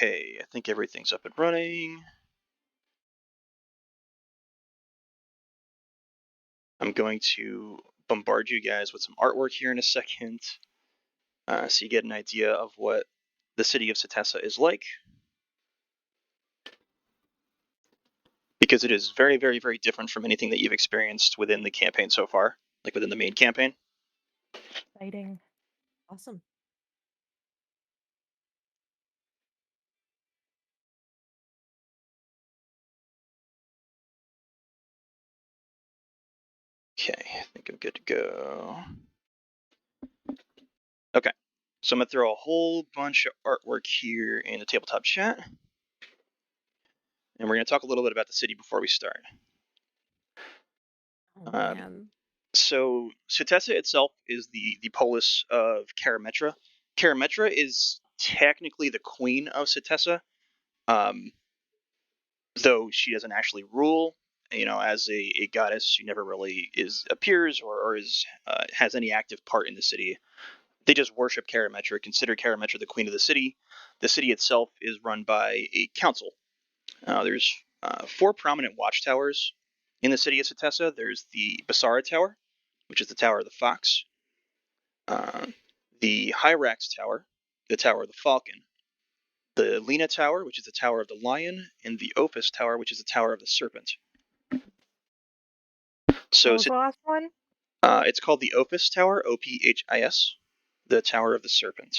Okay, I think everything's up and running. I'm going to bombard you guys with some artwork here in a second, so you get an idea of what the city of Setessa is like. Because it is very, very, very different from anything that you've experienced within the campaign so far, like within the main campaign. Exciting. Awesome. Okay, I think I'm good to go. Okay, so I'm going to throw a whole bunch of artwork here in the tabletop chat. And we're going to talk a little bit about the city before we start. Oh man. So Setessa itself is the polis of Karametra. Karametra is technically the queen of Setessa, um, though she doesn't actually rule. You know, as a goddess, she never really appears or is has any active part in the city. They just worship Karametra, consider Karametra the queen of the city. The city itself is run by a council. There's 4 prominent watchtowers in the city of Setessa. There's the Basara Tower, which is the Tower of the Fox, uh, the Hyrax Tower, the Tower of the Falcon, the Lena Tower, which is the Tower of the Lion, and the Ophis Tower, which is the Tower of the Serpent. What So was the last one? it's called the Ophis Tower, Ophis, the Tower of the Serpent.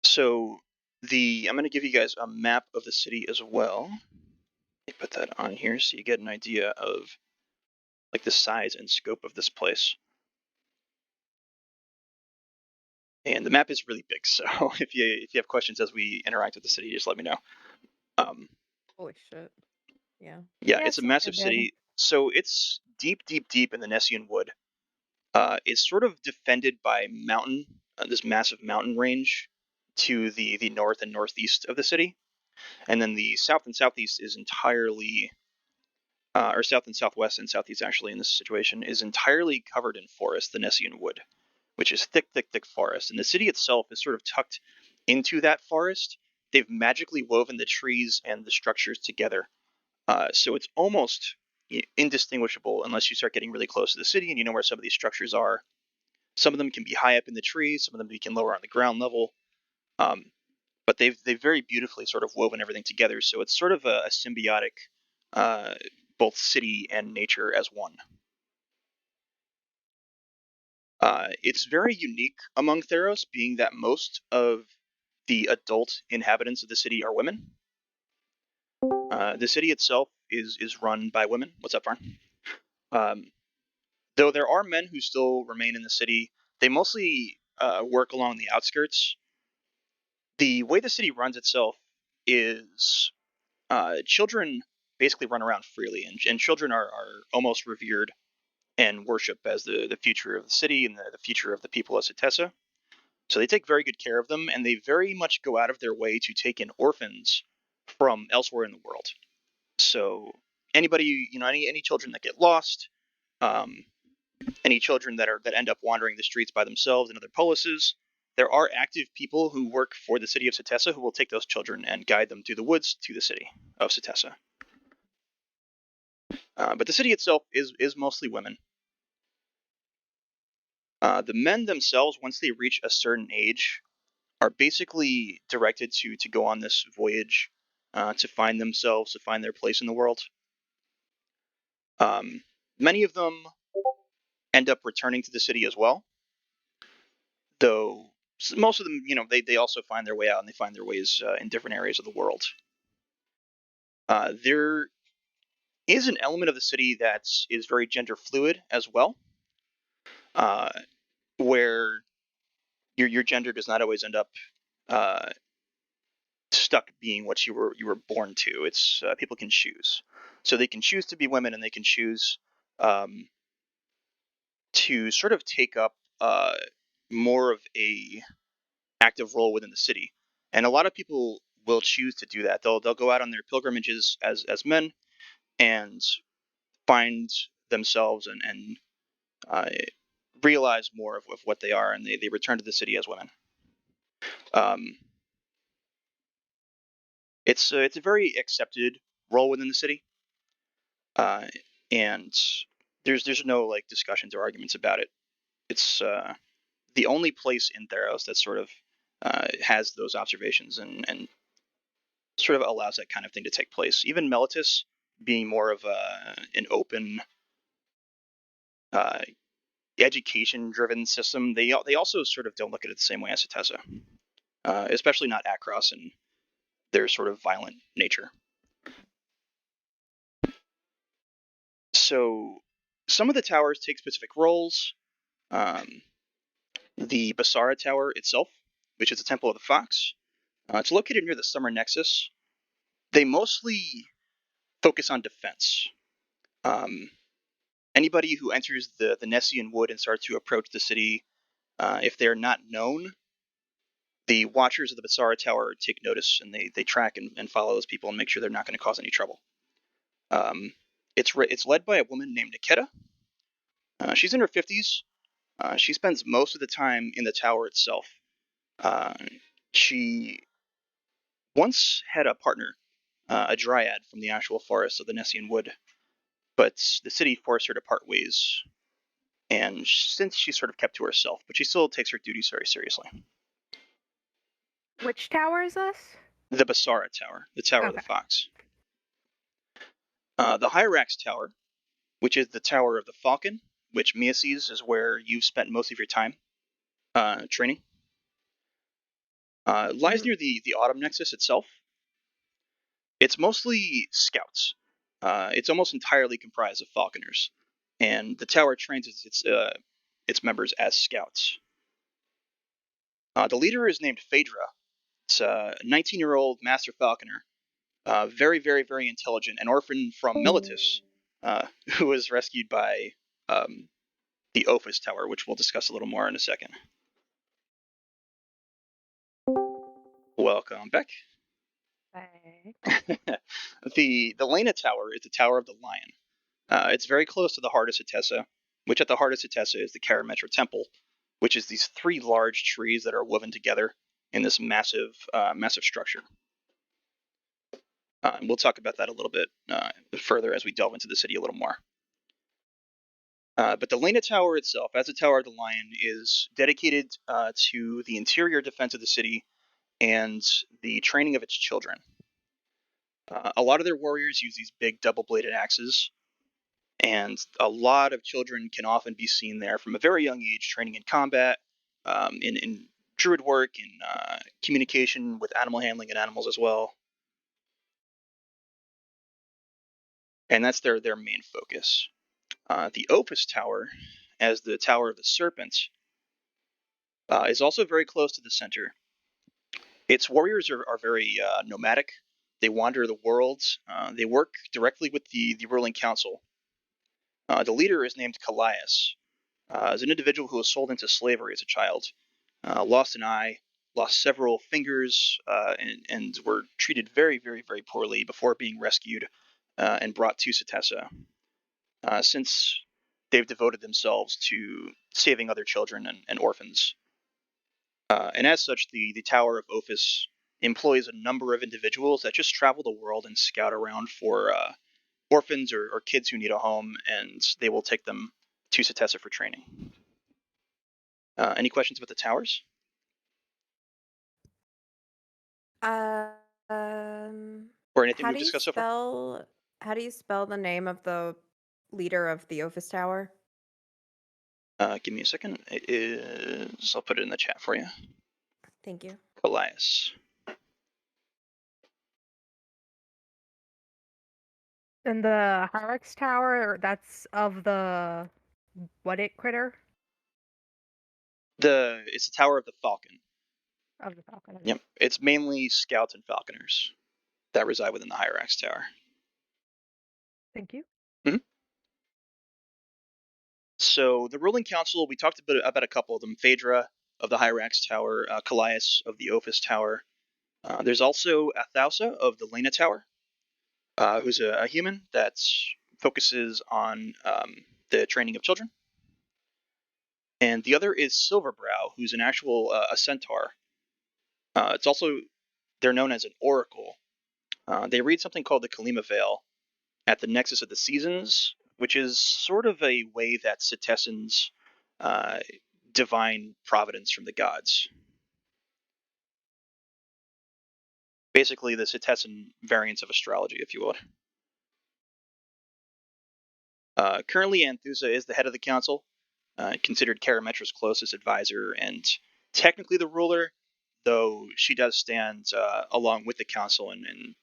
So I'm going to give you guys a map of the city as well. Let me put that on here so you get an idea of like the size and scope of this place. And the map is really big, so if you have questions as we interact with the city, just let me know. Um, Holy shit. Yeah. yeah, Yeah, it's it a sounds massive pretty big. city. So it's deep, deep, deep in the Nessian Wood. It's sort of defended by this massive mountain range to the north and northeast of the city, and then the south and southeast is entirely, or south and southwest and southeast actually in this situation is entirely covered in forest, the Nessian Wood, which is thick, thick, thick forest, and the city itself is sort of tucked into that forest. They've magically woven the trees and the structures together, so it's almost indistinguishable unless you start getting really close to the city and you know where some of these structures are. Some of them can be high up in the trees, some of them can lower on the ground level. Um, but they've very beautifully sort of woven everything together, so it's sort of a symbiotic, uh, both city and nature as one. It's very unique among Theros, being that most of the adult inhabitants of the city are women. The city itself is run by women. What's up, Farn? Um, though there are men who still remain in the city, they mostly work along the outskirts. The way the city runs itself is children basically run around freely, and children are almost revered and worshipped as the future of the city and the future of the people of Setessa. So they take very good care of them, and they very much go out of their way to take in orphans from elsewhere in the world. So anybody, any children that get lost, um, any children that end up wandering the streets by themselves in other polises, there are active people who work for the city of Setessa who will take those children and guide them through the woods to the city of Setessa. But the city itself is mostly women. The men themselves, once they reach a certain age, are basically directed to go on this voyage to find themselves, to find their place in the world. Um, Many of them end up returning to the city as well, though most of them, they also find their way out and they find their ways in different areas of the world. There is an element of the city that is very gender fluid as well, uh, where your gender does not always end up uh, stuck being what you were born to. It's people can choose, so they can choose to be women and they can choose um, to sort of take up more of a active role within the city. And a lot of people will choose to do that. They'll go out on their pilgrimages as men and find themselves and uh, realize more of what they are, and they return to the city as women. It's a very accepted role within the city, uh, and there's no like discussions or arguments about it. It's the only place in Theros that sort of has those observations and sort of allows that kind of thing to take place. Even Melitus, being more of an open, uh, education-driven system, they also sort of don't look at it the same way as Setessa, especially not Akros and their sort of violent nature. So some of the towers take specific roles. Um, the Basara Tower itself, which is the Temple of the Fox, it's located near the Summer Nexus. They mostly focus on defense. Um, Anybody who enters the Nessian Wood and starts to approach the city, if they're not known, the Watchers of the Basara Tower take notice and they track and follow those people and make sure they're not going to cause any trouble. It's led by a woman named Niketa. She's in her 50s. She spends most of the time in the tower itself. Uh, she once had a partner, a dryad from the actual forest of the Nessian Wood, but the city forced her to part ways, and since she's sort of kept to herself, but she still takes her duties very seriously. Which tower is this? The Basara Tower, the Tower of the Okay. Fox. The Hyrax Tower, which is the Tower of the Falcon, which Miaces is where you've spent most of your time training, lies near the Autumn Nexus itself. It's mostly scouts. It's almost entirely comprised of falconers, and the tower trains its members as scouts. The leader is named Phaedra. It's a 19-year-old master falconer, very, very, very intelligent, an orphan from Melitus, who was rescued by um, the Ophis Tower, which we'll discuss a little more in a second. Welcome back. The Lena Tower is the Tower of the Lion. It's very close to the heart of Setessa, which at the heart of Setessa is the Karametra Temple, which is these three large trees that are woven together in this massive structure. We'll talk about that a little bit further as we delve into the city a little more. But the Lena Tower itself, as the Tower of the Lion, is dedicated to the interior defense of the city and the training of its children. A lot of their warriors use these big double-bladed axes, and a lot of children can often be seen there from a very young age, training in combat, in druid work, in communication with animal handling and animals as well. And that's their main focus. The Opus Tower, as the Tower of the Serpent, is also very close to the center. Its warriors are very nomadic. They wander the world. They work directly with the ruling council. The leader is named Callias, as an individual who was sold into slavery as a child, lost an eye, lost several fingers, and were treated very, very, very poorly before being rescued and brought to Setessa. Since they've devoted themselves to saving other children and orphans. And as such, the Tower of Ophis employs a number of individuals that just travel the world and scout around for orphans or kids who need a home, and they will take them to Setessa for training. Any questions about the towers? Or anything How we've do you discussed so far? spell the name of the leader of the Ophis Tower? Give me a second. It is. I'll put it in the chat for you. Thank you. Callias. And the Hyrax Tower, that's of the what it critter? It's the Tower of the Falcon. Of the falcon. Yep. It's mainly scouts and falconers that reside within the Hyrax Tower. Thank you. Mm-hmm. So the ruling council, we talked about a couple of them. Phaedra of the Hyrax Tower, Callias of the Ophis Tower. There's also Athausa of the Lena Tower, who's a human that focuses on the training of children. and the other is Silverbrow, who's an actual a centaur. It's also they're known as an oracle. They read something called the Kalima Veil at the nexus of the seasons, which is sort of a way that Cetessans uh, divine providence from the gods. Basically, the Cetessan variants of astrology, if you would. Currently, Anthusa is the head of the council, considered Karametra's closest advisor and technically the ruler, though she does stand along with the council, and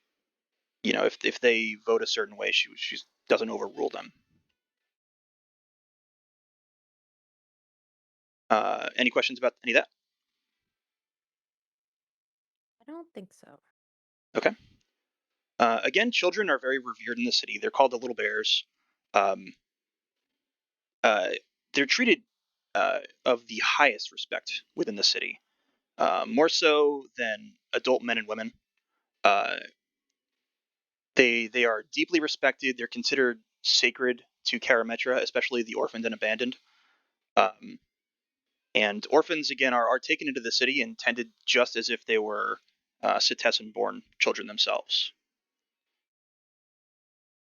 if they vote a certain way, she doesn't overrule them. Any questions about any of that? I don't think so. Okay. Again, children are very revered in the city. They're called the Little Bears. Um, uh, they're treated of the highest respect within the city, more so than adult men and women. Uh, they are deeply respected. They're considered sacred to Karametra, especially the orphaned and abandoned. Um, and orphans again are taken into the city and tended just as if they were Cetessan-born children themselves.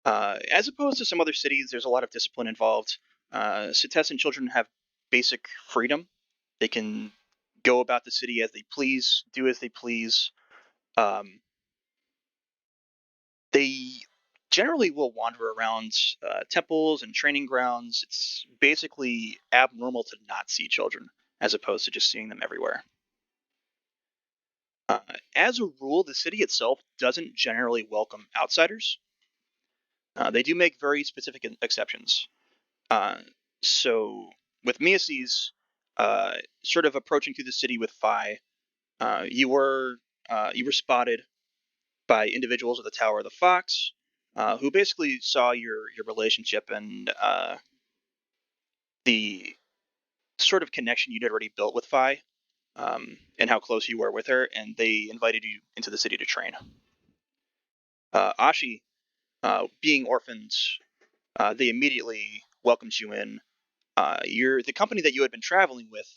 As opposed to some other cities, there's a lot of discipline involved. Cetessan children have basic freedom. They can go about the city as they please, do as they please. Um, they generally will wander around temples and training grounds. It's basically abnormal to not see children, as opposed to just seeing them everywhere. Uh, as a rule, the city itself doesn't generally welcome outsiders. They do make very specific exceptions. Uh, so with Miaces, sort of approaching through the city with Phi, you were spotted by individuals at the Tower of the Fox, who basically saw your relationship and the sort of connection you'd already built with Phi, and how close you were with her, and they invited you into the city to train. Ashi, being orphans, they immediately welcomed you in. You're the company that you had been traveling with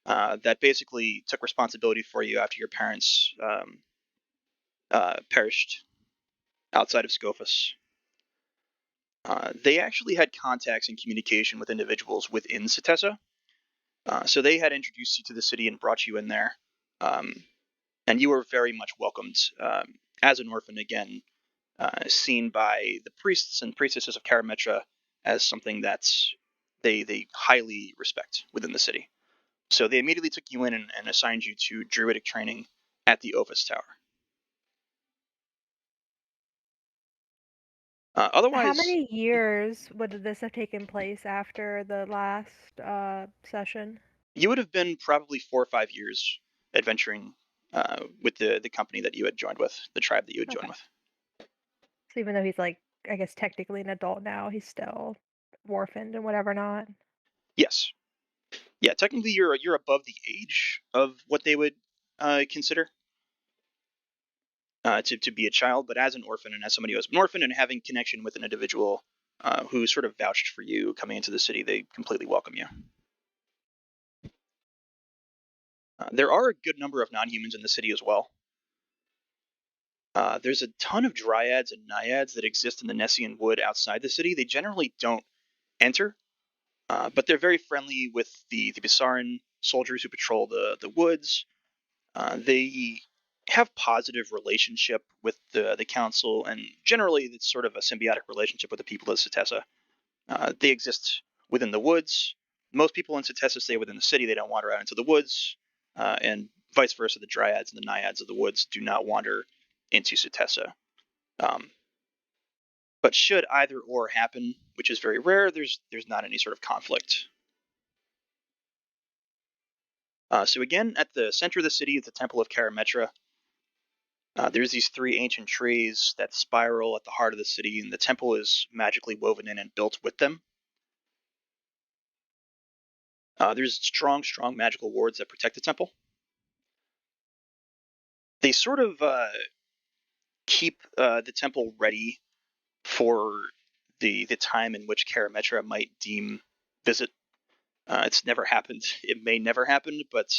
that basically took responsibility for you after your parents perished outside of Scophus. They actually had contacts and communication with individuals within Cetessa, so they had introduced you to the city and brought you in there, um, and you were very much welcomed as an orphan again, seen by the priests and priestesses of Karametra as something that's they highly respect within the city. So they immediately took you in and assigned you to druidic training at the Ophis Tower. How Otherwise, many years would this have taken place after the last session? you would have been probably 4 or 5 years adventuring with the company that you had joined with, the tribe that you had joined Okay. with. So even though he's like, I guess technically an adult now, he's still orphaned and whatever not. Yes, yeah. Technically, you're above the age of what they would consider to be a child, but as an orphan and as somebody who has been orphaned and having connection with an individual who sort of vouched for you coming into the city, they completely welcome you. There are a good number of non-humans in the city as well. There's a ton of dryads and naiads that exist in the Nessian wood outside the city. They generally don't enter, but they're very friendly with the Bisaran soldiers who patrol the woods. They have positive relationship with the council, and generally it's sort of a symbiotic relationship with the people of Cetessa. They exist within the woods. Most people in Cetessa stay within the city. They don't wander out into the woods, and vice versa. The dryads and the naiads of the woods do not wander into Cetessa. Um, but should either or happen, which is very rare, there's not any sort of conflict. So again, at the center of the city is the Temple of Karametra. There's these three ancient trees that spiral at the heart of the city, and the temple is magically woven in and built with them. There's strong magical wards that protect the temple. They sort of keep the temple ready for the time in which Karametra might deem visit. It's never happened. It may never happen, but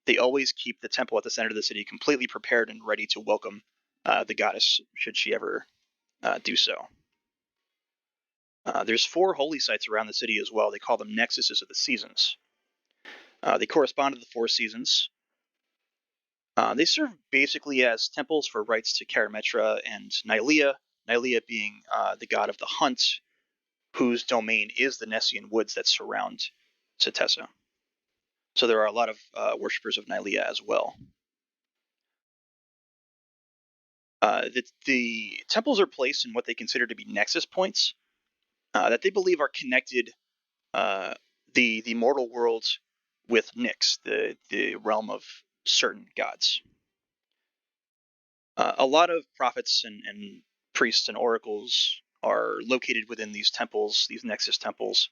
they always keep the temple at the center of the city completely prepared and ready to welcome the goddess should she ever do so. There's 4 holy sites around the city as well. They call them nexuses of the seasons. They correspond to the 4 seasons. They serve basically as temples for rites to Karametra and Nylea, Nylea being the god of the hunt, whose domain is the Nessian woods that surround Setessa. So there are a lot of worshippers of Nylea as well. The temples are placed in what they consider to be nexus points that they believe are connected uh, the mortal world with Nyx, the realm of certain gods. A lot of prophets and priests and oracles are located within these temples, these nexus temples,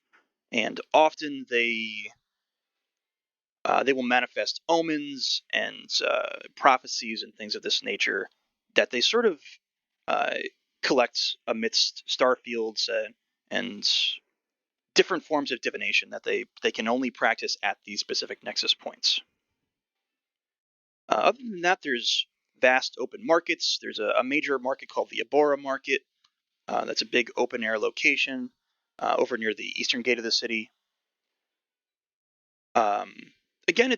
and often they will manifest omens and prophecies and things of this nature that they sort of uh, collect amidst star fields and different forms of divination that they can only practice at these specific nexus points. Other than that, there's vast open markets. There's a major market called the Abora Market. That's a big open air location over near the eastern gate of the city. Um, again,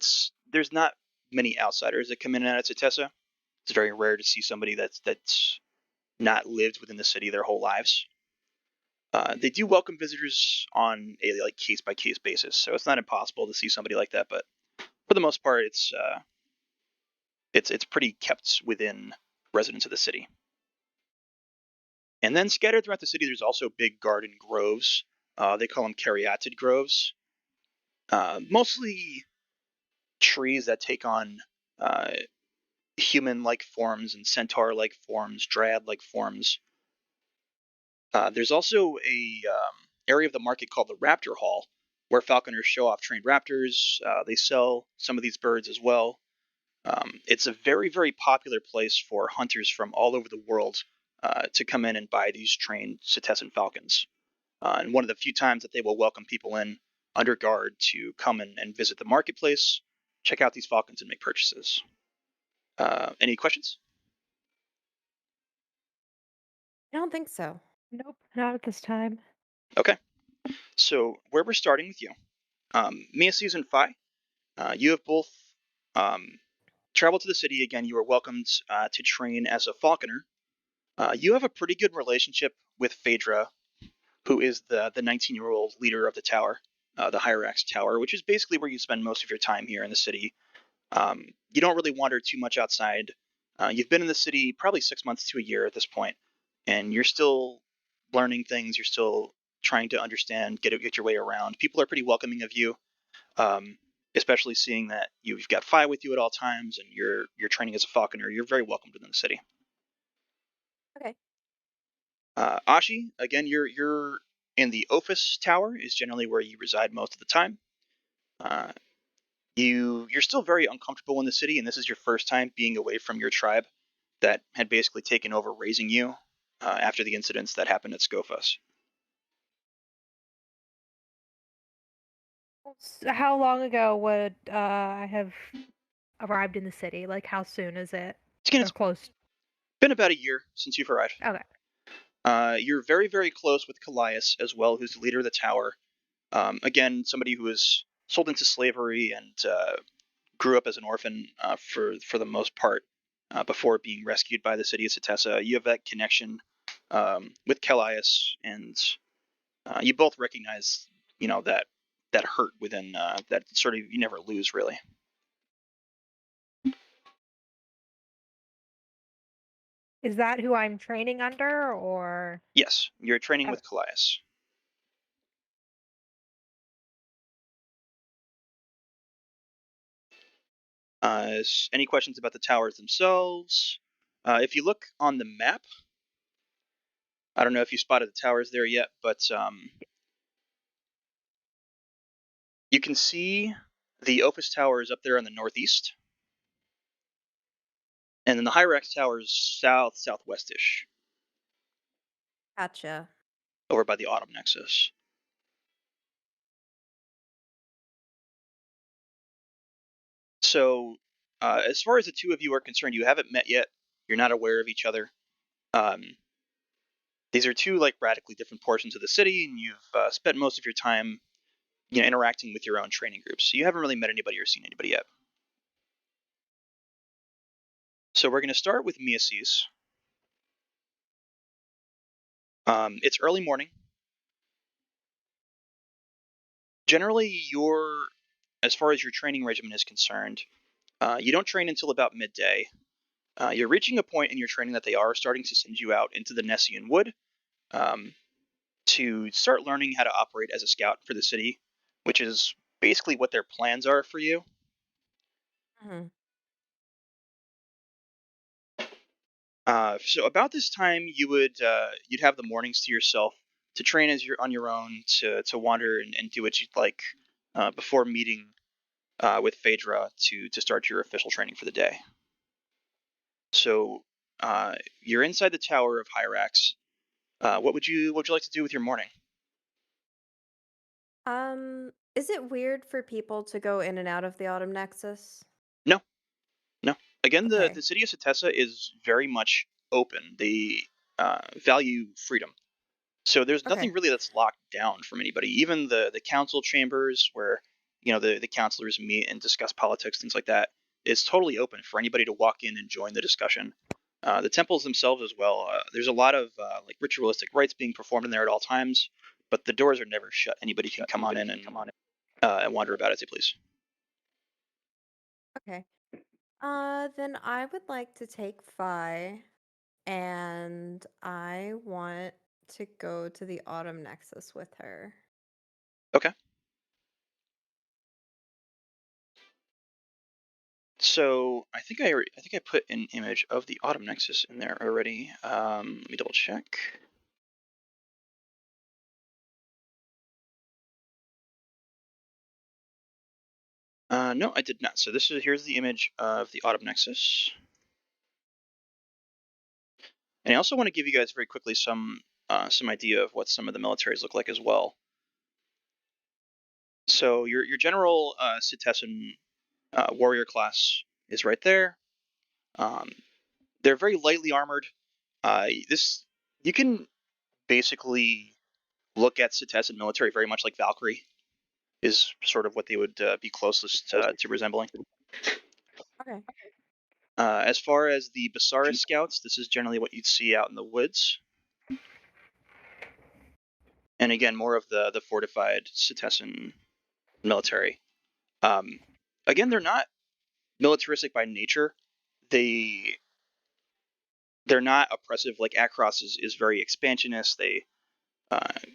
there's not many outsiders that come in and out of Tessa. It's very rare to see somebody that's not lived within the city their whole lives. They do welcome visitors on a like case by case basis, so it's not impossible to see somebody like that. But for the most part, it's pretty kept within residents of the city. And then scattered throughout the city, there's also big garden groves. They call them caryatid groves. Mostly trees that take on uh, human-like forms and centaur-like forms, dryad-like forms. There's also a area of the market called the Raptor Hall, where falconers show off trained raptors. They sell some of these birds as well. It's a very, very popular place for hunters from all over the world to come in and buy these trained Setessan falcons. And one of the few times that they will welcome people in under guard to come and visit the marketplace, check out these falcons, and make purchases. Any questions? I don't think so. Nope, not at this time. Okay. So where we're starting with you, Miaces and Phi, you have both um, traveled to the city again. You were welcomed to train as a falconer. You have a pretty good relationship with Phaedra, who is the 19-year-old leader of the tower, the Hyrax Tower, which is basically where you spend most of your time here in the city. You don't really wander too much outside. You've been in the city probably 6 months to a year at this point, and you're still learning things. You're still trying to understand, get your way around. People are pretty welcoming of you, um, especially seeing that you've got Phi with you at all times, and you're training as a falconer. You're very welcomed within the city. Okay. Ashi, again, you're in the Ophis Tower is generally where you reside most of the time. Uh, you're still very uncomfortable in the city, and this is your first time being away from your tribe that had basically taken over raising you after the incidents that happened at Scophos. How long ago would I have arrived in the city? Like, how soon is it? Again, Or it's close? been about a year since you've arrived. Okay. You're very, very close with Callias as well, who's the leader of the tower. Again, somebody who was sold into slavery and grew up as an orphan for the most part before being rescued by the city of Setessa. You have that connection with Callias, and you both recognize, that hurt within that sort of you never lose really. Is that who I'm training under, or? Yes, you're training Oh, with Callias. Any questions about the towers themselves? If you look on the map, I don't know if you spotted the towers there yet, but you can see the Opus Tower is up there in the northeast, and then the Hyrax Tower is southwestish, Gotcha. over by the Autumn Nexus. So, as far as the two of you are concerned, you haven't met yet. You're not aware of each other. These are two like radically different portions of the city, and you've spent most of your time, interacting with your own training groups. So you haven't really met anybody or seen anybody yet. So we're going to start with Miaces. It's early morning. Generally, as far as your training regimen is concerned, you don't train until about midday. You're reaching a point in your training that they are starting to send you out into the Nessian Wood um, to start learning how to operate as a scout for the city, which is basically what their plans are for you. Hmm. So about this time, you'd have the mornings to yourself to train as you're on your own to wander and do what you'd like before meeting with Phaedra to start your official training for the day. So you're inside the Tower of Hyrax. What would you like to do with your morning? Is it weird for people to go in and out of the Autumn Nexus? No, no. Again, the Okay. city of Setessa is very much open. They value freedom. So there's Okay. nothing really that's locked down from anybody. Even the council chambers where the councilors meet and discuss politics, things like that, is totally open for anybody to walk in and join the discussion. The temples themselves as well. There's a lot of like ritualistic rites being performed in there at all times, but the doors are never shut. Anybody can come on in and wander about as they please. Okay. Then I would like to take Phi, and I want to go to the Autumn Nexus with her. Okay. So I think I put an image of the Autumn Nexus in there already. Let me double check. No, I did not. So here's the image of the Autumn Nexus, and I also want to give you guys very quickly some idea of what some of the militaries look like as well. So your general Cetessan warrior class is right there. Um, they're very lightly armored. This you can basically look at Cetessan military very much like Valkyrie is sort of what they would be closest to resembling. Okay. As far as the Basaris scouts, this is generally what you'd see out in the woods. And again, more of the fortified Cetessan military. Um, Again, they're not militaristic by nature. They they're not oppressive. Like Akros is very expansionist. They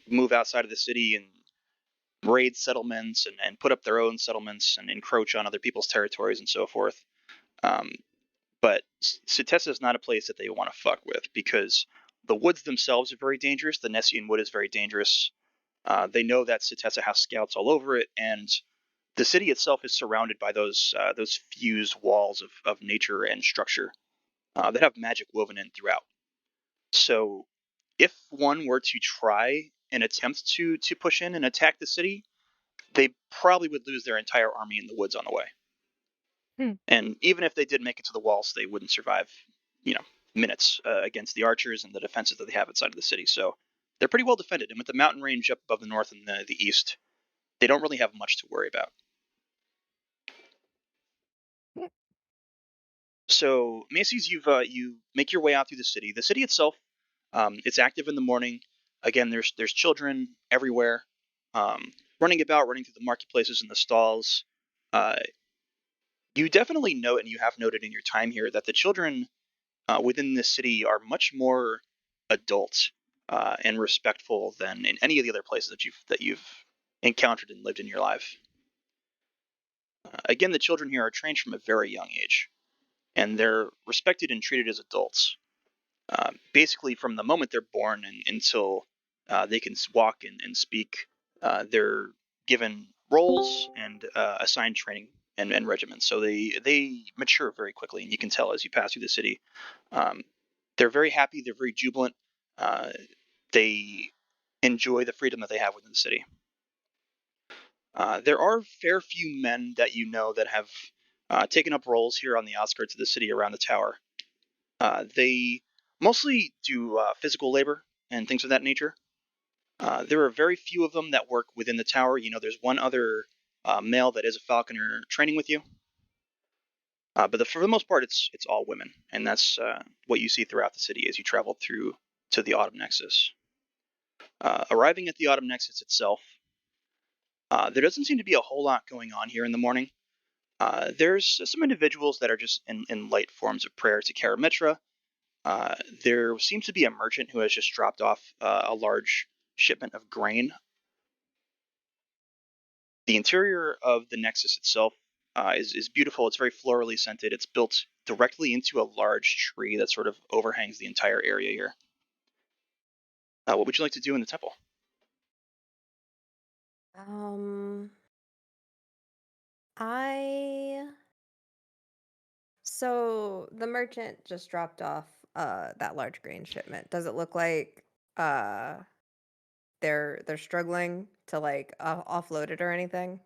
move outside of the city and raid settlements and put up their own settlements and encroach on other people's territories and so forth. Um, but Cetessa is not a place that they want to fuck with because the woods themselves are very dangerous. The Nessian Wood is very dangerous. They know that Cetessa has scouts all over it, and the city itself is surrounded by those fused walls of nature and structure that have magic woven in throughout. So, if one were to try and attempt to push in and attack the city, they probably would lose their entire army in the woods on the way. Hmm. And even if they did make it to the walls, they wouldn't survive, minutes against the archers and the defenses that they have outside of the city. So they're pretty well defended. And with the mountain range up above the north and the east, they don't really have much to worry about. So Macy's, you make your way out through the city. The city itself, it's active in the morning. Again, there's children everywhere, running about, running through the marketplaces and the stalls. Uh, you definitely note, and you have noted in your time here, that the children within this city are much more adult and respectful than in any of the other places that you've encountered and lived in your life. Again, the children here are trained from a very young age, and they're respected and treated as adults. Basically, from the moment they're born until they can walk and speak, they're given roles and assigned training and regiments. So they mature very quickly, and you can tell as you pass through the city. Um, they're very happy. They're very jubilant. Uh, they enjoy the freedom that they have within the city. There are fair few men that you know that have taking up roles here on the outskirts of the city around the tower. They mostly do physical labor and things of that nature. There are very few of them that work within the tower. There's one other male that is a falconer training with you, but for the most part, it's all women, and that's what you see throughout the city as you travel through to the Autumn Nexus. Arriving at the Autumn Nexus itself, there doesn't seem to be a whole lot going on here in the morning. There's some individuals that are just in light forms of prayer to Karamitra. There seems to be a merchant who has just dropped off a large shipment of grain. The interior of the Nexus itself is beautiful. It's very florally scented. It's built directly into a large tree that sort of overhangs the entire area here. What would you like to do in the temple? Um, I so the merchant just dropped off that large grain shipment. Does it look like uh they're struggling to like offload it or anything?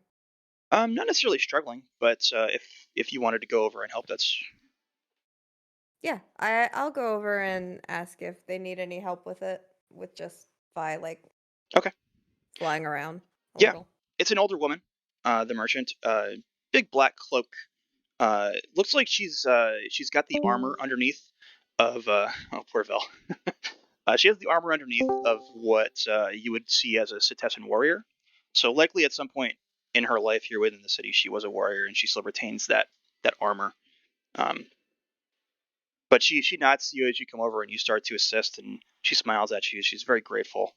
Not necessarily struggling, but if you wanted to go over and help, that's Yeah, I'll go over and ask if they need any help with it, with just by like okay. flying around a Yeah, little. it's an older woman, the merchant. Big black cloak. Looks like she's got the armor underneath of oh, poor Vel. She has the armor underneath of what you would see as a Cetessan warrior. So likely at some point in her life here within the city, she was a warrior, and she still retains that armor. Um, but she nods to you as you come over and you start to assist, and she smiles at you. She's very grateful.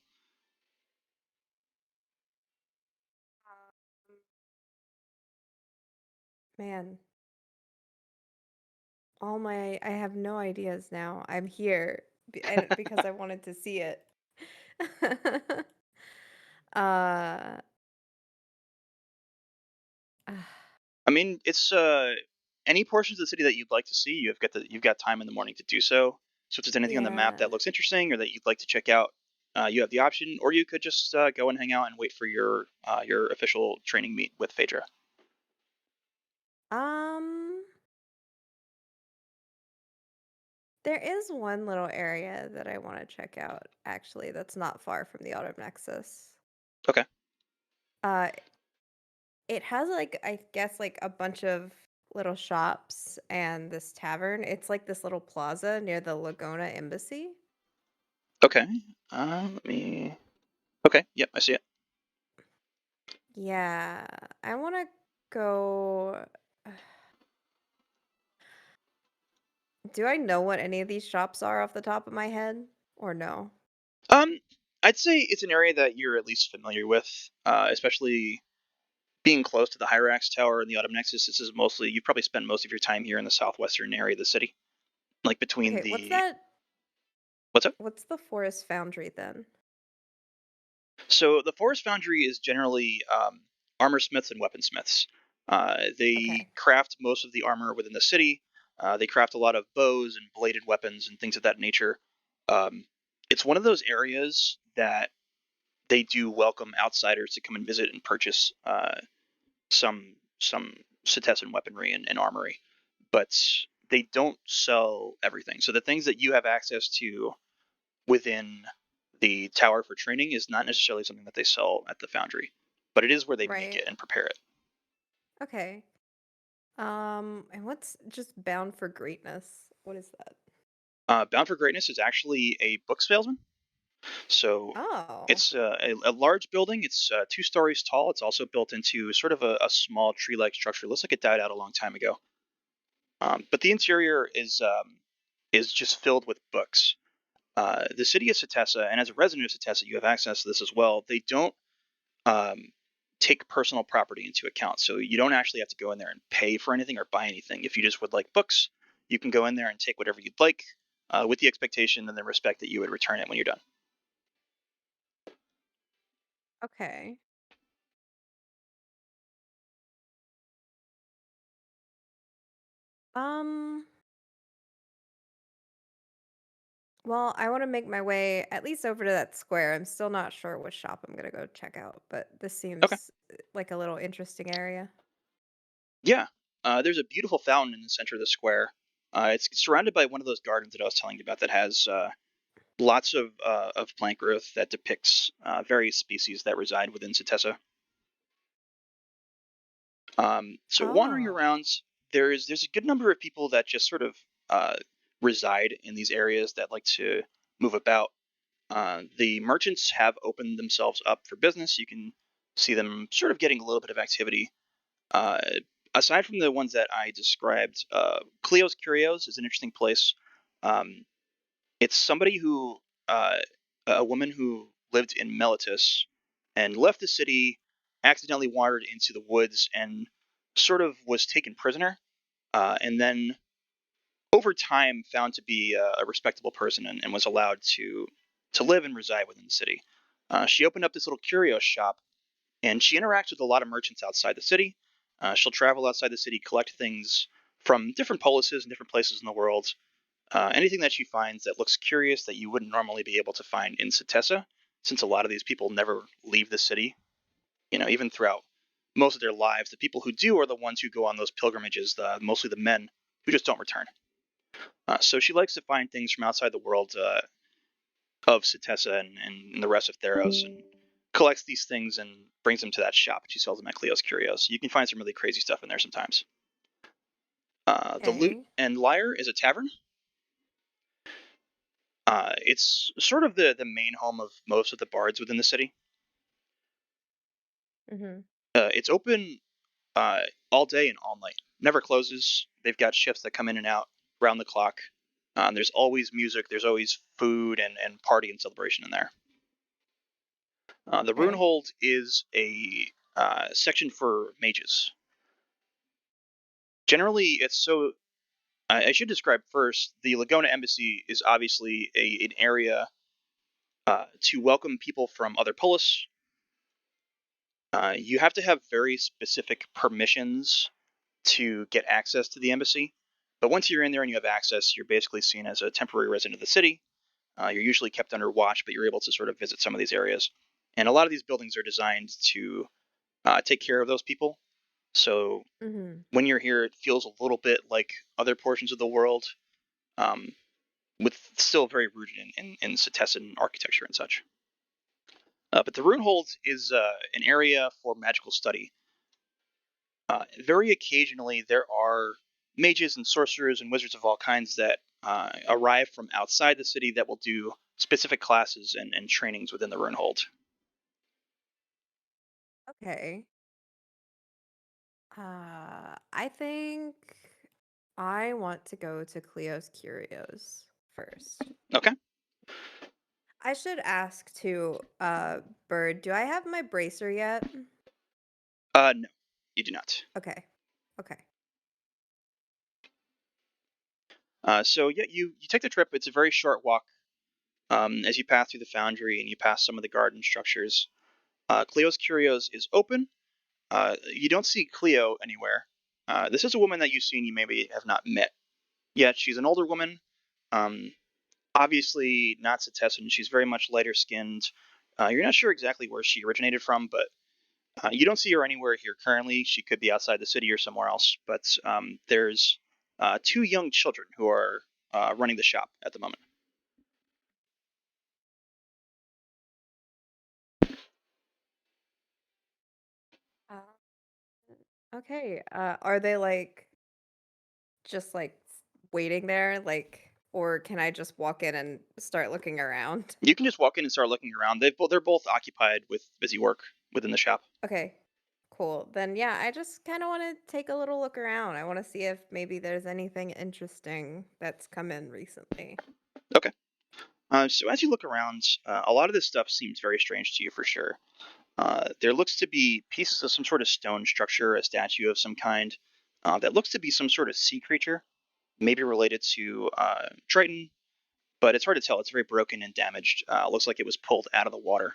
Man, I have no ideas now. I'm here because I wanted to see it. uh I mean, it's any portions of the city that you'd like to see. You've got time in the morning to do so. So if there's anything on the map yeah. that looks interesting or that you'd like to check out, you have the option, or you could just go and hang out and wait for your official training meet with Phaedra. Um there is one little area that I want to check out actually that's not far from the Autumn Nexus. Okay. Uh it has like I guess like a bunch of little shops and this tavern. It's like this little plaza near the Laguna Embassy. Okay. Let me. Okay. Yep, I see it. Yeah, I want to go. Do I know what any of these shops are off the top of my head or no? Um, I'd say it's an area that you're at least familiar with, especially being close to the Hyrax Tower and the Autumn Nexus. This is mostly you probably spend most of your time here in the southwestern area of the city, like between Okay, the what's up. what's the Forest Foundry then? So the Forest Foundry is generally armor smiths and weaponsmiths. They Okay. craft most of the armor within the city. They craft a lot of bows and bladed weapons and things of that nature. Um, it's one of those areas that they do welcome outsiders to come and visit and purchase some Cetessan weaponry and armory, but they don't sell everything. So the things that you have access to within the tower for training is not necessarily something that they sell at the foundry, but it is where they make Right. it and prepare it. Okay. And what's just Bound for Greatness? What is that? Bound for Greatness is actually a book salesman. So Oh. it's a large building. It's 2 stories tall. It's also built into sort of a small tree-like structure. It looks like it died out a long time ago. But the interior is just filled with books. The city of Setessa, and as a resident of Setessa, you have access to this as well. They don't um, take personal property into account, so you don't actually have to go in there and pay for anything or buy anything. If you just would like books, you can go in there and take whatever you'd like, with the expectation and the respect that you would return it when you're done. Okay. Um, well, I want to make my way at least over to that square. I'm still not sure which shop I'm gonna go check out, but this Okay. seems like a little interesting area. Yeah. there's a beautiful fountain in the center of the square. It's surrounded by one of those gardens that I was telling you about that has lots of plant growth that depicts various species that reside within Setessa. So wandering Oh, around, there's a good number of people that just sort of uh, reside in these areas that like to move about. The merchants have opened themselves up for business. You can see them sort of getting a little bit of activity. Uh, Aside from the ones that I described, Cleo's Curios is an interesting place. Um, it's somebody who, uh, a woman who lived in Melitus and left the city, accidentally wandered into the woods, and sort of was taken prisoner, and then over time found to be a respectable person and was allowed to live and reside within the city. She opened up this little curio shop, and she interacts with a lot of merchants outside the city. She'll travel outside the city, collect things from different polises and different places in the world. Anything that she finds that looks curious that you wouldn't normally be able to find in Setessa, since a lot of these people never leave the city. Even throughout most of their lives, the people who do are the ones who go on those pilgrimages. Mostly the men who just don't return. So she likes to find things from outside the world of Setessa and the rest of Theros, and collects these things and brings them to that shop. And she sells them at Cleo's Curios. You can find some really crazy stuff in there sometimes. The Lute okay. and Lyre is a tavern. It's sort of the main home of most of the bards within the city. Mm-hmm. It's open uh, all day and all night. Never closes. They've got shifts that come in and out round the clock. There's always music. There's always food and party and celebration in there. The Okay. Runehold is a section for mages. Generally, it's so. I should describe first. The Lagona Embassy is obviously an area to welcome people from other polis. You have to have very specific permissions to get access to the embassy. But once you're in there and you have access, you're basically seen as a temporary resident of the city. You're usually kept under watch, but you're able to sort of visit some of these areas. And a lot of these buildings are designed to take care of those people. So Mm-hmm. when you're here, it feels a little bit like other portions of the world, um, with still very rooted in Setessan architecture and such. But the Runehold is an area for magical study. Very occasionally, there are mages and sorcerers and wizards of all kinds that arrive from outside the city that will do specific classes and trainings within the Runehold. Okay. I think I want to go to Cleo's Curios first. Okay. I should ask too, Bird, do I have my bracer yet? No, you do not. Okay. Okay. So yeah, you take the trip. It's a very short walk. As you pass through the foundry and you pass some of the garden structures, Cleo's Curios is open. You don't see Cleo anywhere. This is a woman that you've seen you maybe have not met yet. She's an older woman. Um, Obviously not Setessan. She's very much lighter skinned. You're not sure exactly where she originated from, but you don't see her anywhere here currently. She could be outside the city or somewhere else. But there's two young children who are running the shop at the moment. Uh, okay. Are they like just like waiting there, like, or can I just walk in and start looking around? You can just walk in and start looking around. They're both occupied with busy work within the shop. Okay. Cool. Then yeah, I just kind of want to take a little look around. I want to see if maybe there's anything interesting that's come in recently. Okay. So as you look around, a lot of this stuff seems very strange to you for sure. There looks to be pieces of some sort of stone structure, a statue of some kind, that looks to be some sort of sea creature, maybe related to Triton, but it's hard to tell. It's very broken and damaged. Looks like it was pulled out of the water.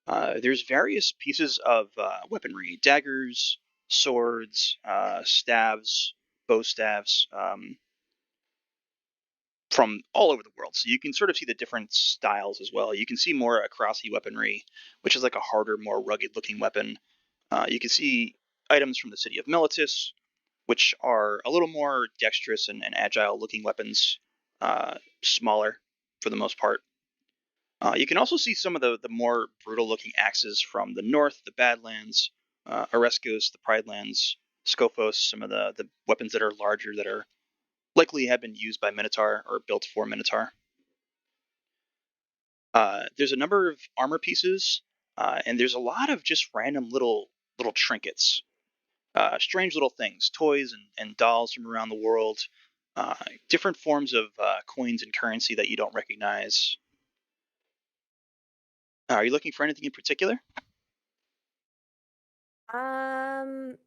There's various pieces of weaponry: daggers, swords, staves, bow staves, from all over the world. So you can sort of see the different styles as well. You can see more acrossy weaponry, which is like a harder, more rugged looking weapon. You can see items from the city of Miaces, which are a little more dexterous and agile looking weapons, smaller for the most part. You can also see some of the more brutal looking axes from the north, the Badlands, Oreskos, the Pridelands, Scophos, some of the weapons that are larger that are likely have been used by Minotaur or built for Minotaur. There's a number of armor pieces, and there's a lot of just random little trinkets, strange little things, toys and dolls from around the world, different forms of coins and currency that you don't recognize. Are you looking for anything in particular? Um,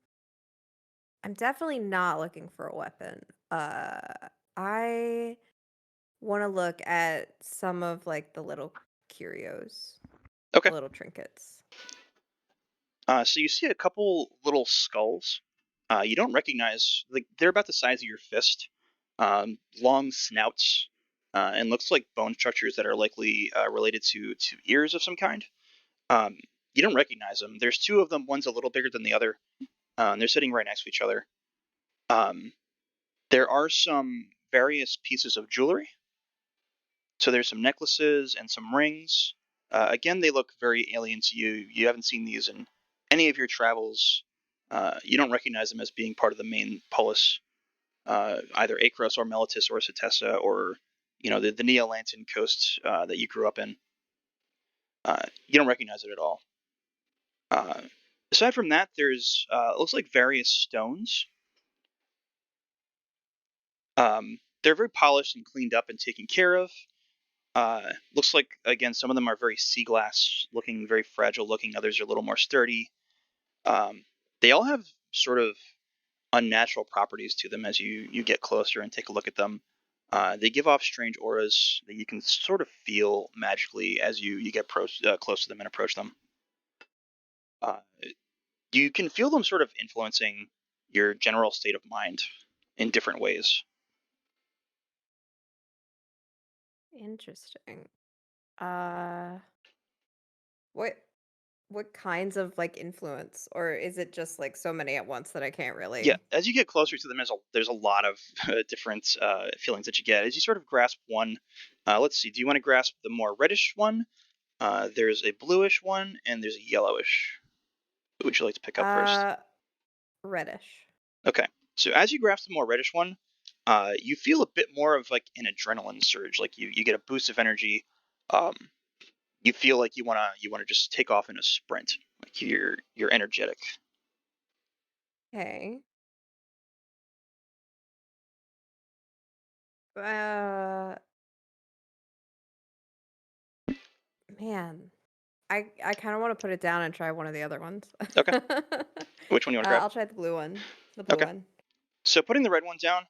I'm definitely not looking for a weapon. I want to look at some of like the little curios, Okay. the little trinkets. So you see a couple little skulls. You don't recognize, like they're about the size of your fist, long snouts, and looks like bone structures that are likely related to ears of some kind. Um, you don't recognize them. There's two of them. One's a little bigger than the other, and they're sitting right next to each other. Um, there are some various pieces of jewelry. So there's some necklaces and some rings. Again, they look very alien to you. You haven't seen these in any of your travels. You don't recognize them as being part of the main polis, either Akros or Meletis or Setessa or the Neolantan coast that you grew up in. You don't recognize it at all. Uh, Aside from that, there's looks like various stones. They're very polished and cleaned up and taken care of. Looks like again some of them are very sea glass looking, very fragile looking. Others are a little more sturdy. Um, they all have sort of unnatural properties to them as you get closer and take a look at them. They give off strange auras that you can sort of feel magically as you get close to them and approach them. Uh, you can feel them sort of influencing your general state of mind in different ways. Interesting. Uh, what what kinds of like influence, or is it just like so many at once that I can't Yeah, really? as you get closer to them, there's a lot of different feelings that you get as you sort of grasp one. Let's see. Do you want to grasp the more reddish one? There's a bluish one, and there's a yellowish. What would you like to pick up first? Uh, reddish. Okay. So as you grasp the more reddish one, you feel a bit more of like an adrenaline surge. Like you get a boost of energy. Um, you feel like you wanna just take off in a sprint. Like you're energetic. Okay. Uh, man, I kind of want to put it down and try one of the other ones. Okay. Which one you want to grab? I'll try the blue one. The blue Okay. one. So putting the red one down,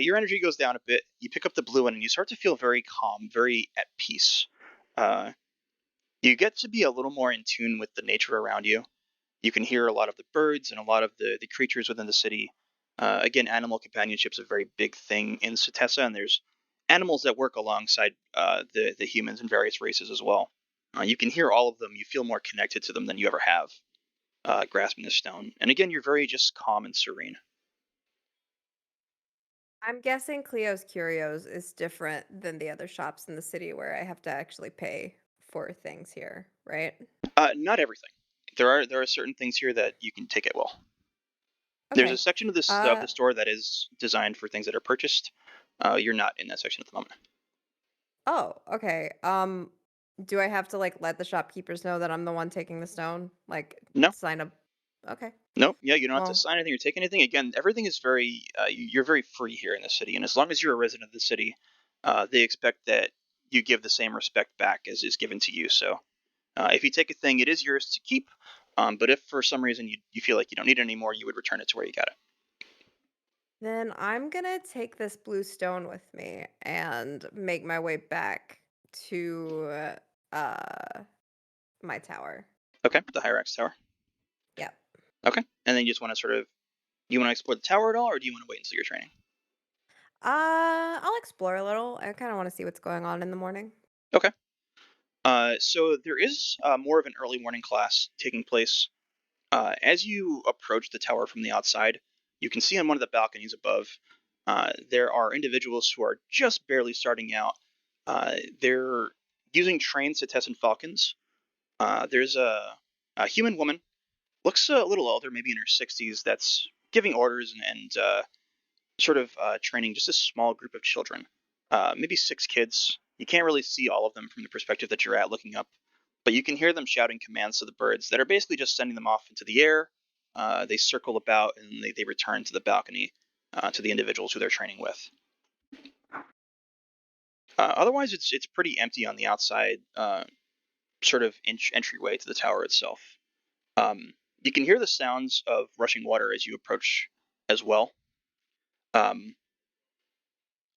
your energy goes down a bit. You pick up the blue one, and you start to feel very calm, very at peace. Uh, you get to be a little more in tune with the nature around you. You can hear a lot of the birds and a lot of the creatures within the city. Again, animal companionship's a very big thing in Setessa, and there's animals that work alongside the humans in various races as well. You can hear all of them. You feel more connected to them than you ever have grasping this stone. And again, you're very just calm and serene. I'm guessing Cleo's Curios is different than the other shops in the city where I have to actually pay for things here, right? Not everything. There are certain things here that you can take at will. There's a Okay. section of this of Uh, the store that is designed for things that are purchased. You're not in that section at the moment. oh, okay. Do I have to like let the shopkeepers know that I'm the one taking the stone? Like No, sign up. Okay. no, yeah, you don't have to Well, sign anything or take anything. Again, everything is very you're very free here in the city, and as long as you're a resident of the city, they expect that you give the same respect back as is given to you. So if you take a thing, it is yours to keep. But if for some reason you feel like you don't need it anymore, you would return it to where you got it. then I'm gonna take this blue stone with me and make my way back to uh my tower. Okay, the Hyrax Tower. Yep. Okay, and then you just want to you want to explore the tower at all, or do you want to wait until your training? I'll explore a little. I kind of want to see what's going on in the morning. Okay. So there is more of an early morning class taking place. As you approach the tower from the outside, you can see on one of the balconies above, there are individuals who are just barely starting out. They're using trained Cetessan falcons. There's a human woman, looks a little older, maybe in her 60s, that's giving orders and sort of training just a small group of children, maybe 6 kids. You can't really see all of them from the perspective that you're at looking up, but you can hear them shouting commands to the birds that are basically just sending them off into the air. They circle about and they return to the balcony to the individuals who they're training with. Otherwise, it's pretty empty on the outside, sort of entryway to the tower itself. You can hear the sounds of rushing water as you approach as well. Um,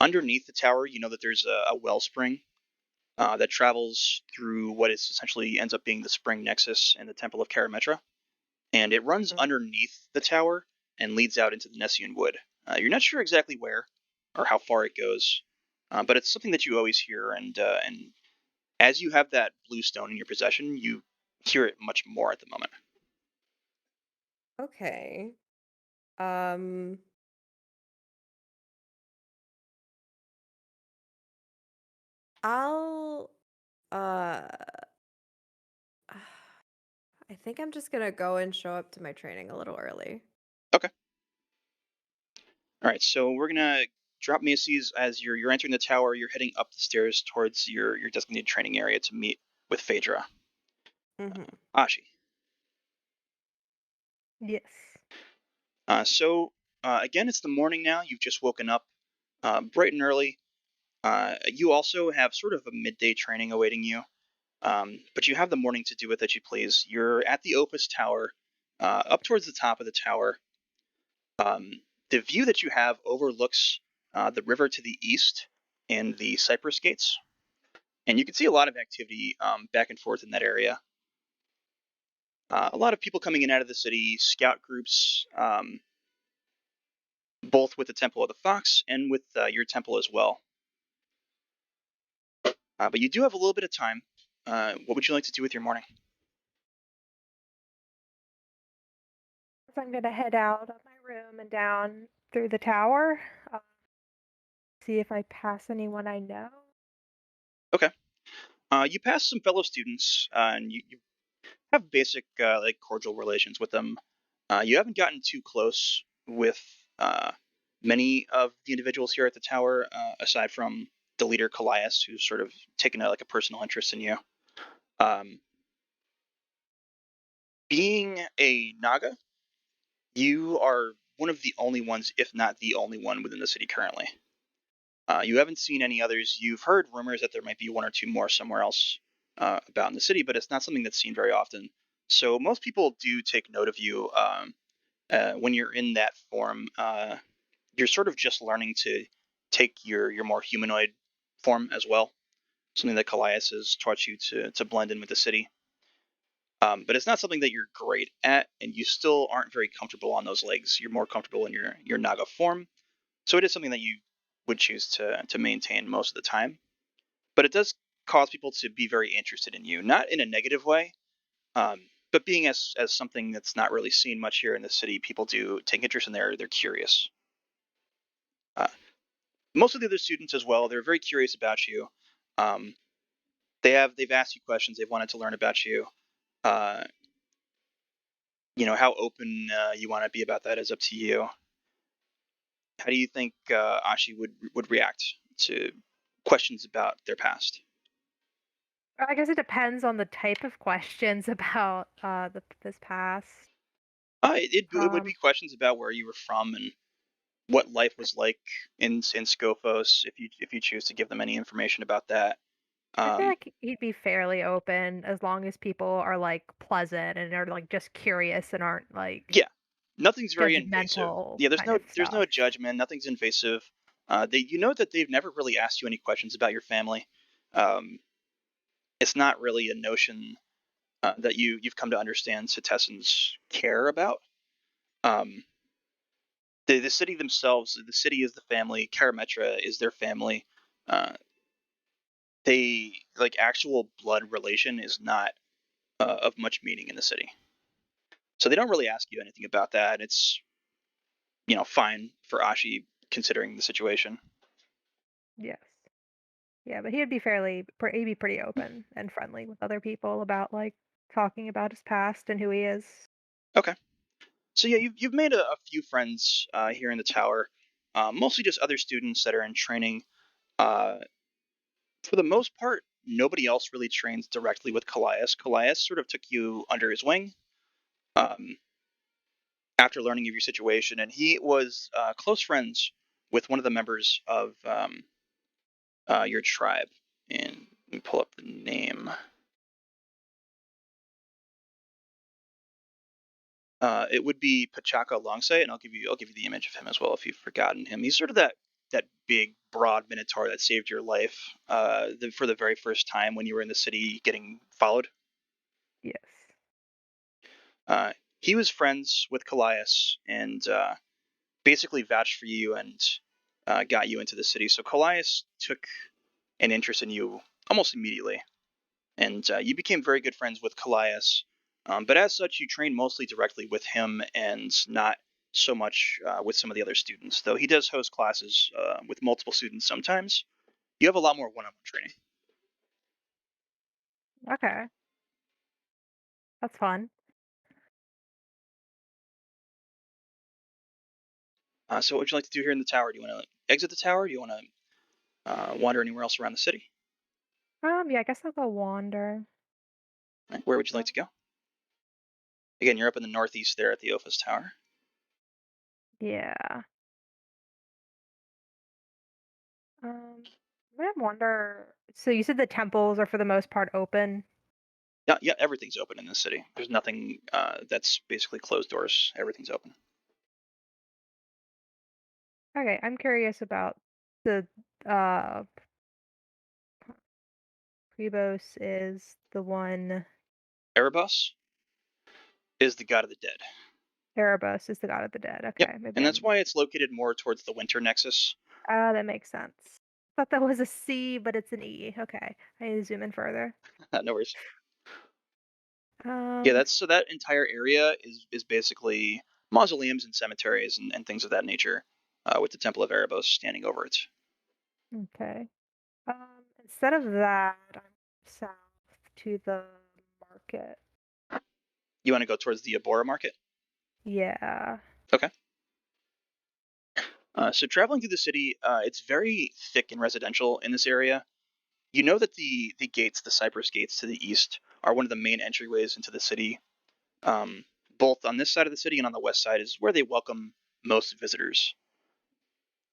Underneath the tower, you know that there's a wellspring that travels through what is essentially ends up being the spring nexus in the Temple of Karametra, and it runs Mhm. underneath the tower and leads out into the Nessian Wood. You're not sure exactly where or how far it goes, but it's something that you always hear, and as you have that blue stone in your possession, you hear it much more at the moment. Okay. Um, I'll uh I think I'm just gonna go and show up to my training a little early. Okay. All right. So we're gonna drop Miaces as you're entering the tower. You're heading up the stairs towards your designated training area to meet with Phaedra. Mm-hmm. Ashi. Yes. Again, it's the morning now. You've just woken up bright and early. You also have sort of a midday training awaiting you, but you have the morning to do with as you please. You're at the Opus Tower, up towards the top of the tower. Um, the view that you have overlooks the river to the east and the Cypress Gates, and you can see a lot of activity back and forth in that area. A lot of people coming in and out of the city, scout groups, both with the Temple of the Fox and with your temple as well. But you do have a little bit of time. What would you like to do with your morning? So I'm gonna head out of my room and down through the tower. Uh, See if I pass anyone I know. Okay. You pass some fellow students, and you have basic, like cordial relations with them. You haven't gotten too close with uh, many of the individuals here at the tower, aside from the leader Callias, who's sort of taken like a personal interest in you. Um, Being a Naga, you are one of the only ones, if not the only one, within the city currently. You haven't seen any others. You've heard rumors that there might be one or two more somewhere else about in the city, but it's not something that's seen very often. So most people do take note of you when you're in that form. You're sort of just learning to take your more humanoid form as well. Something that Callias has taught you to blend in with the city. But it's not something that you're great at, and you still aren't very comfortable on those legs. You're more comfortable in your Naga form, so it is something that you would choose to maintain most of the time. But it does cause people to be very interested in you, not in a negative way, but being as something that's not really seen much here in the city, people do take interest in they're curious. Uh, Most of the other students as well, they're very curious about you. Um, they've asked you questions, they've wanted to learn about you. Uh, how open you want to be about that is up to you. How do you think Ashi would react to questions about their past? I guess it depends on the type of questions about this past. It would be questions about where you were from and what life was like in Scophos, if you choose to give them any information about that. I feel Um, like he'd be fairly open as long as people are like pleasant and are like just curious and aren't like yeah, nothing's very invasive. judgmental Yeah, kind of there's no stuff. judgment. Nothing's invasive. You know that they've never really asked you any questions about your family. Um, it's not really a notion that you've come to understand Cetessans care about. Um, the city themselves, the city is the family. Karametra is their family. Uh, they like actual blood relation is not of much meaning in the city. So they don't really ask you anything about that. It's fine for Ashi considering the situation. Yes. Yeah, but he'd be he'd be pretty open and friendly with other people about like talking about his past and who he is. Okay. So yeah, you've made a few friends here in the tower, mostly just other students that are in training. Uh, for the most part, nobody else really trains directly with Callias. Callias sort of took you under his wing um, after learning of your situation, and he was close friends with one of the members of your tribe. And let me pull up the name. It would be Pachaka Longsight, and I'll give you the image of him as well if you've forgotten him. He's sort of that big, broad minotaur that saved your life for the very first time when you were in the city getting followed. Yes. Uh, he was friends with Callias and basically vouched for you and got you into the city. So Callias took an interest in you almost immediately, and you became very good friends with Callias. But as such, you train mostly directly with him and not so much with some of the other students. Though he does host classes with multiple students sometimes, you have a lot more one-on-one training. Okay. That's fun. So what would you like to do here in the tower? Do you want to exit the tower? Do you want to wander anywhere else around the city? Yeah, I guess I'll go wander. Right, where would you like to go? Again, you're up in the northeast there at the Office Tower. Yeah. Um, I wonder. So you said the temples are for the most part open. Yeah, yeah, everything's open in this city. There's nothing that's basically closed doors. Everything's open. Okay, I'm curious about the uh Prebos is the one. Erebos is the god of the dead. Erebos is the god of the dead. Yep, Okay, maybe and that's I'm. why it's located more towards the winter nexus. Ah, that makes sense. Thought that was a C, but it's an E. Okay, I need to zoom in further. No worries. Yeah, Um, that's so that entire area is basically mausoleums and cemeteries and things of that nature, with the Temple of Erebos standing over it. okay. Instead of that, I'm south to the market. You want to go towards the Abora Market? Yeah. Okay. So traveling through the city, it's very thick and residential in this area. You know that the gates, the Cypress gates to the east, are one of the main entryways into the city. Um, Both on this side of the city and on the west side is where they welcome most visitors.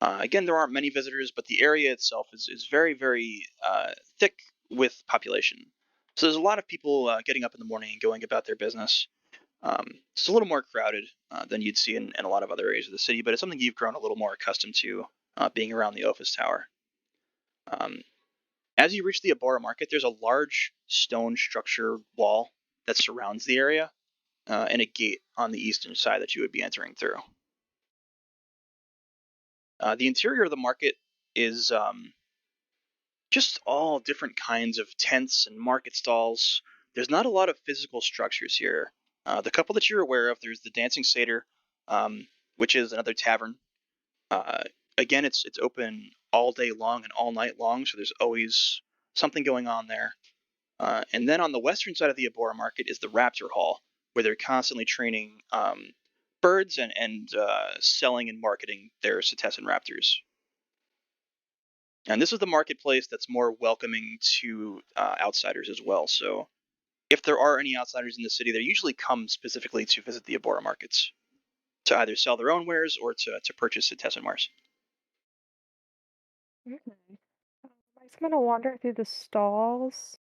Again, there aren't many visitors, but the area itself is very, very thick with population. So there's a lot of people getting up in the morning and going about their business. It's a little more crowded than you'd see in a lot of other areas of the city, but it's something you've grown a little more accustomed to being around the Office Tower. Um, as you reach the Abora Market, there's a large stone structure wall that surrounds the area and a gate on the eastern side that you would be entering through. The interior of the market is just all different kinds of tents and market stalls. There's not a lot of physical structures here. The couple that you're aware of, there's the Dancing Satyr, which is another tavern. Uh, Again, it's open all day long and all night long, so there's always something going on there. And then on the western side of the Abora Market is the Raptor Hall, where they're constantly training birds and selling and marketing their Cetessan raptors. And this is the marketplace that's more welcoming to outsiders as well. So if there are any outsiders in the city, they usually come specifically to visit the Abora markets to either sell their own wares or to purchase Cetessan wares. Okay. I just want to wander through the stalls.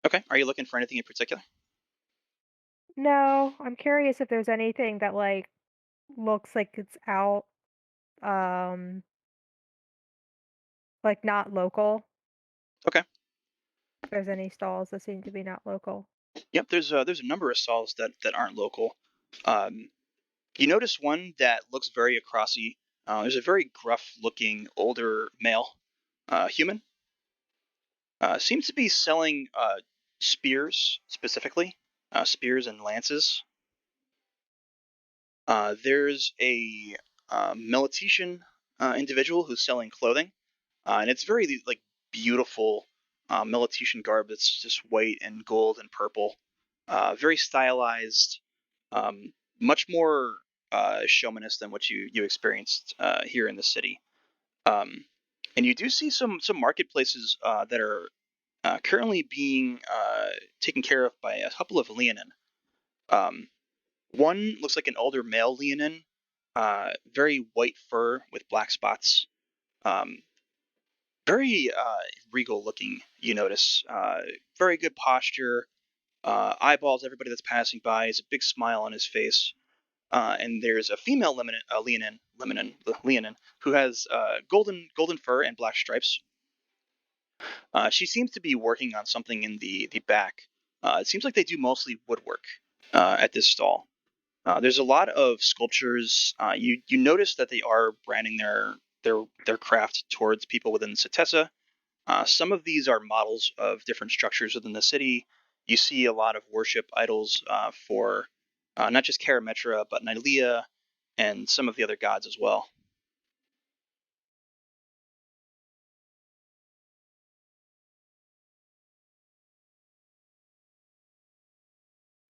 Okay, are you looking for anything in particular? No, I'm curious if there's anything that like looks like it's out, um, like not local. Okay. If there's any stalls that seem to be not local. Yep, there's a number of stalls that aren't local. Um, you notice one that looks very acrossy. There's a very gruff-looking older male human. Seems to be selling spears specifically. spears and lances. There's a Melitetian individual who's selling clothing, and it's very like beautiful Melitetian garb that's just white and gold and purple, very stylized, much more showmanist than what you experienced here in the city. Um, and you do see some marketplaces that are currently being taken care of by a couple of Leonin. Um, One looks like an older male Leonin, very white fur with black spots. Um, Very regal looking, you notice. Very good posture, eyeballs everybody that's passing by. Has a big smile on his face. And there's a female Leonin, who has golden fur and black stripes. She seems to be working on something in the back. It seems like they do mostly woodwork at this stall. There's a lot of sculptures. You notice that they are branding their craft towards people within Setessa. Some of these are models of different structures within the city. You see a lot of worship idols for not just Karametra, but Nylea and some of the other gods as well.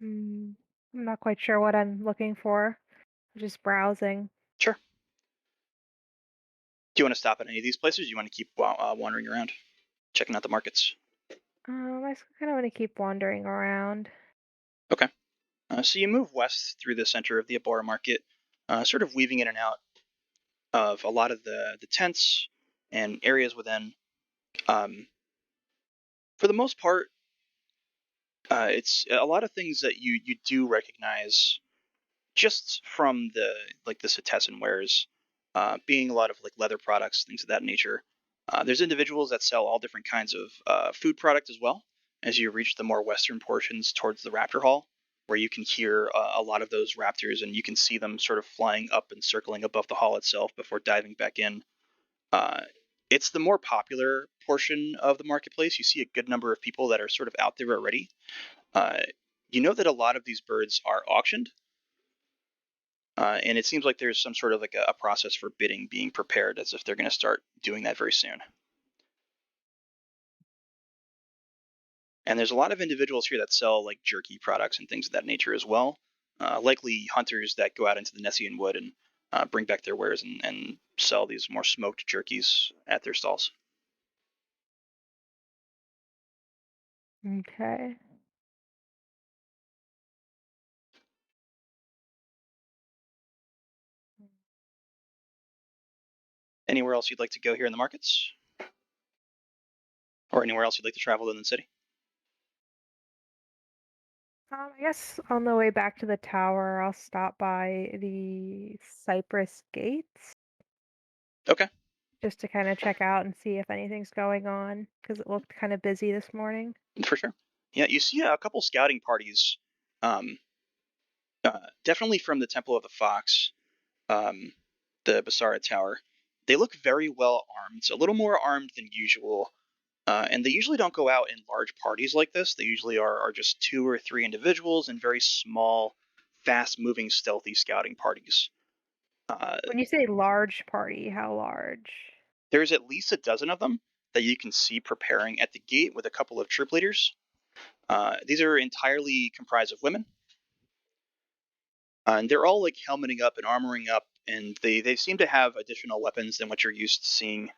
I'm not quite sure what I'm looking for. Just browsing. Sure. Do you want to stop at any of these places? Or do you want to keep wandering around, checking out the markets? I kind of want to keep wandering around. Okay. So you move west through the center of the Abora market, sort of weaving in and out of a lot of the tents and areas within. Um, for the most part, it's a lot of things that you do recognize just from the Setessan wares, being a lot of like leather products, things of that nature. There's individuals that sell all different kinds of food product as well. As you reach the more western portions towards the Raptor Hall, where you can hear a lot of those raptors and you can see them sort of flying up and circling above the hall itself before diving back in. Uh, it's the more popular portion of the marketplace. You see a good number of people that are sort of out there already. Uh, you know that a lot of these birds are auctioned, and it seems like there's some sort of like a process for bidding being prepared, as if they're going to start doing that very soon. And there's a lot of individuals here that sell like jerky products and things of that nature as well. Likely hunters that go out into the Nessian wood and bring back their wares and sell these more smoked jerkies at their stalls. Okay. Anywhere else you'd like to go here in the markets? Or anywhere else you'd like to travel in the city? I guess on the way back to the tower, I'll stop by the Cypress Gates Okay, just to kind of check out and see if anything's going on because it looked kind of busy this morning. for sure. Yeah, you see a couple scouting parties, um, definitely from the Temple of the Fox, um, the Basara Tower. They look very well armed, a little more armed than usual. And they usually don't go out in large parties like this. They usually are just two or three individuals in very small, fast moving, stealthy scouting parties. Uh, When you say large party, how large? there's at least a dozen of them that you can see preparing at the gate with a couple of troop leaders. These are entirely comprised of women. And they're all like helmeting up and armoring up, and they seem to have additional weapons than what you're used to seeing.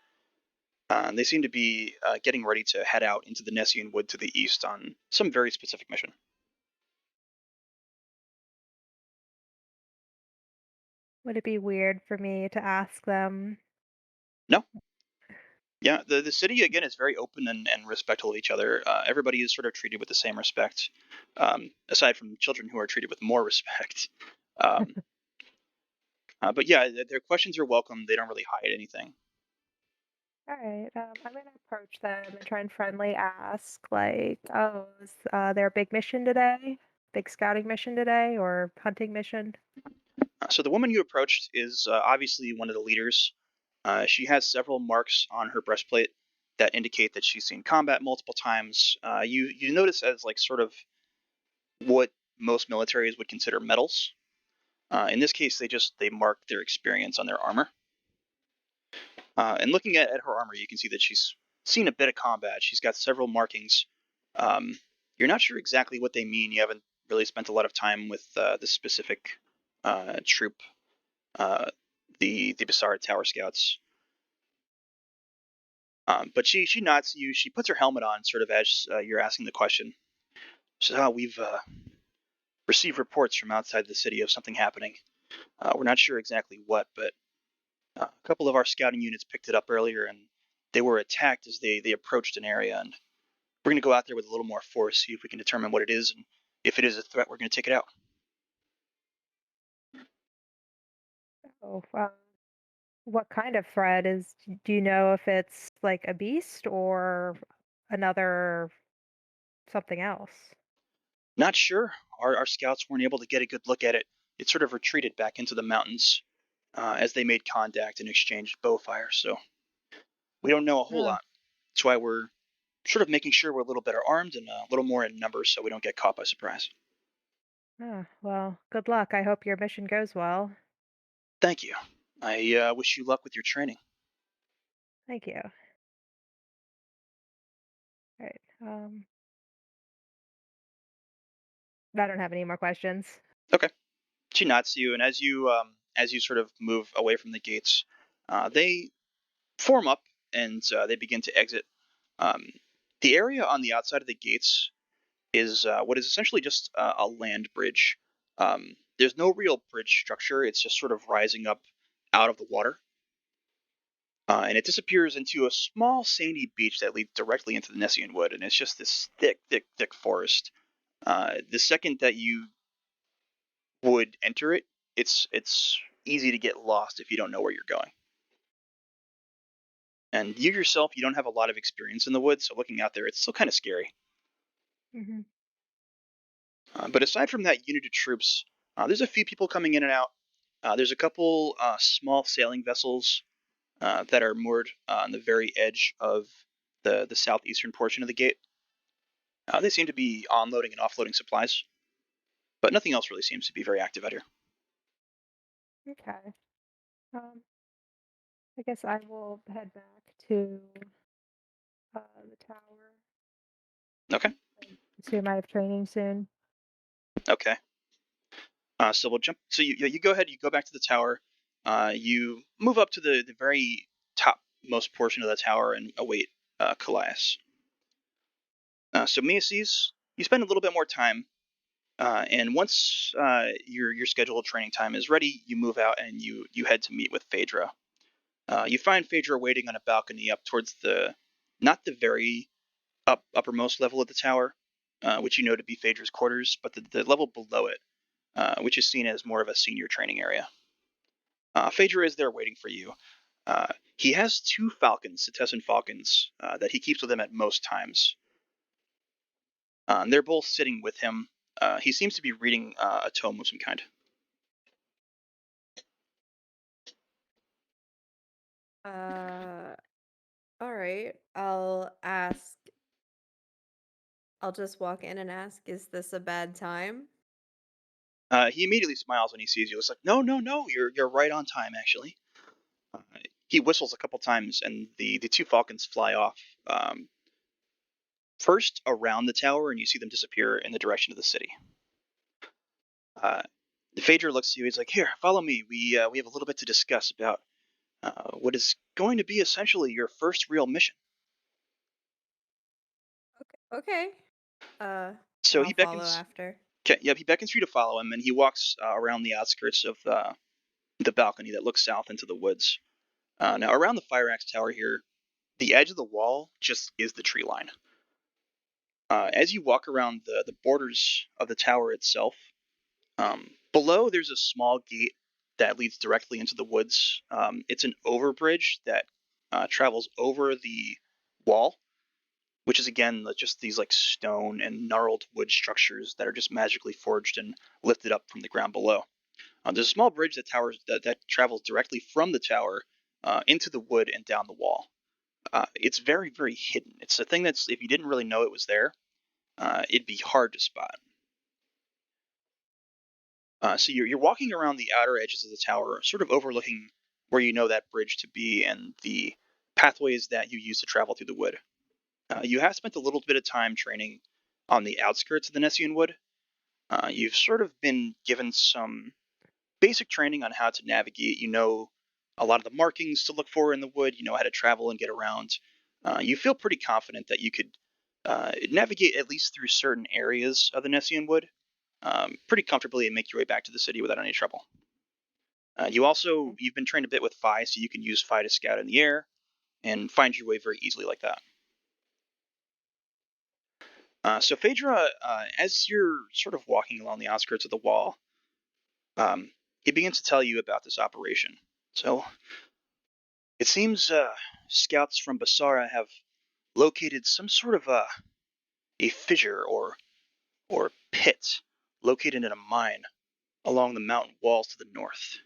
They seem to be getting ready to head out into the Nessian Wood to the east on some very specific mission. Would it be weird for me to ask them? No, yeah, the city again is very open and respectful of each other. Everybody is sort of treated with the same respect, aside from children who are treated with more respect. Um, but yeah, their questions are welcome. They don't really hide anything. All right, I'm gonna approach them and try and friendly ask, like, oh, is there a big mission today? Big scouting mission today or hunting mission? So the woman you approached is obviously one of the leaders. She has several marks on her breastplate that indicate that she's seen combat multiple times. You notice as like sort of what most militaries would consider medals. In this case, they mark their experience on their armor. And looking at her armor, you can see that she's seen a bit of combat. She's got several markings. Um, you're not sure exactly what they mean. You haven't really spent a lot of time with the specific troop, uh, the Bassard Tower Scouts. But she nods to you. She puts her helmet on, sort of as you're asking the question. She says, "Oh, we've received reports from outside the city of something happening. We're not sure exactly what, but a couple of our scouting units picked it up earlier, and they were attacked as they approached an area. And we're going to go out there with a little more force, see if we can determine what it is, and if it is a threat, we're going to take it out." Oh, what kind of threat is? Do you know if it's like a beast or another something else? Not sure. Our scouts weren't able to get a good look at it. It sort of retreated back into the mountains as they made contact and exchanged bow fire. So we don't know a whole Oh, lot. That's why we're sort of making sure we're a little better armed and a little more in numbers so we don't get caught by surprise. oh, well, good luck. I hope your mission goes well. Thank you. I wish you luck with your training. Thank you. All right. I don't have any more questions. Okay. She nods to you, and as you sort of move away from the gates, they form up and they begin to exit. Um, the area on the outside of the gates is what is essentially just a land bridge. There's no real bridge structure; it's just sort of rising up out of the water, and it disappears into a small sandy beach that leads directly into the Nessian Wood, and it's just this thick, thick, thick forest. The second that you would enter it, it's easy to get lost if you don't know where you're going. And you yourself, you don't have a lot of experience in the woods, so looking out there, it's still kind of scary. Hmm. But aside from that unit of troops, there's a few people coming in and out. There's a couple small sailing vessels that are moored on the very edge of the southeastern portion of the gate. They seem to be onloading and offloading supplies, but nothing else really seems to be very active out here. Okay. Um, I guess I will head back to the tower. Okay. Assume I have training soon. Okay. So we'll jump. So you go ahead. You go back to the tower. You move up to the very topmost portion of the tower and await Callias. So Miaces, you spend a little bit more time, and once your scheduled training time is ready, you move out and you head to meet with Phaedra. You find Phaedra waiting on a balcony up towards the not the very uppermost level of the tower, which you know to be Phaedra's quarters, but the level below it, which is seen as more of a senior training area. Phaedra is there waiting for you. He has two falcons, Cetessan falcons, that he keeps with him at most times. They're both sitting with him. He seems to be reading a tome of some kind. Uh, all right. I'll just walk in and ask, is this a bad time? He immediately smiles when he sees you. It's like, no, no, no, you're right on time, actually. Uh, he whistles a couple times, and the two falcons fly off. First around the tower, and you see them disappear in the direction of the city. Uh, Phaedra looks to you. He's like, "Here, follow me. We have a little bit to discuss about what is going to be essentially your first real mission." Okay. Uh, So he I'll follow beckons. after. Okay, yep, he beckons for you to follow him, and he walks around the outskirts of the balcony that looks south into the woods. Now, around the Fire Axe Tower here, the edge of the wall just is the tree line. As you walk around the borders of the tower itself, below there's a small gate that leads directly into the woods. It's an overbridge that travels over the wall, which is again just these like stone and gnarled wood structures that are just magically forged and lifted up from the ground below. There's a small bridge that travels directly from the tower into the wood and down the wall. It's very, very hidden. It's a thing that's, if you didn't really know it was there, it'd be hard to spot. So you're walking around the outer edges of the tower, sort of overlooking where you know that bridge to be and the pathways that you use to travel through the wood. You have spent a little bit of time training on the outskirts of the Nessian Wood. You've sort of been given some basic training on how to navigate. You know a lot of the markings to look for in the wood. You know how to travel and get around. You feel pretty confident that you could navigate at least through certain areas of the Nessian Wood pretty comfortably and make your way back to the city without any trouble. You've been trained a bit with Phi, so you can use Phi to scout in the air and find your way very easily like that. So Phaedra, as you're sort of walking along the outskirts of the wall, he begins to tell you about this operation. So it seems scouts from Basara have located some sort of a fissure or pit located in a mine along the mountain walls to the north.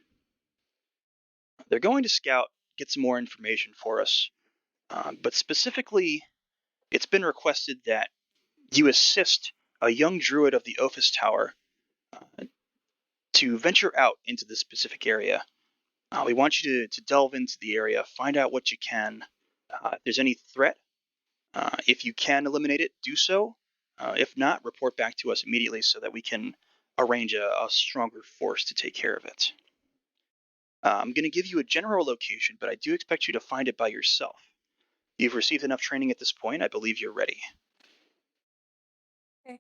They're going to scout, get some more information for us, but specifically, it's been requested that you assist a young druid of the Ophis Tower to venture out into this specific area. We want you to delve into the area, find out what you can. If there's any threat, if you can eliminate it, do so. If not, report back to us immediately so that we can arrange a stronger force to take care of it. I'm going to give you a general location, but I do expect you to find it by yourself. You've received enough training at this point. I believe you're ready. Okay.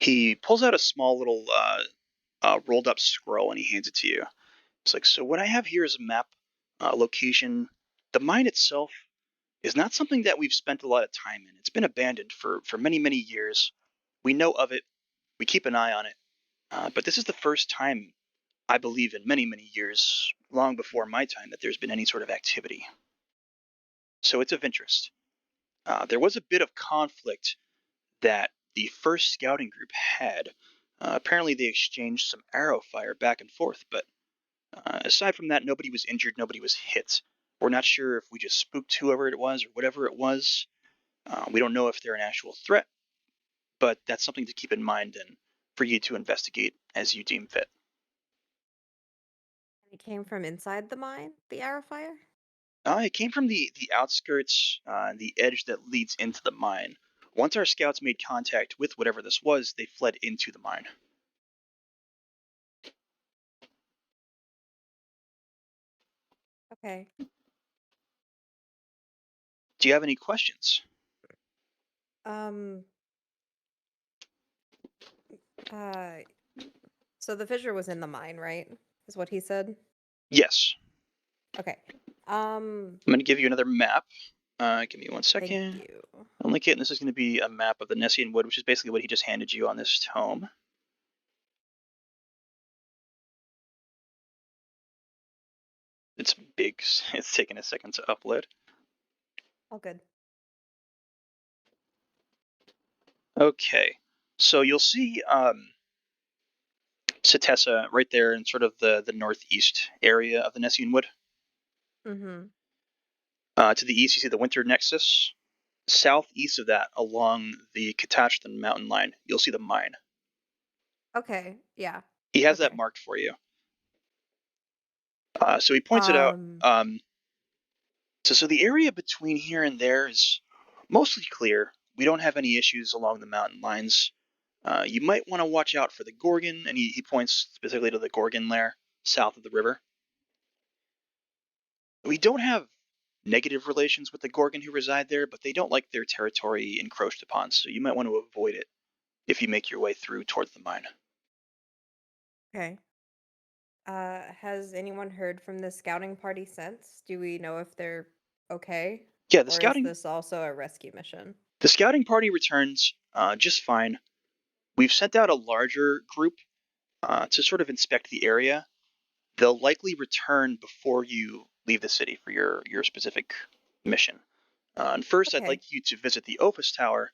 He pulls out a small little rolled up scroll and he hands it to you. It's like, so what I have here is a map, location. The mine itself is not something that we've spent a lot of time in. It's been abandoned for many, many years. We know of it. We keep an eye on it. But this is the first time, I believe, in many, many years, long before my time, that there's been any sort of activity. So it's of interest. There was a bit of conflict that the first scouting group had. Apparently, they exchanged some arrow fire back and forth, but aside from that, nobody was injured, nobody was hit. We're not sure if we just spooked whoever it was or whatever it was. We don't know if they're an actual threat, but that's something to keep in mind and for you to investigate as you deem fit. It came from inside the mine, the arrow fire? It came from the outskirts, the edge that leads into the mine. Once our scouts made contact with whatever this was, they fled into the mine. Okay. Do you have any questions? Um, uh, so the fissure was in the mine, right? Is what he said? Yes. Okay. I'm going to give you another map. Give me 1 Thank second. you. Only kit, and this is going to be a map of the Nessian Wood, which is basically what he just handed you on this tome. It's big. It's taking a second to upload. All good. Okay. So you'll see Satessa right there in sort of the northeast area of the Nessian Wood. Mm-hmm. To the east, you see the Winter Nexus. Southeast of that, along the Catachton mountain line, you'll see the mine. Okay. Yeah. He has that Okay. marked for you. So he points it out. Um, So the area between here and there is mostly clear. We don't have any issues along the mountain lines. You might want to watch out for the Gorgon, and he points specifically to the Gorgon lair south of the river. We don't have negative relations with the Gorgon who reside there, but they don't like their territory encroached upon, so you might want to avoid it if you make your way through towards the mine. okay. Has anyone heard from the scouting party since? Do we know if they're okay? Yeah, Or is this also a rescue mission? the scouting party returns just fine. We've sent out a larger group to sort of inspect the area. They'll likely return before you leave the city for your specific mission. And first, I'd Okay. like you to visit the Ophis Tower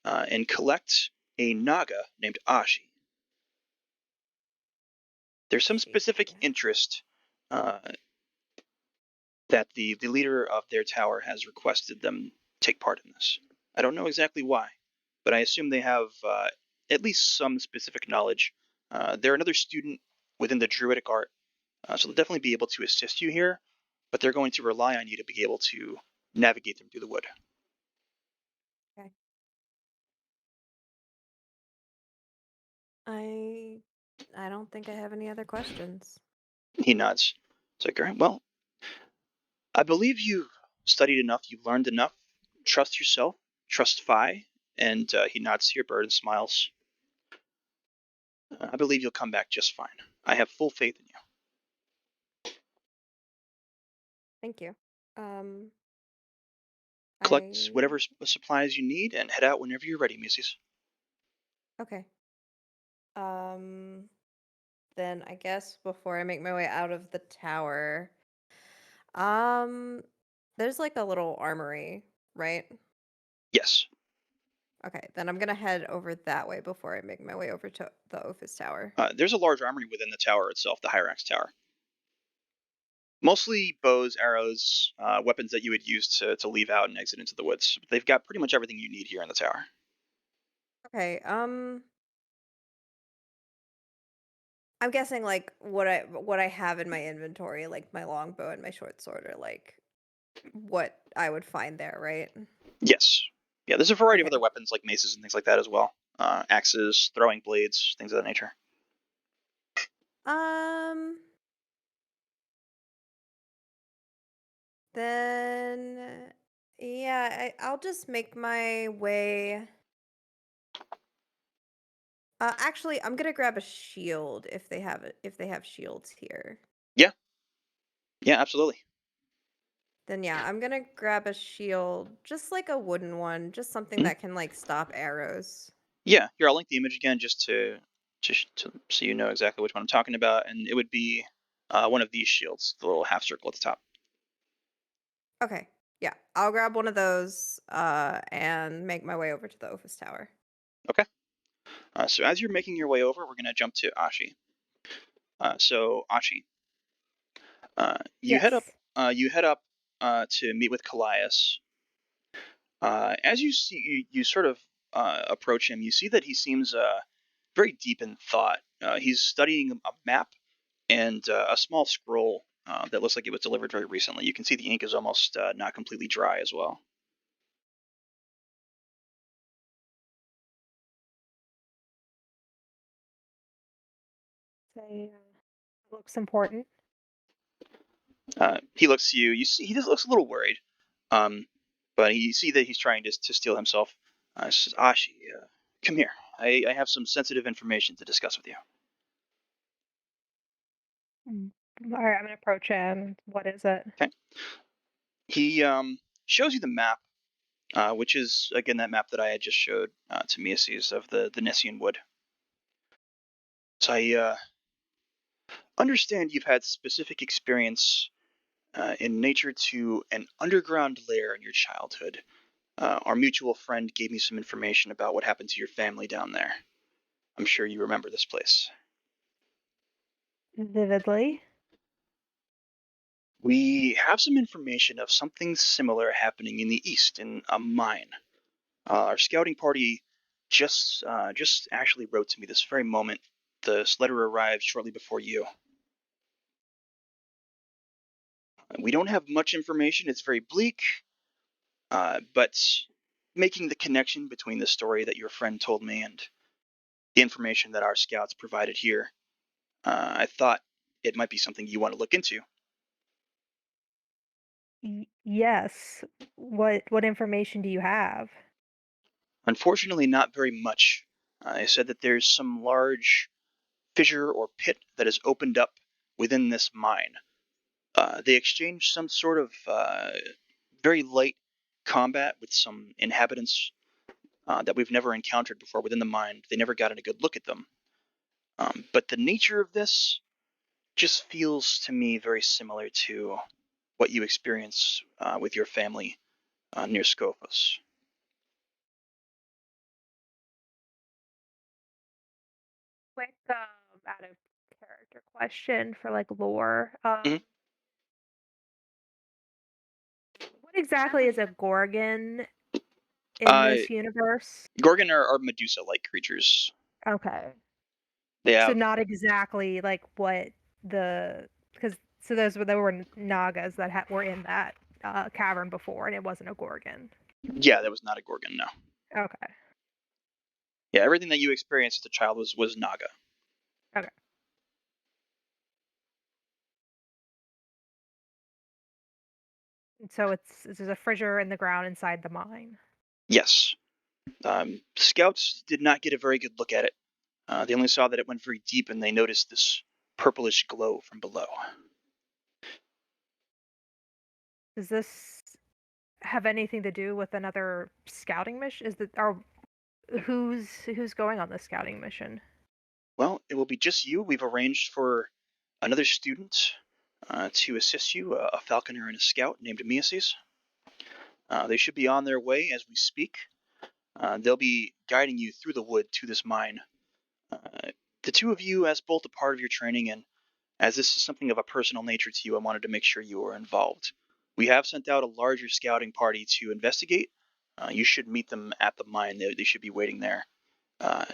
and collect a Naga named Ashi. There's some specific interest uh, that the leader of their tower has requested them take part in this. I don't know exactly why, but I assume they have at least some specific knowledge. They're another student within the druidic art, so they'll definitely be able to assist you here, but they're going to rely on you to be able to navigate them through the wood. Okay. I don't think I have any other questions. He nods. It's like, all right, well, I believe you've studied enough, you've learned enough. Trust yourself, trust Phi, and he nods to your bird and smiles. I believe you'll come back just fine. I have full faith in you. Thank you. Um, Collect I whatever supplies you need and head out whenever you're ready, Miaces. okay. Then I guess before I make my way out of the tower, um, there's like a little armory, right? Yes. Okay, then I'm gonna head over that way before I make my way over to the Ophis Tower. There's a large armory within the tower itself, the Hyrax Tower. Mostly bows, arrows, weapons that you would use to leave out and exit into the woods. They've got pretty much everything you need here in the tower. Okay, I'm guessing like what I have in my inventory, like my longbow and my short sword, are like what I would find there, right? Yes. Yeah, there's a variety of other Okay. weapons like maces and things like that as well. Axes, throwing blades, things of that nature. Um, then yeah, I'll just make my way. Actually, I'm gonna grab a shield if they have it, if they have shields here. Yeah, yeah, absolutely. Then yeah, I'm gonna grab a shield, just like a wooden one, just something Mhm. that can like stop arrows. Yeah, here I'll link the image again just to so you know exactly which one I'm talking about, and it would be one of these shields, the little half circle at the top. Okay, yeah, I'll grab one of those, and make my way over to the Ophis Tower. Okay. So as you're making your way over, we're gonna jump to Ashi. So Ashi, you head up. Yes. You head up to meet with Callias. As you see, you sort of approach him. You see that he seems very deep in thought. He's studying a map and a small scroll that looks like it was delivered very recently. You can see the ink is almost not completely dry as well. Say, looks important. He looks to you. You see, he just looks a little worried, um, but you see that he's trying to steel himself. Says, Ashi, come here. I have some sensitive information to discuss with you. Mm. All right, I'm gonna approach him. What is it? Okay. He shows you the map, which is again that map that I had just showed to Miaces of the Nessian Wood. So I understand you've had specific experience in nature to an underground lair in your childhood. Our mutual friend gave me some information about what happened to your family down there. I'm sure you remember this place. Vividly. We have some information of something similar happening in the east in a mine. Our scouting party just actually wrote to me this very moment. This letter arrived shortly before you. We don't have much information. It's very bleak, but making the connection between the story that your friend told me and the information that our scouts provided here, I thought it might be something you want to look into. Yes. What information do you have? Unfortunately, not very much. I said that there's some large fissure or pit that has opened up within this mine. They exchanged some sort of very light combat with some inhabitants that we've never encountered before within the mine. They never got a good look at them. But the nature of this just feels to me very similar to what you experience with your family near Scopas. Quick, out of character question for like lore. Mm-hmm. What exactly is a Gorgon in Uh, this universe? Gorgon are Medusa-like creatures. Okay. They So have, not exactly like what the because so those were there were Nagas that were in that cavern before, and it wasn't a Gorgon. yeah, that was not a Gorgon, no. Okay. Yeah, everything that you experienced as a child was Naga. Okay. And so there's a fissure in the ground inside the mine. Yes. Scouts did not get a very good look at it. They only saw that it went very deep, and they noticed this purplish glow from below. Does this have anything to do with another scouting mission? Is that or who's going on this scouting mission? Well, it will be just you. We've arranged for another student to assist you, a falconer and a scout named Miaces. They should be on their way as we speak. They'll be guiding you through the wood to this mine. The two of you, as both a part of your training, and as this is something of a personal nature to you, I wanted to make sure you were involved. We have sent out a larger scouting party to investigate. You should meet them at the mine. They should be waiting there. Uh,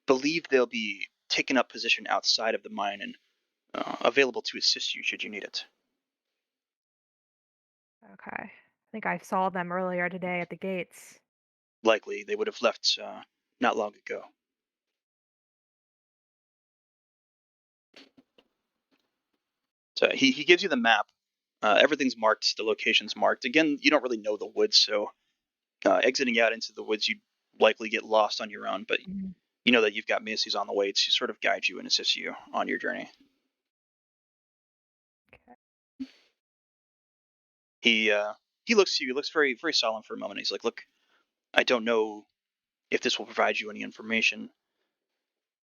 believe they'll be taking up position outside of the mine and available to assist you should you need it. Okay. I think I saw them earlier today at the gates. Likely they would have left not long ago. So he gives you the map. Everything's marked. The location's marked. Again, you don't really know the woods, so exiting out into the woods, you'd likely get lost on your own. But Mhm. you know that you've got Macy's on the way to sort of guide you and assist you on your journey. Okay. He uh, he looks to you. He looks very solemn for a moment. He's like, "Look, I don't know if this will provide you any information,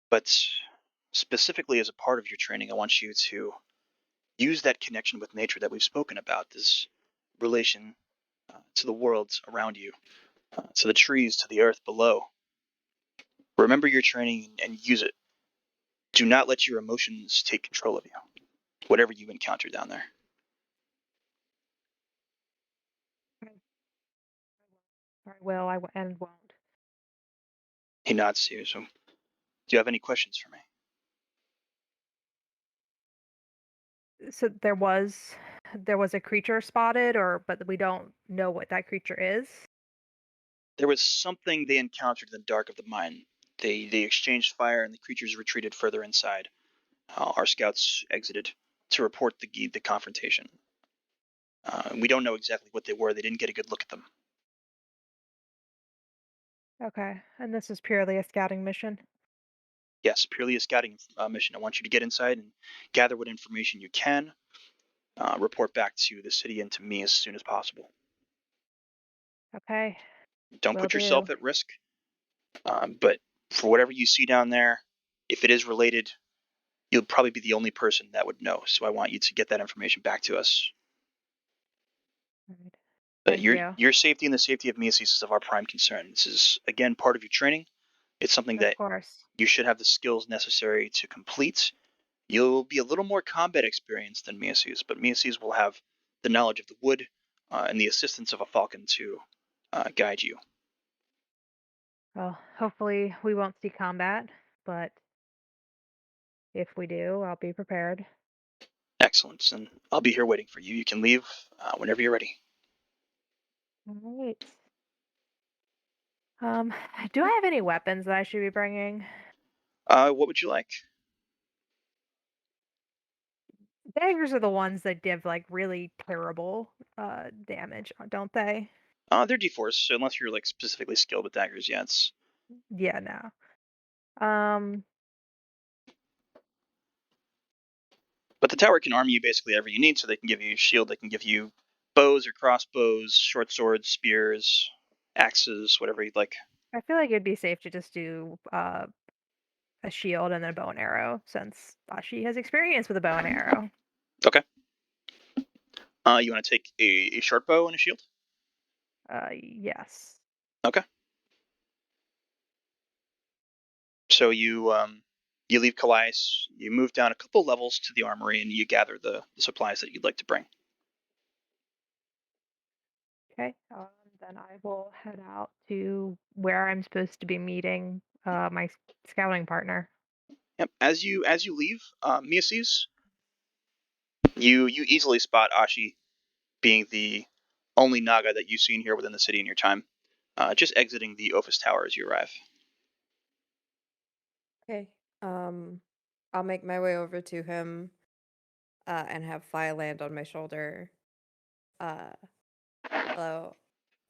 but specifically as a part of your training, I want you to use that connection with nature that we've spoken about. This relation to the world around you, to the trees, to the earth below. Remember your training and use it. Do not let your emotions take control of you, whatever you encounter down there." I will. And won't. He nods to you. So, do you have any questions for me? So there was a creature spotted, but we don't know what that creature is. There was something they encountered in the dark of the mine. They exchanged fire, and the creatures retreated further inside. Our scouts exited to report the confrontation. We don't know exactly what they were. They didn't get a good look at them. Okay. And this is purely a scouting mission. Yes, purely a scouting mission. I want you to get inside and gather what information you can. Report back to the city and to me as soon as possible. Okay. Don't Will put do. yourself at risk. But for whatever you see down there, if it is related, you'll probably be the only person that would know. So I want you to get that information back to us. All right. But Thank your you. your safety and the safety of Miaces is of our prime concern. This is again part of your training. It's something Of that course. you should have the skills necessary to complete. You'll be a little more combat experienced than Miaces, but Miaces will have the knowledge of the wood and the assistance of a falcon to guide you. Well, hopefully we won't see combat, but if we do, I'll be prepared. Excellent, and I'll be here waiting for you. You can leave whenever you're ready. All right. Um, do I have any weapons that I should be bringing? What would you like? Daggers are the ones that give like really terrible damage, don't they? They're D4s, so unless you're like specifically skilled with daggers, yeah, it's. Yeah, no. Um, But the tower can arm you basically every you need, so they can give you a shield, they can give you bows or crossbows, short swords, spears, axes, whatever you'd like. I feel like it'd be safe to just do a shield and then a bow and arrow, since Ashi has experience with a bow and arrow. Okay. You want to take a short bow and a shield? Yes. Okay. So you leave Calais, you move down a couple levels to the armory, and you gather the supplies that you'd like to bring. Okay. Then I will head out to where I'm supposed to be meeting my scouting partner. Yep. As you leave, Miaces, you easily spot Ashi being the only Naga that you've seen here within the city in your time, just exiting the Ophis Tower as you arrive. Okay. I'll make my way over to him, and have Fi land on my shoulder. Uh, Hello,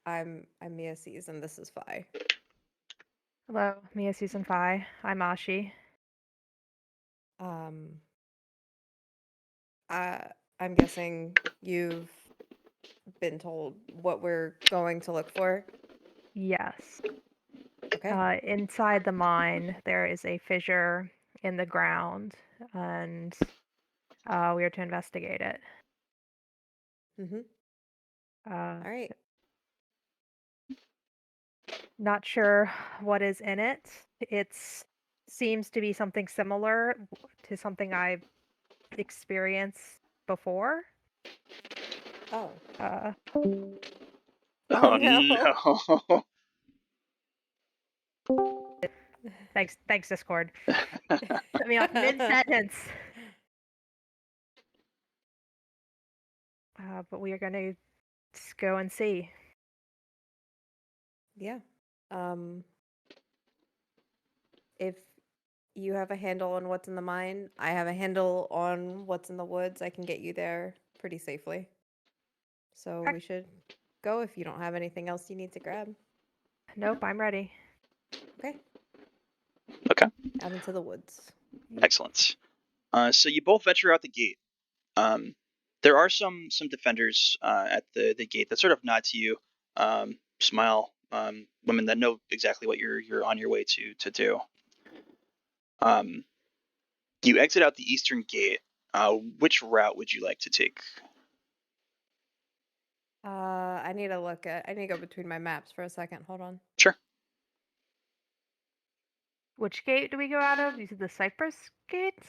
I'm Miaces, and this is Fi. Hello, Mia Season 5. I'm Ashi. Um, I'm guessing you've been told what we're going to look for. Yes. Okay. Inside the mine, there is a fissure in the ground, and we are to investigate it. Mm-hmm. Uh, All right. Not sure what is in it. It seems to be something similar to something I've experienced before. Oh. Uh, Oh Oh no. no. thanks, Discord. Cut me off mid-sentence. But we are going to go and see. Yeah. Um, if you have a handle on what's in the mine, I have a handle on what's in the woods. I can get you there pretty safely. So Okay. we should go if you don't have anything else you need to grab. Nope, I'm ready. Okay. Okay. Out into the woods. Excellent. So you both venture out the gate. Um, there are some defenders at the gate that sort of nod to you, smile, women that know exactly what you're on your way to do. Um, you exit out the eastern gate. Which route would you like to take? I need to I need to go between my maps for a second. Hold on. Sure. Which gate do we go out of? These are the Cypress gates?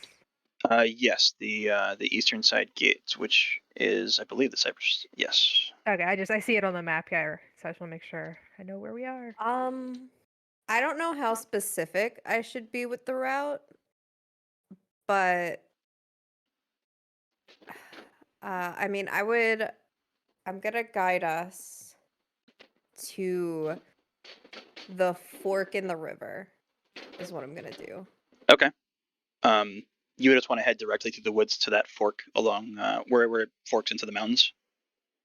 Yes, the eastern side gate, which is, I believe, the Cypress. Yes. Okay, I see it on the map here, so I just want to make sure I know where we are. I don't know how specific I should be with the route, but I mean, I'm gonna guide us to the fork in the river, is what I'm gonna do. Okay. Um, you would just want to head directly through the woods to that fork along where it forks into the mountains.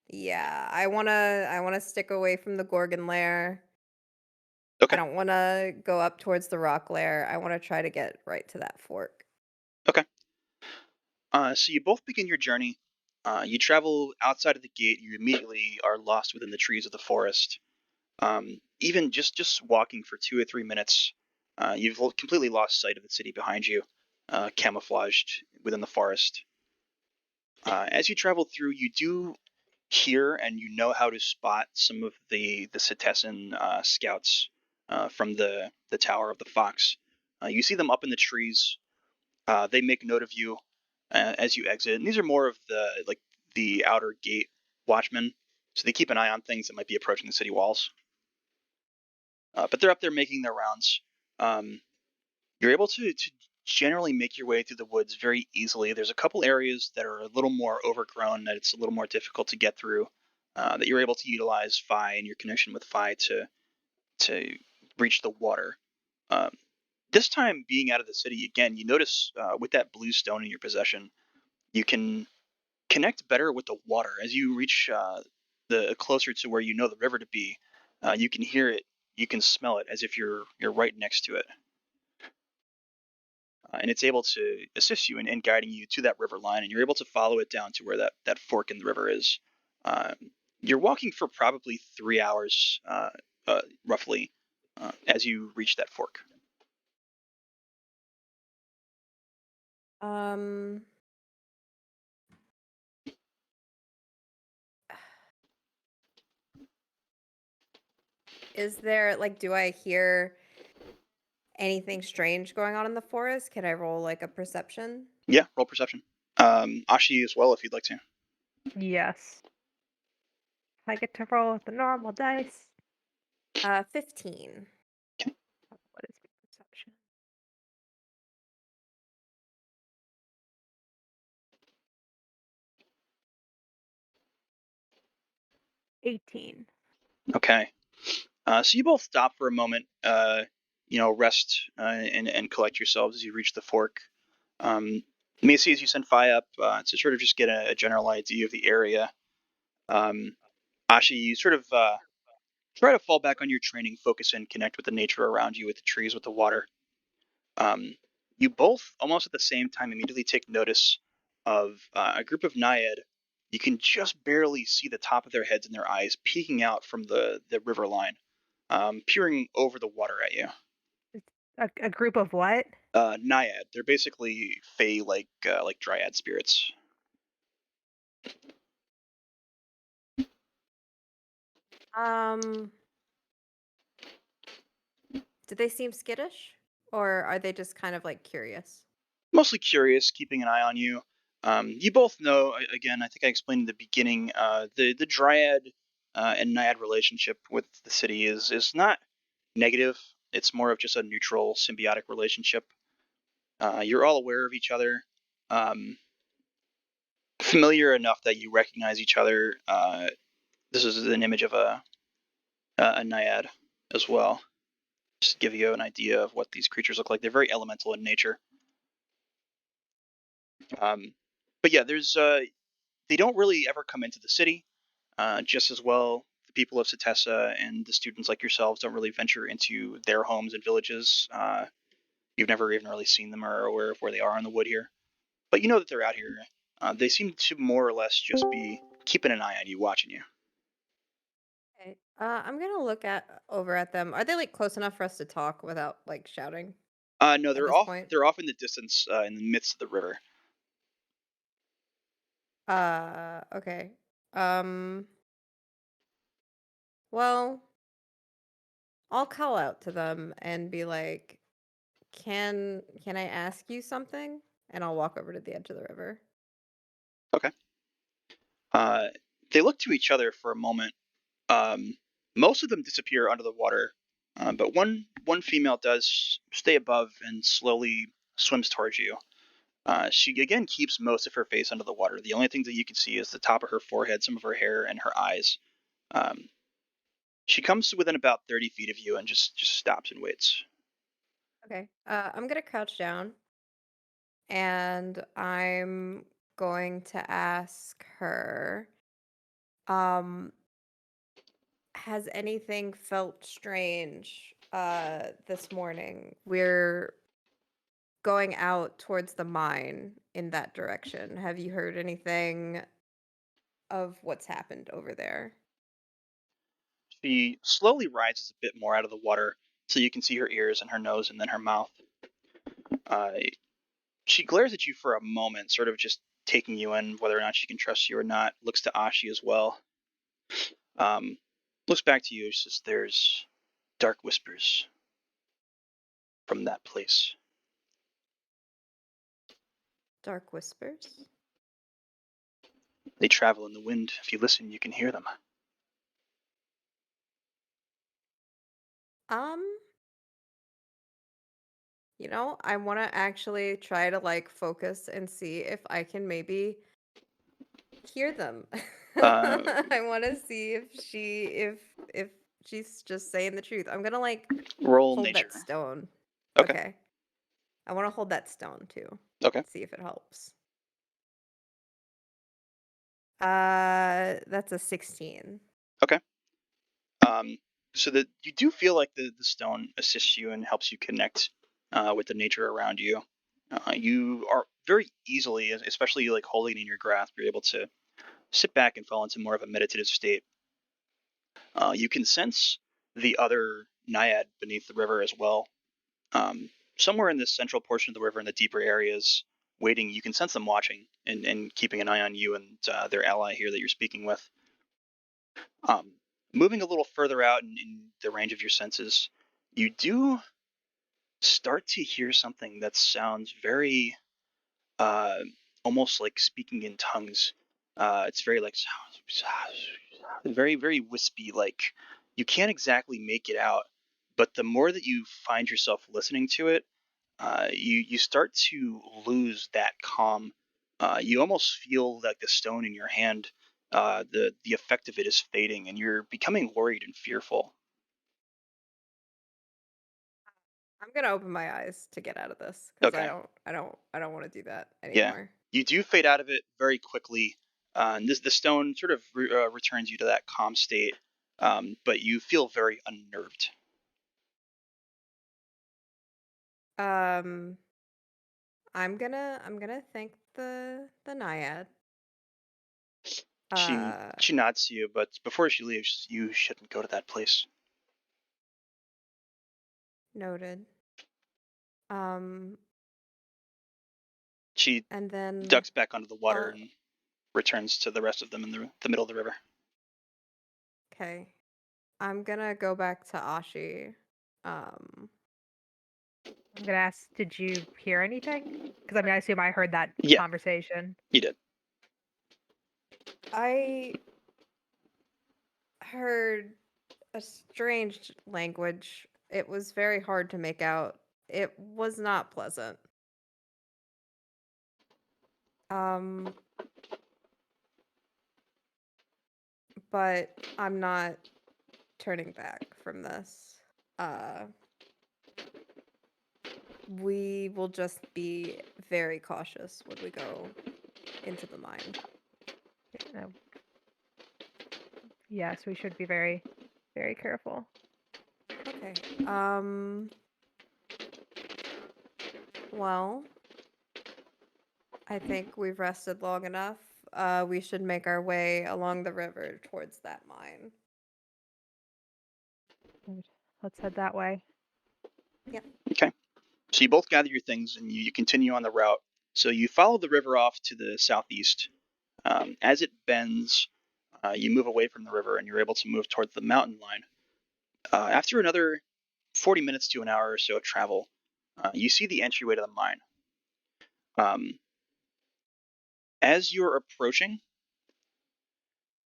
Yeah, I wanna stick away from the Gorgon lair. I Okay. don't wanna go up towards the rock lair. I wanna try to get right to that fork. Okay. So you both begin your journey. You travel outside of the gate. You immediately are lost within the trees of the forest. Even just walking for 2 or 3 minutes, you've completely lost sight of the city behind you, camouflaged within the forest. As you travel through, you do hear and you know how to spot some of the Cetessan scouts from the Tower of the Fox. You see them up in the trees. They make note of you as you exit, and these are more of the outer gate watchmen, so they keep an eye on things that might be approaching the city walls. But they're up there making their rounds. Um, you're able to generally make your way through the woods very easily. There's a couple areas that are a little more overgrown, that it's a little more difficult to get through. That you're able to utilize Phi and your connection with Phi to reach the water. Um, this time, being out of the city again, you notice with that blue stone in your possession, you can connect better with the water as you reach the closer to where you know the river to be. You can hear it, you can smell it as if you're right next to it, and it's able to assist you in guiding you to that river line, and you're able to follow it down to where that fork in the river is. Um, you're walking for probably 3 hours, roughly, as you reach that fork. Um, is there like, do I hear anything strange going on in the forest? Can I roll like a perception? Yeah, roll perception. Ashi as well, if you'd like to. Yes. I get to roll with the normal dice. 15. What is perception? 18. Okay. So you both stop for a moment, rest and collect yourselves as you reach the fork. Miaces, you send Fi up to sort of just get a general idea of the area. Um, Ashi, you sort of try to fall back on your training, focus and connect with the nature around you, with the trees, with the water. Um, you both, almost at the same time, immediately take notice of a group of naiad. You can just barely see the top of their heads and their eyes peeking out from the river line, peering over the water at you. It's a group of what? Naiad. They're basically fey like dryad spirits. Um, do they seem skittish? Or are they just kind of like curious? Mostly curious, keeping an eye on you. You both know, again, I think I explained in the beginning, the dryad and naiad relationship with the city is not negative. It's more of just a neutral, symbiotic relationship. You're all aware of each other, um, familiar enough that you recognize each other. This is an image of a naiad as well, just to give you an idea of what these creatures look like. They're very elemental in nature. Um, but yeah, there's they don't really ever come into the city. Just as well, the people of Satessa and the students like yourselves don't really venture into their homes and villages. You've never even really seen them or aware of where they are in the wood here. But you know that they're out here. They seem to more or less just be keeping an eye on you, watching you. Okay. I'm gonna look over at them. Are they like close enough for us to talk without like shouting No, at they're this off. point? They're off in the distance, in the midst of the river. Okay. Um, well, I'll call out to them and be like, can I ask you something? And I'll walk over to the edge of the river. Okay. Uh, they look to each other for a moment. Um, Most of them disappear under the water, but one female does stay above and slowly swims towards you. She again keeps most of her face under the water. The only thing that you can see is the top of her forehead, some of her hair, and her eyes. Um, she comes to within about 30 feet of you and just stops and waits. Okay. I'm gonna crouch down and I'm going to ask her, um, has anything felt strange this morning? We're going out towards the mine in that direction. Have you heard anything of what's happened over there? She slowly rises a bit more out of the water so you can see her ears and her nose and then her mouth. Uh, she glares at you for a moment, sort of just taking you in, whether or not she can trust you or not. Looks to Ashi as well. Um, Looks back to you. Says, "There's dark whispers from that place. Dark whispers? They travel in the wind. If you listen, you can hear them." Um, I want to actually try to like focus and see if I can maybe hear them. Uh, I want to see if she's just saying the truth. I'm gonna like Roll hold that nature. stone. Okay. Okay. I want to hold that stone too. Okay. See if it helps. That's a 16. Okay. Um, so that you do feel like the stone assists you and helps you connect with the nature around you. You are very easily, especially like holding it in your grasp, you're able to sit back and fall into more of a meditative state. You can sense the other naiad beneath the river as well. Um, Somewhere in this central portion of the river, in the deeper areas, waiting, you can sense them watching and keeping an eye on you and their ally here that you're speaking with. Um, Moving a little further out in the range of your senses, you do start to hear something that sounds very, uh, almost like speaking in tongues. It's very like very very wispy. Like you can't exactly make it out, but the more that you find yourself listening to it, you start to lose that calm. You almost feel like the stone in your hand the effect of it is fading, and you're becoming worried and fearful. I'm gonna open my eyes to get out of this because Okay. I don't want to do that Yeah. anymore. You do fade out of it very quickly. And the stone sort of returns you to that calm state, but you feel very unnerved. Um, I'm gonna thank the naiad. She Uh, she nods to you, but before she leaves, you shouldn't go to that place. Noted. Um, She and then ducks back under the water I'll and returns to the rest of them in the middle of the river. okay. I'm gonna go back to Ashi. Um, I'm gonna ask, did you hear anything? Because I mean, I assume I heard that Yeah, conversation. you did. I heard a strange language. It was very hard to make out. It was not pleasant. Um, but I'm not turning back from this. Uh, we will just be very cautious when we go into the mine. Uh, yes, we should be very, very careful. Okay. Well, I think we've rested long enough. We should make our way along the river towards that mine. Good. Let's head that way. Yep. Okay. So you both gather your things and you continue on the route. So you follow the river off to the southeast. As it bends, you move away from the river and you're able to move towards the mountain line. After another 40 minutes to an hour or so of travel, you see the entryway to the mine. As you're approaching,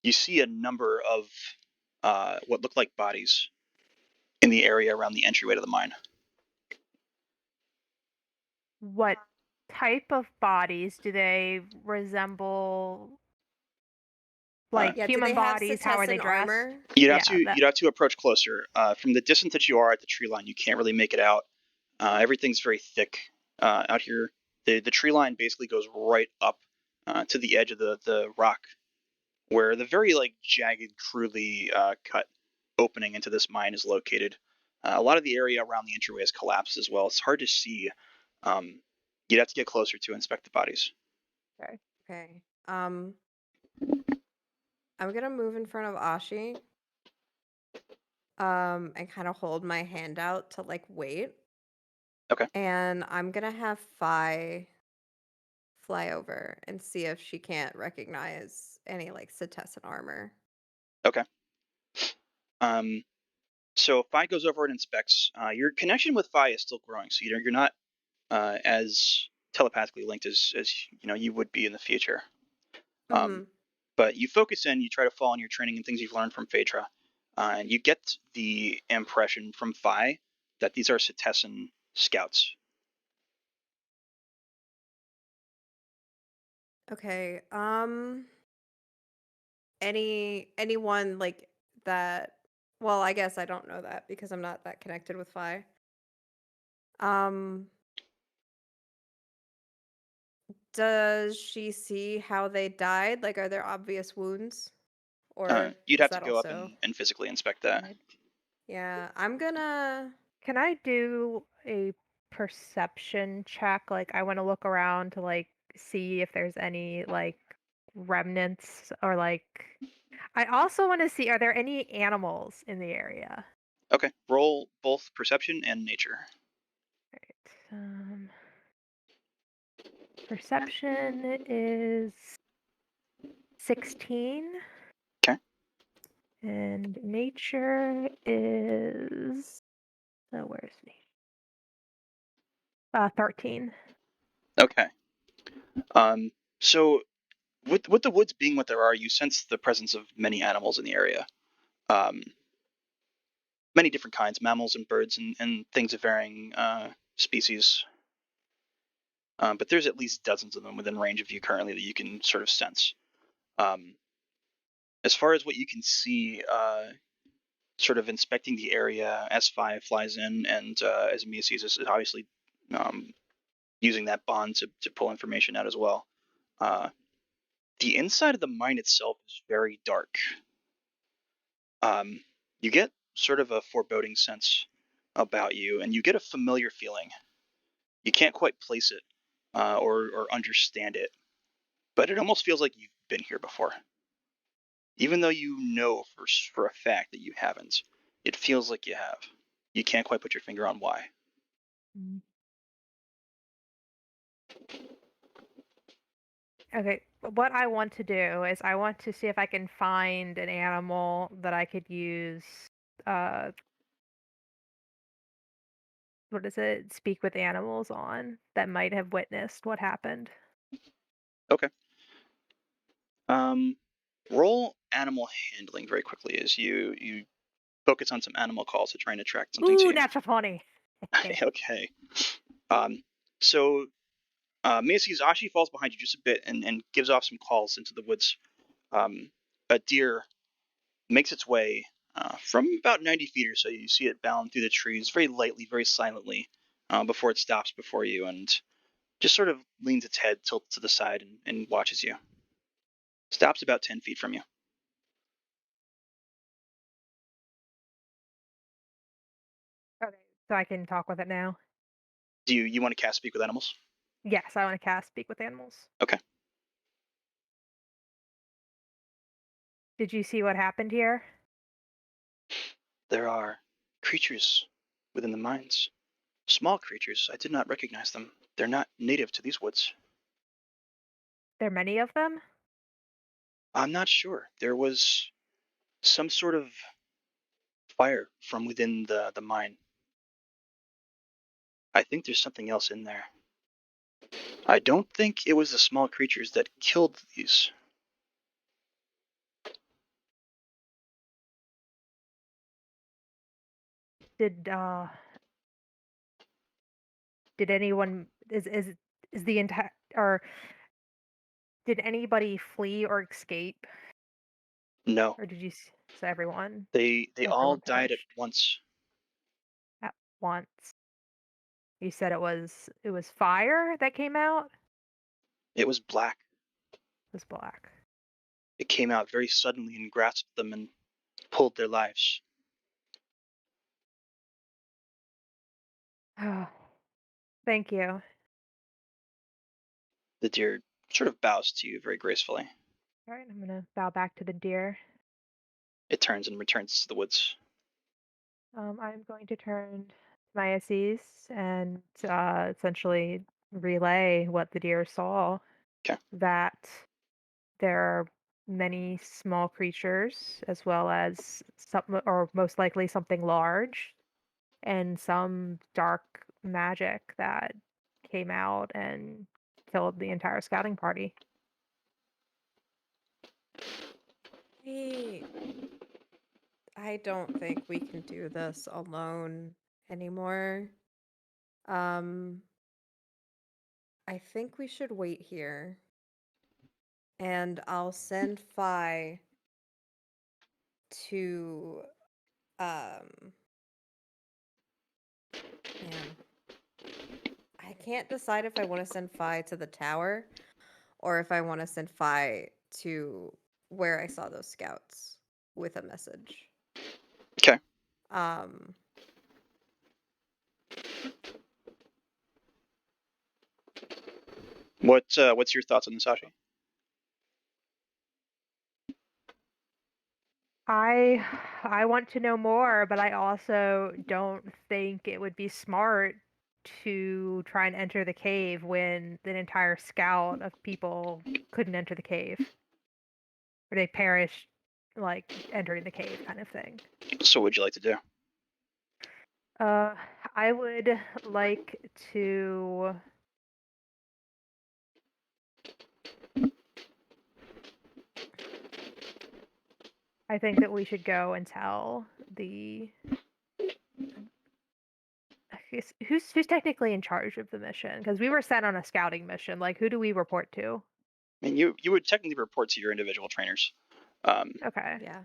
you see a number of what look like bodies in the area around the entryway to the mine. What type of bodies do they resemble? Like Yeah, do human they have bodies? How are they Setessan dressed? armor? Yeah, that. You'd have to approach closer. From the distance that you are at the tree line, you can't really make it out. Everything's very thick out here. The tree line basically goes right up to the edge of the rock, where the very like jagged, crudely cut opening into this mine is located. A lot of the area around the entryway has collapsed as well. It's hard to see. Um, you'd have to get closer to inspect the bodies. Okay. Okay. I'm gonna move in front of Ashi. And kind of hold my hand out to like wait. Okay. And I'm gonna have Fi fly over and see if she can't recognize any like Setessan armor. Okay. So Phi goes over and inspects. Your connection with Phi is still growing, so you're not as telepathically linked as you would be in the future. Mm-hmm. But you focus in, you try to follow on your training and things you've learned from Phaedra, and you get the impression from Phi that these are Setessan scouts. Okay. Anyone like that? Well, I guess I don't know that because I'm not that connected with Fi. Um, does she see how they died? Like, are there obvious wounds, or You'd is have to that go up also? and physically inspect that. Right. Yeah, I'm gonna. Can I do a perception check? Like, I want to look around to like see if there's any like remnants or like. I also want to see, are there any animals in the area? Okay, roll both perception and nature. Um, perception is 16. Okay. And nature is. Oh, where's nature? 13. Okay. So with the woods being what there are, you sense the presence of many animals in the area. Um, many different kinds, mammals and birds and things of varying species. But there's at least dozens of them within range of you currently that you can sort of sense. Um, As far as what you can see, sort of inspecting the area, S5 flies in, and as Miaces is obviously um, using that bond to pull information out as well. The inside of the mine itself is very dark. You get sort of a foreboding sense about you, and you get a familiar feeling. You can't quite place it or understand it, but it almost feels like you've been here before. Even though you know for a fact that you haven't, it feels like you have. You can't quite put your finger on why. Mm. Okay, what I want to do is I want to see if I can find an animal that I could use. Uh, what is it? Speak with animals on that might have witnessed what happened. Okay. Um, roll animal handling very quickly as you focus on some animal calls to try and attract something to Ooh, you. natural 20. Okay. Um, so Macy's Ashi falls behind you just a bit and gives off some calls into the woods. A deer makes its way from about 90 feet or so. You see it bound through the trees very lightly, very silently, before it stops before you and just sort of leans its head tilted to the side and watches you. Stops about 10 feet from you. Okay, so I can talk with it now. Do you want to cast Speak with Animals? Yes, I want to cast Speak with Animals. Okay. Did you see what happened here? There are creatures within the mines. Small creatures. I did not recognize them. They're not native to these woods. There are many of them? I'm not sure. There was some sort of fire from within the mine. I think there's something else in there. I don't think it was the small creatures that killed these. Did did anyone is the entire or did anybody flee or escape? No. Or did you so everyone They all everyone died at perished once. at once? You said it was fire that came out? It was black. It was black. It came out very suddenly and grasped them and pulled their lives. Oh, thank you. The deer sort of bows to you very gracefully. All right, I'm gonna bow back to the deer. It turns and returns to the woods. I'm going to turn to Miaces and essentially relay what the deer saw. Okay. That there are many small creatures, as well as some, or most likely something large, and some dark magic that came out and killed the entire scouting party. Hey, I don't think we can do this alone anymore. Um, I think we should wait here. And I'll send Phi to man. I can't decide if I want to send Phi to the tower or if I want to send Phi to where I saw those scouts with a message. Okay. Um What's your thoughts on this, Ashi? I I want to know more, but I also don't think it would be smart to try and enter the cave when an entire scout of people couldn't enter the cave. Or they perished like entering the cave kind of thing. So, what would you like to do? Uh I would like to I think that we should go and tell the who's technically in charge of the mission? Because we were sent on a scouting mission. Like, who do we report to? I mean, you would technically report to your individual trainers. Okay. Yeah.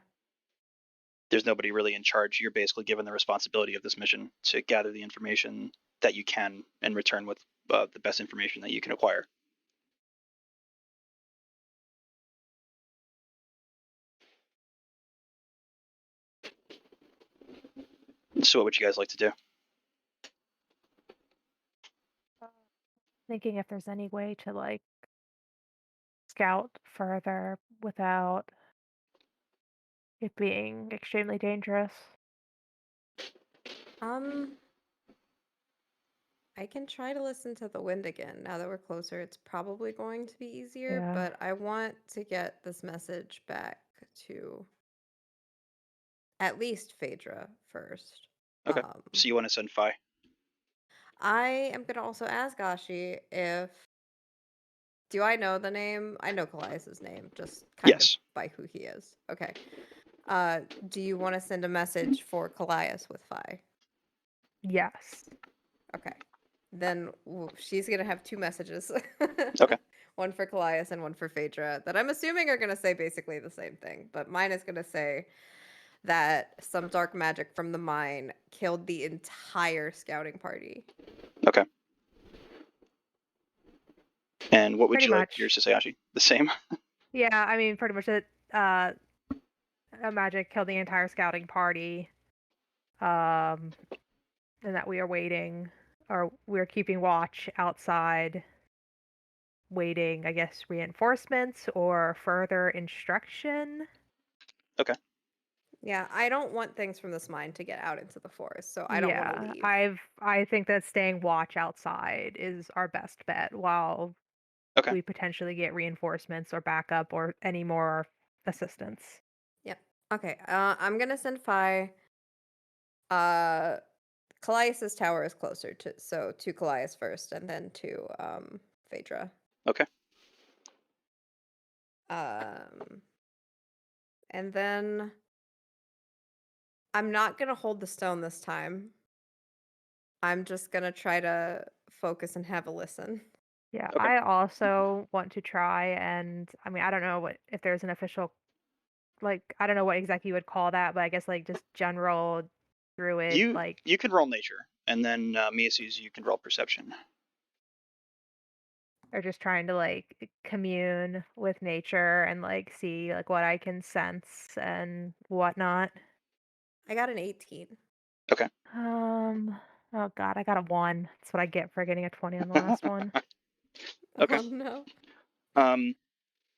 There's nobody really in charge. You're basically given the responsibility of this mission to gather the information that you can and return with the best information that you can acquire. So what would you guys like to do? Thinking if there's any way to like scout further without it being extremely dangerous. I can try to listen to the wind again. Now that we're closer, it's probably going to be easier, Yeah. but I want to get this message back to at least Phaedra first. Okay. So you want to send Phi? I am going to also ask Ashi if. Do I know the name? I know Callias's name, just kind of Yes. by who he is. Okay. Do you want to send a message for Callias with Phi? Yes. Okay. Then she's going to have two messages. Okay. One for Callias and one for Phaedra that I'm assuming are going to say basically the same thing. But mine is going to say that some dark magic from the mine killed the entire scouting party. Okay. And what would Pretty you like much. yours to say, Ashi? The same? Yeah, I mean, pretty much it. A magic killed the entire scouting party. And that we are waiting, or we're keeping watch outside, waiting, I guess, reinforcements or further instruction. Okay. Yeah, I don't want things from this mine to get out into the forest, so I don't want to Yeah, leave. I think that staying watch outside is our best bet while Okay. we potentially get reinforcements or backup or any more assistance. Yep. Okay. I'm gonna send Phi. Callias's tower is closer to Callias first, and then to Phaedra. Okay. And then I'm not gonna hold the stone this time. I'm just gonna try to focus and have a listen. Yeah, Okay. I also want to try, and I mean, I don't know what if there's an official, like, I don't know what exactly you would call that, but I guess like just general druid, like, You can roll nature, and then Miaces, you can roll perception. or just trying to like commune with nature and like see like what I can sense and whatnot. I got an 18. Okay. Oh God, I got a 1. That's what I get for getting a 20 on the last one. Okay. Oh no.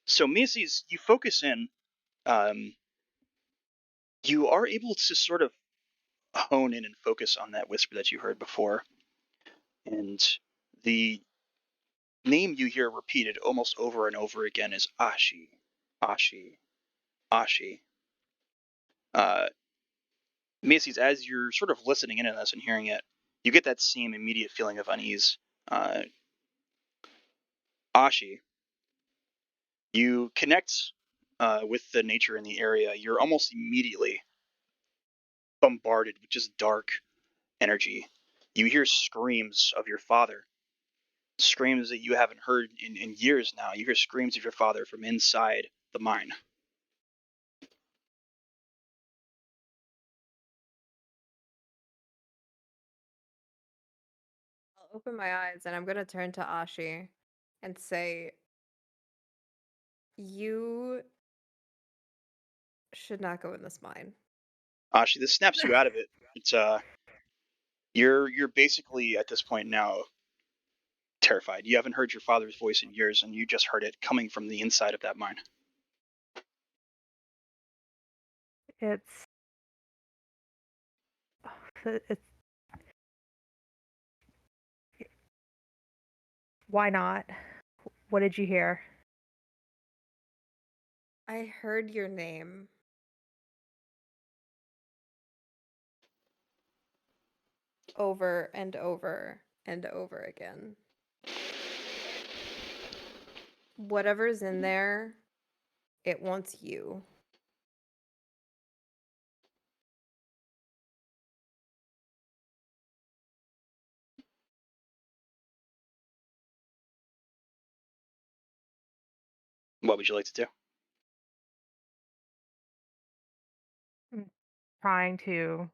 So Miaces, you focus in. Um, you are able to sort of hone in and focus on that whisper that you heard before, and the name you hear repeated almost over and over again is Ashi, Ashi, Ashi. Macy's, as you're sort of listening in on this and hearing it, you get that same immediate feeling of unease. Ashi, you connect with the nature in the area. You're almost immediately bombarded with just dark energy. You hear screams of your father, screams that you haven't heard in years now. You hear screams of your father from inside the mine. I'll open my eyes and I'm gonna turn to Ashi and say, "You should not go in this mine." Ashi, this snaps you out of it. It's you're basically at this point now terrified. You haven't heard your father's voice in years, and you just heard it coming from the inside of that mine. It's it's why not? What did you hear? I heard your name. Over and over and over again. Whatever's in there, it wants you. What would you like to do? trying to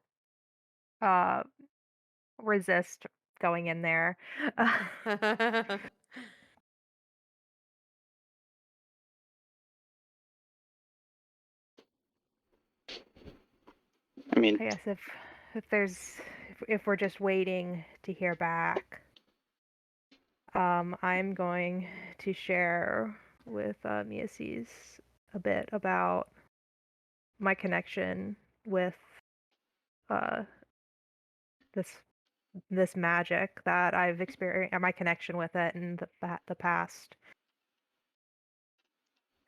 resist going in there. I mean, I guess if there's if we're just waiting to hear back, I'm going to share with Miaces a bit about my connection with uh, this this magic that I've experienced, my connection with it in the past.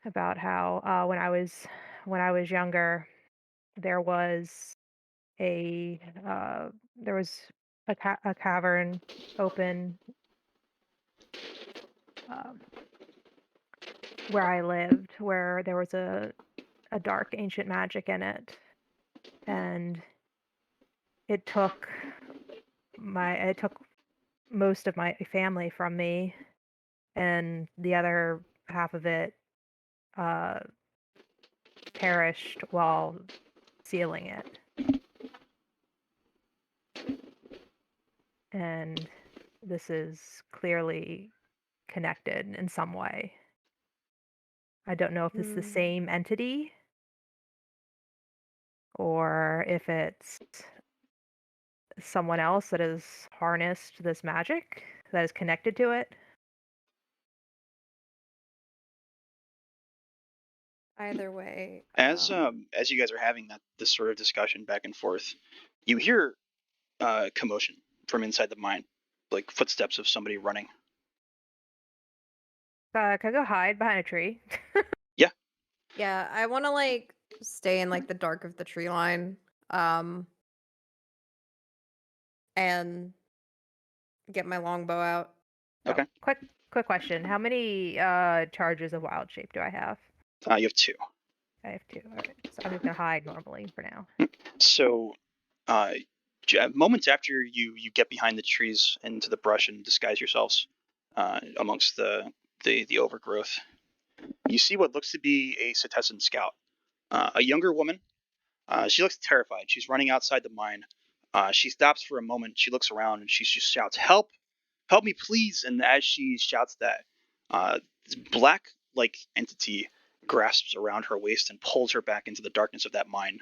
About how when I was younger, there was a there was a cavern open um, where I lived, where there was a dark ancient magic in it, and it took it took most of my family from me, and the other half of it uh, perished while sealing it. And this is clearly connected in some way. I don't know if it's the Hmm. same entity or if it's someone else that has harnessed this magic that is connected to it. Either way, as you guys are having this sort of discussion back and forth, you hear commotion from inside the mine, like footsteps of somebody running. Can I go hide behind a tree? Yeah. yeah, I want to like stay in like the dark of the tree line, and get my longbow out. Oh, Okay. quick question. How many charges of wild shape do I have? You have 2. I have 2. All right. So I'm just gonna hide normally for now. So, uh, moments after you get behind the trees into the brush and disguise yourselves amongst the overgrowth, you see what looks to be a Setessan scout, a younger woman. She looks terrified. She's running outside the mine. She stops for a moment. She looks around and she just shouts, "Help! Help me, please!" And as she shouts that, this black-like entity grasps around her waist and pulls her back into the darkness of that mine.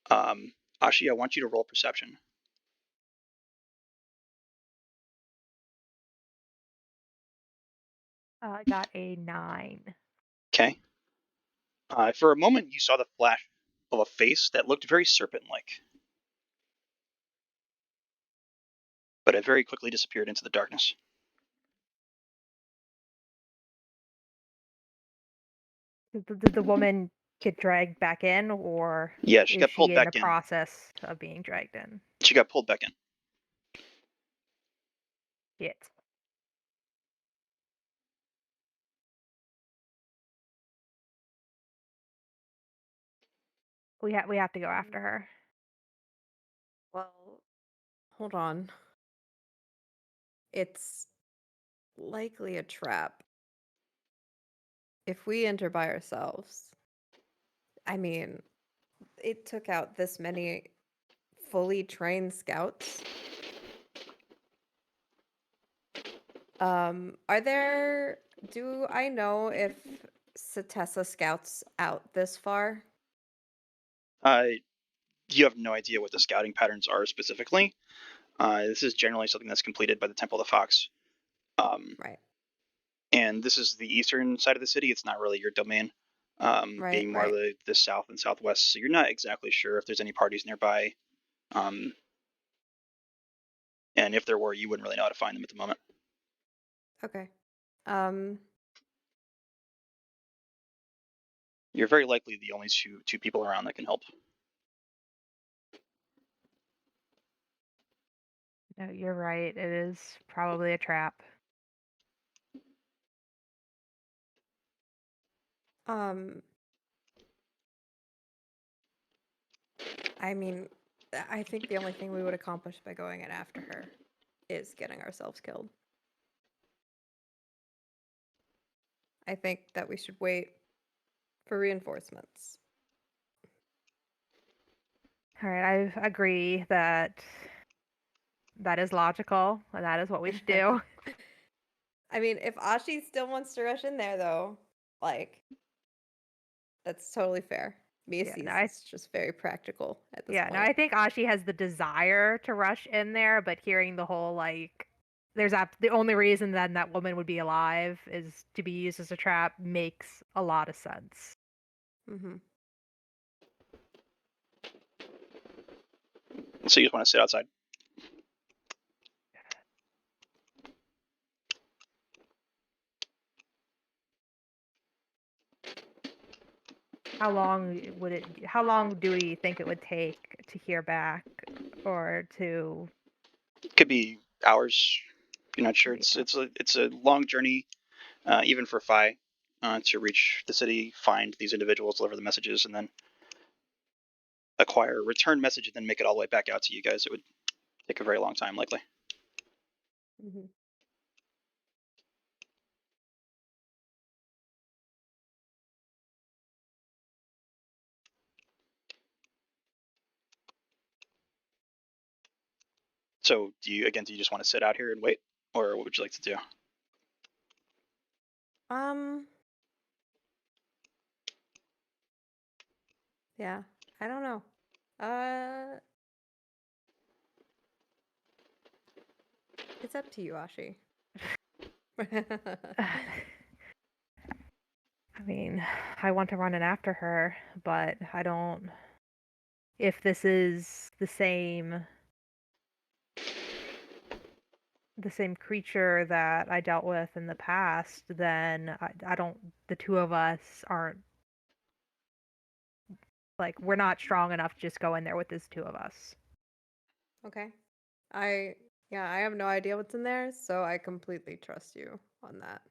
Um, Ashi, I want you to roll perception. I got a 9. Okay. For a moment, you saw the flash of a face that looked very serpent-like, but it very quickly disappeared into the darkness. Did the woman get dragged back in, or Yeah, she is got she pulled in the back in. process of being dragged in? She got pulled back in. Shit. We have to go after her. Well, hold on. It's likely a trap. If we enter by ourselves, I mean, it took out this many fully trained scouts. Do I know if Setessa scouts out this far? Uh, you have no idea what the scouting patterns are specifically. This is generally something that's completed by the Temple of the Fox. Right. And this is the eastern side of the city. It's not really your domain, Right, being more right. the south and southwest. So you're not exactly sure if there's any parties nearby. And if there were, you wouldn't really know how to find them at the moment. Okay. Um, You're very likely the only two people around that can help. No, you're right. It is probably a trap. um, I mean, I think the only thing we would accomplish by going in after her is getting ourselves killed. I think that we should wait for reinforcements. All right, I agree that that is logical and that is what we should do. I mean, if Ashi still wants to rush in there, though, like, that's totally fair. Yeah, no, Miaces is just very practical at this yeah, no, point. I think Ashi has the desire to rush in there, but hearing the whole like, the only reason then that woman would be alive is to be used as a trap makes a lot of sense. Mm-hmm. So you just want to sit outside. How long do we think it would take to hear back or to Could be hours. You're not sure. yeah. It's a long journey, even for Phi, to reach the city, find these individuals, deliver the messages, and then acquire a return message, and then make it all the way back out to you guys. It would take a very long time, likely. Mm-hmm. So do you just want to sit out here and wait, or what would you like to do? Yeah, I don't know. Uh, it's up to you, Ashi. I mean, I want to run in after her, but I don't. If this is the same creature that I dealt with in the past, then I don't. The two of us aren't like we're not strong enough to just go in there with these two of us. Okay. I yeah, I have no idea what's in there, so I completely trust you on that.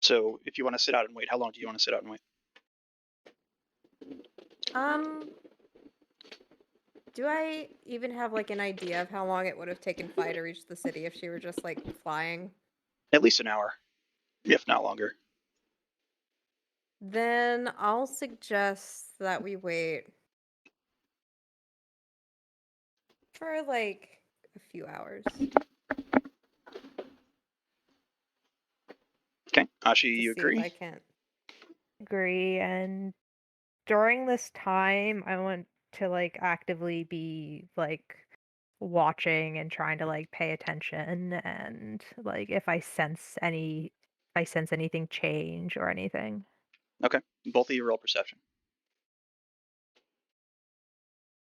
So if you want to sit out and wait, how long do you want to sit out and wait? Um, do I even have like an idea of how long it would have taken Fi to reach the city if she were just like flying? At least an hour, if not longer. Then I'll suggest that we wait for like a few hours Okay, Ashi, to you see if agree? I can. Agree. And during this time, I want to like actively be like watching and trying to like pay attention and like if I sense anything change or anything. Okay, both of you roll perception.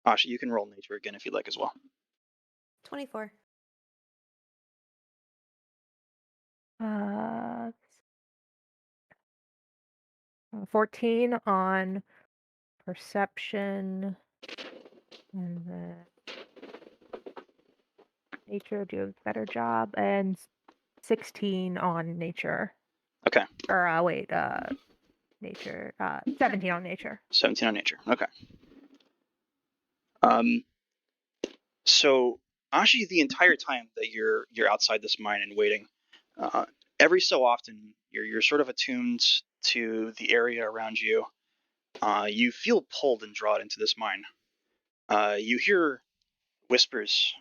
Ashi, you can roll nature again if you'd like as well. 24. Uh 14 on perception and then nature do a better job and 16 on nature. Okay, Or wait, nature 17 on nature. 17 on nature. Okay. Um, so Ashi, the entire time that you're outside this mine and waiting, uh, every so often you're sort of attuned to the area around you. You feel pulled and drawn into this mine. You hear whispers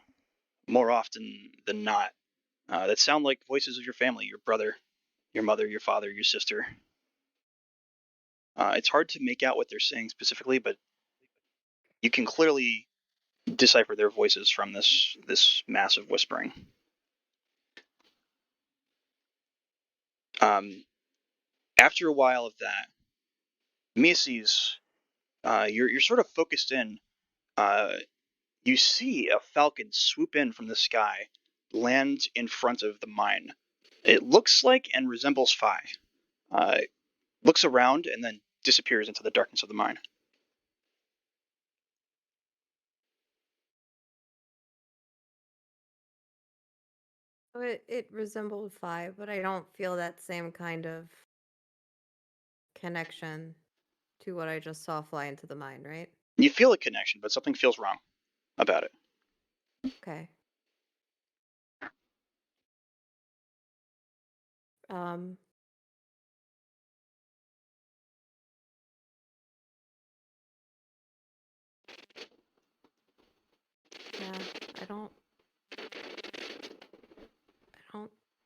more often than not that sound like voices of your family, your brother, your mother, your father, your sister. It's hard to make out what they're saying specifically, but you can clearly decipher their voices from this massive whispering. After a while of that, Miaces, you're sort of focused in. Uh, you see a falcon swoop in from the sky, land in front of the mine. It looks like and resembles Phi. Looks around and then disappears into the darkness of the mine. So it resembled Fi, but I don't feel that same kind of connection to what I just saw fly into the mine, right? You feel a connection, but something feels wrong about it. Okay. Um,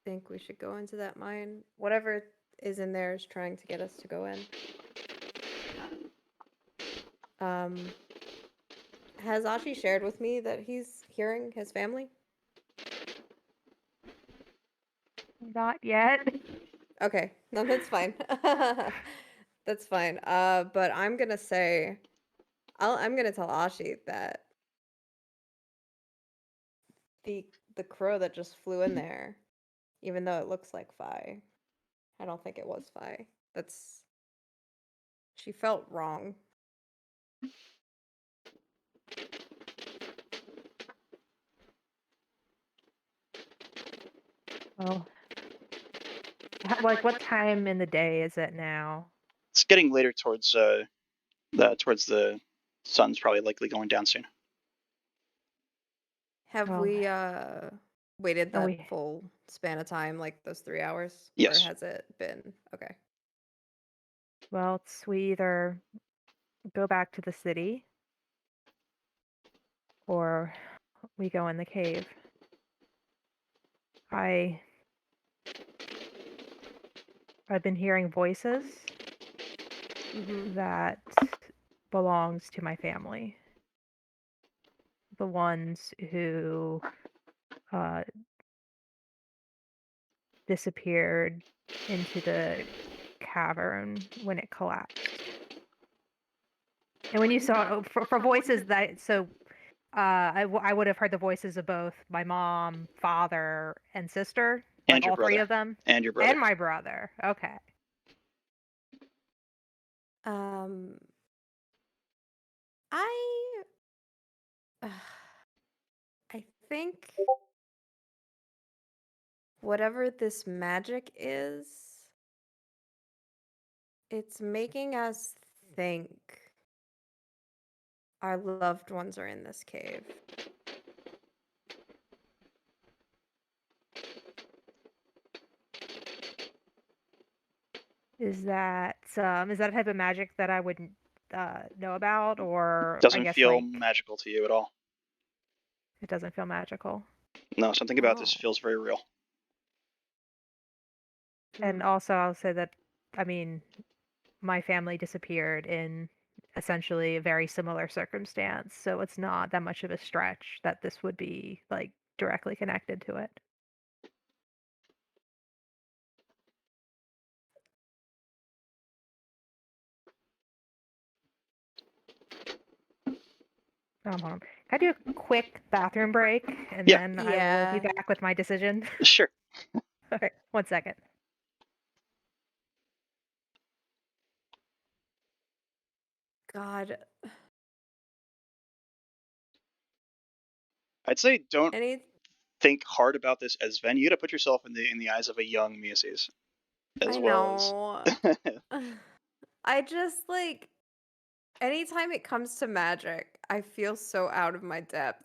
think we should go into that mine. Whatever is in there is trying to get us to go in. Has Ashi shared with me that he's hearing his family? Not yet. Okay, no, that's fine. That's fine. But I'm gonna say, I'm gonna tell Ashi that the crow that just flew in there, even though it looks like Fi, I don't think it was Fi. She felt wrong. Well, like what time in the day is it now? It's getting later towards the sun's probably likely going down soon. Have Oh. we waited Oh, that full span of time, like those 3 hours? Yes. Or has it been okay? Well, we either go back to the city or we go in the cave. I've been hearing voices that belongs to my family. The ones who disappeared into the cavern when it collapsed. And when you saw for voices that I would have heard the voices of both my mom, father, and sister, And like your all three brother. of them, And your brother. and my brother. Okay. I think whatever this magic is, it's making us think our loved ones are in this cave. Is that a type of magic that I wouldn't know about, or I Doesn't guess feel like magical to you at all. it doesn't feel magical? No, something about this feels very real. And also, I'll say that, I mean, my family disappeared in essentially a very similar circumstance, so it's not that much of a stretch that this would be like directly connected to it. Hold on. Can I do a quick bathroom break and Yeah. then I will be back with my decision? Sure. Okay, 1 second. God. I'd say don't think hard about this as Ven. You got to put yourself in the eyes of a young Miaces, as well as. I just like anytime it comes to magic, I feel so out of my depth.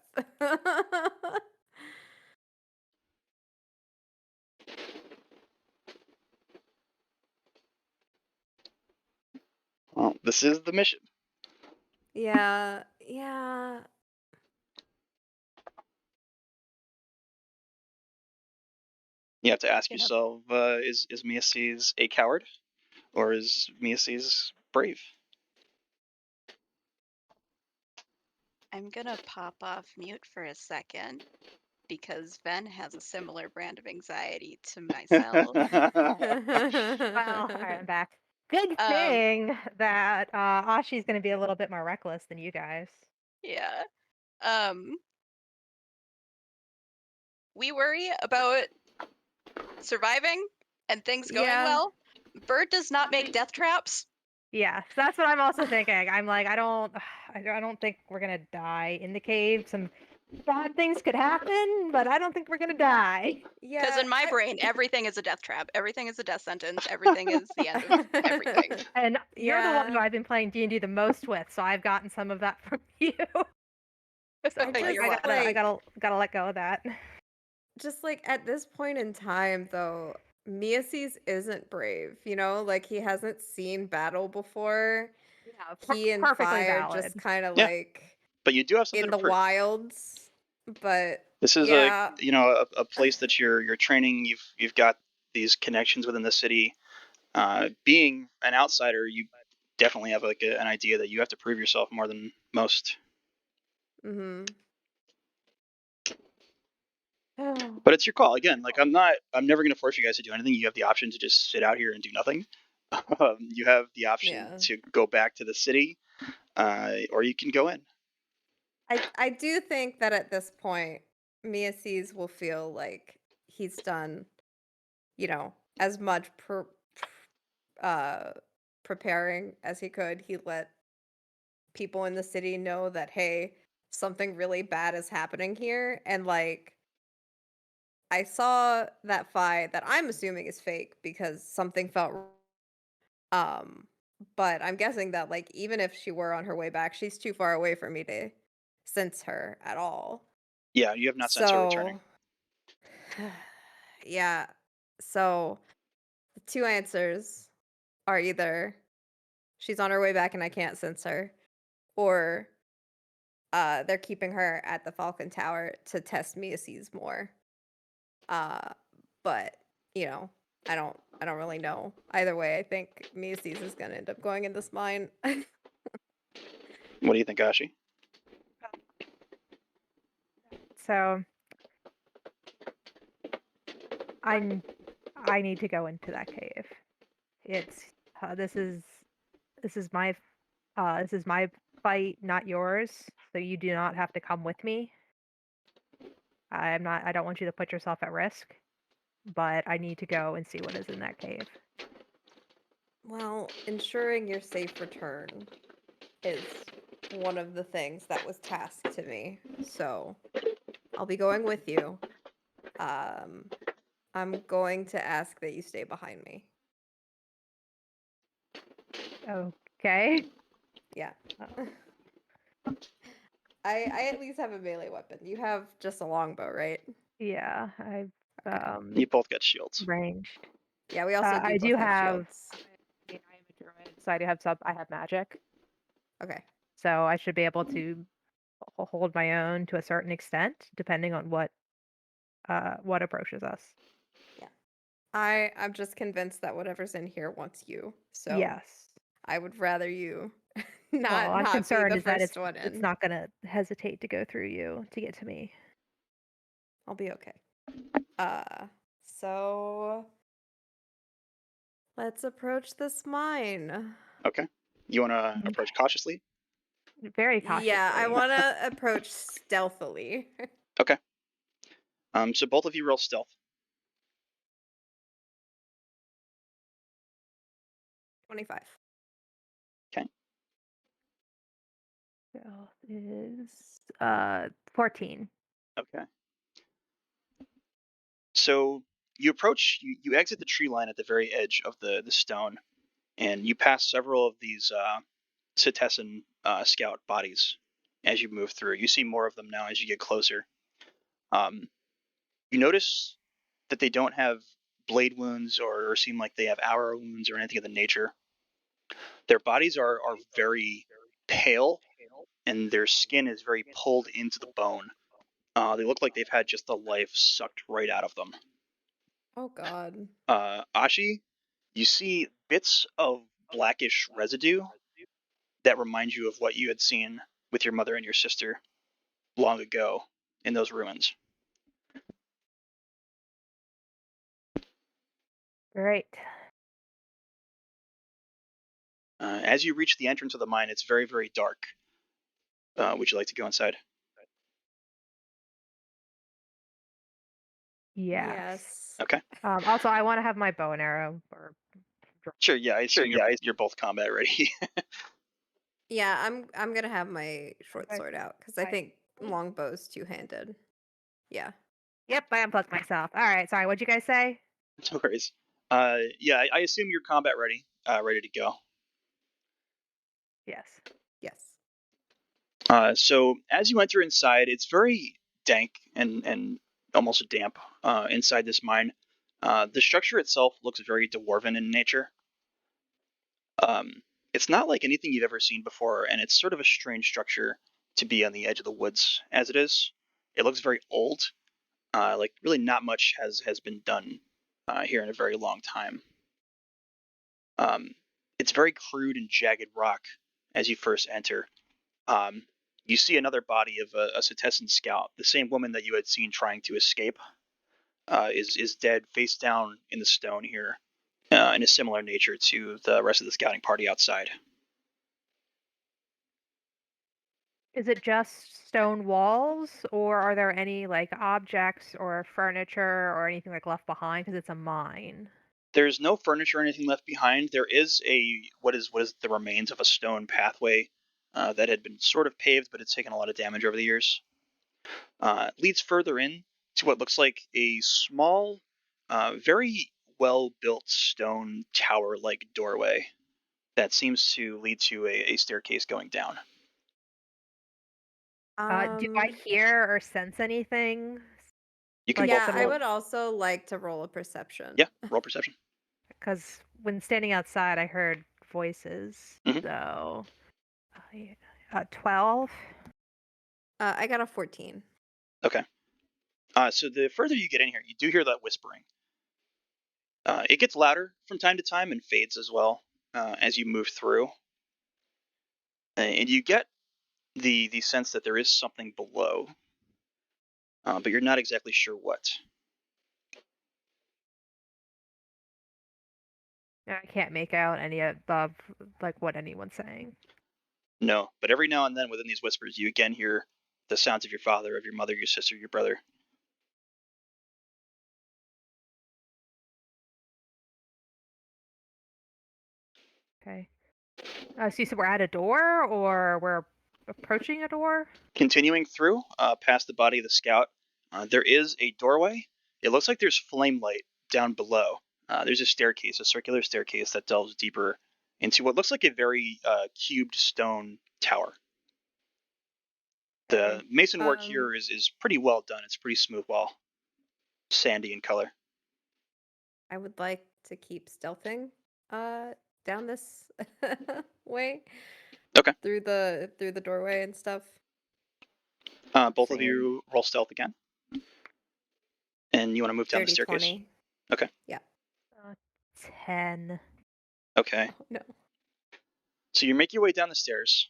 Well, this is the mission. Yeah. You have to ask yourself: is Miaces a coward, or is Miaces brave? I'm gonna pop off mute for a second because Ven has a similar brand of anxiety to myself. Well, all right, I'm back. Good thing that Ashi's going to be a little bit more reckless than you guys. Yeah. We worry about surviving and things going well. Bird does not make death traps. Yeah, so that's what I'm also thinking. I'm like, I don't think we're gonna die in the cave. Some bad things could happen, but I don't think we're gonna die. Because in my brain, everything is a death trap. Everything is a death sentence. Everything is the end of everything. And you're the one who I've been playing D&D the most with, so I've gotten some of that from you. So I gotta let go of that. Just like at this point in time, though, Miaces isn't brave. You know, like he hasn't seen battle before. Yeah, he and perfectly Fire valid. just kind of Yeah. like But you do have something in the wilds. But This is Yeah. a place that you're training. You've got these connections within the city. Being an outsider, you definitely have like an idea that you have to prove yourself more than most. Mm-hmm. But it's your call. Again, like I'm never gonna force you guys to do anything. You have the option to just sit out here and do nothing. You have the option Yeah. to go back to the city, or you can go in. I do think that at this point, Miaces will feel like he's done, as much uh preparing as he could. He let people in the city know that, hey, something really bad is happening here, and like I saw that fight that I'm assuming is fake because something felt but I'm guessing that like even if she were on her way back, she's too far away for me to sense her at all. Yeah, you have not sensed her returning. So yeah. So the two answers are either she's on her way back and I can't sense her, or they're keeping her at the Falcon Tower to test Miaces more. But I don't really know. Either way, I think Miaces is gonna end up going in this mine. What do you think, Ashi? So I need to go into that cave. It's this is my this is my fight, not yours. So you do not have to come with me. I don't want you to put yourself at risk, but I need to go and see what is in that cave. Well, ensuring your safe return is one of the things that was tasked to me. So I'll be going with you. I'm going to ask that you stay behind me. Okay. Yeah. I at least have a melee weapon. You have just a longbow, right? Yeah, I've Okay. You both got shields. ranged. Yeah, we also do I both do have have. shields. I am a druid, so I do have some. I have magic, Okay. so I should be able to hold my own to a certain extent, depending on what approaches us. Yeah. I'm just convinced that whatever's in here wants you. So Yes. I would rather you Well, I'm not be concerned the is that first one it's in. not gonna hesitate to go through you to get to me. I'll be okay. So let's approach this mine. Okay. You want to approach cautiously? Very Yeah, I cautiously. want to approach stealthily. Okay. So both of you roll stealth. 25. Okay. Stealth is 14. Okay. So you approach, you exit the tree line at the very edge of the stone, and you pass several of these Cetessan scout bodies as you move through. You see more of them now as you get closer. You notice that they don't have blade wounds or seem like they have arrow wounds or anything of the nature. Their bodies are very pale, and their skin is very pulled into the bone. They look like they've had just the life sucked right out of them. Oh god. Ashi, you see bits of blackish residue that remind you of what you had seen with your mother and your sister long ago in those ruins. Great. As you reach the entrance of the mine, it's very, very dark. Would you like to go inside? Yes. Yes. Okay. Also, I want to have my bow and arrow. Sure. Yeah, I assume you're both combat ready. Yeah, I'm gonna have my short Okay. sword out because I think longbow's two-handed. Yeah. Yep, I unplugged myself. All right. Sorry. What'd you guys say? No worries. Yeah, I assume you're combat ready, ready to go. Yes. Yes. So as you enter inside, it's very dank and almost damp inside this mine. The structure itself looks very dwarven in nature. It's not like anything you've ever seen before, and it's sort of a strange structure to be on the edge of the woods as it is. It looks very old. Like really not much has been done here in a very long time. It's very crude and jagged rock as you first enter. You see another body of a Setessan scout, the same woman that you had seen trying to escape, is dead face down in the stone here, in a similar nature to the rest of the scouting party outside. Is it just stone walls, or are there any like objects or furniture or anything like left behind? Because it's a mine. There's no furniture or anything left behind. There is what is the remains of a stone pathway that had been sort of paved, but it's taken a lot of damage over the years. Leads further in to what looks like a small, very well-built stone tower-like doorway that seems to lead to a staircase going down. Do I hear or sense anything? You can yeah, both I roll. would also like to roll a perception. Yeah, roll perception. Because when standing outside, I heard voices. Mhm. So, 12. I got a 14. Okay. So the further you get in here, you do hear that whispering. It gets louder from time to time and fades as well as you move through. And you get the sense that there is something below, but you're not exactly sure what. I can't make out any of like what anyone's saying. No, but every now and then within these whispers, you again hear the sounds of your father, of your mother, your sister, your brother. Okay. So you said we're at a door, or we're approaching a door? Continuing through, past the body of the scout, there is a doorway. It looks like there's flame light down below. There's a staircase, a circular staircase that delves deeper into what looks like a very cubed stone tower. The Okay. mason work here is pretty well done. It's pretty smooth wall, sandy in color. I would like to keep stealthing down this way. Okay. Through the doorway and stuff. Both of Same. you roll stealth again. And you want to move down the 30, staircase? 20. Okay. Yeah. 10. Okay. Oh, no. So you make your way down the stairs.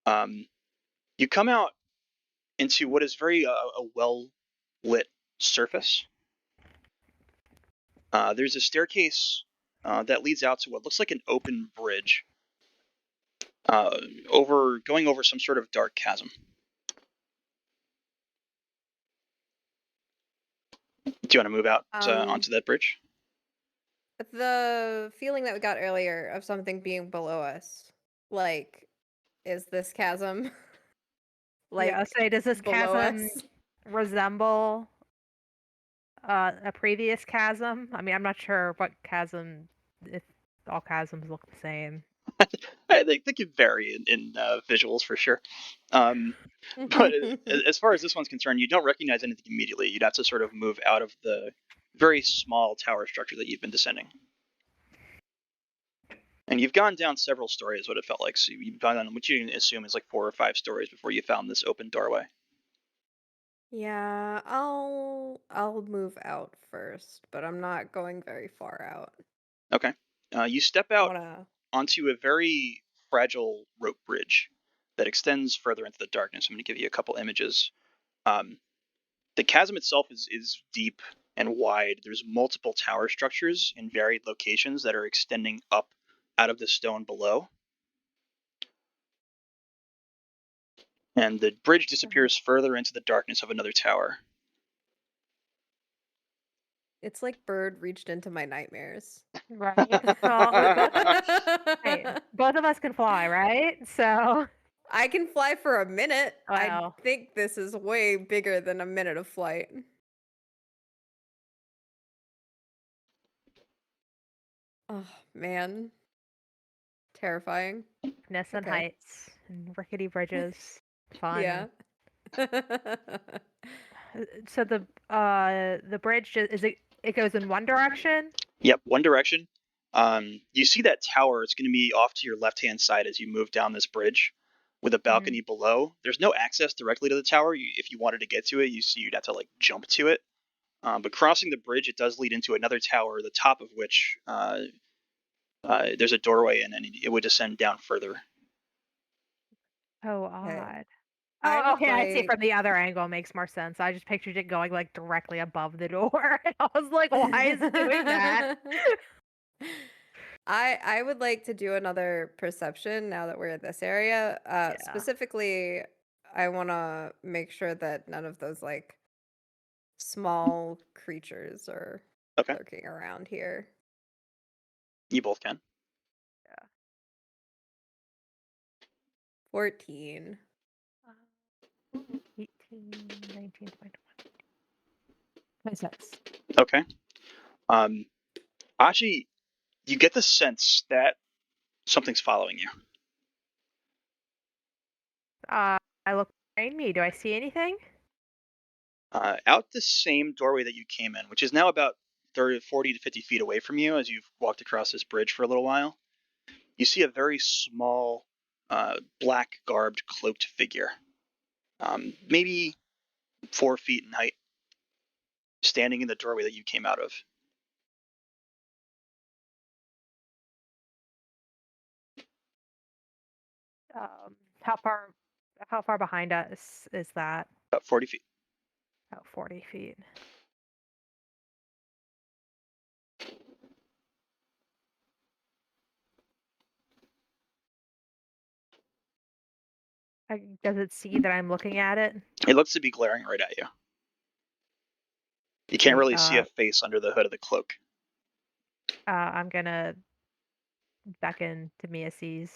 You come out into what is very a well lit surface. There's a staircase that leads out to what looks like an open bridge, going over some sort of dark chasm. Do you want to move out onto that bridge? The feeling that we got earlier of something being below us, like, is this chasm like Yeah, say, does this below chasm us? resemble a previous chasm? I mean, I'm not sure what chasm, if all chasms look the same. They can vary in visuals for sure. But as far as this one's concerned, you don't recognize anything immediately. You'd have to sort of move out of the very small tower structure that you've been descending. And you've gone down several stories, what it felt like. So you've gone down what you can assume is like 4 or 5 stories before you found this open doorway. Yeah, I'll move out first, but I'm not going very far out. Okay. You step out onto a very fragile rope bridge that extends further into the darkness. I'm going to give you a couple images. The chasm itself is deep and wide. There's multiple tower structures in varied locations that are extending up out of the stone below. And the bridge disappears further into the darkness of another tower. It's like Bird reached into my nightmares. Right. Hey, both of us can fly, right? So I can fly for a minute. Wow. I think this is way bigger than a minute of flight. Oh, man. Terrifying. Ness and heights and rickety bridges. Fun. Yeah. So the bridge it goes in one direction? Yep, one direction. You see that tower, it's going to be off to your left-hand side as you move down this bridge. with a balcony below. There's no access directly to the tower. If you wanted to get to it, you'd have to like jump to it. But crossing the bridge, it does lead into another tower, the top of which there's a doorway in, and it would descend down further. Oh, Okay. odd. I Oh, would okay, I see. like- From the other angle makes more sense. I just pictured it going like directly above the door. And I was like, why is it doing that? I would like to do another perception now that we're in this area. Yeah. Specifically, I want to make sure that none of those like small creatures are Okay. lurking around here. You both can. 14. 18, 19, 20, 26. Okay. Ashi, you get the sense that something's following you. I look behind me. Do I see anything? Out the same doorway that you came in, which is now about 40 to 50 feet away from you as you've walked across this bridge for a little while, you see a very small, black-garbed, cloaked figure, maybe 4 feet in height, standing in the doorway that you came out of. How far behind us is that? About 40 feet. About 40 feet. Does it see that I'm looking at it? It looks to be glaring right at you. You can't Sweet, really see a face under the hood of the cloak. I'm gonna beckon to Miaces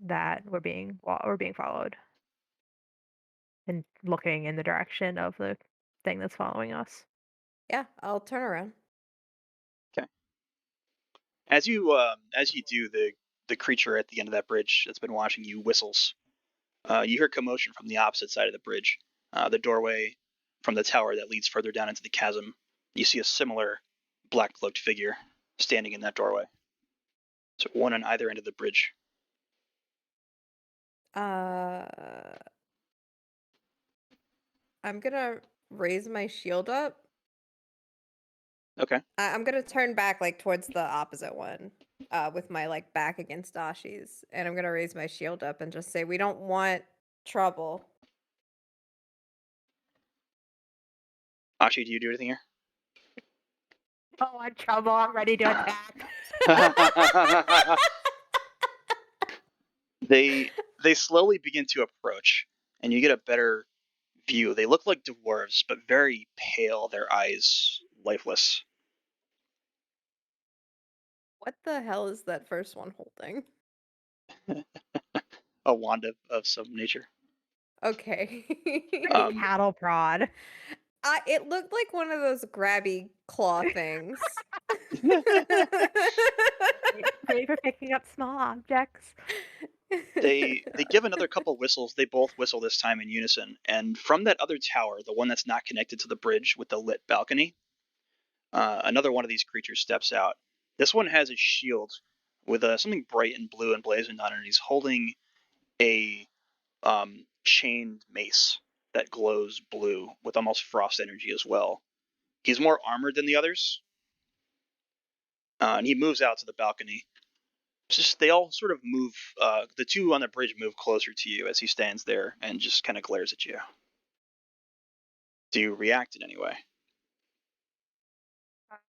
that we're being followed, and looking in the direction of the thing that's following us. Yeah, I'll turn around. As you do, the creature at the end of that bridge that's been watching you whistles. You hear commotion from the opposite side of the bridge. The doorway from the tower that leads further down into the chasm. You see a similar black cloaked figure standing in that doorway. So one on either end of the bridge. I'm gonna raise my shield up. Okay. I'm gonna turn back like towards the opposite one, with my like back against Ashi's, and I'm gonna raise my shield up and just say, "We don't want trouble." Ashi, do you do anything here? Oh, I'm trouble. I'm ready to attack. They slowly begin to approach, and you get a better view. They look like dwarves, but very pale, their eyes lifeless. What the hell is that first one holding? A wand of some nature. Okay. Cattle prod. It looked like one of those grabby claw things. Great for picking up small objects. They give another couple whistles. They both whistle this time in unison, and from that other tower, the one that's not connected to the bridge with the lit balcony, another one of these creatures steps out. This one has a shield with something bright and blue emblazoned on it, and he's holding a chained mace that glows blue with almost frost energy as well. He's more armored than the others, and he moves out to the balcony. Just they all sort of move. The two on the bridge move closer to you as he stands there and just kind of glares at you. Do you react in any way?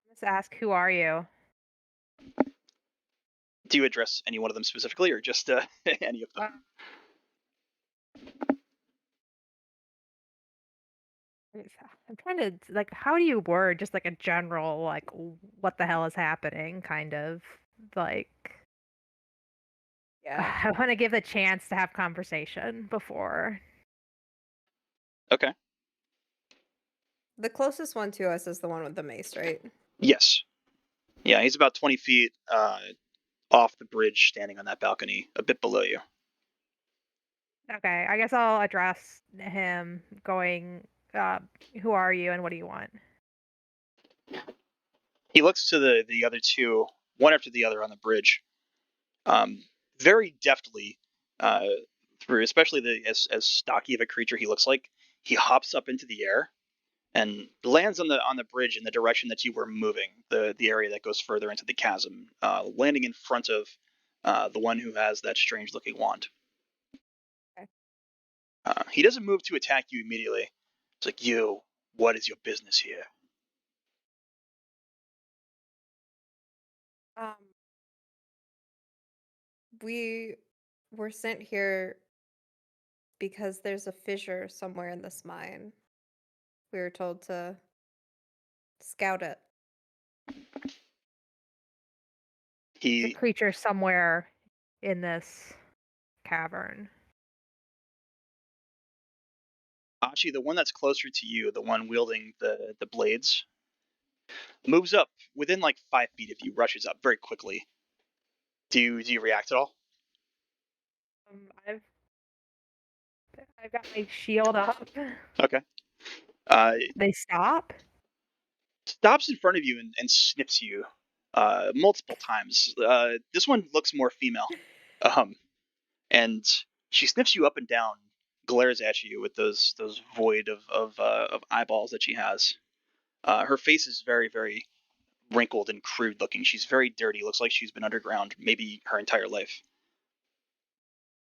Let's ask, who are you? Do you address any one of them specifically, or just any of them? I'm trying to like, how do you word just like a general like, what the hell is happening? Kind of like. Yeah. I want to give the chance to have conversation before. Okay. The closest one to us is the one with the mace, right? Yes. Yeah, he's about 20 feet off the bridge, standing on that balcony, a bit below you. Okay, I guess I'll address him going, who are you and what do you want? He looks to the other two, one after the other on the bridge. Very deftly, through, especially as stocky of a creature he looks like. He hops up into the air and lands on the bridge in the direction that you were moving, the area that goes further into the chasm, landing in front of the one who has that strange looking wand. Okay. He doesn't move to attack you immediately. It's like, you, what is your business here? We were sent here because there's a fissure somewhere in this mine. We were told to scout it. The He creature somewhere in this cavern. Ashi, the one that's closer to you, the one wielding the blades, moves up within like 5 feet of you, rushes up very quickly. Do you react at all? I've got my shield up. Okay. They stop. Stops in front of you and sniffs you multiple times. This one looks more female. And she sniffs you up and down, glares at you with those void of eyeballs that she has. Her face is very, very wrinkled and crude looking. She's very dirty. Looks like she's been underground maybe her entire life.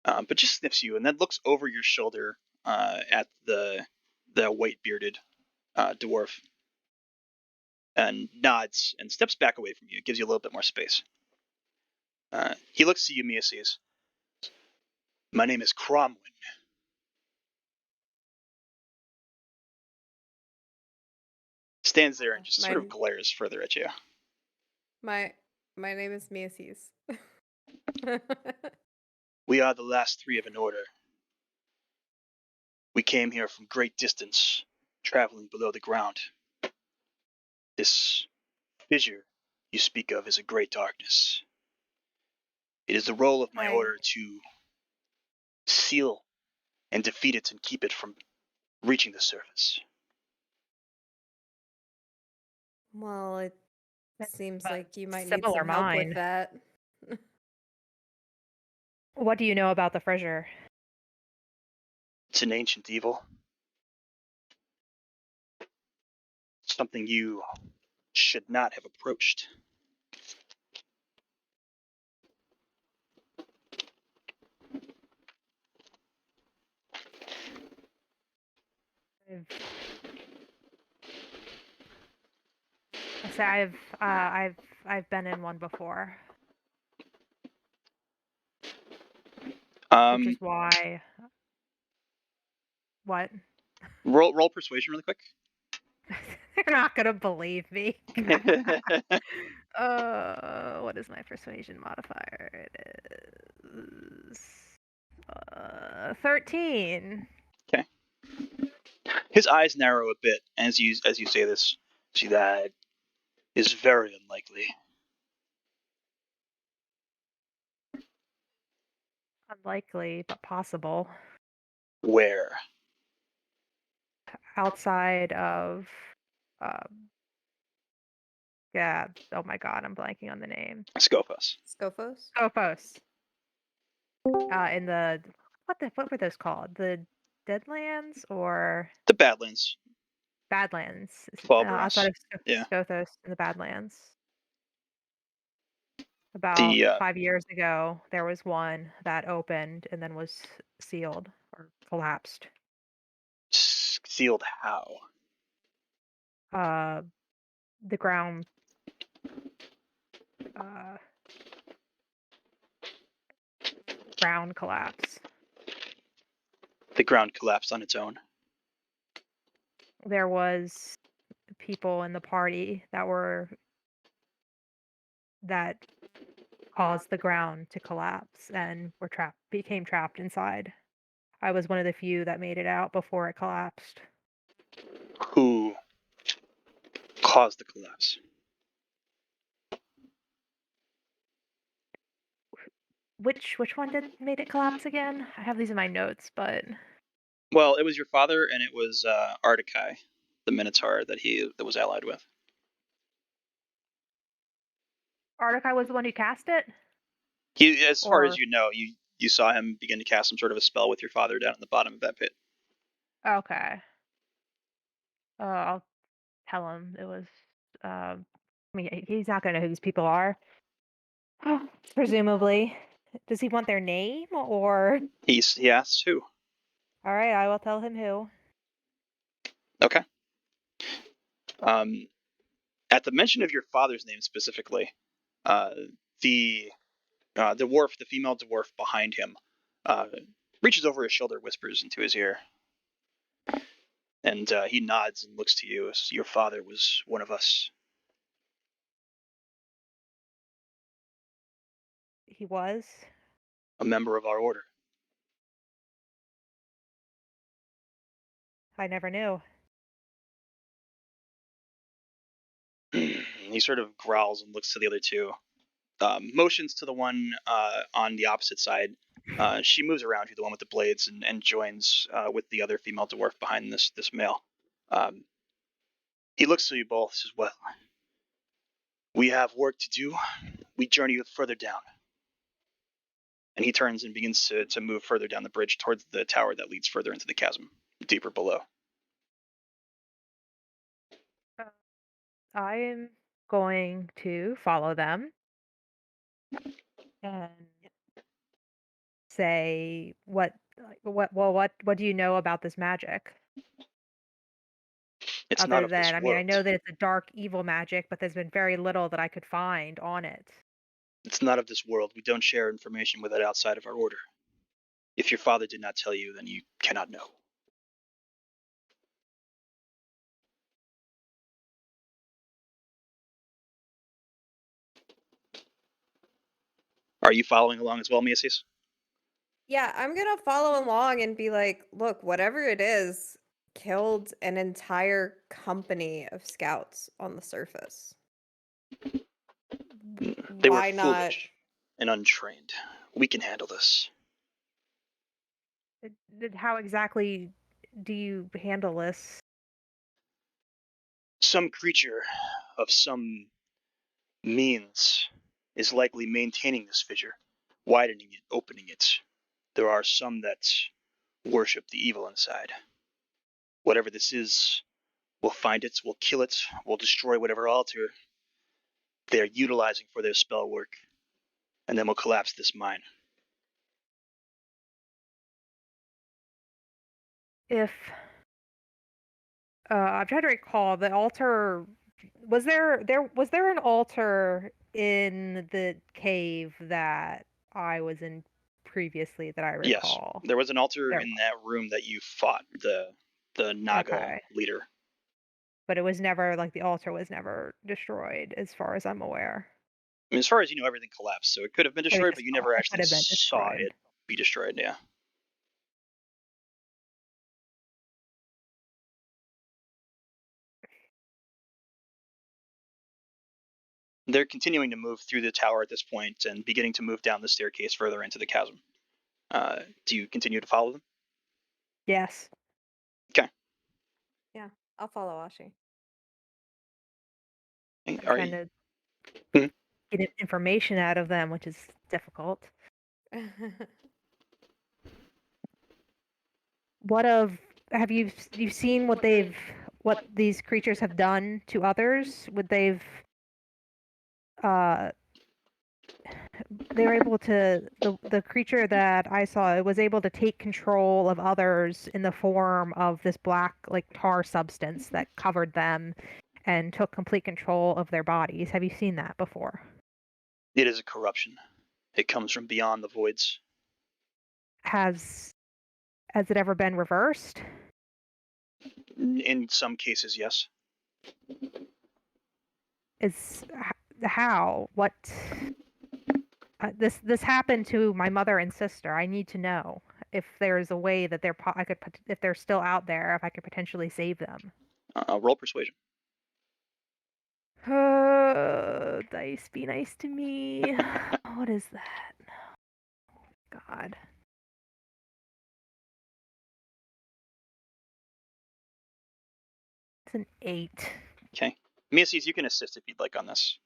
But just sniffs you and then looks over your shoulder at the white bearded dwarf and nods and steps back away from you. It gives you a little bit more space. He looks to you, Miaces. My name is Cromwyn. Stands there and just sort of glares further at you. My name is Miaces. We are the last 3 of an order. We came here from great distance, traveling below the ground. This fissure you speak of is a great darkness. It is the role of my order to seal and defeat it and keep it from reaching the surface. Well, it seems like you might need similar some help mine. with that. What do you know about the fissure? It's an ancient evil. Something you should not have approached. I've been in one before, which is why. What? Roll persuasion really quick. They're not gonna believe me. What is my persuasion modifier? It is 13. Okay. His eyes narrow a bit as you say this. See, that is very unlikely. Unlikely, but possible. Where? Outside of, yeah. Oh my God, I'm blanking on the name. Scophos. Scophos. In the what were those called? The Deadlands or the Badlands? Badlands. Outside of Scothos in the Badlands. About The 5 years ago, there was one that opened and then was sealed or collapsed. Sealed how? The ground collapse. The ground collapsed on its own. There was people in the party that caused the ground to collapse and became trapped inside. I was one of the few that made it out before it collapsed. Who caused the collapse? Which one made it collapse again? I have these in my notes, but well, it was your father, and it was Artikai, the Minotaur that was allied with. Artikai was the one who cast it? As far as you know, You saw him begin to cast some sort of a spell with your father down at the bottom of that pit. Okay. I'll tell him it was. I mean, he's not gonna know who these people are. Presumably. Does he want their name or? He asks who. All right, I will tell him who. Okay. At the mention of your father's name specifically, the dwarf, the female dwarf behind him, reaches over his shoulder, whispers into his ear, and he nods and looks to you as your father was one of us. He was? A member of our order. I never knew. He sort of growls and looks to the other two. Motions to the one on the opposite side. She moves around you, the one with the blades, and joins with the other female dwarf behind this male. He looks to you both, says, "Well, we have work to do. We journey further down." And he turns and begins to move further down the bridge towards the tower that leads further into the chasm, deeper below. I am going to follow them and say what do you know about this magic? It's not Other of this than, I mean, I world. know that it's a dark evil magic, but there's been very little that I could find on it. It's not of this world. We don't share information with it outside of our order. If your father did not tell you, then you cannot know. Are you following along as well, Miaces? Yeah, I'm gonna follow along and be like, look, whatever it is, killed an entire company of scouts on the surface. They were Why not? foolish and untrained. We can handle this. How exactly do you handle this? Some creature of some means is likely maintaining this fissure, widening it, opening it. There are some that worship the evil inside. Whatever this is, we'll find it, we'll kill it, we'll destroy whatever altar they are utilizing for their spell work, and then we'll collapse this mine. If I'm trying to recall the altar. Was there an altar in the cave that I was in previously that I Yes, recall? there was an altar There in was. that room that you fought the Naga Okay. leader. But it was never like the altar was never destroyed, as far as I'm aware. I mean, as far as you know, everything collapsed, so it could have been It was destroyed, but just you never it could actually have been saw destroyed. it be destroyed. Yeah. They're continuing to move through the tower at this point and beginning to move down the staircase further into the chasm. Do you continue to follow them? Yes. Okay. Yeah, I'll follow Ashi. I'm Are trying you? to get information out of them, which is difficult. Have you seen what these creatures have done to others? They were able to the creature that I saw, it was able to take control of others in the form of this black like tar substance that covered them and took complete control of their bodies. Have you seen that before? It is a corruption. It comes from beyond the voids. Has it ever been reversed? In some cases, yes. Is how what this happened to my mother and sister. I need to know if there's a way that if they're still out there, if I could potentially save them. Roll persuasion. Dice, be nice to me. What is that? God. It's an 8. Okay. Miaces, you can assist if you'd like on this,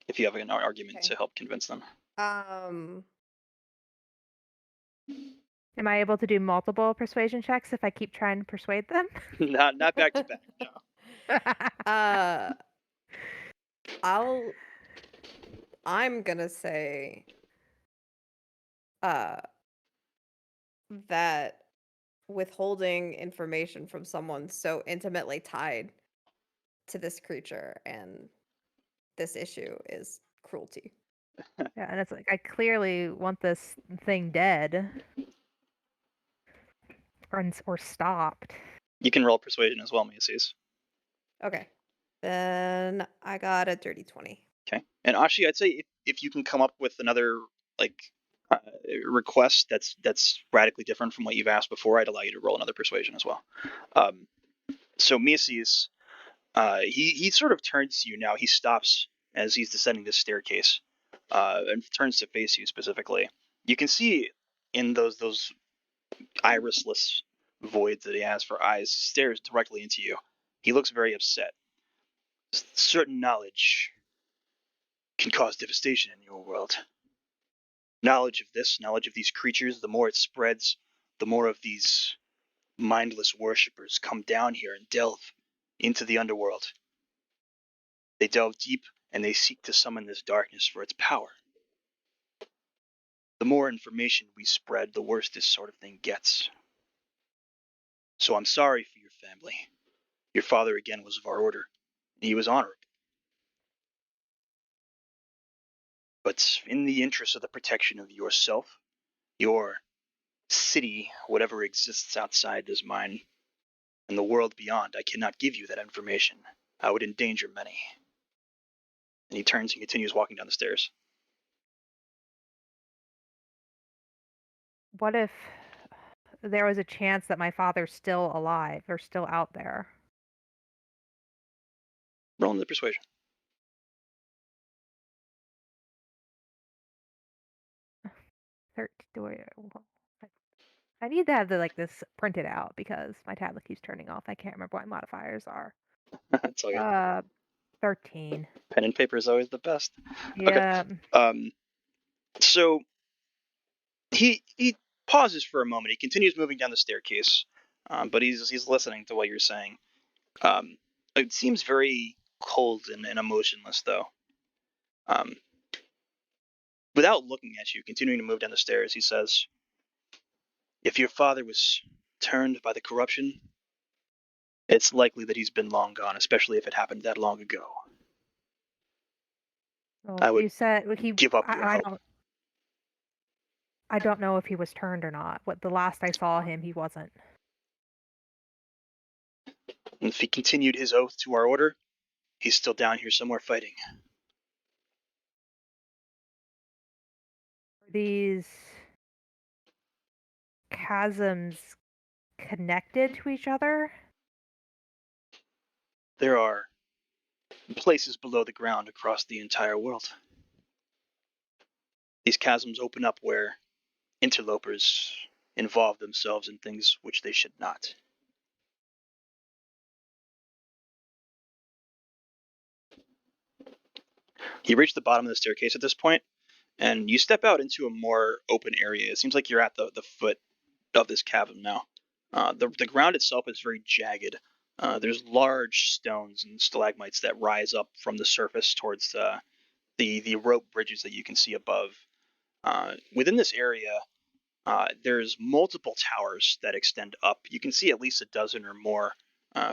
if you have an argument Okay. to help convince them. Am I able to do multiple persuasion checks if I keep trying to persuade them? Not back to back. No. Uh, I'm gonna say, uh, that withholding information from someone so intimately tied to this creature and this issue is cruelty. Yeah, and it's like I clearly want this thing dead or stopped. You can roll persuasion as well, Miaces. Okay. Then I got a dirty 20. Okay. And Ashi, I'd say if you can come up with another like uh, request that's radically different from what you've asked before, I'd allow you to roll another persuasion as well. So Miaces, he sort of turns to you now. He stops as he's descending this staircase, and turns to face you specifically. You can see in those irisless voids that he has for eyes, he stares directly into you. He looks very upset. Certain knowledge can cause devastation in your world. Knowledge of this, knowledge of these creatures, the more it spreads, the more of these mindless worshippers come down here and delve into the underworld. They delve deep and they seek to summon this darkness for its power. The more information we spread, the worse this sort of thing gets. So I'm sorry for your family. Your father again was of our order, and he was honorable. But in the interest of the protection of yourself, your city, whatever exists outside this mine, and the world beyond, I cannot give you that information. I would endanger many. And he turns and continues walking down the stairs. What if there was a chance that my father's still alive or still out there? Roll into persuasion. I need to have this printed out because my tablet keeps turning off. I can't remember what my modifiers are. That's all good. 13. Pen and paper is always the best. Yeah. Okay. So he pauses for a moment. He continues moving down the staircase, but he's listening to what you're saying. It seems very cold and emotionless, though. Without looking at you, continuing to move down the stairs, he says, "If your father was turned by the corruption, it's likely that he's been long gone, especially if it happened that long ago. Well, I would you said give up your hope." I don't know if he was turned or not. What the last I saw him, he wasn't. And if he continued his oath to our order, he's still down here somewhere fighting. Are these chasms connected to each other? There are places below the ground across the entire world. These chasms open up where interlopers involve themselves in things which they should not. You reach the bottom of the staircase at this point, and you step out into a more open area. It seems like you're at the foot of this cavern now. The ground itself is very jagged. There's large stones and stalagmites that rise up from the surface towards the rope bridges that you can see above. Within this area, there's multiple towers that extend up. You can see at least a dozen or more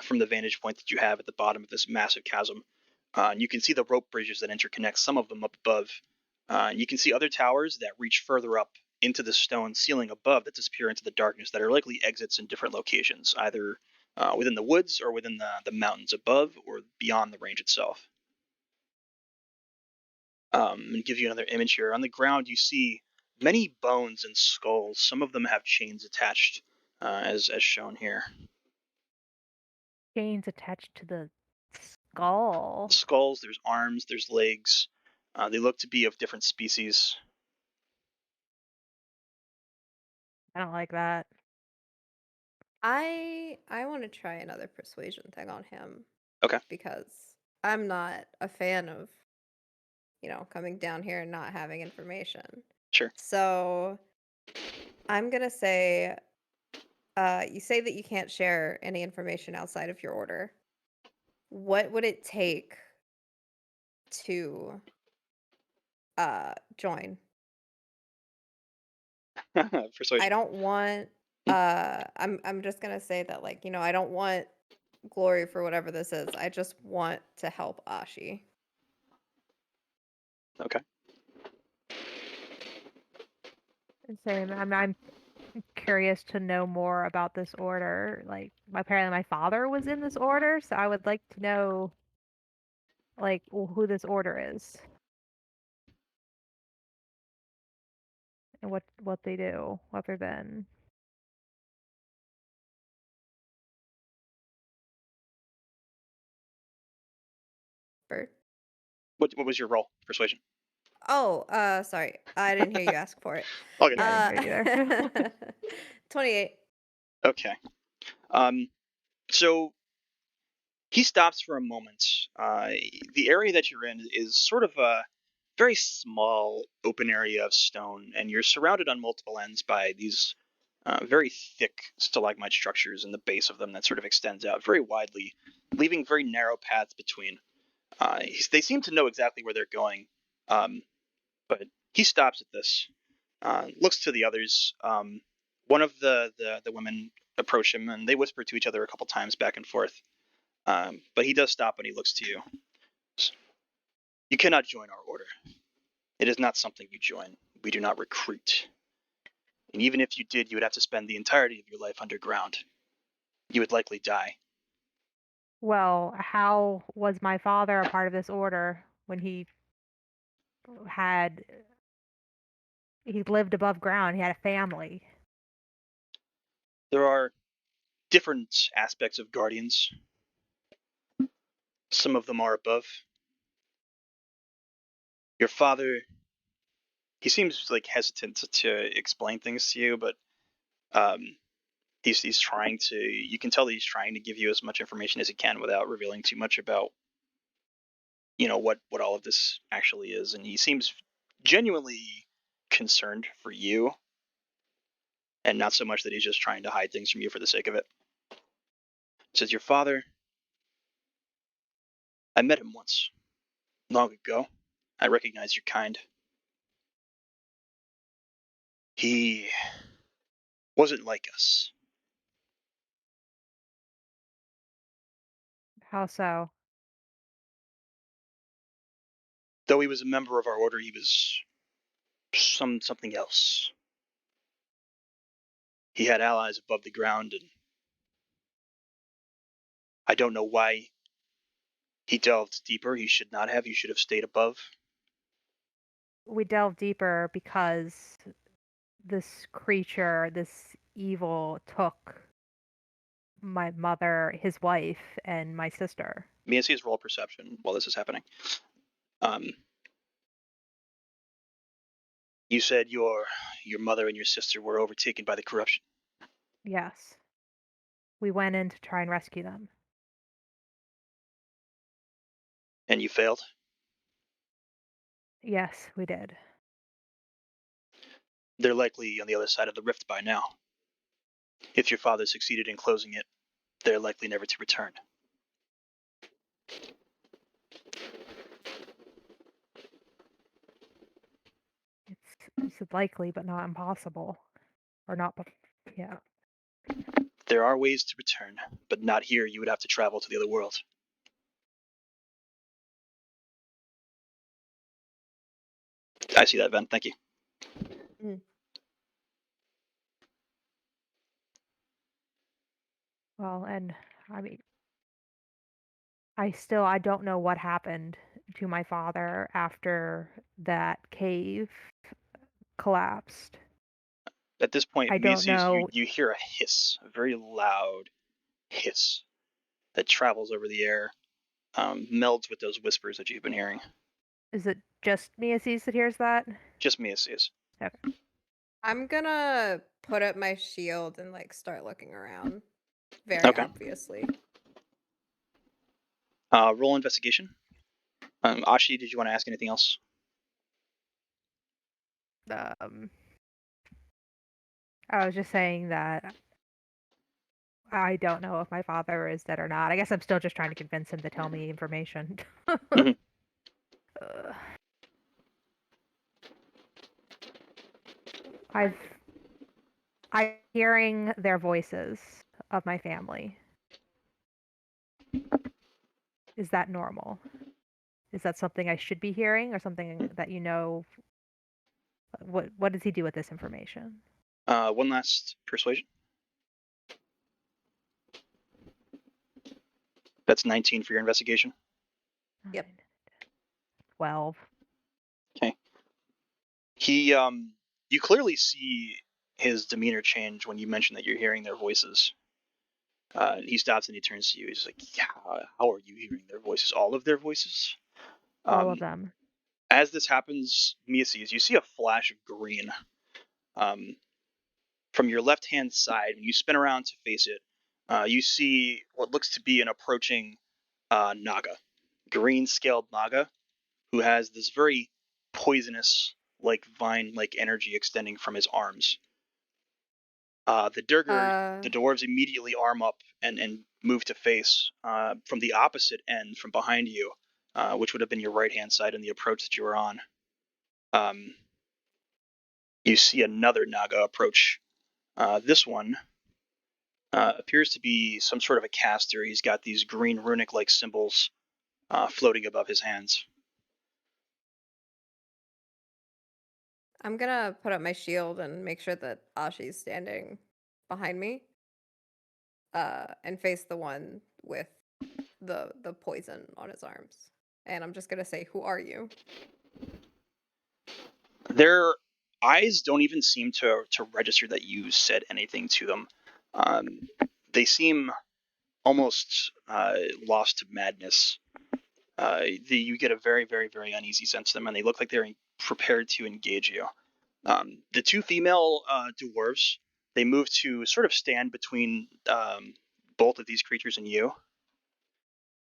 from the vantage point that you have at the bottom of this massive chasm. And you can see the rope bridges that interconnect some of them up above. And you can see other towers that reach further up into the stone ceiling above that disappear into the darkness that are likely exits in different locations, either within the woods or within the mountains above or beyond the range itself. And give you another image here. On the ground, you see many bones and skulls. Some of them have chains attached, as shown here. Chains attached to the skull. Skulls, there's arms, there's legs. They look to be of different species. I don't like that. I want to try another persuasion thing on him. Okay. Because I'm not a fan of, coming down here and not having information. Sure. So I'm gonna say, you say that you can't share any information outside of your order. What would it take to join? I Persuasion. don't want I'm just gonna say that, like, I don't want glory for whatever this is. I just want to help Ashi. Okay. Same. I'm curious to know more about this order. Like, apparently my father was in this order, so I would like to know, like, who this order is and what they do, other than. Bert? What was your roll? Persuasion. Oh, sorry. I didn't hear you ask for it. Okay. Yeah, I didn't hear it either. 28. Okay. So he stops for a moment. The area that you're in is sort of a very small open area of stone, and you're surrounded on multiple ends by these very thick stalagmite structures in the base of them that sort of extends out very widely, leaving very narrow paths between. They seem to know exactly where they're going, but he stops at this, looks to the others. One of the women approach him, and they whisper to each other a couple times back and forth. But he does stop and he looks to you. You cannot join our order. It is not something you join. We do not recruit. And even if you did, you would have to spend the entirety of your life underground. You would likely die. Well, how was my father a part of this order when had he lived above ground? He had a family. There are different aspects of guardians. Some of them are above. Your father, he seems like hesitant to explain things to you, but um, he's trying to. You can tell that he's trying to give you as much information as he can without revealing too much about what all of this actually is, and he seems genuinely concerned for you, and not so much that he's just trying to hide things from you for the sake of it. Says your father. I met him once, long ago. I recognize your kind. He wasn't like us. How so? Though he was a member of our order, he was something else. He had allies above the ground, and I don't know why he delved deeper. He should not have. He should have stayed above. We delve deeper because this creature, this evil, took my mother, his wife, and my sister. Miaces roll perception while this is happening. Um, you said your mother and your sister were overtaken by the corruption, Yes. We went in to try and rescue them. and you failed. Yes, we did. They're likely on the other side of the rift by now. If your father succeeded in closing it, they're likely never to return. It's likely, but not impossible. Or not, yeah. There are ways to return, but not here. You would have to travel to the other world. I see that, Ven. Thank you. Mm. Well, and I mean, I don't know what happened to my father after that cave collapsed. At this point, I don't Miaces, know. you hear a hiss, a very loud hiss that travels over the air, melds with those whispers that you've been hearing. Is it just Miaces that hears that? Just Miaces. Okay. I'm gonna put up my shield and like start looking around. Very Okay. obviously. Roll investigation. Ashi, did you want to ask anything else? Um, I was just saying that I don't know if my father is dead or not. I guess I'm still just trying to convince him to tell me information. Mhm. Ugh. I'm hearing their voices of my family. Is that normal? Is that something I should be hearing, or something that you know? What does he do with this information? One last persuasion. That's 19 for your investigation. Yep. 12. Okay. You clearly see his demeanor change when you mention that you're hearing their voices. He stops and he turns to you. He's like, "Yeah, how are you hearing their voices? All of their voices?" All of Um, them. as this happens, Miaces, you see a flash of green um, from your left-hand side. When you spin around to face it, you see what looks to be an approaching Naga, green-scaled Naga, who has this very poisonous, like vine-like energy extending from his arms. The dwarves immediately arm up and move to face from the opposite end, from behind you, which would have been your right-hand side in the approach that you were on. You see another Naga approach. This one appears to be some sort of a caster. He's got these green runic-like symbols floating above his hands. I'm gonna put up my shield and make sure that Ashi's standing behind me. And face the one with the poison on his arms. And I'm just gonna say, "Who are you?" Their eyes don't even seem to register that you said anything to them. They seem almost lost to madness. You get a very, very, very uneasy sense of them, and they look like they're prepared to engage you. The two female dwarves, they move to sort of stand between both of these creatures and you.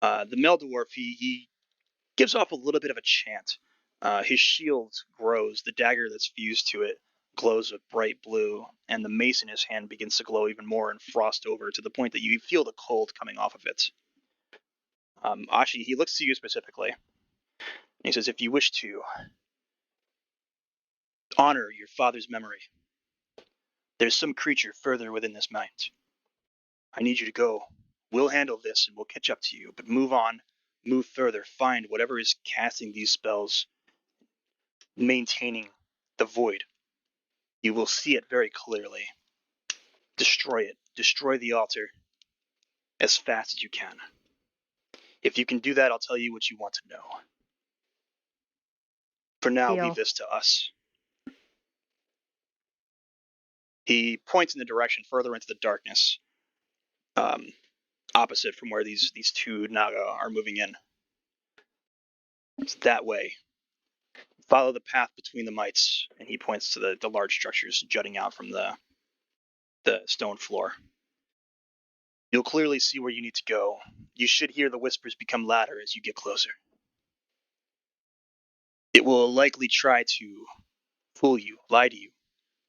The male dwarf, he gives off a little bit of a chant. His shield grows, the dagger that's fused to it glows with bright blue, and the mace in his hand begins to glow even more and frost over to the point that you feel the cold coming off of it. Ashi, he looks to you specifically. And he says, "If you wish to honor your father's memory, there's some creature further within this mount. I need you to go. We'll handle this and we'll catch up to you, but move on, move further, find whatever is casting these spells, maintaining the void. You will see it very clearly. Destroy it. Destroy the altar as fast as you can. If you can do that, I'll tell you what you want to know. For now, Deal. leave this to us." He points in the direction further into the darkness, opposite from where these two Naga are moving in. It's that way. Follow the path between the mites, and he points to the large structures jutting out from the stone floor. You'll clearly see where you need to go. You should hear the whispers become louder as you get closer. It will likely try to fool you, lie to you.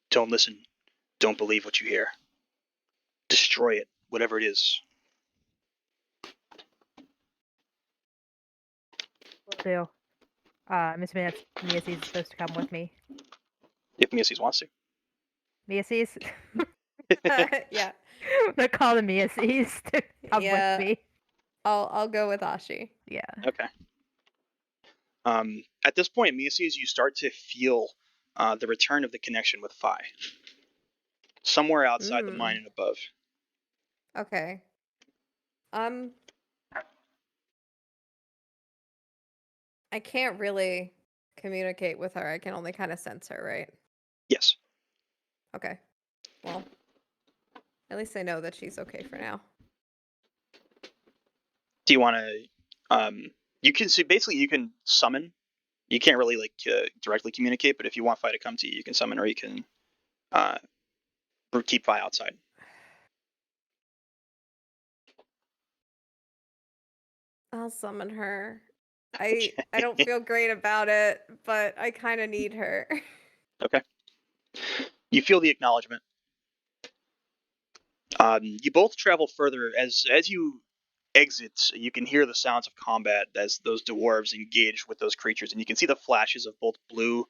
Don't listen. Don't believe what you hear. Destroy it, whatever it is. Will do. Miss Miaces is supposed to come with me. If Miaces wants to. Miaces? Yeah. I'm gonna call the Miaces to come Yeah. with me. I'll go with Ashi. Yeah. Okay. At this point, Miaces, you start to feel the return of the connection with Phi. Somewhere outside the mine and above. Okay. I can't really communicate with her. I can only kind of sense her, right? Yes. Okay. Well, at least I know that she's okay for now. Do you want to? You can see basically you can summon. You can't really like directly communicate, but if you want Phi to come to you, you can summon, or you can keep Phi outside. I'll summon her. I don't feel great about it, but I kind of need her. Okay. You feel the acknowledgement. You both travel further. As you exit, you can hear the sounds of combat as those dwarves engage with those creatures, and you can see the flashes of both blue,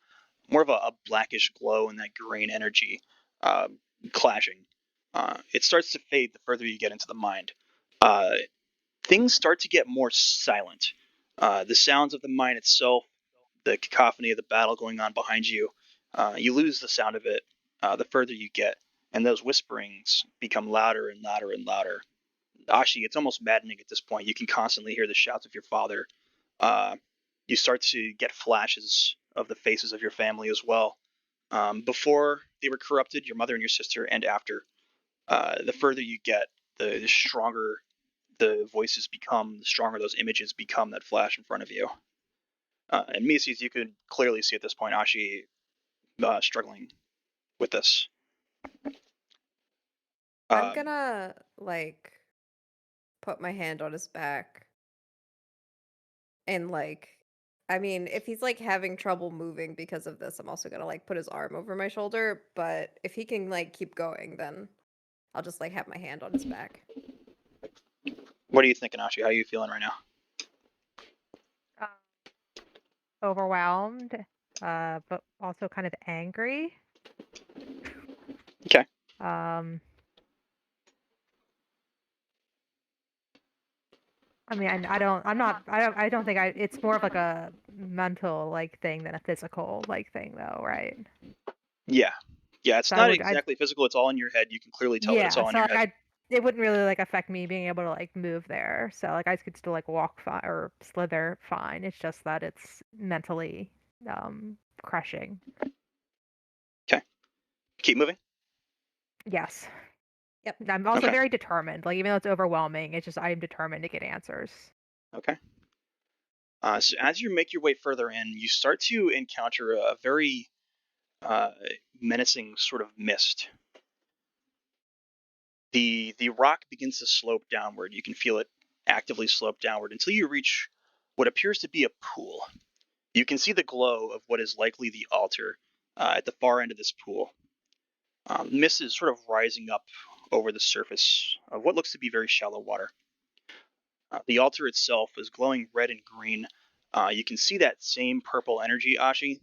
more of a blackish glow, and that green energy uh, clashing. It starts to fade the further you get into the mind. Uh, Things start to get more silent. The sounds of the mine itself, the cacophony of the battle going on behind you, you lose the sound of it the further you get, and those whisperings become louder and louder and louder. Ashi, it's almost maddening at this point. You can constantly hear the shouts of your father. Uh, you start to get flashes of the faces of your family as well. Before they were corrupted, your mother and your sister, and after. The further you get, the stronger the voices become, the stronger those images become that flash in front of you. And Miaces, you could clearly see at this point Ashi struggling with this. I'm gonna like put my hand on his back and like I mean, if he's like having trouble moving because of this, I'm also gonna like put his arm over my shoulder, but if he can like keep going, then I'll just like have my hand on his back. What are you thinking, Ashi? How are you feeling right now? Overwhelmed, but also kind of angry. Okay. I mean, I don't think it's more of like a mental like thing than a physical like thing though, right? Yeah. Yeah, it's So not exactly physical. It's all in your head. You can clearly tell that it's yeah, all in so your like head. it wouldn't really like affect me being able to like move there. So like I could still like walk fine or slither fine. It's just that it's mentally crushing. Okay. Keep moving. Yes. Yep. I'm also Okay. very determined. Like even though it's overwhelming, it's just I'm determined to get answers. Okay. So as you make your way further in, you start to encounter a very menacing sort of mist. The rock begins to slope downward. You can feel it actively slope downward until you reach what appears to be a pool. You can see the glow of what is likely the altar at the far end of this pool. Mist is sort of rising up over the surface of what looks to be very shallow water. The altar itself is glowing red and green. You can see that same purple energy, Ashi,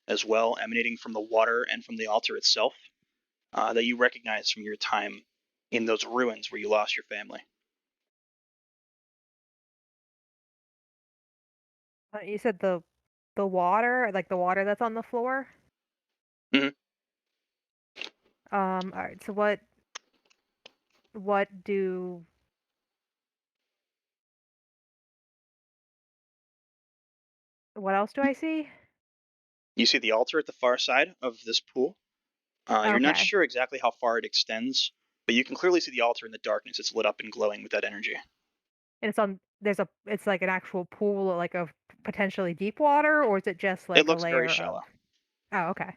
as well, emanating from the water and from the altar itself, that you recognize from your time in those ruins where you lost your family. You said the water, like the water that's on the floor. Mhm. All right. So what do what else do I see? You see the altar at the far side of this pool. You're not Okay. sure exactly how far it extends, but you can clearly see the altar in the darkness. It's lit up and glowing with that energy. And it's like an actual pool like of potentially deep water, or is it just It like a looks very layer of shallow. Oh, okay.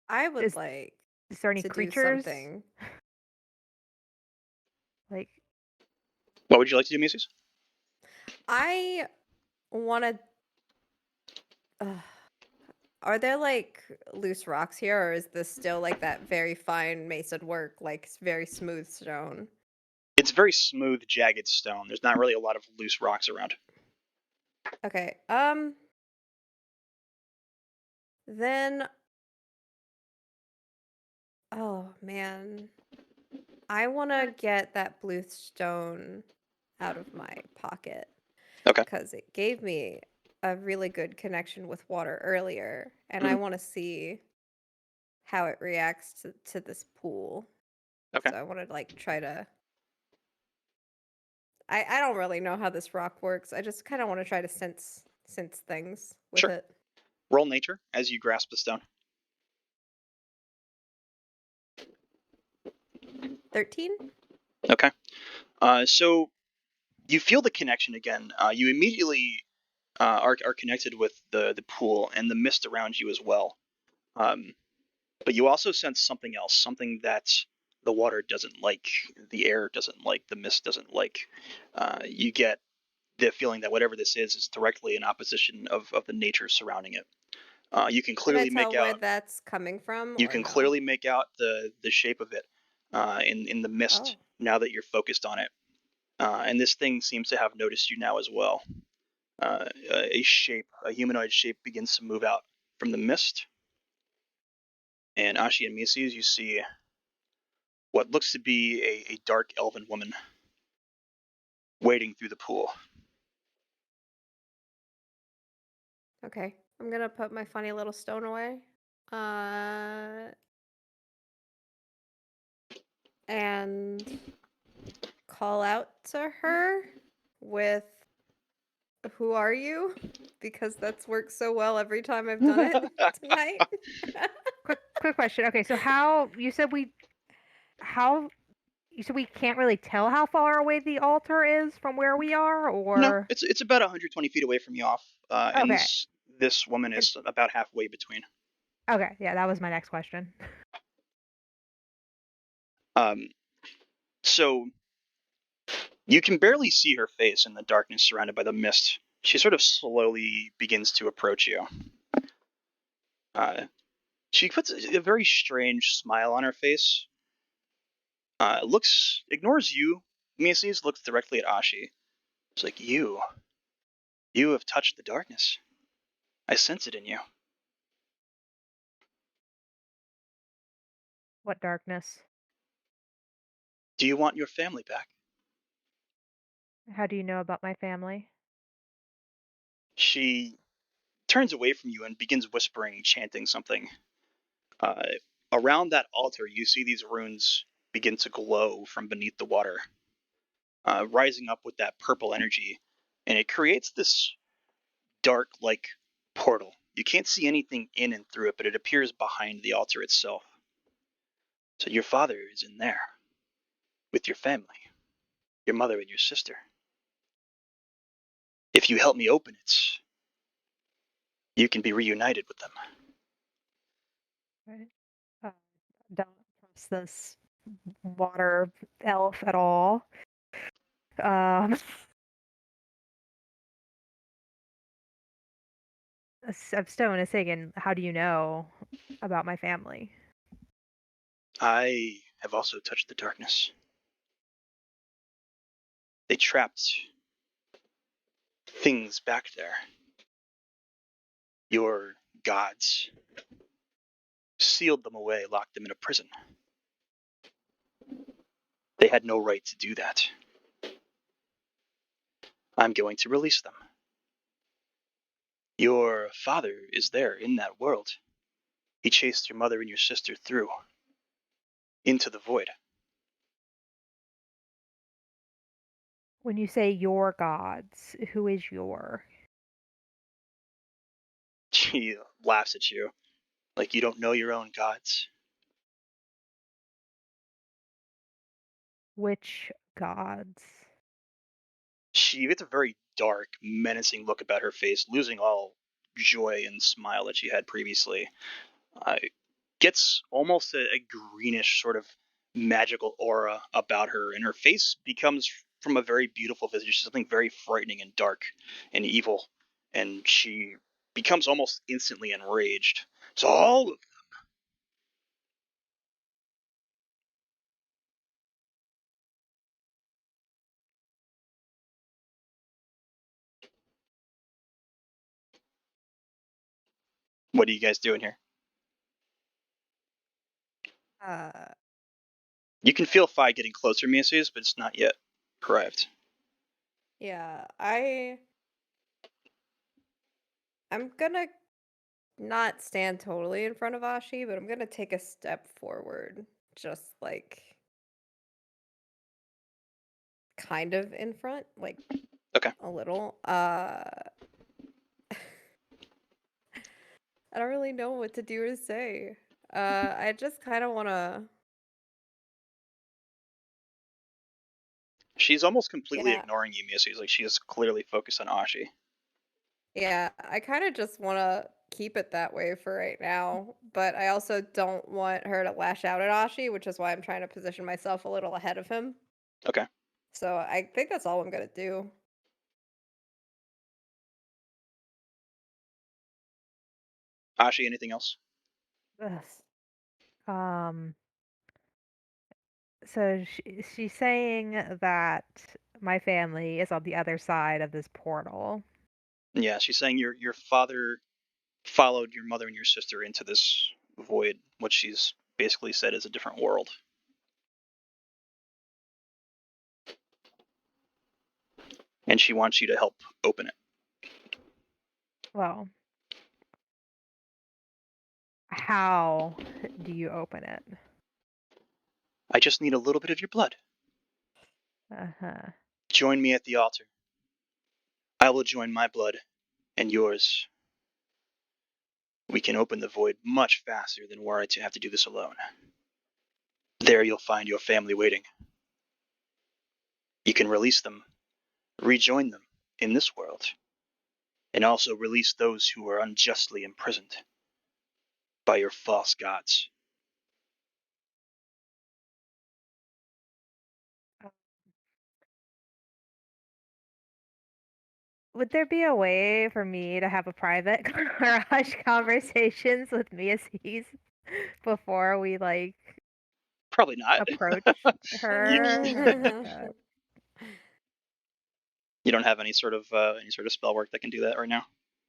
I would Is like is there any to do creatures? something. Like What would you like to do, Miaces? I want to are there like loose rocks here, or is this still like that very fine mason work, like very smooth stone? It's very smooth, jagged stone. There's not really a lot of loose rocks around. Okay. Then oh man. I want to get that blue stone out of my pocket Okay. because it gave me a really good connection with water earlier, and I Mhm. want to see how it reacts to this pool. Okay. So I want to like try to I don't really know how this rock works. I just kind of want to try to sense things with Sure. it. Roll nature as you grasp the stone. 13? Okay. So you feel the connection again. You immediately are connected with the pool and the mist around you as well. Um, but you also sense something else, something that the water doesn't like, the air doesn't like, the mist doesn't like. You get the feeling that whatever this is directly in opposition of the nature surrounding it. You can Can I clearly make tell where out that's coming from you or can no? clearly make out the shape of it. in the mist Oh. now that you're focused on it. And this thing seems to have noticed you now as well. A humanoid shape, begins to move out from the mist. And Ashi and Miaces, you see what looks to be a dark elven woman wading through the pool. Okay. I'm gonna put my funny little stone away. And call out to her with "Who are you?" Because that's worked so well every time I've done it tonight. Quick question. Okay, so you said we can't really tell how far away the altar is from where we are, No, or it's about 120 feet away from you off, and okay, this woman and, is about halfway between. okay, yeah, that was my next question. So you can barely see her face in the darkness surrounded by the mist. She sort of slowly begins to approach you. She puts a very strange smile on her face. Ignores you. Miaces looks directly at Ashi. It's like, you have touched the darkness. I sense it in you. What darkness? Do you want your family back? How do you know about my family? She turns away from you and begins whispering, chanting something. Uh, Around that altar, you see these runes begin to glow from beneath the water, rising up with that purple energy, and it creates this dark, like, portal. You can't see anything in and through it, but it appears behind the altar itself. So your father is in there with your family, your mother and your sister. If you help me open it, you can be reunited with them. Right. Don't trust this water elf at all. Um, Stone is saying, how do you know about my family? I have also touched the darkness. They trapped things back there. Your gods sealed them away, locked them in a prison. They had no right to do that. I'm going to release them. Your father is there in that world. He chased your mother and your sister through, into the void. When you say your gods, who is your? She laughs at you, like you don't know your own gods. Which gods? She gets a very dark, menacing look about her face, losing all joy and smile that she had previously. Gets almost a greenish sort of magical aura about her, and her face becomes from a very beautiful visage something very frightening and dark and evil, and she becomes almost instantly enraged. So all of what are you guys doing here? Uh, You can feel Fi getting closer, Miaces, but it's not yet arrived. yeah, I'm gonna not stand totally in front of Ashi, but I'm gonna take a step forward, just like kind of in front, like Okay. a little. I don't really know what to do or say. I just kind of want to. She's almost completely Yeah, ignoring you, Miaces. Like she is clearly focused on Ashi. yeah. I kind of just want to keep it that way for right now, but I also don't want her to lash out at Ashi, which is why I'm trying to position myself a little ahead of him. Okay. So I think that's all I'm gonna do. Ashi, anything else? Ugh. Um, So she's saying that my family is on the other side of this portal. Yeah, she's saying your father followed your mother and your sister into this void, what she's basically said is a different world. And she wants you to help open it. Well, how do you open it? I just need a little bit of your blood. Uh-huh. Join me at the altar. I will join my blood and yours. We can open the void much faster than were I to have to do this alone. There you'll find your family waiting. You can release them, rejoin them in this world, and also release those who are unjustly imprisoned by your false gods. Would there be a way for me to have a private or hush conversations with Miaces before we like Probably not. approach You, her? Oh my god. you don't have any sort of spell work that can do that right now.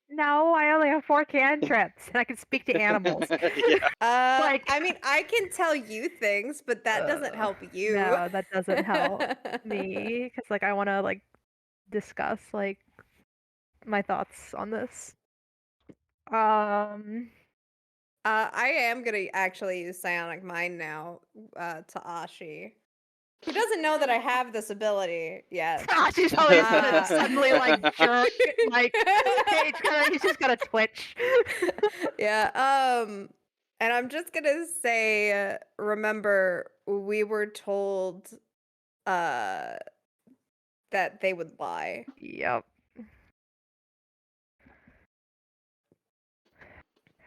No, I only have 4 cantrips and I can speak to animals. Yeah. Like I mean, I can tell you things, but that doesn't help you. No, that doesn't help me because like I want to like discuss like my thoughts on this. I am gonna actually use Psionic Mind now to Ashi. He doesn't know that I have this ability yet. She's always gonna suddenly like jerk, like he's just gonna twitch. Yeah. And I'm just gonna say, remember, we were told that they would lie. Yep.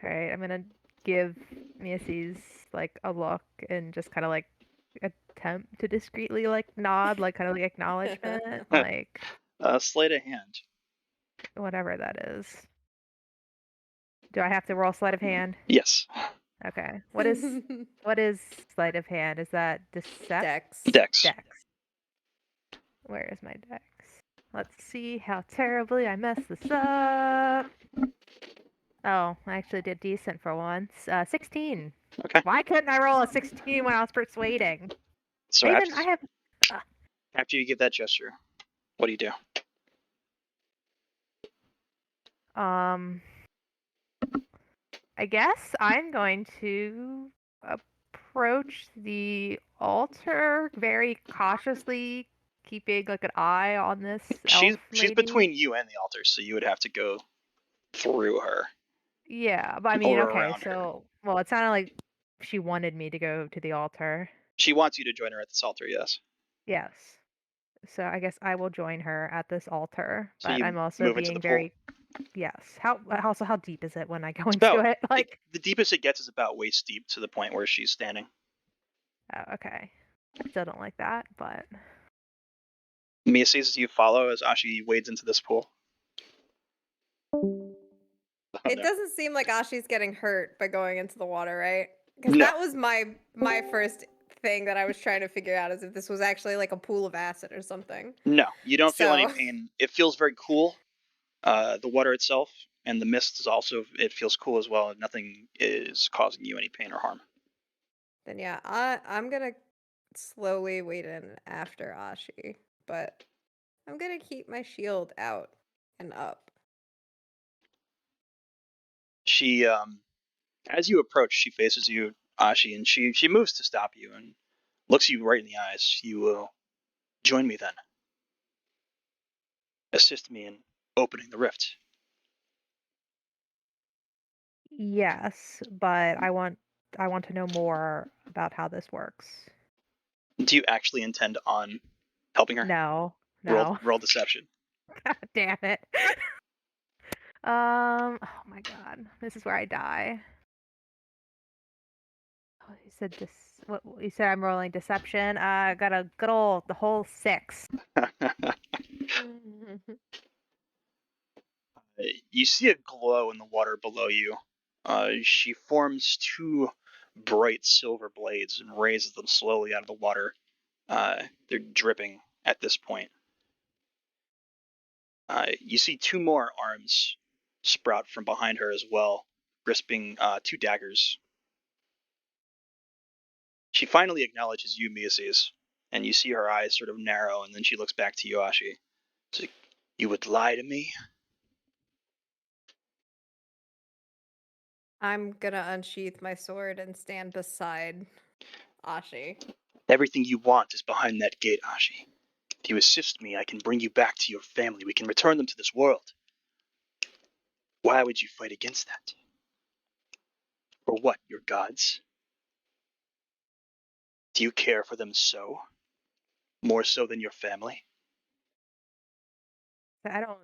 All right, I'm gonna give Miaces like a look and just kind of like attempt to discreetly like nod, like kind of like acknowledgement, like Sleight of hand. whatever that is. Do I have to roll sleight of hand? Yes. Okay. What is sleight of hand? Is that Dex. Dex. Dex. Where is my dex? Let's see how terribly I messed this up. Oh, I actually did decent for once. 16. Okay. Why couldn't I roll a 16 when I was persuading? So Even I have. after you give that gesture, what do you do? I guess I'm going to approach the altar very cautiously, keeping like an eye on this elf She's lady. between you and the altar, so you would have to go through her. Yeah, but I mean, Or okay, around her. so well, it sounded like she wanted me to go to the altar. She wants you to join her at this altar, yes. Yes. So I guess I will join her at this altar, So but you I'm also move into being the pool. very yes. How deep is it when I go into it? Like the deepest it gets is about waist deep to the point where she's standing. Oh, okay. I still don't like that, but Mia sees as you follow as Ashi wades into this pool. It doesn't seem like Ashi's getting hurt by going into the water, right? Because No. that was my first thing that I was trying to figure out, is if this was actually like a pool of acid or something. No, you don't feel any So- pain. It feels very cool. The water itself and the mist is also, it feels cool as well. Nothing is causing you any pain or harm. Then yeah, I'm gonna slowly wade in after Ashi, but I'm gonna keep my shield out and up. She, as you approach, she faces you, Ashi, and she moves to stop you and looks you right in the eyes. You will join me then. Assist me in opening the rift. yes, but I want to know more about how this works. Do you actually intend on helping her? No. Roll deception. God damn it. Oh my god. This is where I die. Oh, you said what you said I'm rolling deception. I got a good old the whole 6. You see a glow in the water below you. She forms 2 bright silver blades and raises them slowly out of the water, They're dripping at this point. You see two more arms sprout from behind her as well, grasping two daggers. She finally acknowledges you, Miaces, and you see her eyes sort of narrow, and then she looks back to you, Ashi. It's like, you would lie to me? I'm gonna unsheath my sword and stand beside Ashi. Everything you want is behind that gate, Ashi. If you assist me, I can bring you back to your family. We can return them to this world. Why would you fight against that? For what, your gods? Do you care for them so? More so than your family? I don't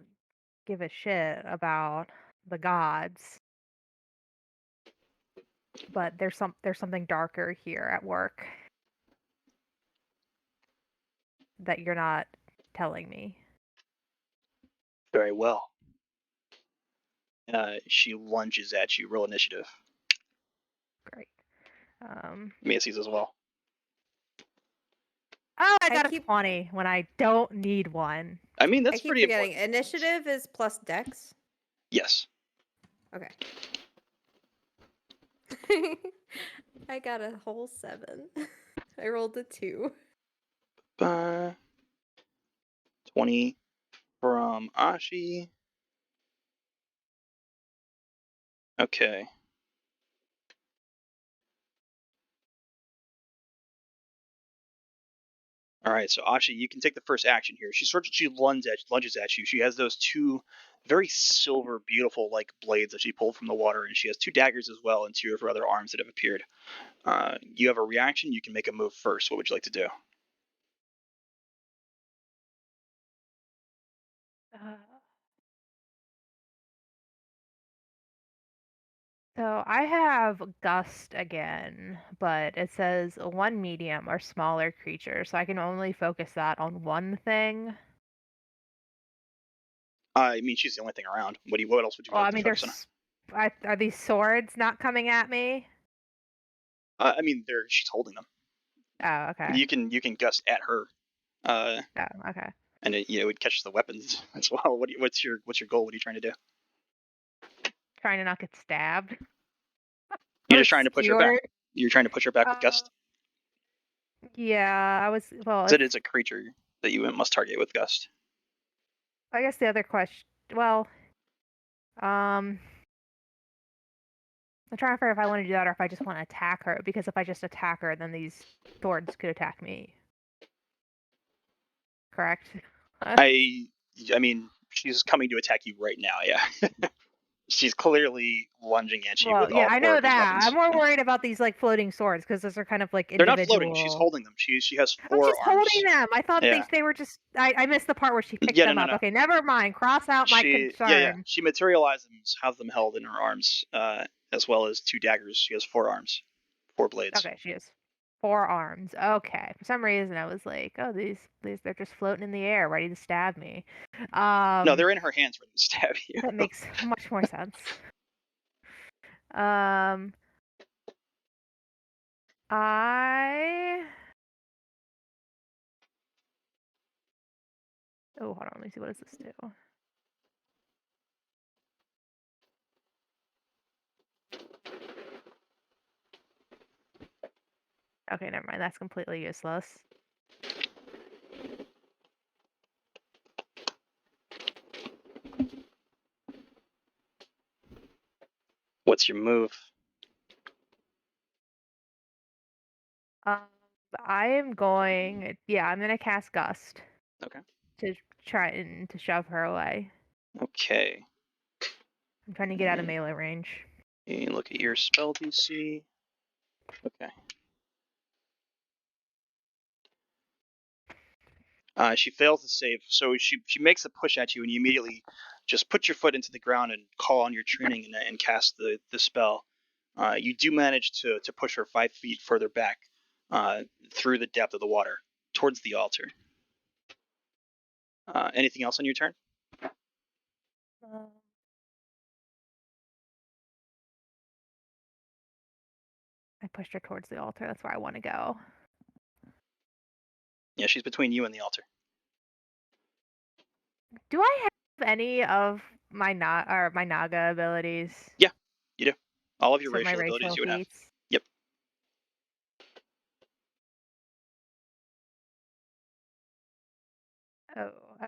give a shit about the gods, but there's something darker here at work that you're not telling me. Very well. She lunges at you. Roll initiative. Great. Macy's as well. Oh, I I got a keep- 20 when I don't need one. I mean, that's I keep pretty forgetting. important. Initiative is plus dex. Yes. Okay. I got a whole 7. I rolled a 2. 20 from Ashi. Okay. All right, so Ashi, you can take the first action here. She lunges at you. She has those two very silver, beautiful like blades that she pulled from the water, and she has two daggers as well, and two of her other arms that have appeared. You have a reaction. You can make a move first. What would you like to do? So I have Gust again, but it says one medium or smaller creature, so I can only focus that on one thing. I mean, she's the only thing around. What else would you Well, like I to mean, focus on? are these swords not coming at me? I mean, she's holding them. Oh, okay. You can gust at her. Oh, okay. And it would catch the weapons as well. What's your goal? What are you trying to do? Trying to not get stabbed. You're Or just trying to push her back. skewered. You're trying to push her back with gust. Yeah, I was. Well, It's a creature that you must target with gust. I guess the other question. Well, I'm trying to figure if I want to do that or if I just want to attack her. Because if I just attack her, then these swords could attack me. Correct. I mean, she's coming to attack you right now. Yeah, she's clearly lunging at you Well, with yeah, all I four know of these that. weapons. I'm more worried about these like floating swords because those are kind of like They're not individual. floating. She's holding them. She has Oh, 4 she's arms. holding them. I thought Yeah. they were just. I missed the part where she picked Yeah, them no, up. no. Okay, never mind. Cross out my concern. She materializes, has them held in her arms, as well as 2 daggers. She has 4 arms, 4 blades. Okay, she has 4 arms. Okay, for some reason I was like, oh, these they're just floating in the air, ready to stab me. No, they're in her hands ready to stab you. That makes much more sense. I. Oh, hold on. Let me see. What does this do? Okay, never mind. That's completely useless. What's your move? I am going. Yeah, I'm gonna cast Gust. Okay. To try and to shove her away. Okay. I'm trying to get out of melee range. You look at your spell DC. Okay. She fails to save, so she makes a push at you, and you immediately just put your foot into the ground and call on your training and cast the spell. You do manage to push her 5 feet further back through the depth of the water towards the altar. Anything else on your turn? I pushed her towards the altar. That's where I want to go. Yeah, she's between you and the altar. Do I have any of my my Naga abilities? Yeah, you do. All of your So my racial abilities racial you would have. feats. Yep. Oh, okay.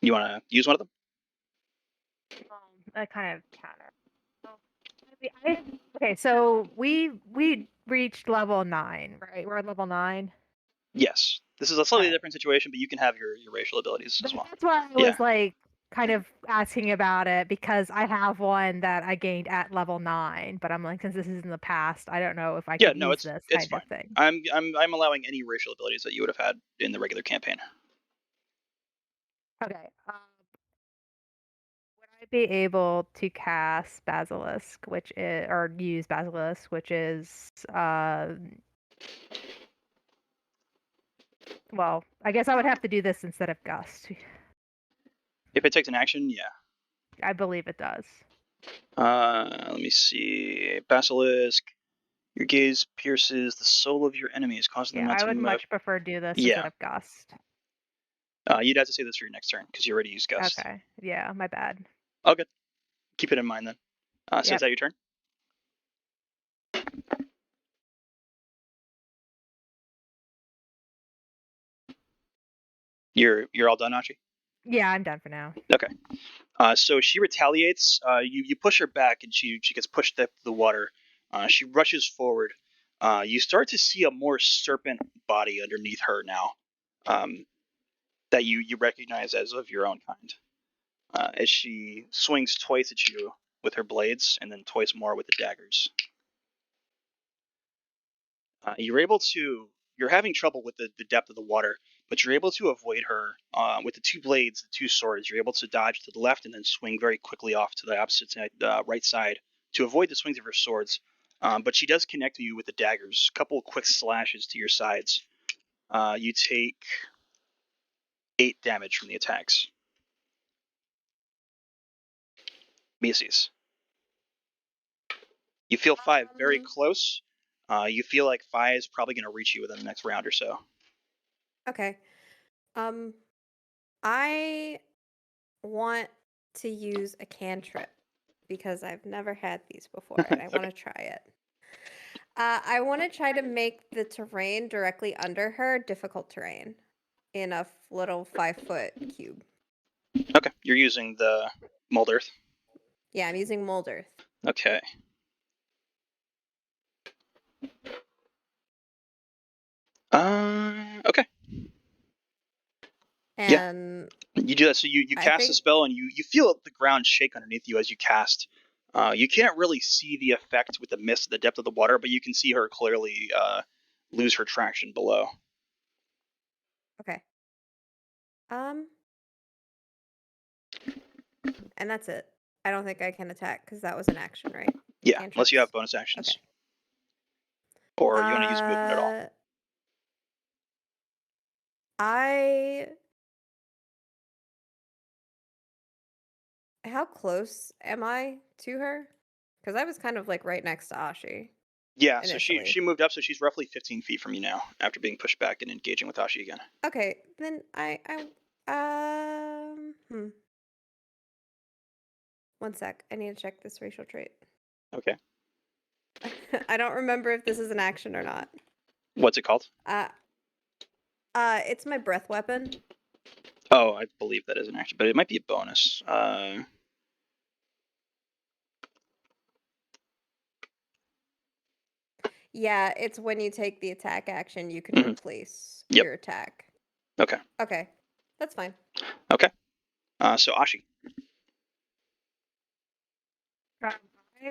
You want to use one of them? I kind of counter. Okay, so we reached level 9, right? We're at level 9. Yes. This is a slightly Right. different situation, but you can have your racial abilities as well. That's why I Yeah. was like kind of asking about it, because I have one that I gained at level 9, but I'm like, since this is in the past, I don't know if I Yeah, could no, use this it's kind fine. of thing. I'm allowing any racial abilities that you would have had in the regular campaign. Okay. Would I be able to cast Basilisk, which is, or use Basilisk, which is well, I guess I would have to do this instead of Gust. If it takes an action, yeah. I believe it does. Let me see. Basilisk. Your gaze pierces the soul of your enemies, causing them Yeah, not I to would move. much prefer do this Yeah. instead of Gust. You'd have to say this for your next turn because you already used Gust. Okay. Yeah, my bad. Oh, good. Keep it in mind then. So Yep. is that your turn? You're all done, Ashi? Yeah, I'm done for now. Okay. So she retaliates. You push her back, and she gets pushed up the water. She rushes forward. You start to see a more serpent body underneath her now, that you recognize as of your own kind. As she swings twice at you with her blades, and then twice more with the daggers. You're having trouble with the depth of the water, but you're able to avoid her with the two blades, the two swords. You're able to dodge to the left and then swing very quickly off to the opposite side, right side, to avoid the swings of her swords. But she does connect you with the daggers. A couple of quick slashes to your sides. You take 8 damage from the attacks. Miaces. You feel 5 very close. You feel like 5 is probably going to reach you within the next round or so. Okay. I want to use a cantrip because I've never had these before and I want to try it. I want to try to make the terrain directly under her difficult terrain in a little 5-foot cube. Okay, you're using the mold earth. Yeah, I'm using mold earth. Okay. Okay. And You do that. So you cast a spell, and you feel the ground shake underneath you as you cast. You can't really see the effect with the mist, the depth of the water, but you can see her clearly lose her traction below. Okay. And that's it. I don't think I can attack because that was an action, right? Yeah, Cantrips. unless you have bonus actions. Okay. Or you want to use movement at all. How close am I to her? Because I was kind of like right next to Ashi. Yeah, initially. so she moved up, so she's roughly 15 feet from you now after being pushed back and engaging with Ashi again. Okay, then one sec. I need to check this racial trait. Okay. I don't remember if this is an action or not. What's it called? It's my breath weapon. Oh, I believe that is an action, but it might be a bonus. Yeah, it's when you take the attack action, you can replace your attack. Okay. Okay, that's fine. Okay. So Ashi. I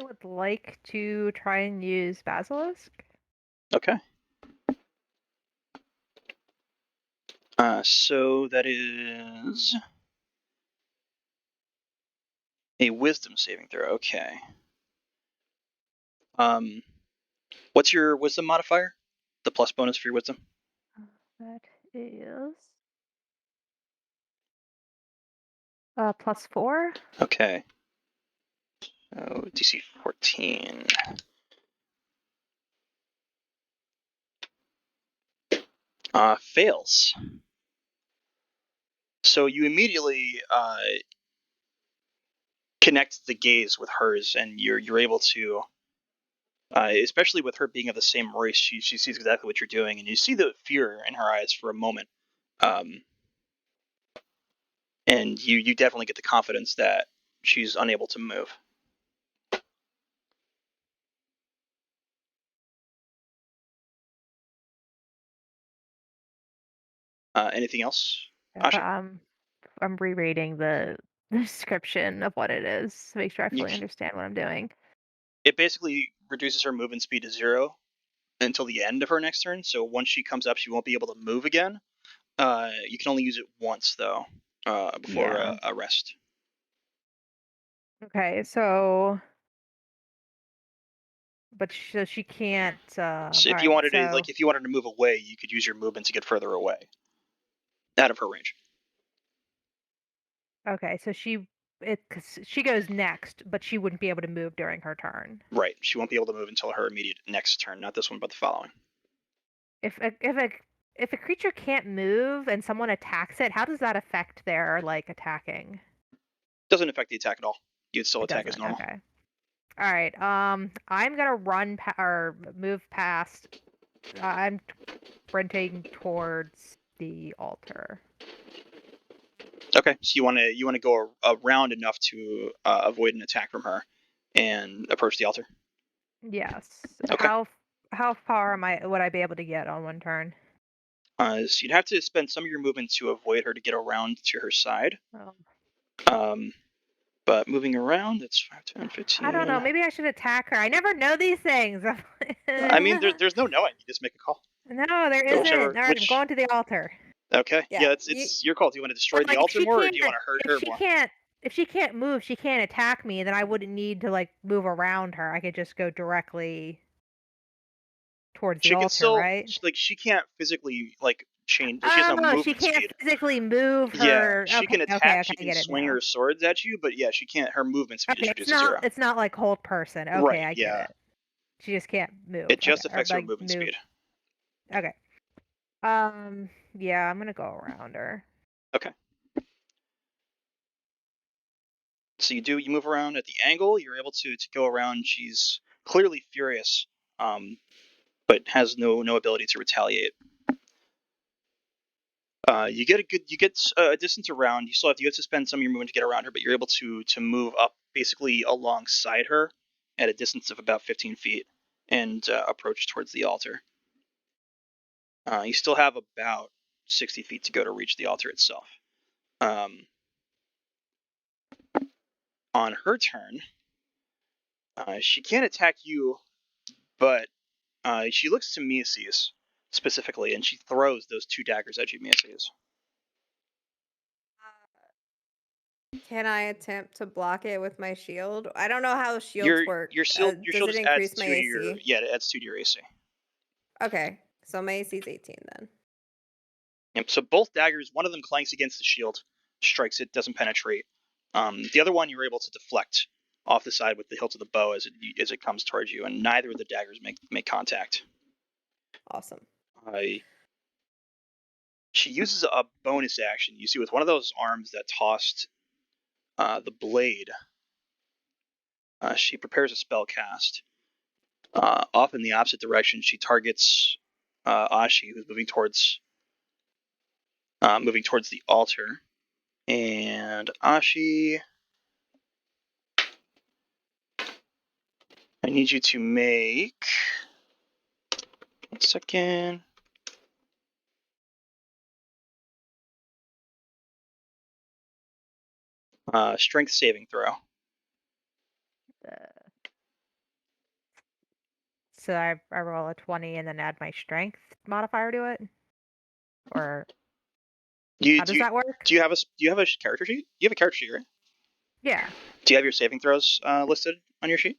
would like to try and use Basilisk. Okay. So that is a wisdom saving throw. Okay. What's your wisdom modifier? The plus bonus for your wisdom? That is +4. Okay. So DC 14. Fails. So you immediately connect the gaze with hers, and you're able to, especially with her being of the same race, she sees exactly what you're doing, and you see the fear in her eyes for a moment. And you definitely get the confidence that she's unable to move. Anything else, Ashi? I'm rereading the description of what it is to make sure I You fully understand what I'm doing. It basically reduces her movement speed to 0 until the end of her next turn. So once she comes up, she won't be able to move again. You can only use it once though, before Yeah. a rest. Okay, so, but she can't. So if you Alright, wanted to, so if you wanted to move away, you could use your movement to get further away, out of her range. okay, so she goes next, but she wouldn't be able to move during her turn. Right. She won't be able to move until her immediate next turn, not this one, but the following. If a creature can't move and someone attacks it, how does that affect their like attacking? Doesn't affect the attack at all. You'd still It attack as doesn't. normal. Okay. All right. I'm gonna or move past. I'm sprinting towards the altar. Okay. So you want to go around enough to avoid an attack from her, and approach the altar. Yes. Okay. How far would I be able to get on one turn? So you'd have to spend some of your movement to avoid her to get around to her side. Oh. But moving around, that's 5, 10, 15. I don't know. Maybe I should attack her. I never know these things. I mean, there's no knowing. You just make a call. No, there So isn't. All right, I'm going to the altar. Okay. Yeah, it's your call. Do you want to destroy But the like, altar more, or do you want to hurt her more? if she can't move, she can't attack me. Then I wouldn't need to like move around her. I could just go directly towards the She can altar, still, right? she can't physically change. She has no Oh, she movement can't speed. physically move Yeah, her. she can Okay, attack. She I can get it swing now. her swords at you, but yeah, she can't. Her movement speed is Okay, reduced to 0. it's not like hold person. Okay, Right. I get Yeah. it. She just can't move. It just Okay, or affects her like movement move. speed. Okay. Yeah, I'm gonna go around her. Okay. So you move around at the angle. You're able to go around. She's clearly furious, but has no ability to retaliate. You get a distance around. You have to spend some of your movement to get around her, but you're able to move up basically alongside her at a distance of about 15 feet and approach towards the altar. You still have about 60 feet to go to reach the altar itself. On her turn, she can't attack you, but she looks to Miaces specifically, and she throws those 2 daggers at you, Miaces. Can I attempt to block it with my shield? I don't know how shields work. Your shield Does it just adds increase my 2 to your AC? it adds 2 to your AC. Okay, so my AC is 18 then. Yep, so both daggers, one of them clanks against the shield, strikes it, doesn't penetrate. The other one you're able to deflect off the side with the hilt of the bow as it comes towards you, and neither of the daggers make contact. Awesome. She uses a bonus action. You see, with one of those arms that tossed the blade, she prepares a spell cast. Off in the opposite direction, she targets Ashi, who's moving towards the altar. And Ashi, I need you to make 1 second. Strength saving throw. So I roll a 20 and then add my strength modifier to it, or how does that work? Do you have a character sheet? You have a character sheet, right? Yeah. Do you have your saving throws listed on your sheet?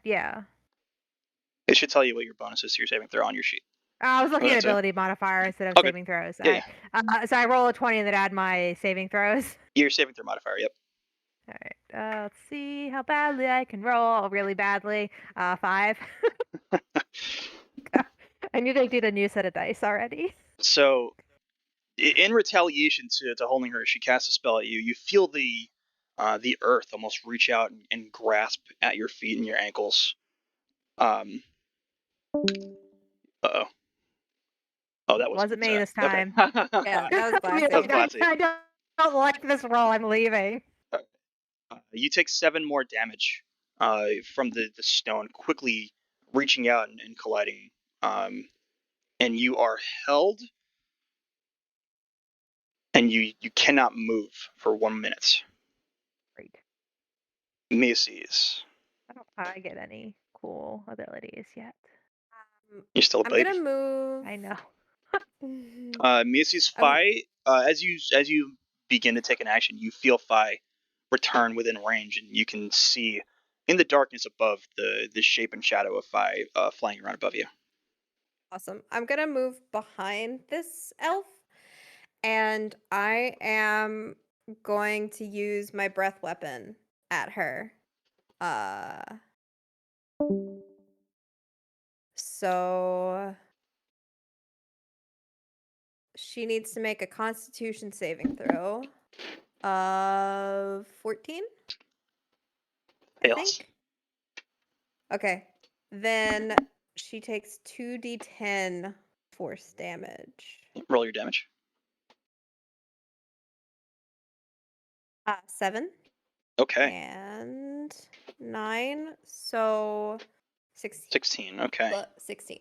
Yeah. It should tell you what your bonus is to your saving throw on your sheet. I was looking at ability modifier instead of saving throws. Yeah. So I roll a 20 and then add my saving throws. Your saving throw modifier, yep. All right. Let's see how badly I can roll. Really badly. 5. I knew they did a new set of dice already. So, in retaliation to holding her, she casts a spell at you. You feel the earth almost reach out and grasp at your feet and your ankles. Uh-oh. Oh, that Wasn't me this time. Okay. Yeah, that was I, mean, That was classy. classy. I don't like this roll. I'm leaving. You take 7 more damage from the stone quickly reaching out and colliding. And you are held, and you cannot move for 1 minute. Great. Miaces. I don't think I get any cool abilities yet. You're still a I'm baby. gonna move. I know. Miaces, I'm- Phi, as you begin to take an action, you feel Phi return within range, and you can see in the darkness above the shape and shadow of Phi flying around above you. Awesome. I'm gonna move behind this elf, and I am going to use my breath weapon at her. So she needs to make a Constitution saving throw of 14. I Fails. think. Okay. Then she takes 2d10 force damage. Roll your damage. 7 Okay. and 9, so 16. 16. Okay. 16.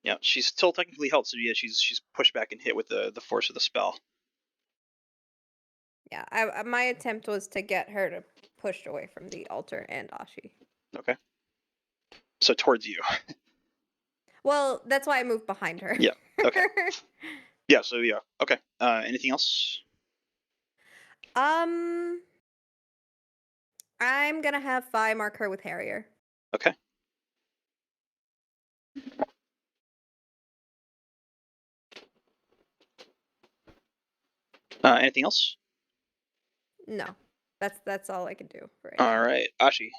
Yeah, she's still technically held, so yeah, she's pushed back and hit with the force of the spell. Yeah, my attempt was to get her to push away from the altar and Ashi. Okay. So towards you. Well, that's why I moved behind her. Yeah. Okay. Yeah. So yeah. Okay. Anything else? I'm gonna have Phi mark her with Harrier. Okay. Anything else? No, that's all I can do right All now. right, Ashi.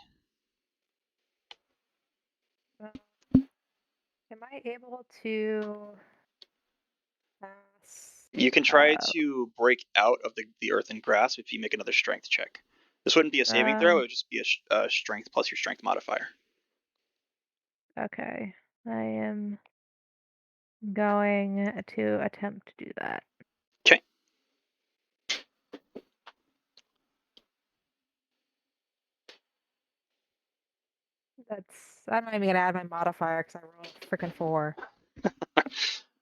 Am I able to pass? You can try to break out of the earthen grasp if you make another strength check. This wouldn't be a saving throw; it would just be a strength plus your strength modifier. Okay. I am going to attempt to do that. Okay. I'm not even gonna add my modifier because I rolled freaking 4.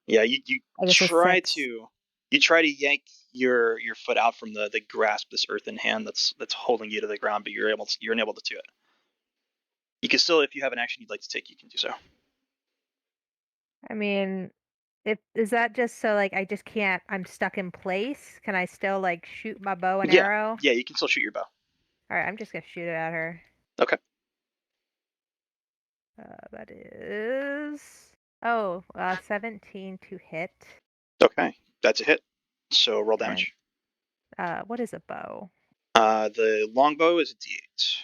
Yeah, you I guess it's try 6. to yank your foot out from the grasp, this earthen hand that's holding you to the ground, but you're unable to do it. You can still, if you have an action you'd like to take, you can do so. I mean, is that just so like I just can't? I'm stuck in place. Can I still like shoot my bow and arrow? Yeah, you can still shoot your bow. All right, I'm just gonna shoot it at her. Okay. That is 17 to hit. Okay, that's a hit. So roll damage. What is a bow? The longbow is a D8.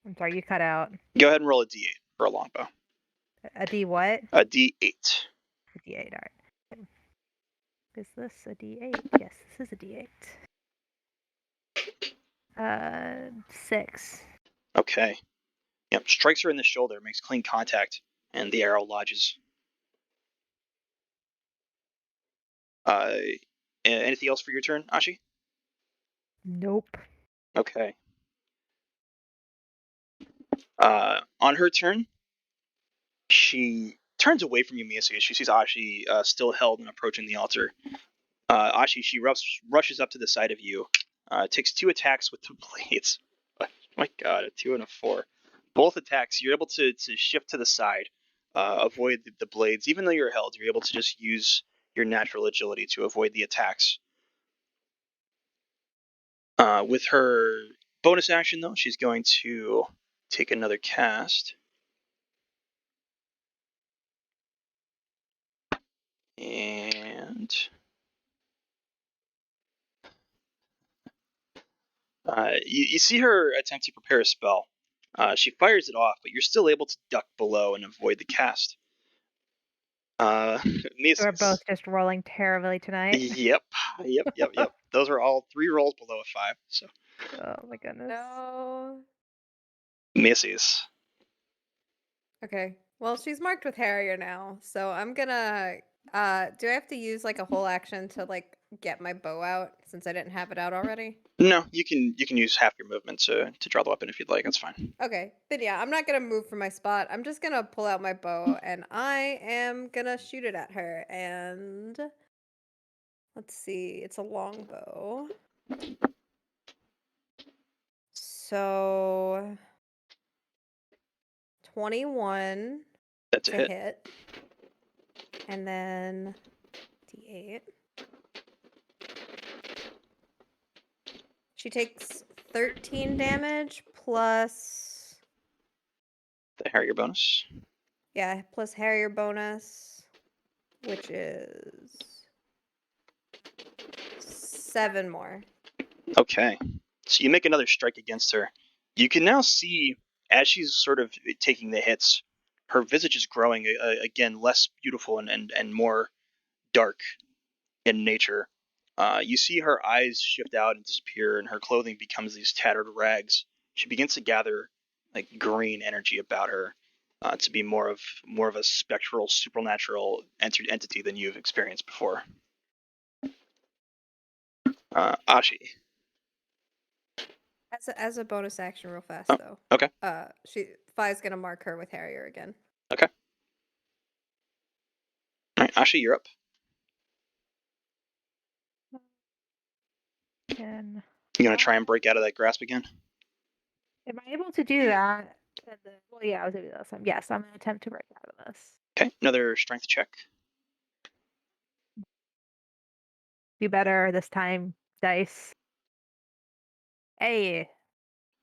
I'm sorry, you cut out. Go ahead and roll a D8 for a longbow. A D what? A D8. A D8. All right. Is this a D8? Yes, this is a D8. 6. Okay. Yep, strikes her in the shoulder, makes clean contact, and the arrow lodges. Anything else for your turn, Ashi? Nope. Okay. On her turn, she turns away from you, Miaces. She sees Ashi still held and approaching the altar. Ashi, she rushes up to the side of you, takes 2 attacks with the blades. Oh my god, a 2 and a 4. Both attacks, you're able to shift to the side, avoid the blades. Even though you're held, you're able to just use your natural agility to avoid the attacks. With her bonus action, though, she's going to take another cast. And You see her attempt to prepare a spell. She fires it off, but you're still able to duck below and avoid the cast. We're Miaces. both just rolling terribly tonight. Yep. Those are all 3 rolls below a 5. So Oh my goodness. No. Miaces. Okay. Well, she's marked with Harrier now, so I'm gonna. Do I have to use like a whole action to like get my bow out since I didn't have it out already? No, you can use half your movement to draw the weapon if you'd like. That's fine. Okay, then yeah, I'm not gonna move from my spot. I'm just gonna pull out my bow and I am gonna shoot it at her. And let's see, it's a long bow. So 21 That's a to hit. hit. And then D8. She takes 13 damage plus, The Harrier bonus. yeah, plus Harrier bonus, which is 7 more. Okay. So you make another strike against her. You can now see, as she's sort of taking the hits, her visage is growing again, less beautiful and more dark in nature. You see her eyes shift out and disappear, and her clothing becomes these tattered rags. She begins to gather like green energy about her, to be more of a spectral, supernatural entity than you've experienced before. Ashi. As a bonus action, real fast Oh, though. okay. Fi's gonna mark her with Harrier again. Okay. All right, Ashi, you're up. And You gonna try and break out of that grasp again? am I able to do that? Well, yeah, I was able to do this. Yes, I'm gonna attempt to break out of this. Okay, another strength check. Do better this time, dice. Hey,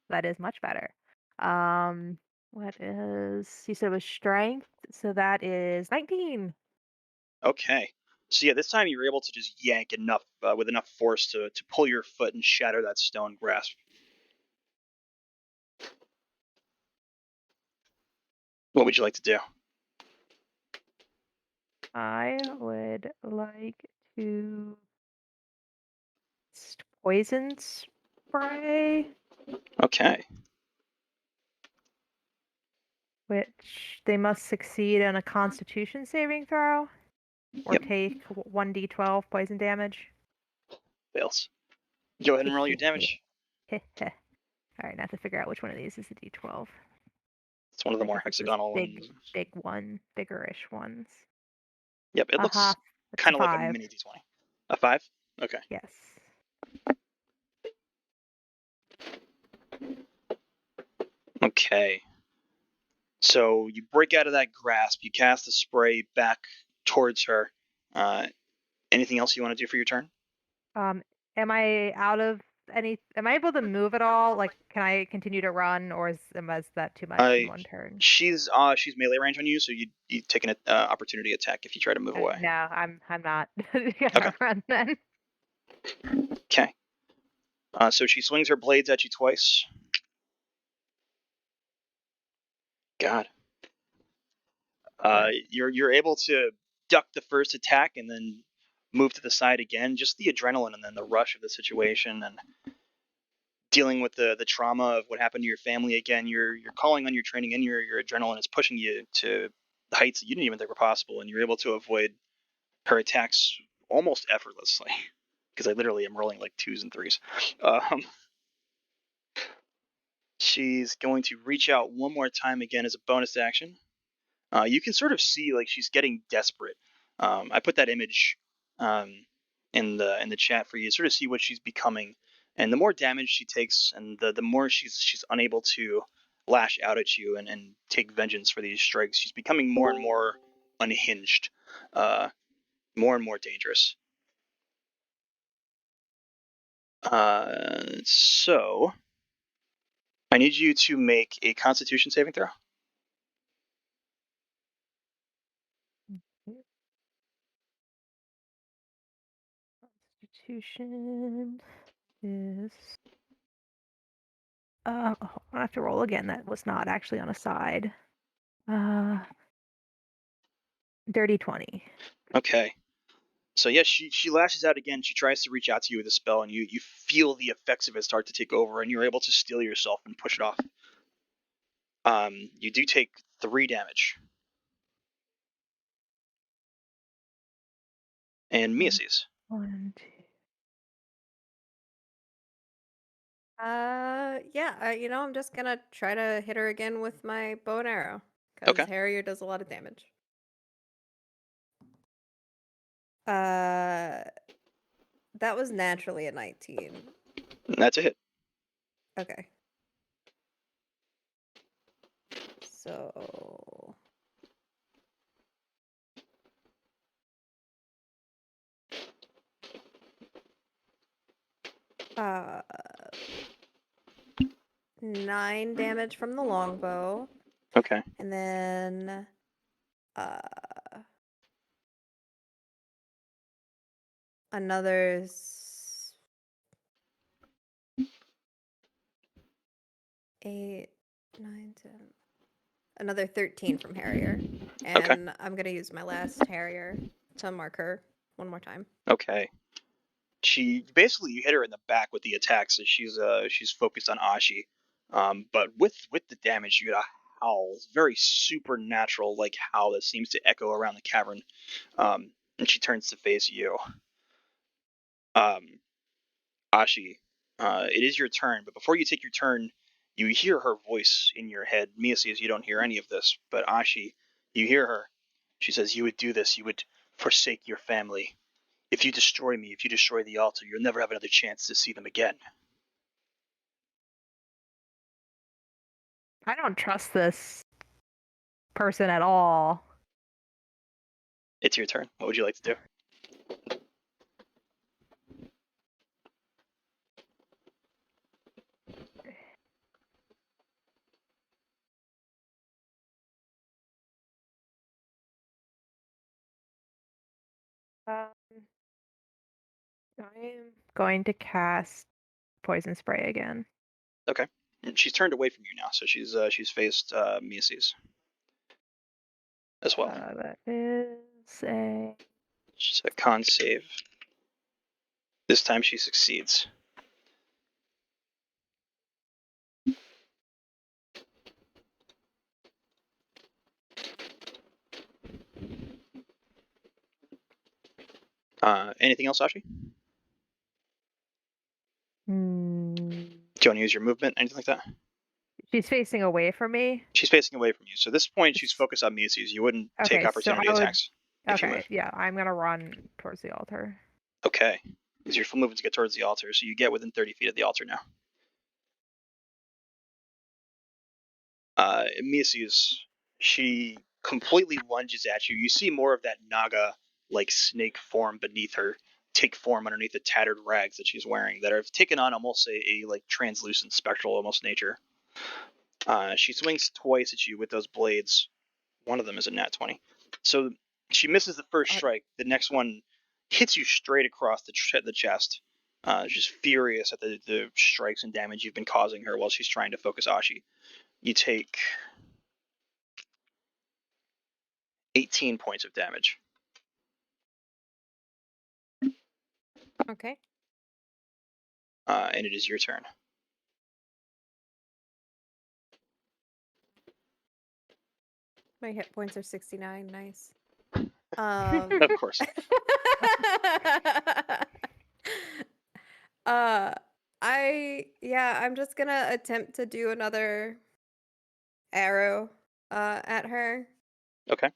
that is much better. What is, you said it was strength, so that is 19. Okay. So yeah, this time you were able to just yank enough with enough force to pull your foot and shatter that stone grasp. What would you like to do? I would like to poison spray, Okay. which they must succeed on a Constitution saving throw or Yep. take 1d12 poison damage. Fails. Go ahead and roll your damage. All right, now I have to figure out which one of these is a d12. It's one of the I more guess it's this hexagonal big, ones. big one, biggerish ones. Yep, it looks It's kind a of like a 5. mini d20. A 5? Okay. Yes. Okay. So you break out of that grasp. You cast the spray back towards her. Anything else you want to do for your turn? Am I out of any? Am I able to move at all? Like, can I continue to run, or is that too much in one turn? She's melee range on you, so you take an opportunity attack if you try to move away. No, I'm not gonna Okay. run then. Okay. So she swings her blades at you twice. God. You're able to duck the first attack and then move to the side again. Just the adrenaline and then the rush of the situation and dealing with the trauma of what happened to your family again. You're calling on your training and your adrenaline is pushing you to heights that you didn't even think were possible, and you're able to avoid her attacks almost effortlessly. Because I literally am rolling like 2s and 3s. She's going to reach out one more time again as a bonus action. You can sort of see like she's getting desperate. I put that image in the chat for you to sort of see what she's becoming. And the more damage she takes, and the more she's unable to lash out at you and take vengeance for these strikes, she's becoming more and more unhinged, more and more dangerous. So I need you to make a Constitution saving throw. Constitution is I have to roll again. That was not actually on a side. Dirty 20. Okay. So yes, she lashes out again. She tries to reach out to you with a spell, and you feel the effects of it start to take over, and you're able to steel yourself and push it off. You do take 3 damage. And Miaces. 1, 2. Yeah, I'm just gonna try to hit her again with my bow and arrow. Because Okay. Harrier does a lot of damage. That was naturally a 19. That's a hit. Okay. So... 9 damage from the longbow. Okay. And then another 8, 9, 10. Another 13 from Harrier. And I'm gonna use my last Harrier to mark her one more time. Okay. She basically, you hit her in the back with the attack, so she's focused on Ashi. But with the damage, you get a howl. It's very supernatural like howl that seems to echo around the cavern. And she turns to face you. Ashi, it is your turn, but before you take your turn, you hear her voice in your head. Miaces, you don't hear any of this, but Ashi, you hear her. She says, "You would do this. You would forsake your family. If you destroy me, if you destroy the altar, you'll never have another chance to see them again." I don't trust this person at all. It's your turn. What would you like to do? I am going to cast poison spray again. Okay. And she's turned away from you now, so she's faced Miaces as well. That is a She's a con save. This time she succeeds. Anything else, Ashi? Do you want to use your movement, anything like that? She's facing away from me. She's facing away from you, so at this point she's focused on Miaces. You wouldn't take Okay, so opportunity I would. attacks if you Okay, move. yeah, I'm gonna run towards the altar. Okay. Use your full movement to get towards the altar, so you get within 30 feet of the altar now. Miaces, she completely lunges at you. You see more of that naga like snake form beneath her take form underneath the tattered rags that she's wearing that have taken on almost a like translucent spectral almost nature. She swings twice at you with those blades. One of them is a nat 20. So she misses the first strike. The next one hits you straight across the chest. She's furious at the strikes and damage you've been causing her while she's trying to focus Ashi. You take 18 points of damage. Okay. And it is your turn. My hit points are 69. Nice. Of course. I'm just gonna attempt to do another arrow at her. Okay.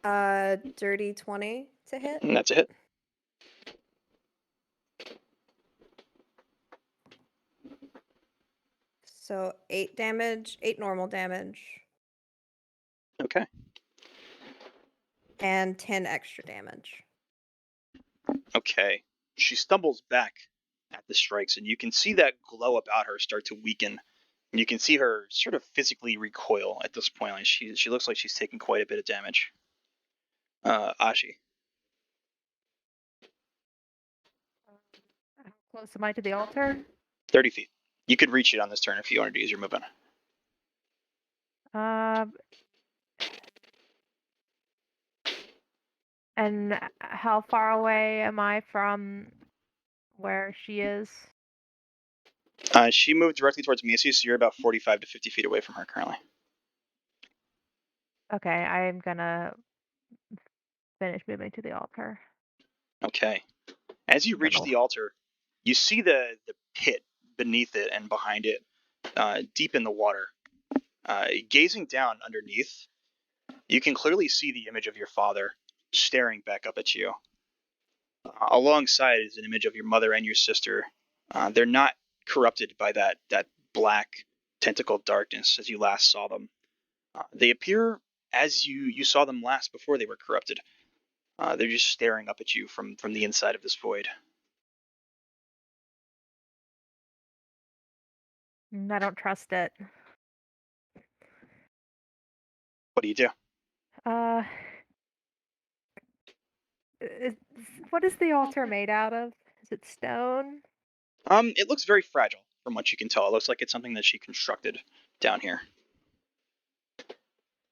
Dirty 20 to hit. And that's a hit. So 8 damage, 8 normal damage, Okay. and 10 extra damage. Okay. She stumbles back at the strikes, and you can see that glow about her start to weaken. And you can see her sort of physically recoil at this point. Like she looks like she's taking quite a bit of damage. Ashi. close am I to the altar? 30 feet. You could reach it on this turn if you wanted to use your movement. And how far away am I from where she is? She moved directly towards Miaces, so you're about 45 to 50 feet away from her currently. Okay, I'm gonna finish moving to the altar. Okay. As you reach the altar, you see the pit beneath it and behind it, deep in the water. Gazing down underneath, you can clearly see the image of your father staring back up at you. Alongside is an image of your mother and your sister. They're not corrupted by that black tentacled darkness as you last saw them. They appear as you saw them last before they were corrupted. They're just staring up at you from the inside of this void. I don't trust it. What do you do? What is the altar made out of? Is it stone? It looks very fragile from what you can tell. It looks like it's something that she constructed down here.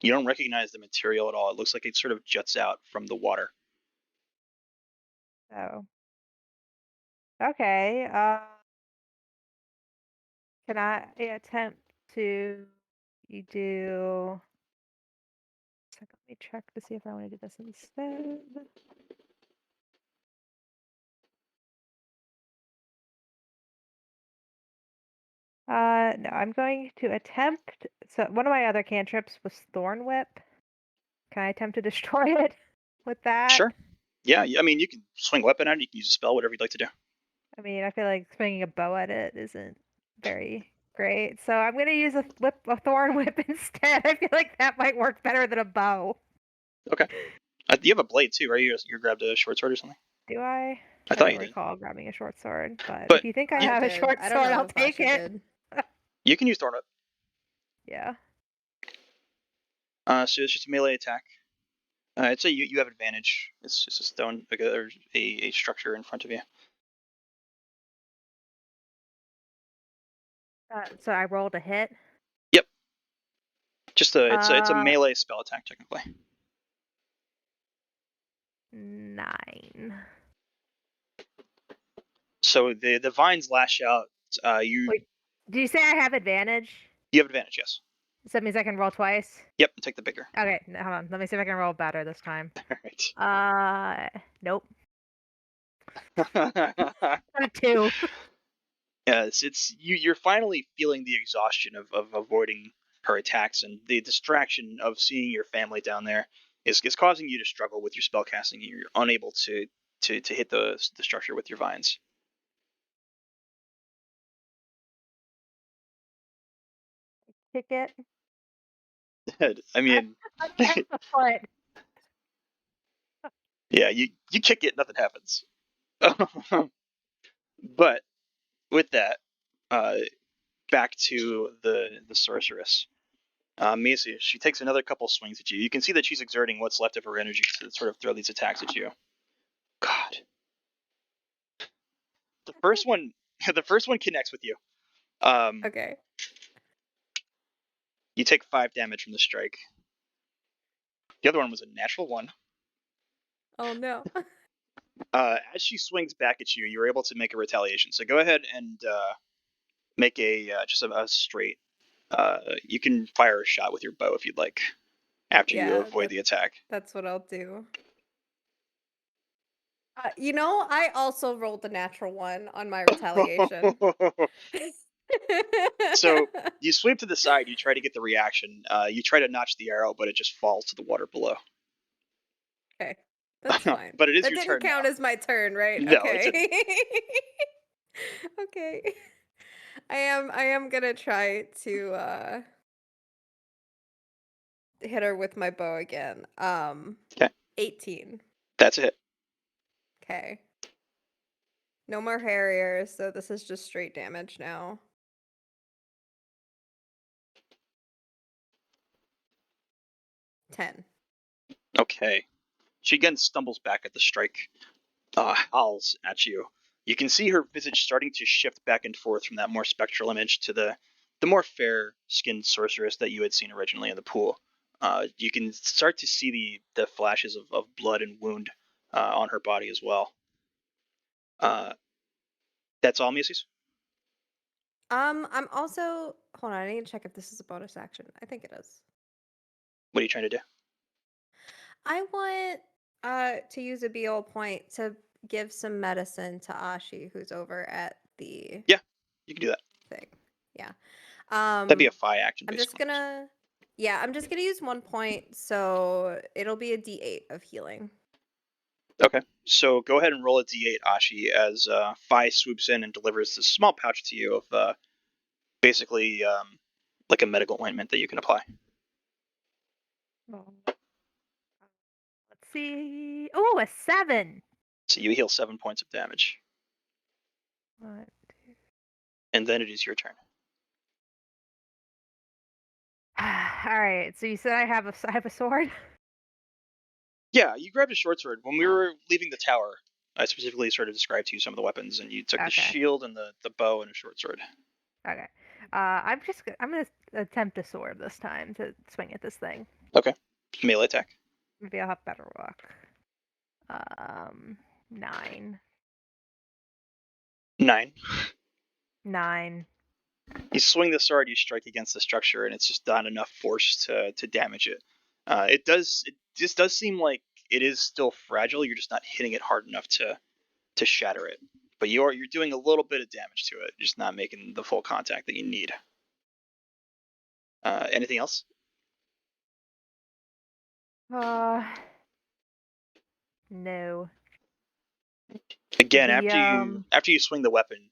You don't recognize the material at all. It looks like it sort of juts out from the water. Oh. Okay. Can I attempt to do? Let me check to see if I want to do this instead. No, I'm going to attempt. So one of my other cantrips was Thorn Whip. Can I attempt to destroy it with that? Sure. Yeah, I mean, you can swing a weapon at it. You can use a spell, whatever you'd like to do. I mean, I feel like swinging a bow at it isn't very great. So I'm going to use a Thorn Whip instead. I feel like that might work better than a bow. Okay. You have a blade too, right? You grabbed a short sword or something? Do I? I thought you don't did. recall grabbing a short sword, but But if you think I you- have a did. short I don't sword, know I'll if take Ashi it. did. You can use Thorn Whip. Yeah. So it's just a melee attack. I'd say you have advantage. It's just a stone, like or a structure in front of you. So I rolled a hit. Yep. Just it's a melee spell attack technically. 9. So the vines lash out. Wait, do you say I have advantage? You have advantage, yes. So that means I can roll twice? Yep, take the bigger. Okay, hold on. Let me see if I can roll better this time. All Nope. right. A 2. Yes, you're finally feeling the exhaustion of avoiding her attacks, and the distraction of seeing your family down there is causing you to struggle with your spell casting. You're unable to hit the structure with your vines. Kick it. I mean, Against the foot. yeah, you kick it, nothing happens. But with that, back to the sorceress. Miaces, she takes another couple swings at you. You can see that she's exerting what's left of her energy to sort of throw these attacks at you. God. The first one connects with you. Okay. You take 5 damage from the strike. The other one was a natural 1. Oh no. As she swings back at you, you're able to make a retaliation. So go ahead and make just a straight. You can fire a shot with your bow if you'd like, after you avoid the attack. That's what I'll do. I also rolled a natural 1 on my retaliation. So you sweep to the side. You try to get the reaction. You try to notch the arrow, but it just falls to the water below. Okay, that's fine. But it is that your didn't turn count now. as my turn, right? No, Okay. it Okay. I am gonna try to hit her with my bow again. Okay. 18. That's a hit. Okay. No more harriers, so this is just straight damage now. $10. Okay. She again stumbles back at the strike, howls at you. You can see her visage starting to shift back and forth from that more spectral image to the more fair-skinned sorceress that you had seen originally in the pool. You can start to see the flashes of blood and wound on her body as well. That's all, Miaces? I'm also hold on, I need to check if this is a bonus action. I think it is. What are you trying to do? I want to use a BO point to give some medicine to Ashi, who's over at the Yeah, you can do that. thing. Yeah. That'd be a Phi action, I'm basically. I'm just gonna use 1 point, so it'll be a D8 of healing. Okay, so go ahead and roll a d8, Ashi, as Phi swoops in and delivers this small pouch to you of basically like a medical ointment that you can apply. Oh. Let's see. Oh, a 7. So you heal 7 points of damage, What? and then it is your turn. All right. So you said I have a sword. Yeah, you grabbed a short sword. When we were leaving the tower, I specifically sort of described to you some of the weapons, and you took the Okay. shield and the bow and a short sword. Okay. I'm gonna attempt a sword this time to swing at this thing. Okay, melee attack. Maybe I'll have better luck. 9. 9. 9. You swing the sword, you strike against the structure, and it's just not enough force to damage it. It just does seem like it is still fragile. You're just not hitting it hard enough to shatter it. But you're doing a little bit of damage to it, just not making the full contact that you need. Anything else? No. Again, The after you swing the weapon,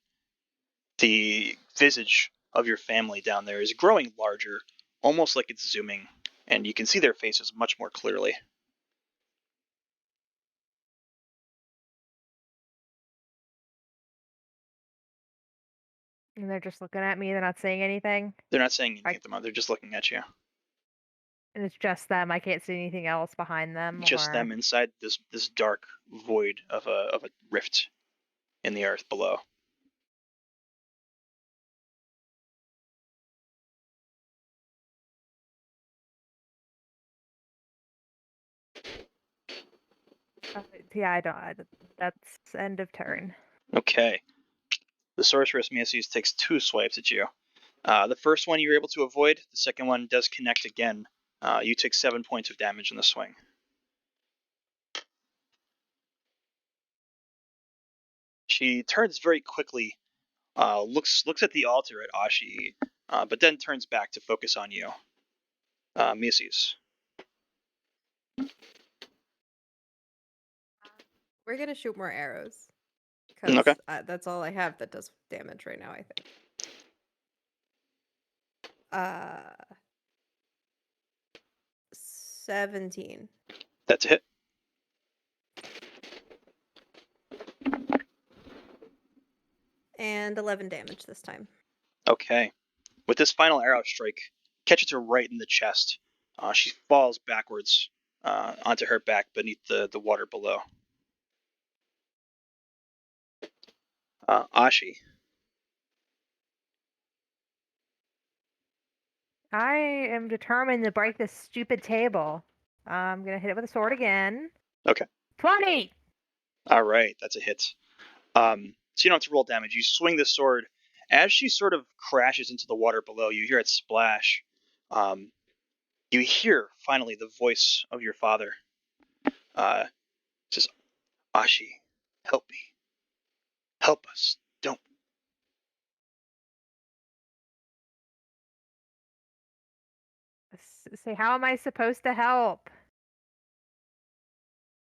the visage of your family down there is growing larger, almost like it's zooming, and you can see their faces much more clearly. and they're just looking at me. They're not saying anything. They're not saying anything at the moment. They're just looking at you. And it's just them. I can't see anything else behind them. Just them inside this dark void of a rift in the earth below. Yeah, I don't. That's end of turn. Okay. The sorceress Miaces takes 2 swipes at you. The first one you're able to avoid. The second one does connect again. You take 7 points of damage in the swing. She turns very quickly, looks at the altar at Ashi, but then turns back to focus on you. Miaces. We're gonna shoot more arrows because Okay. that's all I have that does damage right now. I think. 17 That's a hit. and 11 damage this time. Okay. With this final arrow strike, catches her right in the chest. She falls backwards onto her back beneath the water below. Ashi. I am determined to break this stupid table. I'm gonna hit it with a sword again. Okay. 20. All right, that's a hit. So you don't have to roll damage. You swing the sword. As she sort of crashes into the water below, you hear it splash. You hear finally the voice of your father. It says, "Ashi, help me. Help us. Don't." Say, how am I supposed to help?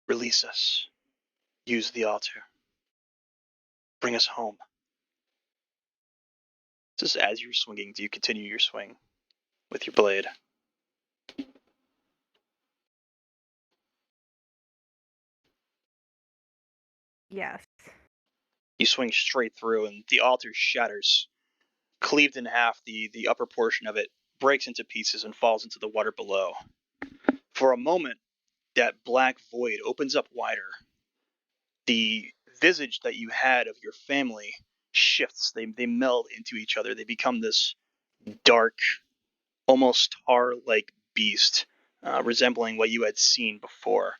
Release us. Use the altar. Bring us home. Just as you're swinging, do you continue your swing with your blade? Yes. You swing straight through, and the altar shatters. Cleaved in half, the upper portion of it breaks into pieces and falls into the water below. For a moment, that black void opens up wider. The visage that you had of your family shifts. They meld into each other. They become this dark, almost tar-like beast, resembling what you had seen before,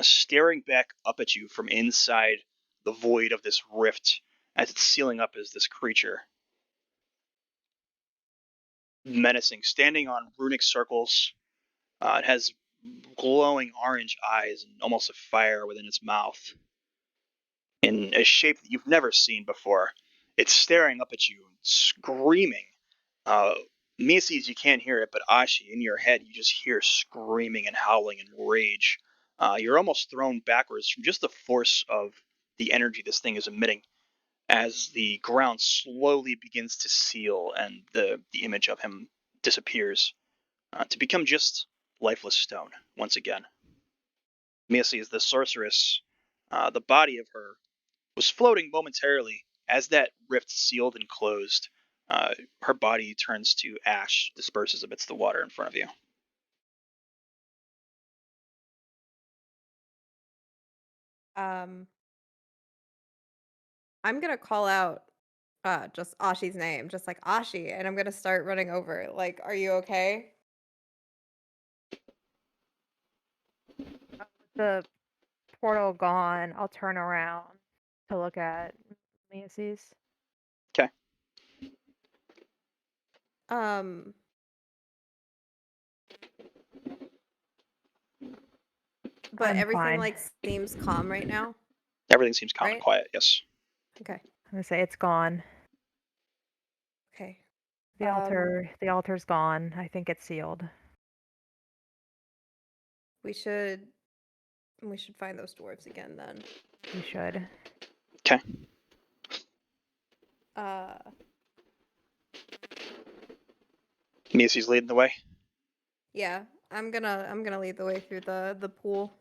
staring back up at you from inside the void of this rift as it's sealing up as this creature. Menacing, standing on runic circles. It has glowing orange eyes and almost a fire within its mouth, in a shape that you've never seen before. It's staring up at you, screaming. Uh, Miaces, you can't hear it, but Ashi, in your head, you just hear screaming and howling and rage. You're almost thrown backwards from just the force of the energy this thing is emitting as the ground slowly begins to seal and the image of him disappears to become just lifeless stone once again. Miaces, the sorceress, the body of her was floating momentarily as that rift sealed and closed. Her body turns to ash, disperses amidst the water in front of you. I'm gonna call out just Ashi's name, just like Ashi, and I'm gonna start running over. Like, are you okay? The portal gone, I'll turn around to look at Miaces. Okay. Um, but I'm everything fine. like seems calm right now. Everything seems calm and Right? quiet, yes. Okay. I'm gonna say it's gone. Okay. The altar's gone. I think it's sealed. We should find those dwarves again then. We should. Okay. Miaces leading the way. Yeah, I'm gonna lead the way through the pool.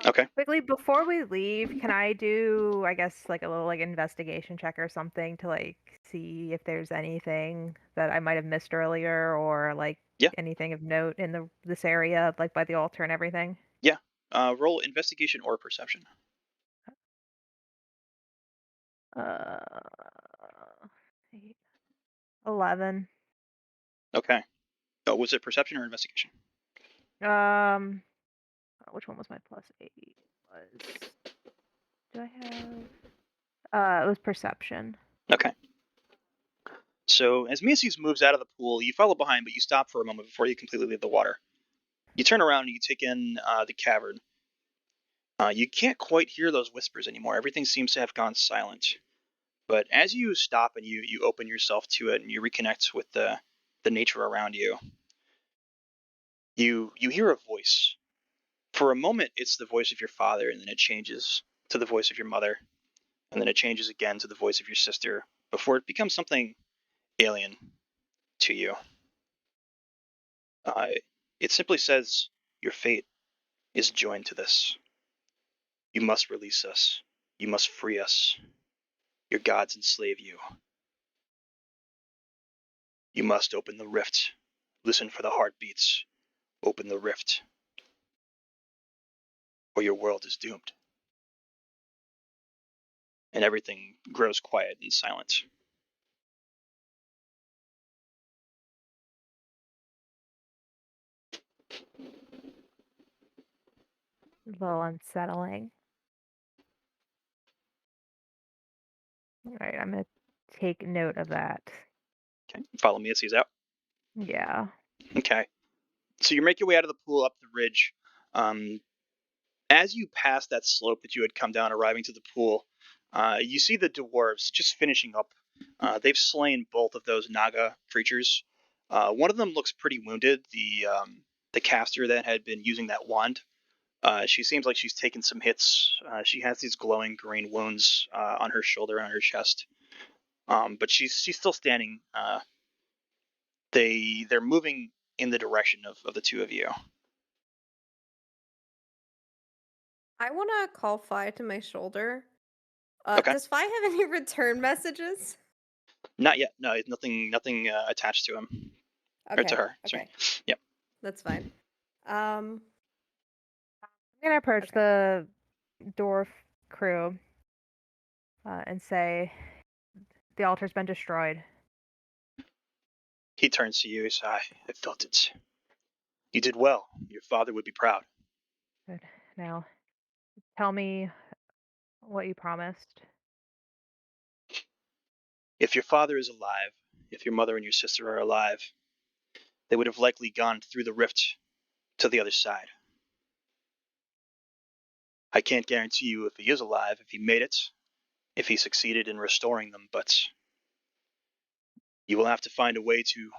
Okay. Quickly, before we leave, can I do, I guess, like a little like investigation check or something to like see if there's anything that I might have missed earlier or like Yeah. anything of note in this area, like by the altar and everything? Yeah. Roll investigation or perception. 8, 11. Okay. Oh, was it perception or investigation? Which one was my +8? Do I have? It was perception. Okay. So as Miaces moves out of the pool, you follow behind, but you stop for a moment before you completely leave the water. You turn around and you take in the cavern. You can't quite hear those whispers anymore. Everything seems to have gone silent. But as you stop and you open yourself to it and you reconnect with the nature around you, you hear a voice. For a moment, it's the voice of your father, and then it changes to the voice of your mother, and then it changes again to the voice of your sister before it becomes something alien to you. Uh, it simply says, "Your fate is joined to this. You must release us. You must free us. Your gods enslave you. You must open the rift. Listen for the heartbeats. Open the rift, or your world is doomed." And everything grows quiet and silent. A little unsettling. All right, I'm gonna take note of that. Okay, follow me as he's out. Yeah. Okay, so you make your way out of the pool up the ridge. As you pass that slope that you had come down, arriving to the pool, you see the dwarves just finishing up. They've slain both of those Naga creatures. One of them looks pretty wounded. The caster that had been using that wand. She seems like she's taken some hits. She has these glowing green wounds on her shoulder and on her chest. But she's still standing. They're moving in the direction of the two of you. I want to call Fi to my shoulder. Okay. Does Fi have any return messages? Not yet. No, nothing attached to him or to her. Sorry. Okay. Yep. That's fine. I'm gonna approach Okay. the dwarf crew and say, "The altar's been destroyed." He turns to you. He says, I felt it. You did well. Your father would be proud. Good. Now, tell me what you promised. If your father is alive, if your mother and your sister are alive, they would have likely gone through the rift to the other side. I can't guarantee you if he is alive, if he made it, if he succeeded in restoring them, but you will have to find a way to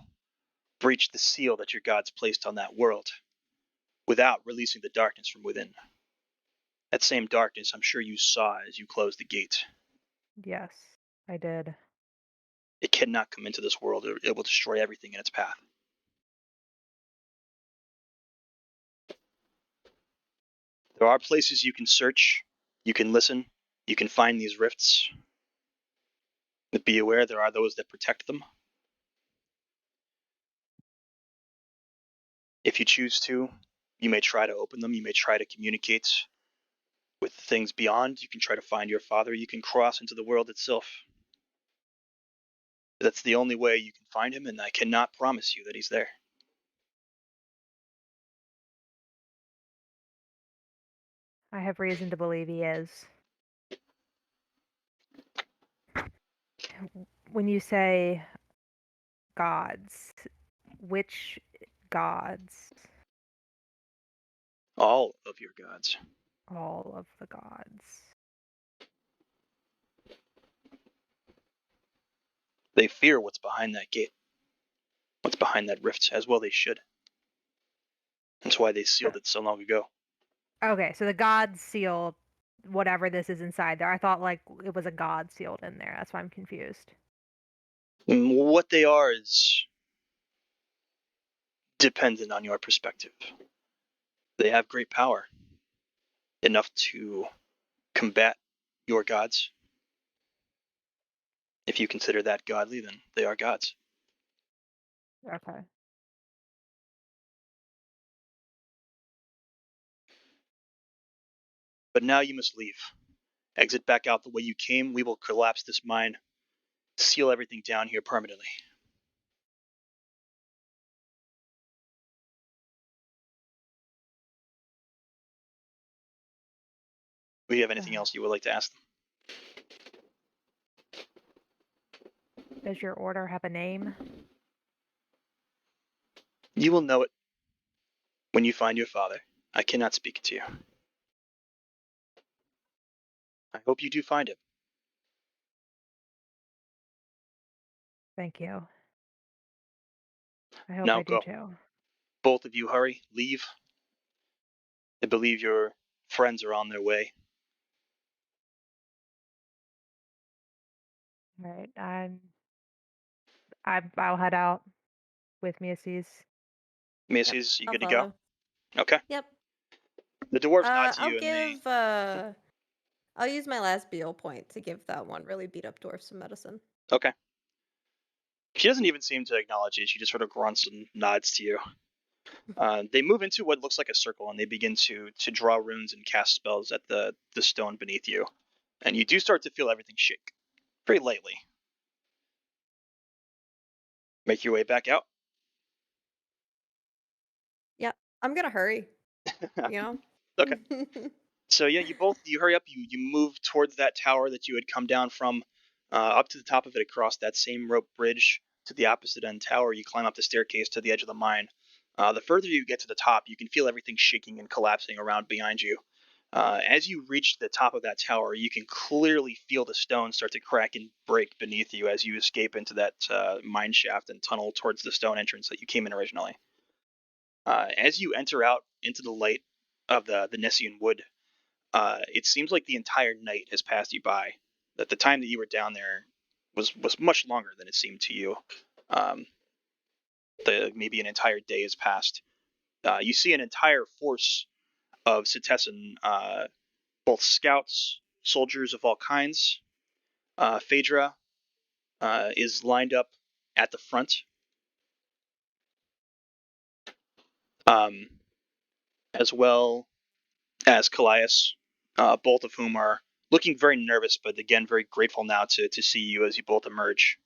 breach the seal that your gods placed on that world without releasing the darkness from within. That same darkness I'm sure you saw as you closed the gate. Yes, I did. It cannot come into this world, or it will destroy everything in its path. There are places you can search, you can listen, you can find these rifts. But be aware there are those that protect them. If you choose to, you may try to open them, you may try to communicate with things beyond, you can try to find your father, you can cross into the world itself. That's the only way you can find him, and I cannot promise you that he's there. I have reason to believe he is. When you say gods, which gods? All of your gods. All of the gods. They fear what's behind that gate, what's behind that rift, as well they should. That's why they sealed it so long ago. Okay, so the gods seal whatever this is inside there. I thought like it was a god sealed in there. That's why I'm confused. What they are is dependent on your perspective. They have great power, enough to combat your gods. If you consider that godly, then they are gods. Okay. But now you must leave. Exit back out the way you came. We will collapse this mine, seal everything down here permanently. Do you have anything else you would like to ask them? Does your order have a name? You will know it when you find your father. I cannot speak to you. I hope you do find him. Thank you. I hope Now I do go. too. Both of you hurry, leave. I believe your friends are on their way. All right. I'll head out with Miaces. Macy's, you I'll good to go? follow. Okay. Yep. The dwarves nod to I'll you and they. give I'll use my last Beal point to give that one really beat up dwarf some medicine. Okay. She doesn't even seem to acknowledge you. She just sort of grunts and nods to you. They move into what looks like a circle, and they begin to draw runes and cast spells at the stone beneath you. And you do start to feel everything shake, very lightly. Make your way back out. Yep. I'm gonna hurry. You know? Okay. So yeah, you hurry up. You move towards that tower that you had come down from, up to the top of it, across that same rope bridge to the opposite end tower. You climb up the staircase to the edge of the mine. The further you get to the top, you can feel everything shaking and collapsing around behind you. As you reach the top of that tower, you can clearly feel the stone start to crack and break beneath you as you escape into that mine shaft and tunnel towards the stone entrance that you came in originally. As you enter out into the light of the Nessian wood, it seems like the entire night has passed you by. That the time that you were down there was much longer than it seemed to you. Um, maybe an entire day has passed. You see an entire force of Cetessan, both scouts, soldiers of all kinds. Phaedra is lined up at the front, um, as well as Callias, both of whom are looking very nervous, but again very grateful now to see you as you both emerge.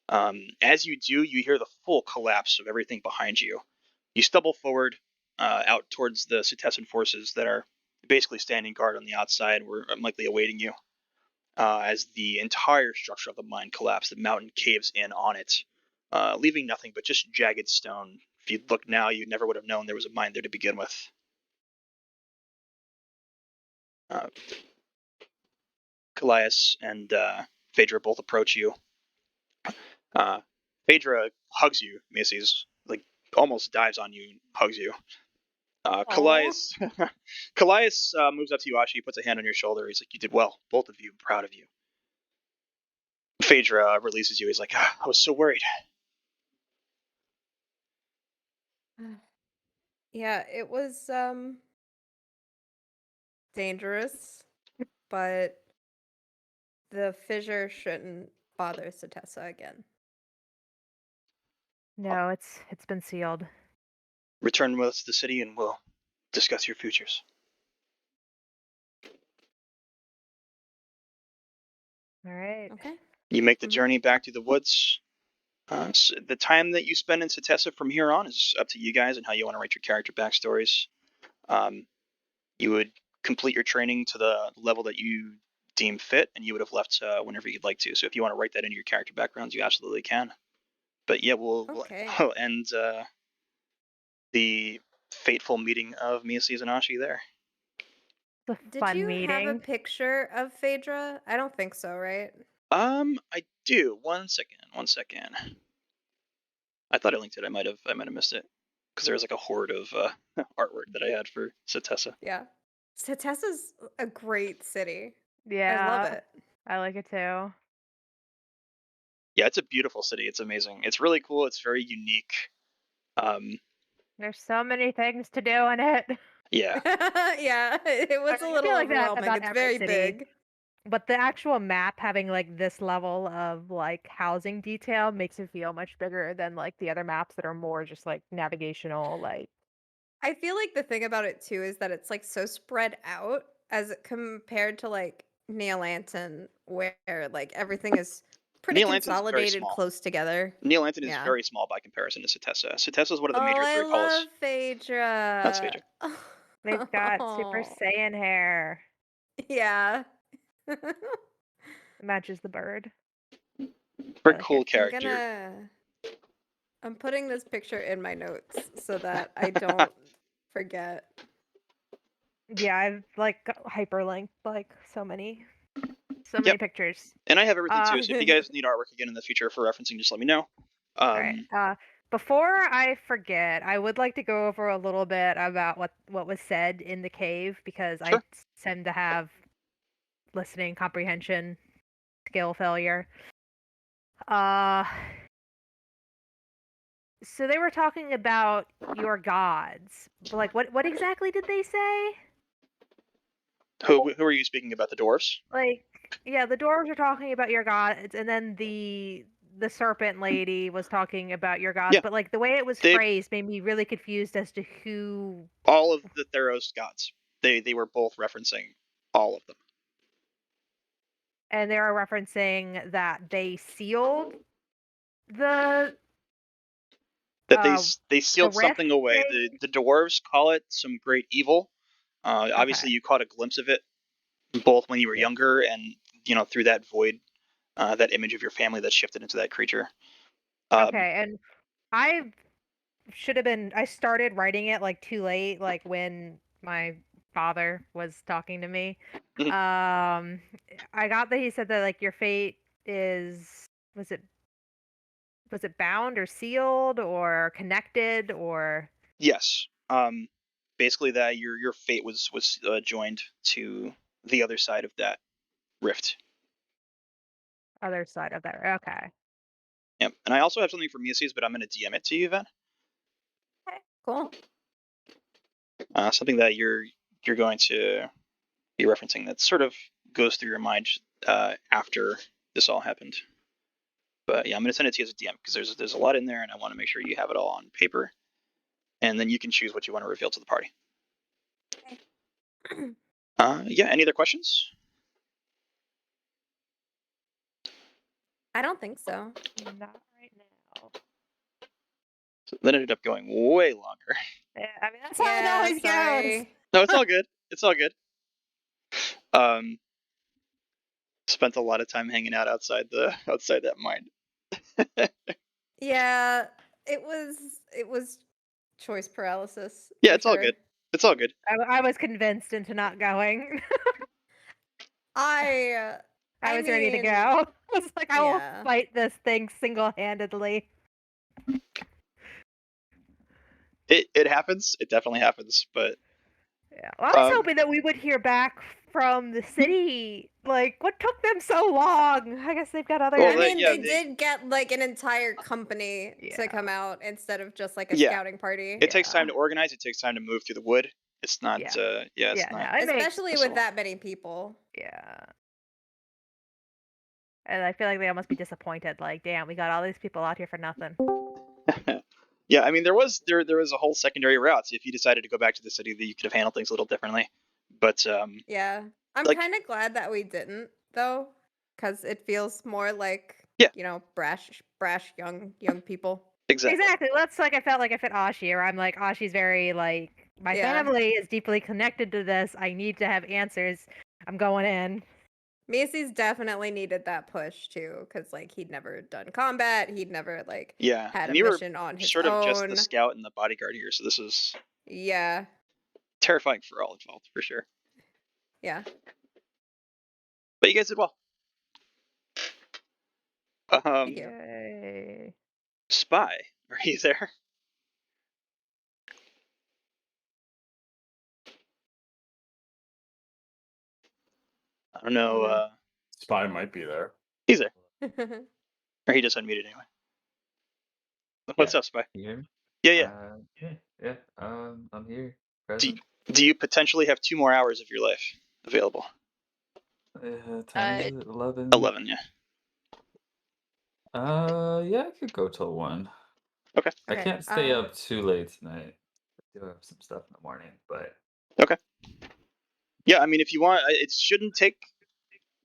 As you do, you hear the full collapse of everything behind you. You stumble forward out towards the Cetessan forces that are basically standing guard on the outside, were likely awaiting you. As the entire structure of the mine collapsed, the mountain caves in on it, leaving nothing but just jagged stone. If you'd looked now, you never would have known there was a mine there to begin with. Callias and Phaedra both approach you. Phaedra hugs you, Miaces, like almost dives on you and hugs you. Callias, Callias moves up to you, Ashi, puts a hand on your shoulder. He's like, "You did well, both of you. I'm proud of you." Phaedra releases you. He's like, "I was so worried." Yeah, it was dangerous, but the fissure shouldn't bother Satessa again. No, it's been sealed. Return with us to the city, and we'll discuss your futures. All right. Okay. You make the Mhm. journey back to the woods. So the time that you spend in Setessa from here on is up to you guys and how you want to write your character backstories. You would complete your training to the level that you deem fit, and you would have left whenever you'd like to. So if you want to write that into your character backgrounds, you absolutely can. But yeah, Okay. we'll end the fateful meeting of Miaces and Ashi there. It's a Did fun you have a meeting. picture of Phaedra? I don't think so, right? I do. One second. I thought I linked it. I might have missed it because there was like a horde of artwork that I had for Setessa. Yeah. Setessa's a great city. Yeah, I love it. I like it too. Yeah, it's a beautiful city. It's amazing. It's really cool. It's very unique. There's so many things to do in it. Yeah. Yeah, it was a I little feel like that overwhelming. about It's every very city. big. But the actual map having like this level of like housing detail makes it feel much bigger than like the other maps that are more just like navigational, like I feel like the thing about it too is that it's like so spread out as compared to like Neil Anton, where like everything is pretty Neil Anton's very consolidated small. close together. Neil Anton is Yeah. very small by comparison to Setessa. Setessa is one of the Oh, major I three love polis. Phaedra. That's Phaedra. they've got Super Oh, Saiyan hair. yeah. It matches the bird. Very I like cool it. character. I'm putting this picture in my notes so that I don't forget. Yeah, I've like hyperlinked like so many Yep. pictures. And I have everything too. So if you Okay. guys need artwork again in the future for referencing, just let me know. All right. Before I forget, I would like to go over a little bit about what was said in the cave because I Sure. tend to have listening comprehension skill failure. Uh, so they were talking about your gods. But like what exactly did they say? Who are you speaking about? The dwarves? Like yeah, the dwarves are talking about your gods and then the serpent lady was talking about your gods, Yeah. but like the way it was They phrased made me really confused as to who. all of the Theros gods. They were both referencing all of them. And they are referencing that they sealed the That uh they the sealed rift something away. thing. The dwarves call it some great evil. Okay. Obviously, you caught a glimpse of it both when you were Yeah. younger and through that void, that image of your family that shifted into that creature. Okay, and I I started writing it like too late, like when my father was talking to me. Mhm. I got that he said that like your fate is was it bound or sealed or connected or Yes. Basically, that your fate was joined to the other side of that rift. other side of that. Okay. Yep. And I also have something for Miaces, but I'm going to DM it to you, Van. Okay, cool. Something that you're going to be referencing that sort of goes through your mind after this all happened. But yeah, I'm going to send it to you as a DM because there's a lot in there, and I want to make sure you have it all on paper, and then you can choose what you want to reveal to the party. Okay. Yeah. Any other questions? I don't think so. Not right now. So that ended up going way longer. Yeah, I mean, that's how it Yeah, always goes. sorry. No, it's all good. It's all good. Spent a lot of time hanging out outside that mine. Yeah, it was choice paralysis. Yeah, for it's all sure. good. It's all good. I was convinced into not going. I I was ready to mean, go. I was like, I will yeah. fight this thing single-handedly. It happens. It definitely happens. But Yeah. Well, I was hoping that we would hear back from the city. Like, what took them so long? I guess they've got other. Well, I mean, yeah, they did get like an entire company Yeah. to come out instead of just like a Yeah. scouting party. it takes time Yeah. to organize. It takes time to move through the wood. It's not. Yeah. It's Yeah, not. no, it makes Especially so- with that many people. yeah. And I feel like they almost be disappointed. Like, damn, we got all these people out here for nothing. Yeah, I mean, there was a whole secondary route. So if you decided to go back to the city, that you could have handled things a little differently. But Yeah, I'm like- kind of glad that we didn't though, because it feels more like Yeah. brash young people. Exactly. That's like I felt like I fit Ashi, or I'm like Ashi's very like my Yeah. family is deeply connected to this. I need to have answers. I'm going in. Miaces definitely needed that push too, because like he'd never done combat, he'd never like Yeah, had and a you were mission on his sort of just own. the scout and the bodyguard here, so this is Yeah, terrifying for all involved, for sure. yeah. But you guys did well. Thank you. Yay. Spy, are you there? I don't know. Spy might be there. He's there, or he just unmuted anyway. What's up, Spy? Can you hear me? Yeah. I'm here. Present. Do you potentially have 2 more hours of your life available? Time is it 11? 11, yeah. Yeah, I could go till 1. Okay. I Okay, can't stay up too late tonight. I do have some stuff in the morning, but Yeah, I mean, if you want, it shouldn't take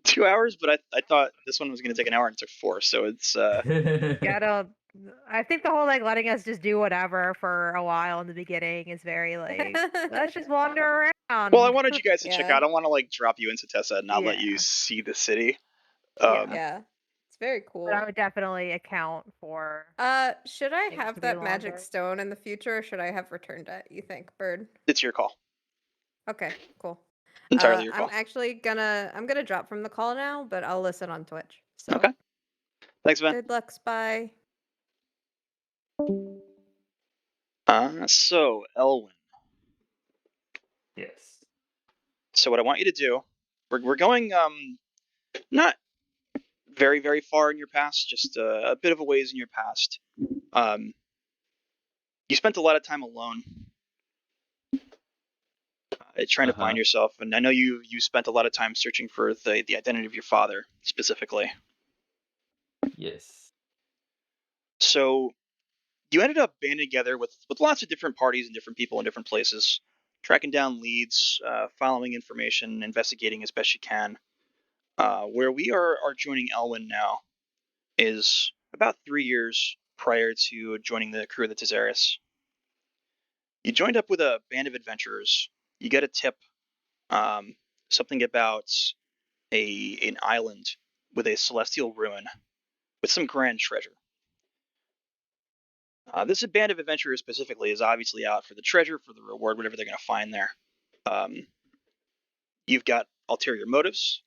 2 hours, but I thought this one was going to take an hour and it took 4, so it's Yeah, I think the whole like letting us just do whatever for a while in the beginning is very like let's just wander around. Well, I wanted you guys to check Yeah. out. I don't want to like drop you into Tessa and not let you Yeah. see the city. Yeah, it's very cool. But I would definitely account for. Should I things have to be that magic longer. stone in the future, or should I have returned it? You think, Bird? It's your call. Okay, cool. Entirely your call. I'm actually gonna drop from the call now, but I'll listen on Twitch. So Okay. Thanks, Van. good luck, Spy. So Elwynn. yes. So what I want you to do, we're going not very very far in your past, just a bit of a ways in your past. You spent a lot of time alone, trying to find yourself, and I know you spent a lot of time searching for the identity of your father specifically. Yes. So you ended up banding together with lots of different parties and different people in different places, tracking down leads, following information, investigating as best you can. Where we are joining Elwynn now is about 3 years prior to joining the crew of the Theros. You joined up with a band of adventurers. You get a tip, something about an island with a celestial ruin with some grand treasure. This band of adventurers specifically is obviously out for the treasure, for the reward, whatever they're going to find there. You've got ulterior motives,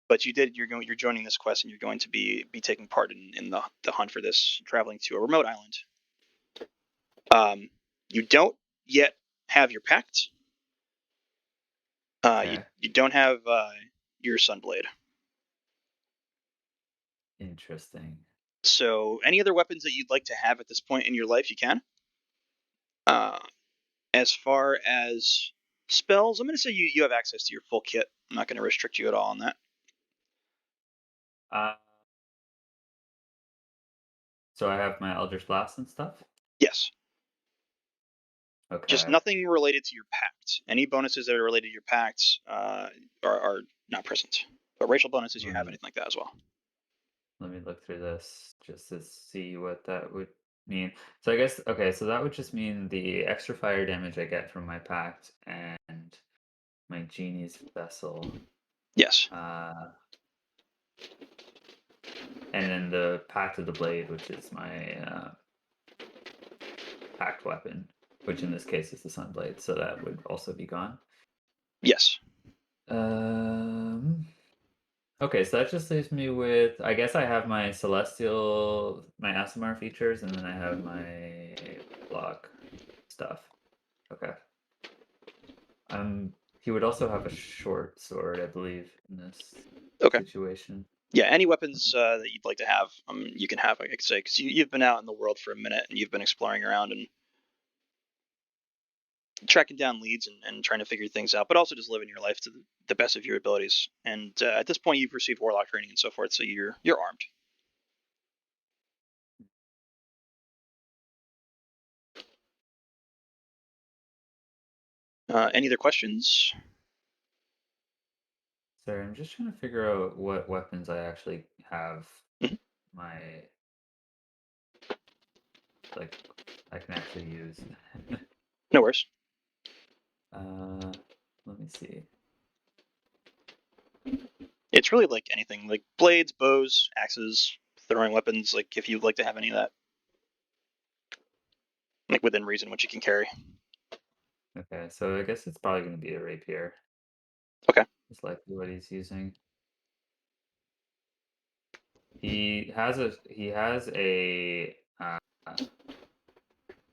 but you're joining this quest, and you're going to be taking part in the hunt for this, traveling to a remote island. You don't yet have your pact. You don't have your Sunblade. Interesting. So any other weapons that you'd like to have at this point in your life, you can. As far as spells, I'm going to say you have access to your full kit. I'm not going to restrict you at all on that. So I have my Eldritch Blast and stuff? Yes. Okay. Just nothing related to your pact. Any bonuses that are related to your pact are not present. But racial bonuses, you Let have me anything like that as well. let me look through this just to see what that would mean. So I guess okay, so that would just mean the extra fire damage I get from my pact and my genie's vessel. Yes. And then the Pact of the Blade, which is my pact weapon, which in this case is the Sunblade, so that would also be gone. Yes. Okay, so that just leaves me with, I guess I have my Celestial, my Asimar features, and then I have my block stuff. Okay. He would also have a short sword, I believe, in this Okay. situation. Yeah, any weapons that you'd like to have, you can have, like I say, because you've been out in the world for a minute and you've been exploring around and tracking down leads and trying to figure things out, but also just living your life to the best of your abilities. And at this point, you've received warlock training and so forth, so you're armed. Any other questions? Sorry, I'm just trying to figure out what weapons I actually have Mhm. my like I can actually use. No worries. Let me see. It's really like anything, like blades, bows, axes, throwing weapons. Like if you'd like to have any of that, like within reason, which you can carry. Okay, so I guess it's probably going to be a rapier. Okay. It's likely what he's using. He has a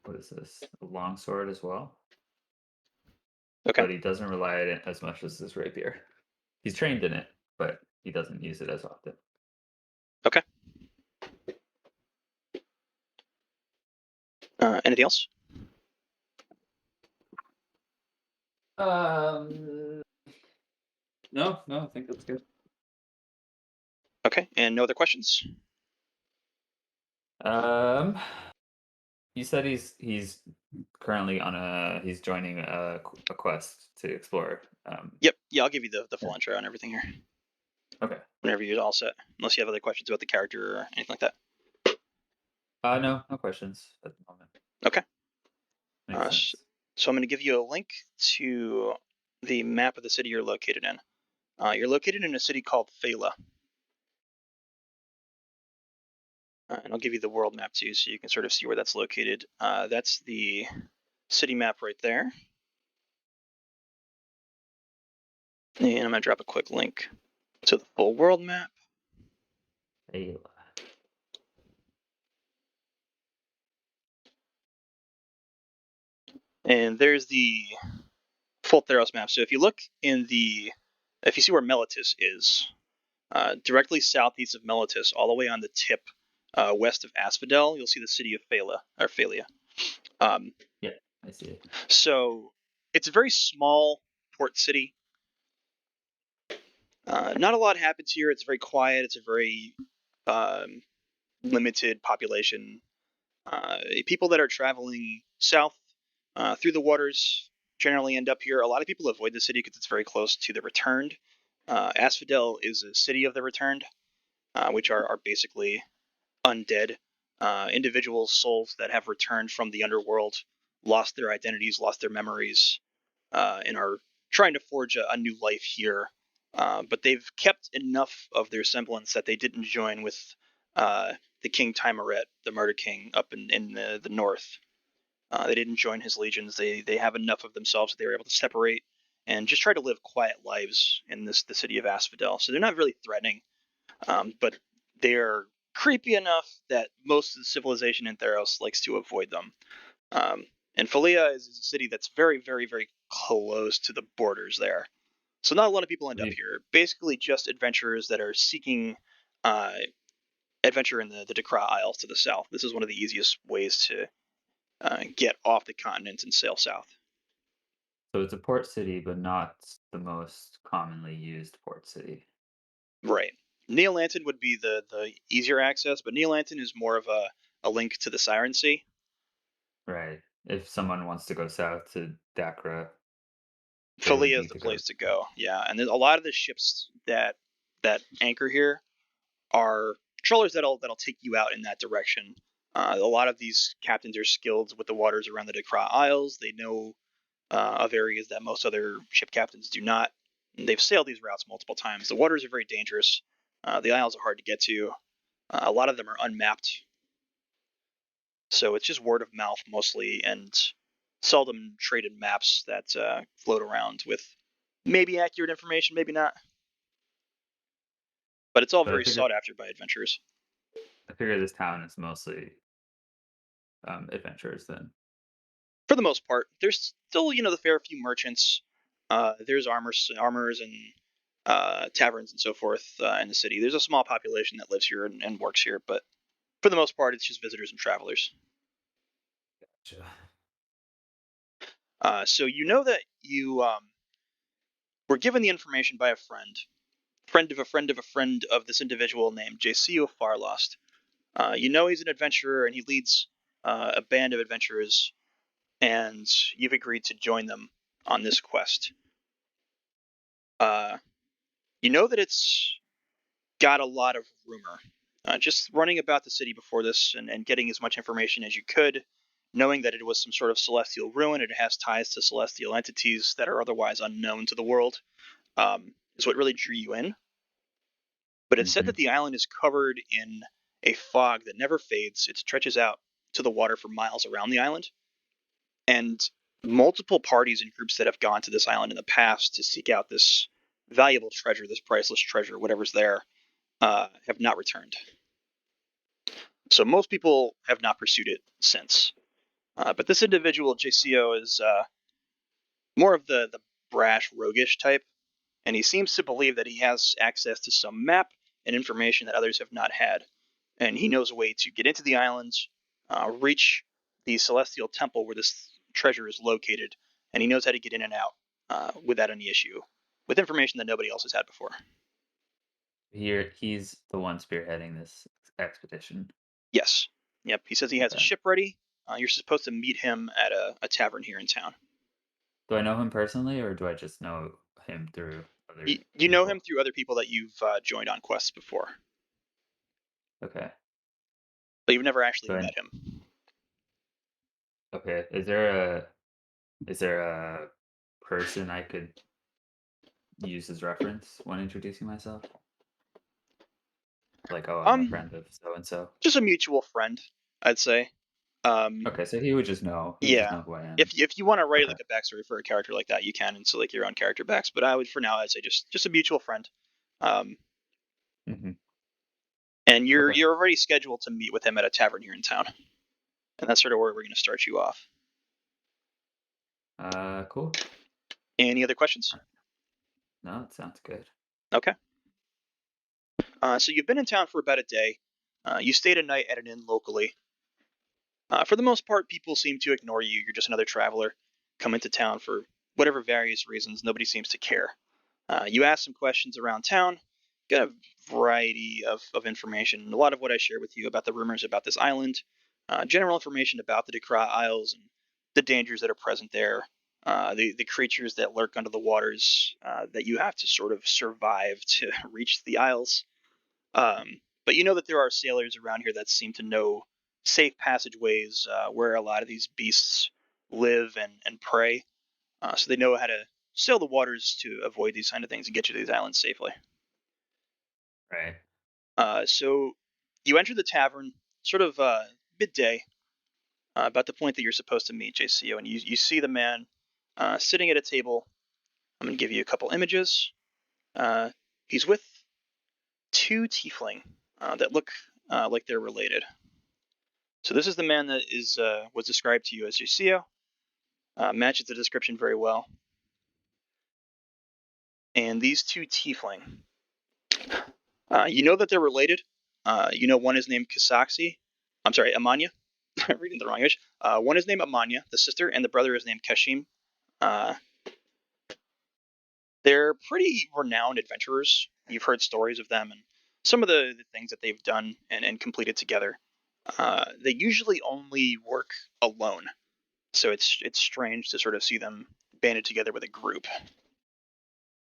what is this? A longsword as well. Okay. But he doesn't rely on it as much as his rapier. He's trained in it, but he doesn't use it as often. Okay. Anything else? No, I think that's good. Okay. And no other questions? You said he's currently he's joining a quest to explore. Yep. Yeah, I'll give you the full Yeah. intro and everything here. Okay. Whenever you're all set, unless you have other questions about the character or anything like that. No questions at the moment. Okay. Makes sense. So I'm going to give you a link to the map of the city you're located in. You're located in a city called Phala. And I'll give you the world map too, so you can sort of see where that's located. That's the city map right there. And I'm going to drop a quick link to the full world map. Ayla. And there's the full Theros map. So if you look if you see where Meletis is, directly southeast of Meletis, all the way on the tip west of Asphodel, you'll see the city of Phalia. Yeah, I see it. So it's a very small port city. Not a lot happens here. It's very quiet. It's a very limited population. People that are traveling south through the waters generally end up here. A lot of people avoid the city because it's very close to the Returned. Asphodel is a city of the Returned, which are basically undead individual souls that have returned from the underworld, lost their identities, lost their memories, and are trying to forge a new life here. But they've kept enough of their semblance that they didn't join with the King Tymeret, the Murder King, up in the north. They didn't join his legions. They have enough of themselves that they were able to separate and just try to live quiet lives in the city of Asphodel. So they're not really threatening, but they're creepy enough that most of the civilization in Theros likes to avoid them. And Phalia is a city that's very, very, very close to the borders there. So not a lot of people end up here. Basically, just adventurers that are seeking adventure in the Dekra Isles to the south. This is one of the easiest ways to get off the continent and sail south. So it's a port city, but not the most commonly used port city. Right. Neolanton would be the easier access, but Neolanton is more of a link to the Siren Sea. Right. If someone wants to go south to Dakra, Phalia is the place to go. Yeah, and there's a lot of the ships that anchor here are trawlers that'll take you out in that direction. A lot of these captains are skilled with the waters around the Dekra Isles. They know of areas that most other ship captains do not. They've sailed these routes multiple times. The waters are very dangerous. The isles are hard to get to. A lot of them are unmapped. So it's just word of mouth mostly, and seldom traded maps that float around with maybe accurate information, maybe not. But it's all very sought after by adventurers. I figure this town is mostly adventurers then. For the most part, there's still the fair few merchants. There's armors and taverns and so forth in the city. There's a small population that lives here and works here, but for the most part, it's just visitors and travelers. Gotcha. So you know that you were given the information by a friend of a friend of a friend of this individual named Jacio Farlost. You know he's an adventurer and he leads a band of adventurers, and you've agreed to join them on this quest. You know that it's got a lot of rumor. Just running about the city before this and getting as much information as you could, knowing that it was some sort of celestial ruin, it has ties to celestial entities that are otherwise unknown to the world, is what really drew you in. But it's said that the island is covered in a fog that never fades. It stretches out to the water for miles around the island. And multiple parties and groups that have gone to this island in the past to seek out this valuable treasure, this priceless treasure, whatever's there, have not returned. So most people have not pursued it since. But this individual, JCO, is more of the brash, roguish type, and he seems to believe that he has access to some map and information that others have not had. And he knows a way to get into the islands, reach the celestial temple where this treasure is located, and he knows how to get in and out without any issue, with information that nobody else has had before. He's the one spearheading this expedition. Yes. Yep. He says he has a ship ready. You're supposed to meet him at a tavern here in town. Do I know him personally, or do I just know him through other You know him through other people that you've joined on quests before. Okay. But you've never actually met him. Okay. Is there a person I could use as reference when introducing myself? Like, oh, I'm a friend of so and so. Just a mutual friend, I'd say. Okay, so he would just know. He would just know who I am. If you want to write like a backstory for a character like that, you can, and so like your own character backs. But I would, for now, I'd say just a mutual friend. And you're already scheduled to meet with him at a tavern here in town, and that's sort of where we're going to start you off. Cool. Any other questions? No, it sounds good. Okay. So you've been in town for about a day. You stayed a night at an inn locally. For the most part, people seem to ignore you. You're just another traveler come into town for whatever various reasons. Nobody seems to care. You ask some questions around town, get a variety of information. A lot of what I share with you about the rumors about this island, general information about the Dekra Isles and the dangers that are present there, the creatures that lurk under the waters that you have to sort of survive to reach the Isles. But you know that there are sailors around here that seem to know safe passageways where a lot of these beasts live and prey. So they know how to sail the waters to avoid these kind of things and get you to these islands safely. Right. So you enter the tavern sort of midday, about the point that you're supposed to meet JCO, and you see the man sitting at a table. I'm going to give you a couple images. He's with two tiefling that look like they're related. So this is the man that was described to you as JCO. Matches the description very well. And these two tiefling, you know that they're related. You know one is named Kasaksi. I'm sorry, Amanya. I'm reading the wrong image. One is named Amanya, the sister, and the brother is named Kashim. They're pretty renowned adventurers. You've heard stories of them and some of the things that they've done and completed together. They usually only work alone, so it's strange to sort of see them banded together with a group.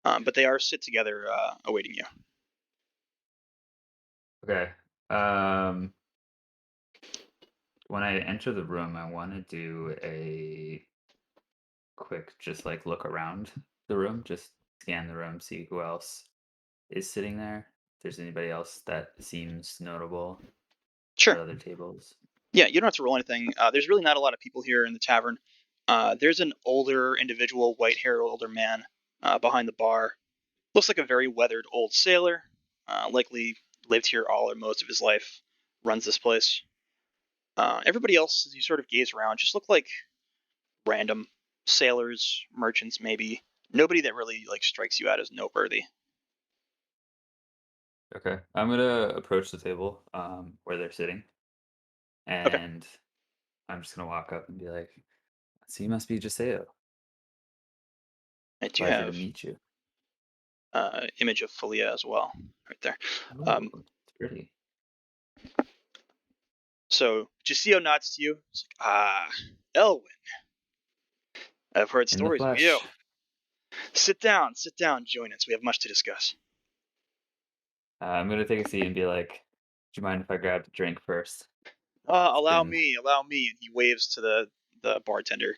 But they are sit together awaiting you. Okay. When I enter the room, I want to do a quick, just like look around the room, just scan the room, see who else is sitting there. If there's anybody else that seems notable Sure. at other tables. Yeah, you don't have to roll anything. There's really not a lot of people here in the tavern. There's an older individual, white-haired older man behind the bar. Looks like a very weathered old sailor. Likely lived here all or most of his life. Runs this place. Everybody else, as you sort of gaze around, just look like random sailors, merchants, maybe. Nobody that really like strikes you out as noteworthy. Okay. I'm gonna approach the table where they're sitting, Okay, and I'm just gonna walk up and be like, "So you must be Jaseo. I do Pleasure to have meet you." image of Philia as well, right there. Ooh, it's pretty. So Gisio nods to you. It's like, Elwynn, I've heard In the stories of you. flesh. Sit down, join us. We have much to discuss. I'm gonna take a seat and be like, "Do you mind if I grab a drink first?" It's Allow been me, allow me. And he waves to the bartender,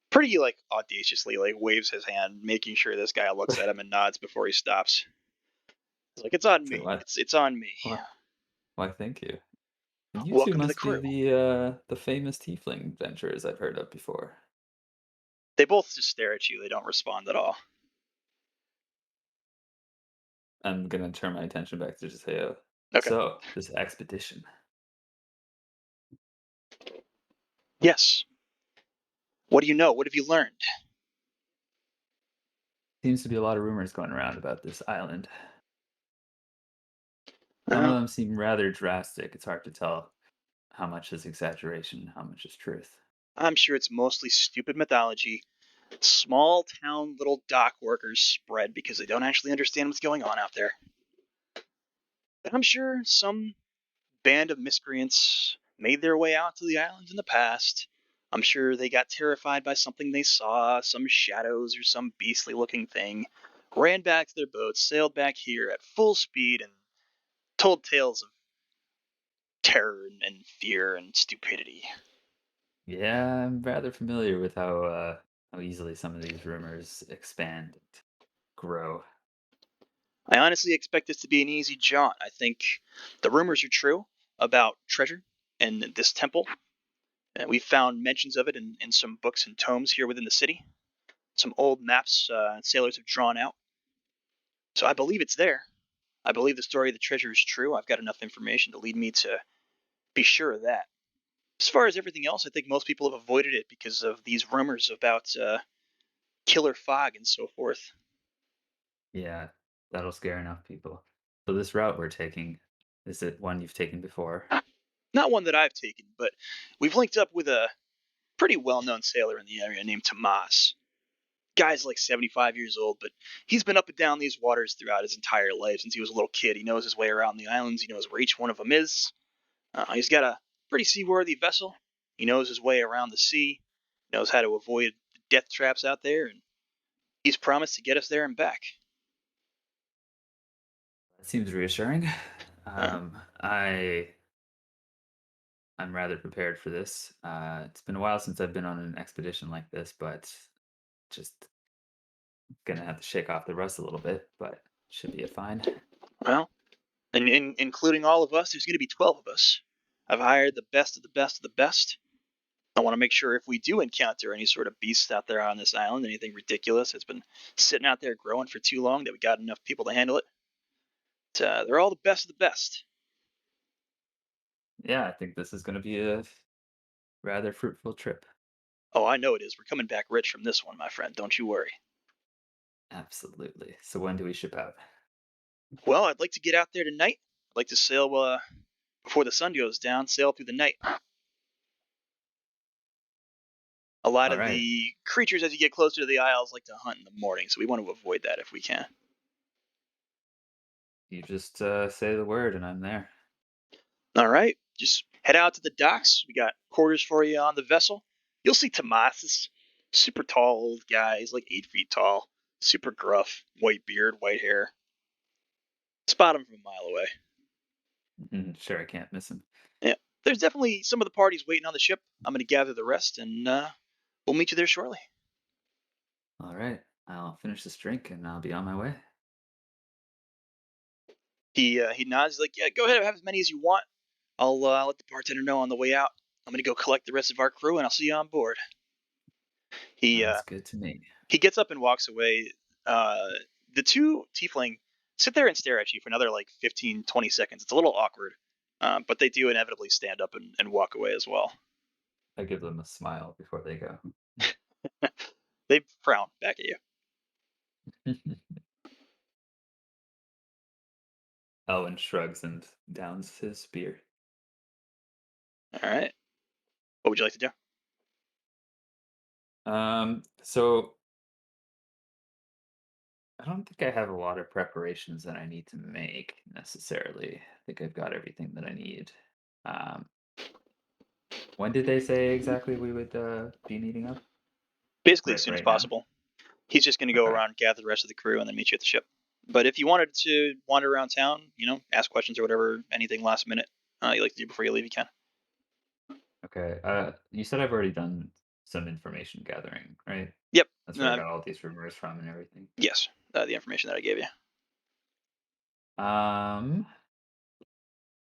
pretty like audaciously, like waves his hand, making sure this guy looks at him and nods before he stops. He's like, it's on so me. what? It's on me. Why, thank you. And you two Welcome to the must be crew. the famous tiefling adventurers I've heard of before. They both just stare at you. They don't respond at all. I'm gonna turn my attention back to Jaseo. Okay. So, this expedition. Yes. What do you know? What have you learned? Seems to be a lot of rumors going around about this island. Some of Well, them seem rather drastic. It's hard to tell how much is exaggeration, how much is truth. I'm sure it's mostly stupid mythology. Small town little dock workers spread because they don't actually understand what's going on out there. But I'm sure some band of miscreants made their way out to the islands in the past. I'm sure they got terrified by something they saw, some shadows or some beastly looking thing, ran back to their boats, sailed back here at full speed, and told tales of terror and fear and stupidity. Yeah, I'm rather familiar with how easily some of these rumors expand and grow. I honestly expect this to be an easy jaunt. I think the rumors are true about treasure and this temple. And we found mentions of it in some books and tomes here within the city. Some old maps sailors have drawn out. So I believe it's there. I believe the story of the treasure is true. I've got enough information to lead me to be sure of that. As far as everything else, I think most people have avoided it because of these rumors about killer fog and so forth. Yeah, that'll scare enough people. So this route we're taking, is it one you've taken before? Not one that I've taken, but we've linked up with a pretty well-known sailor in the area named Tomas. Guy's like 75 years old, but he's been up and down these waters throughout his entire life since he was a little kid. He knows his way around the islands. He knows where each one of them is. He's got a pretty seaworthy vessel. He knows his way around the sea. Knows how to avoid the death traps out there, and he's promised to get us there and back. That seems reassuring. Uh, Um, I I'm rather prepared for this. It's been a while since I've been on an expedition like this, but just gonna have to shake off the rust a little bit, but should be a fine. well, and including all of us, there's going to be 12 of us. I've hired the best of the best of the best. I want to make sure if we do encounter any sort of beasts out there on this island, anything ridiculous that's been sitting out there growing for too long, that we got enough people to handle it. They're all the best of the best. Yeah, I think this is gonna be a rather fruitful trip. Oh, I know it is. We're coming back rich from this one, my friend. Don't you worry. Absolutely. So when do we ship out? Well, I'd like to get out there tonight. I'd like to sail before the sun goes down, sail through the night. A lot All of right. the creatures, as you get closer to the isles, like to hunt in the morning, so we want to avoid that if we can. You just say the word and I'm there. All right, just head out to the docks. We got quarters for you on the vessel. You'll see Tomas, super tall old guy. He's like 8 feet tall, super gruff, white beard, white hair. Spot him from a mile away. Sure, I can't miss him. Yeah, there's definitely some of the parties waiting on the ship. I'm going to gather the rest, and we'll meet you there shortly. All right, I'll finish this drink and I'll be on my way. He nods. He's like, yeah, go ahead, have as many as you want. I'll let the bartender know on the way out. I'm going to go collect the rest of our crew, and I'll see you on board. He Sounds good to me. he gets up and walks away. Uh, the two tiefling sit there and stare at you for another like 15, 20 seconds. It's a little awkward, but they do inevitably stand up and walk away as well. I give them a smile before they go. They frown back at you. Elwynn shrugs and downs his beer. All right. What would you like to do? So I don't think I have a lot of preparations that I need to make necessarily. I think I've got everything that I need. Um, when did they say exactly we would be meeting up? Basically, as soon as Right now? possible. He's just going to go Okay. around, gather the rest of the crew, and then meet you at the ship. But if you wanted to wander around town, ask questions or whatever, anything last minute you like to do before you leave, you can. Okay. You said I've already done some information gathering, right? Yep. That's where I got all these rumors from and everything. Yes. The information that I gave you.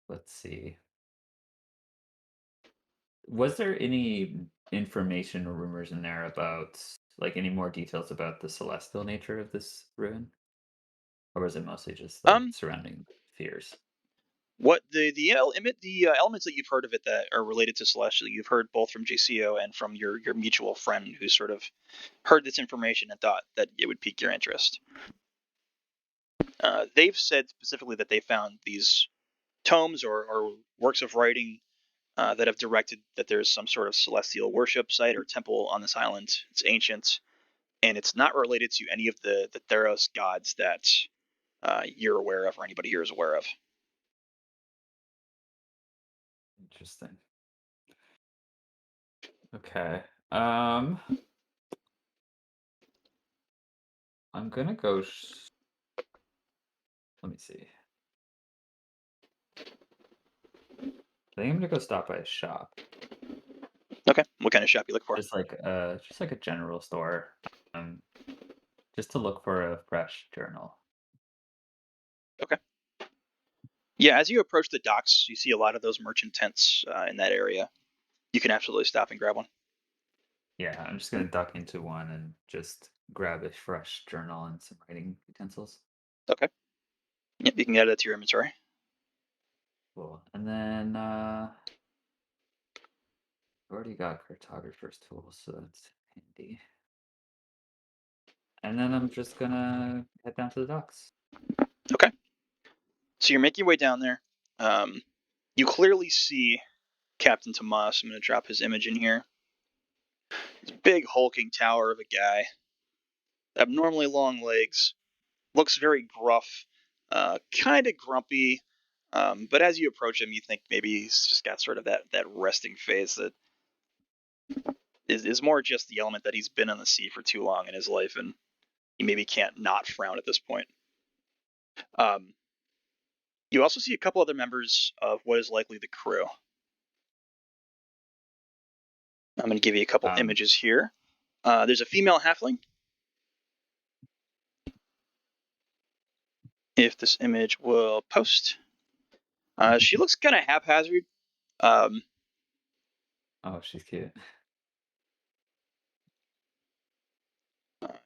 Let's see. Was there any information or rumors in there about, like, any more details about the celestial nature of this ruin? Or was it mostly just, like, Um, surrounding fears? what the elements that you've heard of it that are related to celestial, you've heard both from JCO and from your mutual friend who sort of heard this information and thought that it would pique your interest. They've said specifically that they found these tomes or works of writing that have directed that there's some sort of celestial worship site or temple on this island. It's ancient, and it's not related to any of the Theros gods that you're aware of or anybody here is aware of. Interesting. Okay. I'm gonna go. Let me see. I think I'm gonna go stop by a shop, Okay, what kind of shop you look for? just like a general store, um, just to look for a fresh journal. Okay. Yeah, as you approach the docks, you see a lot of those merchant tents in that area. You can absolutely stop and grab one. Yeah, I'm just gonna duck into one and just grab a fresh journal and some writing utensils. Okay. Yep, you can add that to your inventory. Cool. And then I've already got cartographer's tools, so that's handy. And then I'm just gonna head down to the docks. Okay. So you're making your way down there. You clearly see Captain Tomas. I'm going to drop his image in here. This big hulking tower of a guy, abnormally long legs, looks very gruff, kind of grumpy. But as you approach him, you think maybe he's just got sort of that resting face that is more just the element that he's been on the sea for too long in his life, and he maybe can't not frown at this point. Um, you also see a couple other members of what is likely the crew. I'm going to give you a couple Um, images here. There's a female halfling. If this image will post, she looks kind of haphazard. Um, oh, she's cute.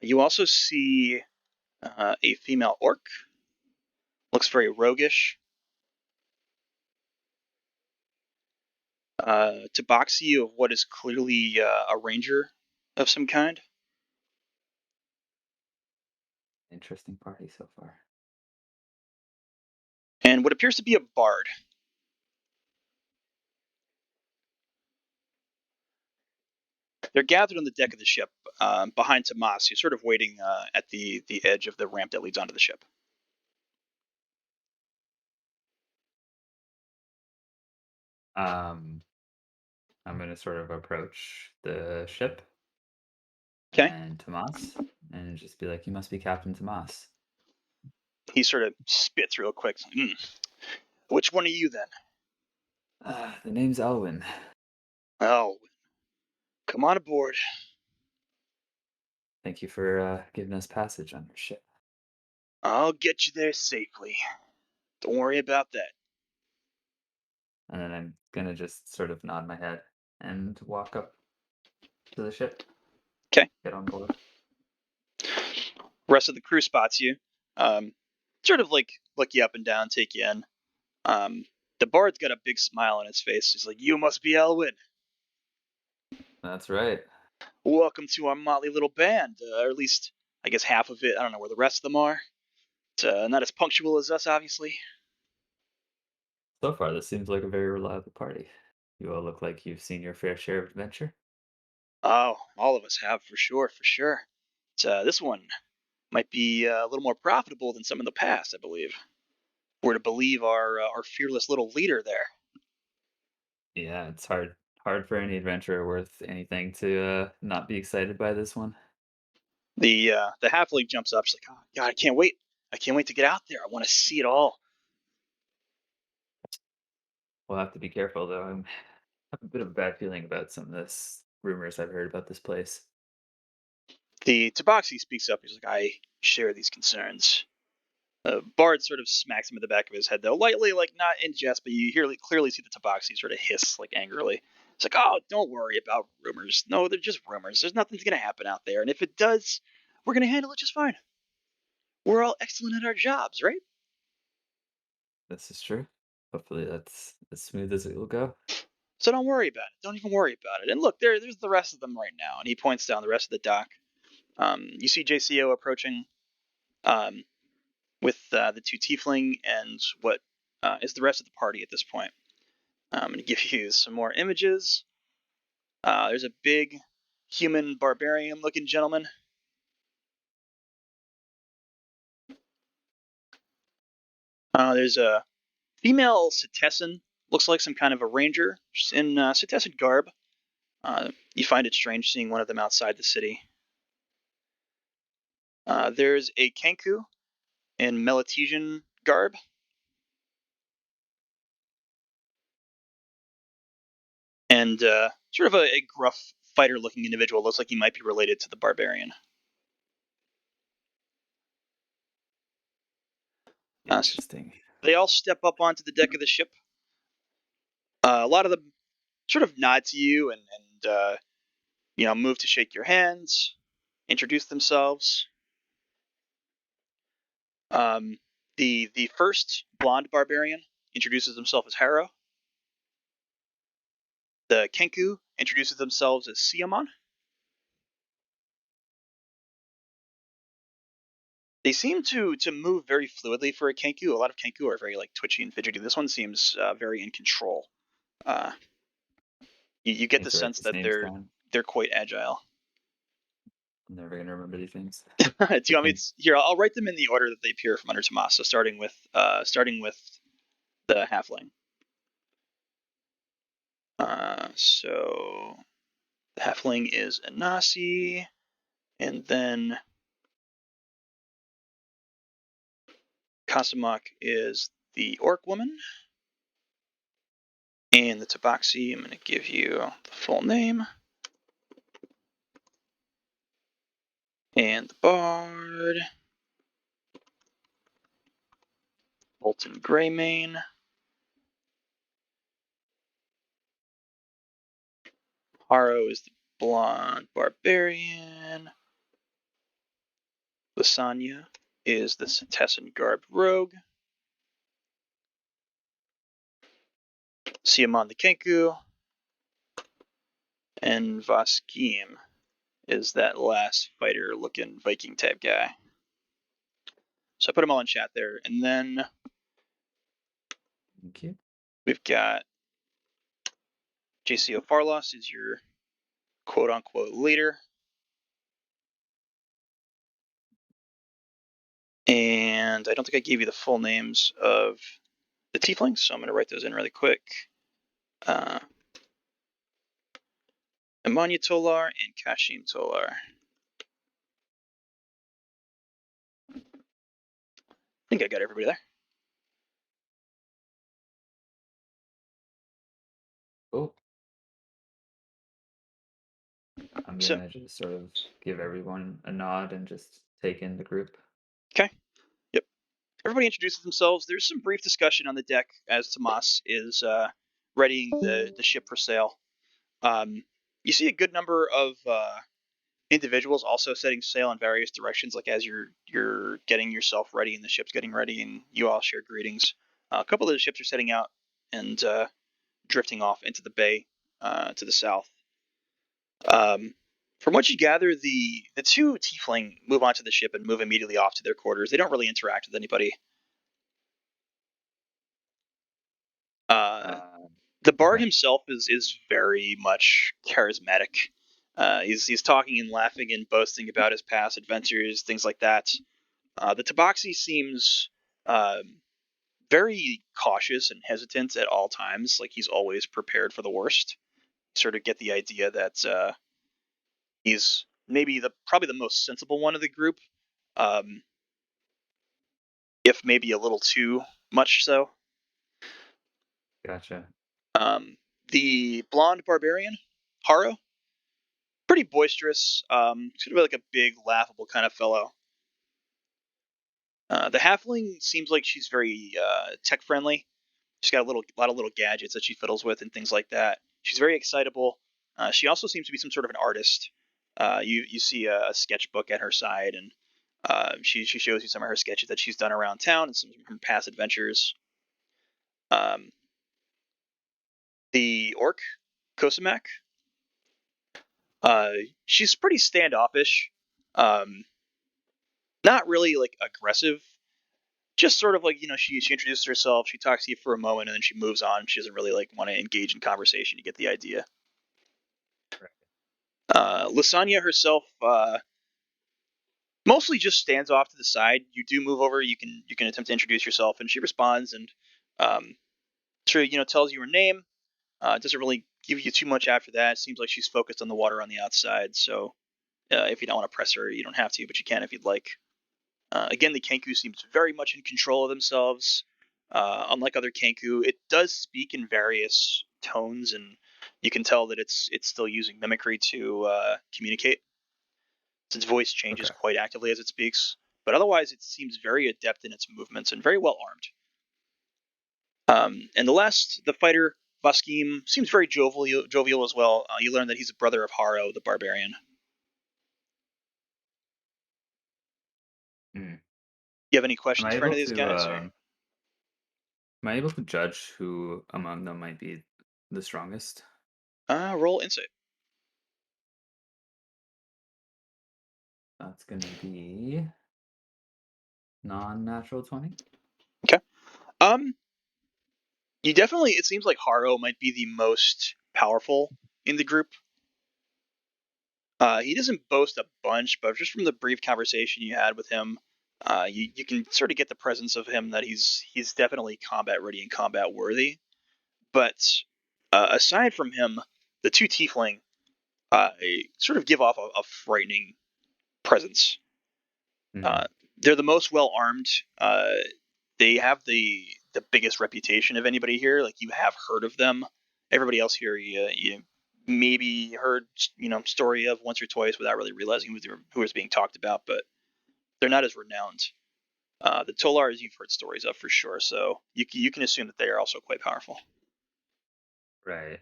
you also see a female orc. Looks very roguish. Tabaxi of what is clearly a ranger of some kind. Interesting party so far. And what appears to be a bard. They're gathered on the deck of the ship behind Tomas, who's sort of waiting at the edge of the ramp that leads onto the ship. I'm gonna sort of approach the ship Okay. and Tomas and just be like, "You must be Captain Tomas." He sort of spits real quick. Which one are you then? The name's Elwynn. Oh, come on aboard. Thank you for giving us passage on your ship. I'll get you there safely. Don't worry about that. And then I'm gonna just sort of nod my head and walk up to the ship. 'Kay. Get on board. Rest of the crew spots you. Sort of like look you up and down, take you in. The bard's got a big smile on his face. He's like, "You must be Elwynn. That's right. Welcome to our motley little band, or at least I guess half of it. I don't know where the rest of them are. It's not as punctual as us, obviously." So far, this seems like a very reliable party. You all look like you've seen your fair share of adventure. Oh, all of us have, for sure, for sure. This one might be a little more profitable than some in the past, I believe. We're to believe our fearless little leader there. Yeah, it's hard for any adventurer worth anything to not be excited by this one. The halfling jumps up. She's like, "Oh God, I can't wait! I can't wait to get out there. I want to see it all." We'll have to be careful though. I have a bit of a bad feeling about some of this rumors I've heard about this place. The Tabaxi speaks up. He's like, "I share these concerns." Bard sort of smacks him in the back of his head, though, lightly, like not in jest, but you clearly see the Tabaxi sort of hiss, like angrily. It's like, "Oh, don't worry about rumors. No, they're just rumors. There's nothing's gonna happen out there, and if it does, we're gonna handle it just fine. We're all excellent at our jobs, right?" This is true. Hopefully that's as smooth as it will go. So don't worry about it. Don't even worry about it. And look, there's the rest of them right now. And he points down the rest of the dock. You see JCO approaching um, with the two tiefling and what is the rest of the party at this point. I'm going to give you some more images. There's a big human barbarian looking gentleman. There's a female citizen, looks like some kind of a ranger. She's in citizen garb. You find it strange seeing one of them outside the city. There's a Kenku in Melatesian garb. And sort of a gruff fighter-looking individual. Looks like he might be related to the barbarian. Interesting. They all step up onto the deck of the ship. A lot of them sort of nod to you and move to shake your hands, introduce themselves. The first blonde barbarian introduces himself as Harrow. The Kenku introduces themselves as Siamon. They seem to move very fluidly for a Kenku. A lot of Kenku are very like twitchy and fidgety. This one seems very in control. You get the Thanks for writing sense these that names down. they're quite agile. I'm never gonna remember these things. Do you want me to, here? I'll write them in the order that they appear from under Tomas. So starting with the halfling. So the halfling is Anasi, and then Kasamak is the orc woman, and the Tabaxi. I'm going to give you the full name, and the bard, Bolton Greymane. Haro is the blonde barbarian. Lasagna is the Cetessan garbed rogue. Siamon the Kenku. And Vaskim is that last fighter looking Viking type guy. So I put them all in chat there. And then Thank you. we've got JCO Farlos is your quote unquote leader. And I don't think I gave you the full names of the tieflings, so I'm going to write those in really quick. Amanya Tolar and Kashim Tolar. I think I got everybody there. I'm So- gonna just sort of give everyone a nod and just take in the group. Okay. Yep. Everybody introduces themselves. There's some brief discussion on the deck as Tomas is readying the ship for sail. You see a good number of individuals also setting sail in various directions, like as you're getting yourself ready and the ship's getting ready, and you all share greetings. A couple of the ships are setting out and drifting off into the bay to the south. From what you gather, the two tiefling move onto the ship and move immediately off to their quarters. They don't really interact with anybody. The bard himself is very much charismatic. He's talking and laughing and boasting about his past adventures, things like that. The Tabaxi seems very cautious and hesitant at all times, like he's always prepared for the worst. Sort of get the idea that he's maybe probably the most sensible one of the group, if maybe a little too much so. Gotcha. The blonde barbarian, Haro, pretty boisterous, sort of like a big, laughable kind of fellow. The halfling seems like she's very tech friendly. She's got a lot of little gadgets that she fiddles with and things like that. She's very excitable. She also seems to be some sort of an artist. You see a sketchbook at her side, and she shows you some of her sketches that she's done around town and some of her past adventures. The orc, Kosamak, she's pretty standoffish. Not really like aggressive. Just sort of like, she introduces herself, she talks to you for a moment, and then she moves on. She doesn't really like want to engage in conversation. You get the idea. Lasagna herself mostly just stands off to the side. You do move over. You can attempt to introduce yourself, and she responds and sort of tells you her name. Doesn't really give you too much after that. It seems like she's focused on the water on the outside. So if you don't want to press her, you don't have to, but you can if you'd like. Again, the Kenku seems very much in control of themselves. Unlike other Kenku, it does speak in various tones, and you can tell that it's still using mimicry to communicate. Its voice changes quite actively as it speaks, but otherwise it seems very adept in its movements and very well armed. And the fighter, Vaskim, seems very jovial as well. You learn that he's a brother of Haro, the barbarian. You have any questions for any of these guys? Am I able to judge who among them might be the strongest? Roll insight. That's gonna be non-natural 20. Okay. It seems like Haro might be the most powerful in the group. He doesn't boast a bunch, but just from the brief conversation you had with him, you can sort of get the presence of him that he's definitely combat ready and combat worthy. But aside from him, the two tiefling sort of give off a frightening presence. They're the most well armed. They have the biggest reputation of anybody here. Like, you have heard of them. Everybody else here, you maybe heard story of once or twice without really realizing who was being talked about, but they're not as renowned. The Tolars you've heard stories of for sure, so you can assume that they are also quite powerful. Right.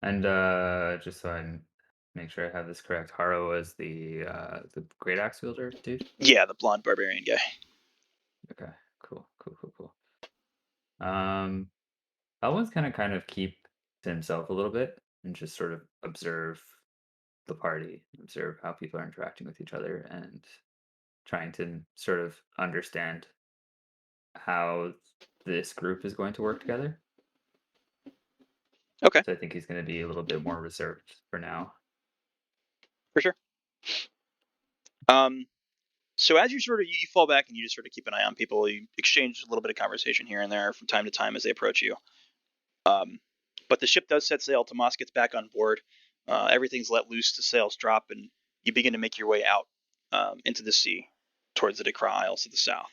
And just so I make sure I have this correct, Haro was the great axe wielder dude? Yeah, the blonde barbarian guy. Okay, cool. Elwyn's kind of keep to himself a little bit and just sort of observe the party, observe how people are interacting with each other, and trying to sort of understand how this group is going to work together. Okay. So I think he's going to be a little bit more reserved for now. For sure. So as you fall back and you just sort of keep an eye on people, you exchange a little bit of conversation here and there from time to time as they approach you. But the ship does set sail. Tomas gets back on board. Everything's let loose. The sails drop, and you begin to make your way out into the sea towards the Dekra Isles to the south.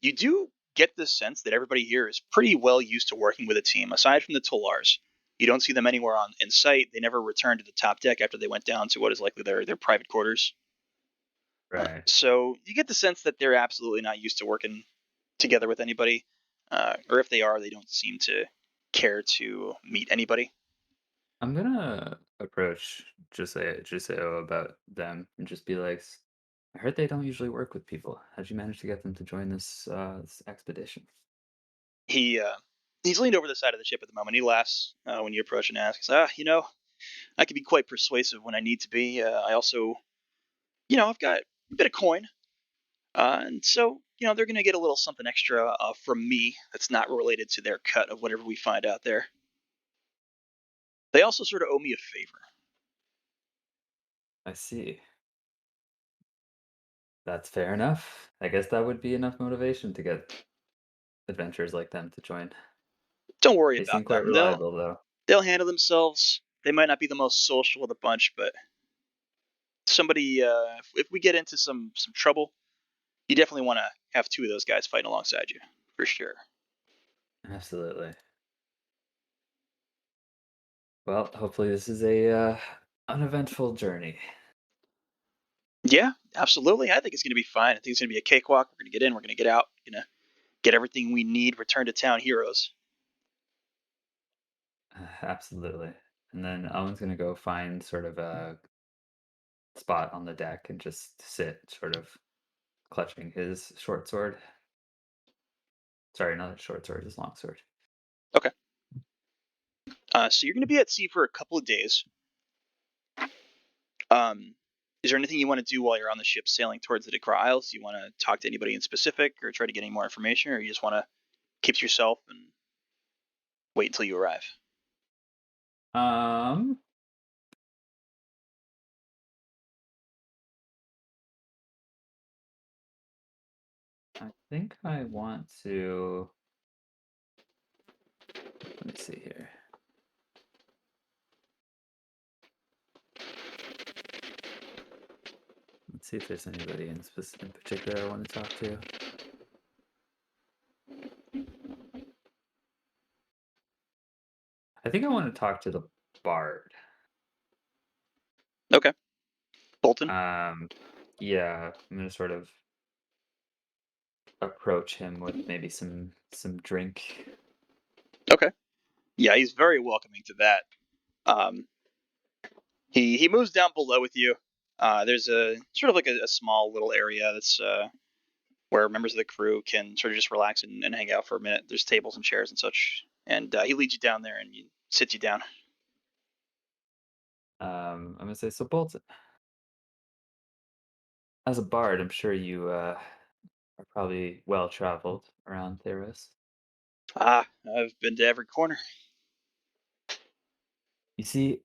You do get the sense that everybody here is pretty well used to working with a team, aside from the Tolars. You don't see them anywhere in sight. They never return to the top deck after they went down to what is likely their private quarters. Right. So you get the sense that they're absolutely not used to working together with anybody, or if they are, they don't seem to care to meet anybody. I'm gonna approach Juseo about them and just be like, I heard they don't usually work with people. How'd you manage to get them to join this expedition? He's leaned over the side of the ship at the moment. He laughs when you approach and asks, I can be quite persuasive when I need to be. I also, I've got a bit of coin. And so, they're going to get a little something extra from me that's not related to their cut of whatever we find out there. They also sort of owe me a favor. I see. That's fair enough. I guess that would be enough motivation to get adventurers like them to join. Don't worry They seem about quite them. reliable, though. They'll handle themselves. They might not be the most social of the bunch, but somebody, if we get into some trouble, you definitely want to have two of those guys fighting alongside you, for sure. Absolutely. Well, hopefully this is a uneventful journey. Yeah, absolutely. I think it's going to be fine. I think it's going to be a cakewalk. We're going to get in. We're going to get out. We're going to get everything we need. Return to town heroes. Absolutely. And then Owen's gonna go find sort of a spot on the deck and just sit, sort of clutching his short sword. Sorry, not a short sword, his long sword. Okay. So you're going to be at sea for a couple of days. Is there anything you want to do while you're on the ship sailing towards the Dakar Isles? Do you want to talk to anybody in specific or try to get any more information, or you just want to keep to yourself and wait until you arrive? Um, I think I want to. Let me see here. Let's see if there's anybody in particular I want to talk to. I think I want to talk to the bard. Okay. Bolton? Yeah, I'm gonna sort of approach him with maybe some drink. Okay. Yeah, he's very welcoming to that. Um, he moves down below with you. There's a sort of like a small little area that's where members of the crew can sort of just relax and hang out for a minute. There's tables and chairs and such, and he leads you down there and sits you down. I'm gonna say, so Bolton, as a bard, I'm sure you are probably well traveled around Theros. I've been to every corner. You see,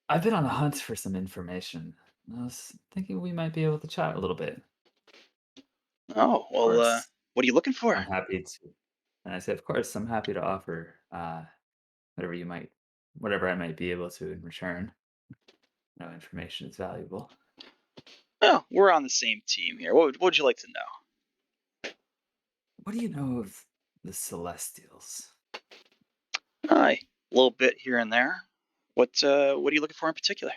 I've been on a hunt for some information. I was thinking we might be able to chat a little bit. Oh, Of well, course, what are you looking for? I'm happy to. And I say, of course, I'm happy to offer whatever whatever I might be able to in return. No information is valuable. Oh, we're on the same team here. What would you like to know? What do you know of the Celestials? Hi, a little bit here and there. What are you looking for in particular?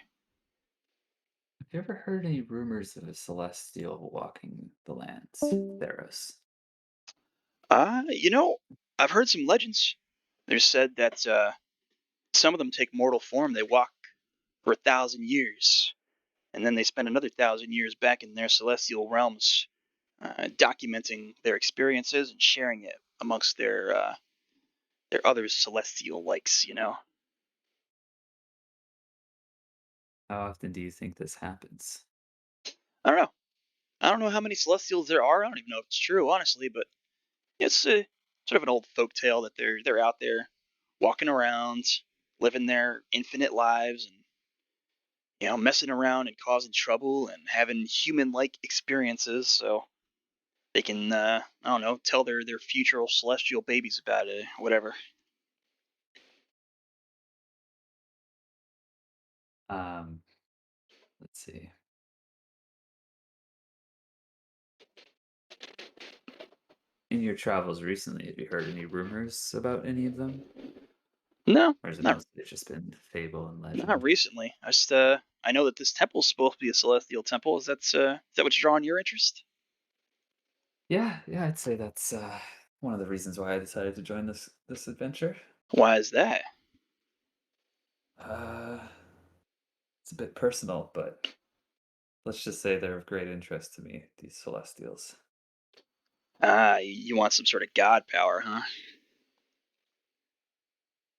Have you ever heard any rumors of a Celestial walking the lands, Theros? You know, I've heard some legends. There's said that some of them take mortal form. They walk for 1,000 years, and then they spend another 1,000 years back in their celestial realms, documenting their experiences and sharing it amongst their other celestial likes. How often do you think this happens? I don't know. I don't know how many celestials there are. I don't even know if it's true, honestly, but it's sort of an old folk tale that they're out there walking around, living their infinite lives, and messing around and causing trouble and having human-like experiences, so they can I don't know, tell their future celestial babies about it, whatever. Um, let's see. In your travels recently, have you heard any rumors about any of them? No, Or has it not mostly just been fable and not legend? recently. I know that this temple's supposed to be a celestial temple. Is that what's drawing your interest? Yeah, yeah, I'd say that's one of the reasons why I decided to join this adventure. Why is that? Uh, it's a bit personal, but let's just say they're of great interest to me, these Celestials. Ah, you want some sort of god power, huh?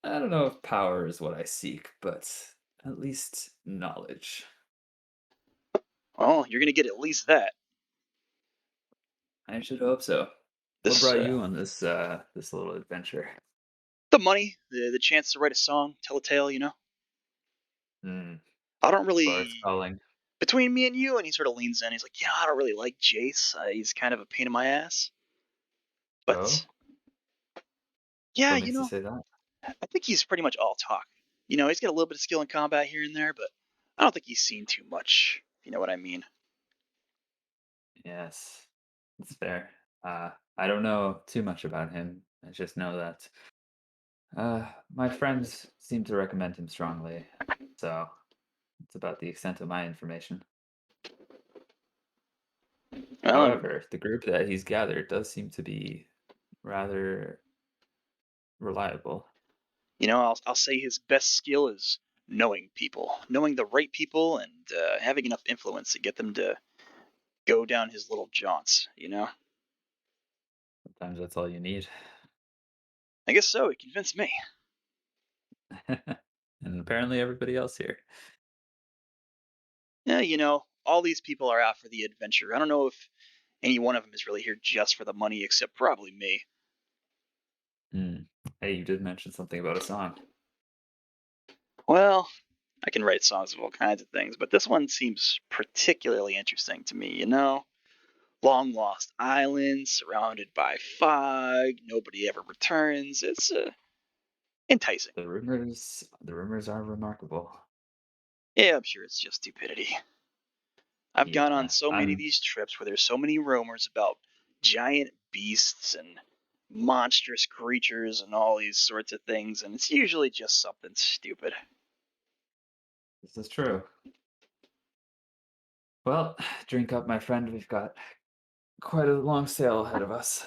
I don't know if power is what I seek, but at least knowledge. Well, you're gonna get at least that. I should hope so. What This, brought you on this little adventure? the money, the chance to write a song, tell a tale. Hmm. I don't Bard's really. calling. Between me and you, and he sort of leans in. He's like, I don't really like Jace. He's kind of a pain in my ass. Oh, But yeah, what makes you say that? I think he's pretty much all talk. He's got a little bit of skill in combat here and there, but I don't think he's seen too much. If you know what I mean. Yes, that's fair. I don't know too much about him. I just know that my friends seem to recommend him strongly, so it's about the extent of my information. Well, However, the group that he's gathered does seem to be rather reliable. I'll say his best skill is knowing people, knowing the right people, and having enough influence to get them to go down his little jaunts. Sometimes that's all you need. I guess so. He convinced me. And apparently everybody else here. Yeah, all these people are out for the adventure. I don't know if any one of them is really here just for the money, except probably me. Hmm. Hey, you did mention something about a song. Well, I can write songs of all kinds of things, but this one seems particularly interesting to me. Long lost island, surrounded by fog, nobody ever returns. It's enticing. The rumors are remarkable. Yeah, I'm sure it's just stupidity. I've gone on Yeah, so many of I'm these trips where there's so many rumors about giant beasts and monstrous creatures and all these sorts of things, and it's usually just something stupid. This is true. Well, drink up, my friend. We've got quite a long sail ahead of us.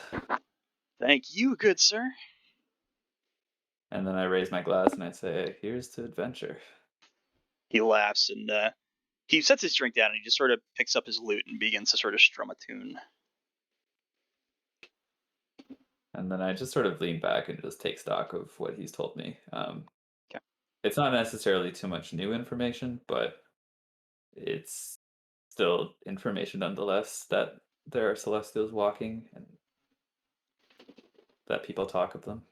Thank you, good sir. And then I raise my glass and I say, "Here's to adventure." He laughs and he sets his drink down and he just sort of picks up his lute and begins to sort of strum a tune. And then I just sort of lean back and just take stock of what he's told me. Okay. It's not necessarily too much new information, but it's still information nonetheless that there are celestials walking and that people talk of them.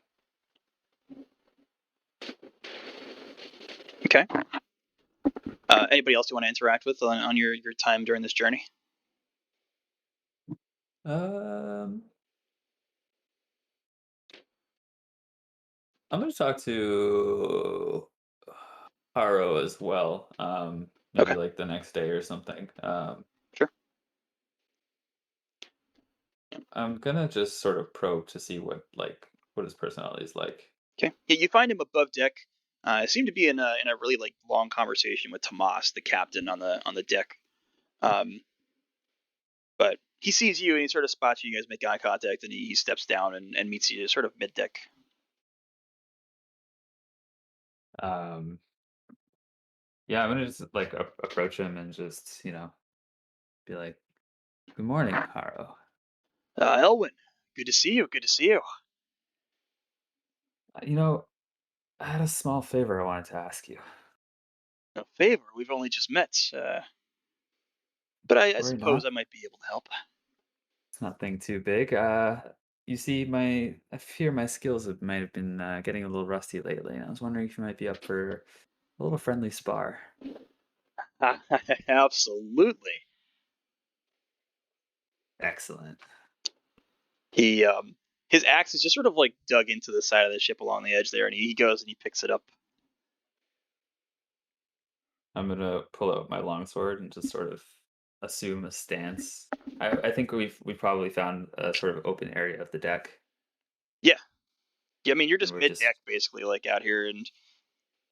Okay. Anybody else you want to interact with on your time during this journey? Um, I'm going to talk to Haro as well. Maybe Okay, like the next day or something. sure. I'm gonna just sort of probe to see what his personality is like. Okay. Yeah, you find him above deck. Seemed to be in a really like long conversation with Tomas, the captain on the deck. Um, but he sees you and he sort of spots you. You guys make eye contact, and he steps down and meets you sort of mid deck. Um, yeah, I'm gonna just like approach him and just be like, "Good morning, Haro. Elwynn, good to see you. Good to see you. You know, I had a small favor I wanted to ask you. A favor. We've only just met, but I Worry suppose not. I might be able to help. It's nothing too big. You see, I fear my skills might have been getting a little rusty lately, and I was wondering if you might be up for a little friendly spar. Absolutely. Excellent. He his axe is just sort of like dug into the side of the ship along the edge there, and he goes and he picks it up. I'm gonna pull out my longsword and just sort of assume a stance. I think we've probably found a sort of open area of the deck. Yeah, Yeah, I mean, you're And just we're mid just deck basically, like out here, and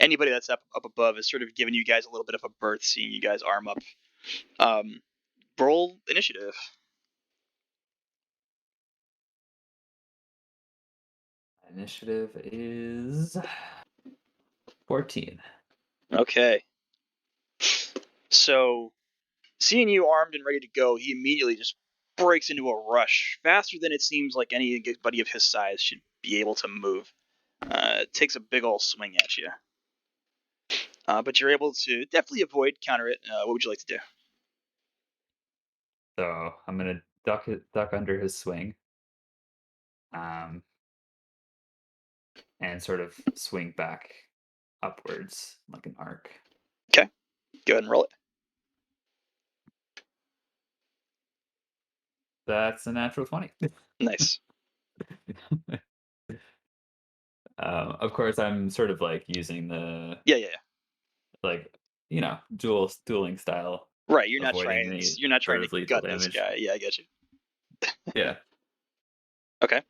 anybody that's up above is sort of giving you guys a little bit of a berth, seeing you guys arm up. Roll initiative. initiative is 14. Okay. So, seeing you armed and ready to go, he immediately just breaks into a rush, faster than it seems like anybody of his size should be able to move. Takes a big ol' swing at you. But you're able to definitely avoid, counter it. What would you like to do? So I'm gonna duck under his swing. And sort of swing back upwards like an arc. Okay, go ahead and roll it. That's a natural 20. Nice. Of course, I'm sort of like using the Yeah. like dueling style, Right, you're not avoiding trying. any You're not sort trying to of lethal gut this damage. guy. Yeah, I get you. Yeah. Okay.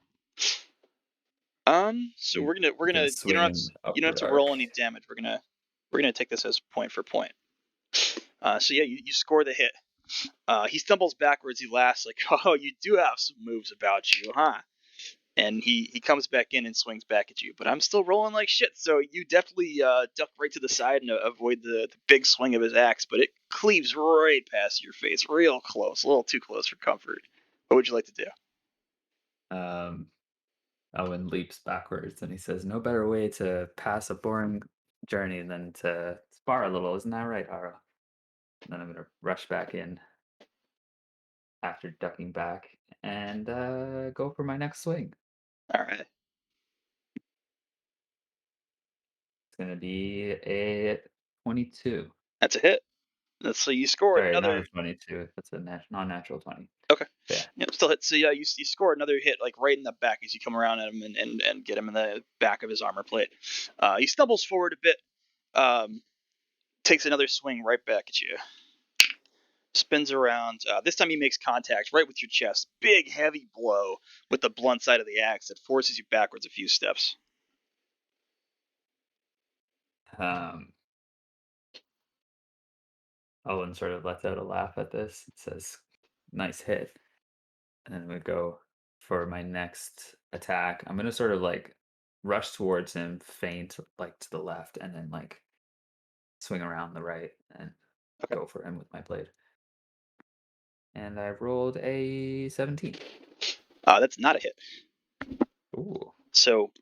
So we're gonna You can you swing don't have an you don't have upward to roll arc. any damage. We're gonna take this as point for point. So yeah, you score the hit. He stumbles backwards. He laughs like, "Oh, you do have some moves about you, huh?" And he comes back in and swings back at you. But I'm still rolling like shit. So you definitely duck right to the side and avoid the big swing of his axe. But it cleaves right past your face, real close, a little too close for comfort. What would you like to do? Elwynn leaps backwards and he says, "No better way to pass a boring journey than to spar a little, isn't that right, Haro?" And then I'm gonna rush back in after ducking back and go for my next swing. All right. It's gonna be a 22. That's a hit. So you scored Sorry, not another. a 22. That's a non-natural 20. Okay. Yeah. Yep, still hit. So yeah, you score another hit like right in the back as you come around at him and get him in the back of his armor plate. He stumbles forward a bit, takes another swing right back at you. Spins around. This time he makes contact right with your chest. Big, heavy blow with the blunt side of the axe that forces you backwards a few steps. Owen sort of lets out a laugh at this. Says, "Nice hit." And then we go for my next attack. I'm gonna sort of like rush towards him, feint like to the left, and then like swing around the right and Okay. go for him with my blade. And I rolled a 17. That's not a hit. Ooh. So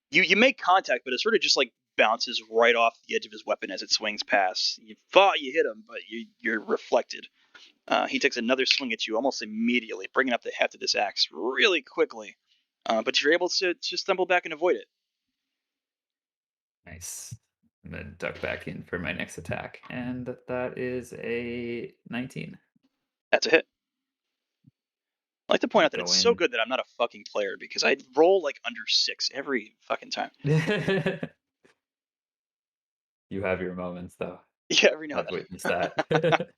you make contact, but it sort of just like bounces right off the edge of his weapon as it swings past. You thought you hit him, but you're reflected. He takes another swing at you almost immediately, bringing up the heft of this axe really quickly. But you're able to stumble back and avoid it. Nice. I'm gonna duck back in for my next attack, and that is a 19. That's a hit. I like to point out that Go it's so in. good that I'm not a fucking player because I roll like under 6 every fucking time. You have your moments, though. Yeah, every now and I've witnessed then. that.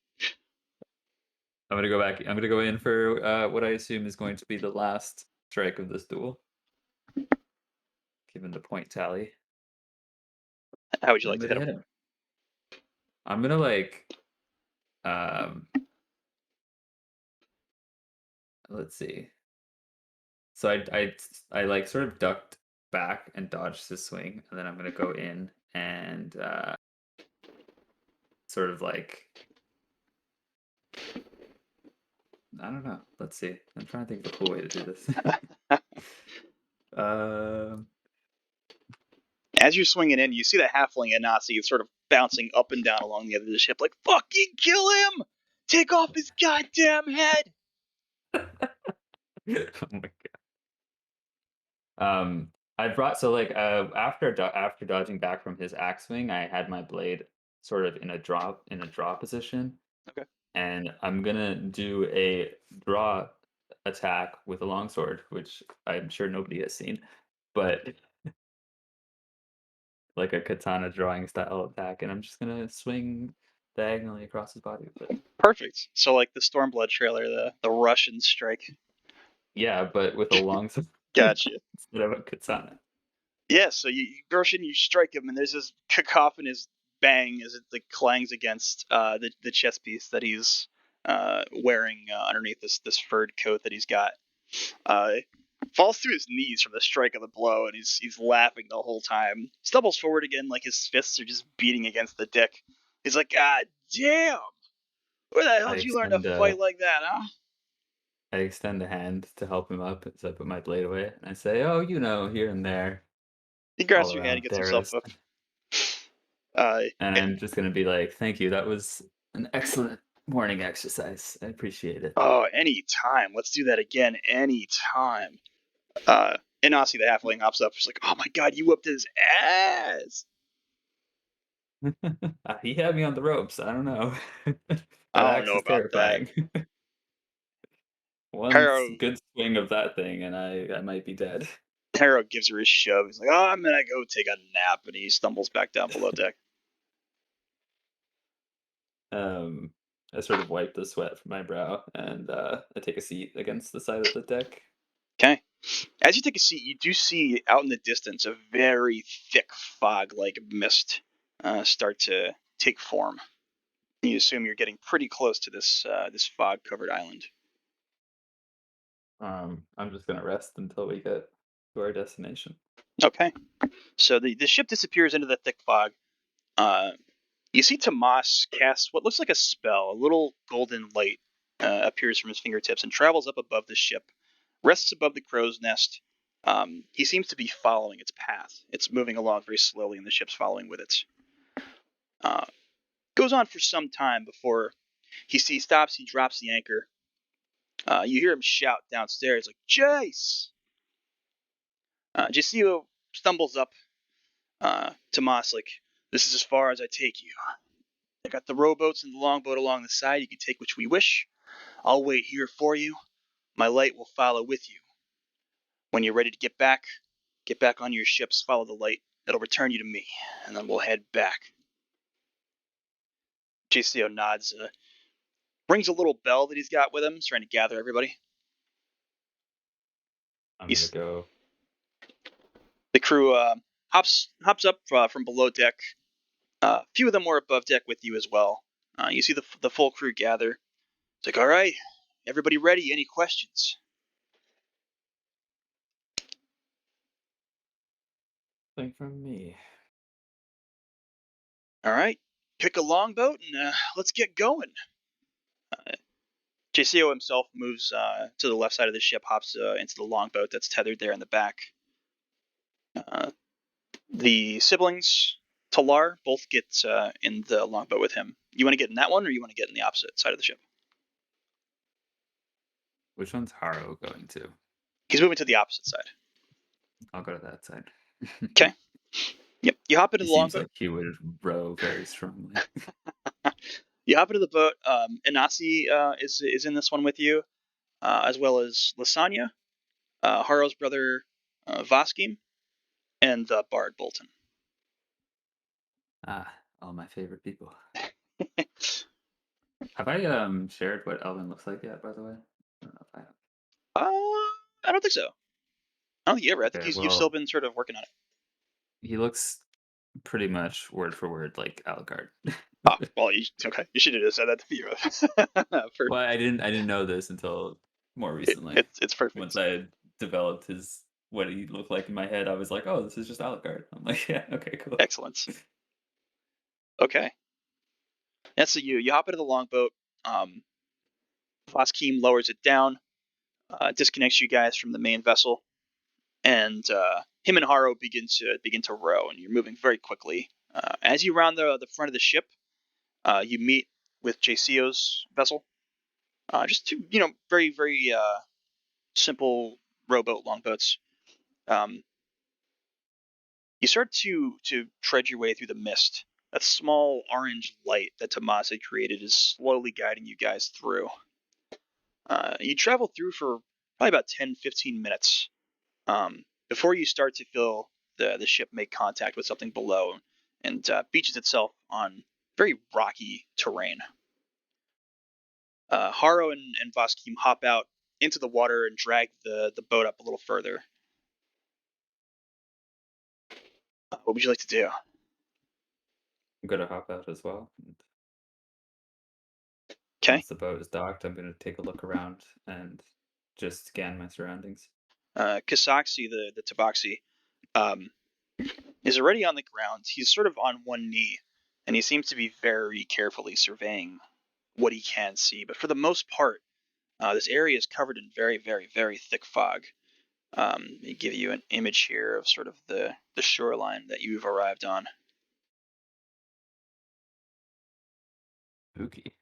I'm gonna go back. I'm gonna go in for what I assume is going to be the last strike of this duel, given the point tally. How would you And like I'm to gonna hit hit him? him. I'm gonna um, let's see. So I like sort of ducked back and dodged his swing, and then I'm gonna go in and sort of like I don't know. Let's see. I'm trying to think of a cool way to do this. um, As you're swinging in, you see the halfling Anasi sort of bouncing up and down along the edge of the ship, like, fucking kill him! Take off his goddamn head! oh my god. I brought so like after dodging back from his axe swing, I had my blade sort of in a draw position. Okay. And I'm gonna do a draw attack with a longsword, which I'm sure nobody has seen, but like a katana drawing style attack, and I'm just gonna swing diagonally across his body with it. Perfect. So, like the Stormblood trailer, the Russian strike. Yeah, but with a longsword Gotcha. instead of a katana. Yeah, so you Gershon, you strike him, and there's this cacophonous bang as it like clangs against the chest piece that he's wearing underneath this furred coat that he's got. Uh, falls to his knees from the strike of the blow, and he's laughing the whole time. Stumbles forward again, like his fists are just beating against the deck. He's like, God damn! Where the hell I did you learn to extend fight like that, huh? I extend a hand to help him up as I put my blade away, and I say, "Oh, here and there, He grabs all your hand and around gets himself Theros." up. Uh, And I'm just gonna be like, "Thank you. That was an excellent morning exercise. I appreciate it." oh, anytime. Let's do that again. Anytime. And Ashi the halfling hops up. She's like, "Oh my god, you whooped his ass!" He had me on the ropes. I don't know. That I don't axe know is about that. terrifying. One Harrow good swing of that thing, and I might be dead. Harrow gives her a shove. He's like, "Oh, I'm gonna go take a nap," and he stumbles back down below deck. Um, I sort of wipe the sweat from my brow, and I take a seat against the side of the deck. Okay. As you take a seat, you do see out in the distance a very thick fog-like mist start to take form. You assume you're getting pretty close to this fog-covered island. I'm just gonna rest until we get to our destination. Okay. So the ship disappears into the thick fog. Uh, you see Tomas cast what looks like a spell. A little golden light appears from his fingertips and travels up above the ship, rests above the crow's nest. He seems to be following its path. It's moving along very slowly, and the ship's following with it. Uh, goes on for some time before he stops. He drops the anchor. You hear him shout downstairs, like, "Jace!" Jacio stumbles up to Moss, like, "This is as far as I take you. I got the rowboats and the longboat along the side. You can take which we wish. I'll wait here for you. My light will follow with you. When you're ready to get back on your ships, follow the light. It'll return you to me, and then we'll head back." Jacio nods, rings a little bell that he's got with him, trying to gather everybody. I'm gonna He's, go. the crew hops up from below deck. A few of them were above deck with you as well. You see the full crew gather. It's like, "All right, everybody ready? Any questions?" Thing from me. "All right, pick a longboat and let's get going." JCO himself moves to the left side of the ship, hops into the longboat that's tethered there in the back. The siblings, Talar, both get in the longboat with him. You want to get in that one, or you want to get in the opposite side of the ship? Which one's Haro going to? He's moving to the opposite side. I'll go to that side. Okay. Yep. You hop into He the seems longboat. like he would row very strongly. You hop into the boat. Inasi is in this one with you, as well as Lasagna, Haro's brother Voskim, and the Bard Bolton. All my favorite people. Have I shared what Elwynn looks like yet? By the way, I don't know if I have. I don't think so. I don't think you ever. I think Okay, you've still well, been sort of working on it. he looks pretty much word for word like Alucard. Oh, well, okay. You should have said that to me. Perfect. Well, I didn't know this until more recently. It's perfect. Once I had developed what he looked like in my head, I was like, "Oh, this is just Alucard." I'm like, "Yeah, okay, cool." Excellent. Okay. Yeah, so you hop into the longboat. Voskim lowers it down, disconnects you guys from the main vessel, and him and Haro begin to row, and you're moving very quickly. As you round the front of the ship, you meet with JCO's vessel. Just two, very very simple rowboat longboats. You start to tread your way through the mist. A small orange light that Tomas had created is slowly guiding you guys through. You travel through for probably about 10-15 minutes before you start to feel the ship make contact with something below and beaches itself on very rocky terrain. Haro and Voskim hop out into the water and drag the boat up a little further. What would you like to do? I'm gonna hop out as well. Okay. Once the boat is docked, I'm gonna take a look around and just scan my surroundings. Kasaksi, the Tabaxi, um, is already on the ground. He's sort of on one knee, and he seems to be very carefully surveying what he can see. But for the most part, this area is covered in very, very, very thick fog. They give you an image here of sort of the shoreline that you've arrived on. Spooky.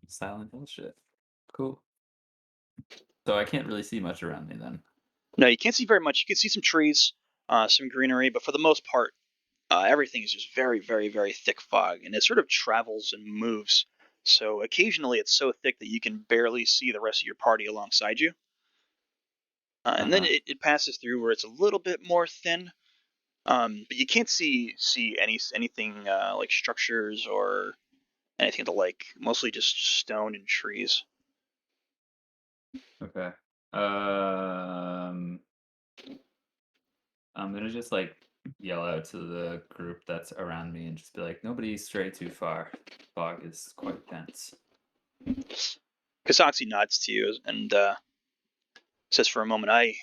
Silent Hill shit. Cool. So I can't really see much around me then. No, you can't see very much. You can see some trees, some greenery, but for the most part, everything is just very, very, very thick fog, and it sort of travels and moves. So occasionally it's so thick that you can barely see the rest of your party alongside you. And then Uh-huh. it passes through where it's a little bit more thin, but you can't see anything like structures or anything to like. Mostly just stone and trees. Okay. I'm gonna just like yell out to the group that's around me and just be like, nobody stray too far. Fog is quite dense. Kasaksi nods to you and says for a moment, I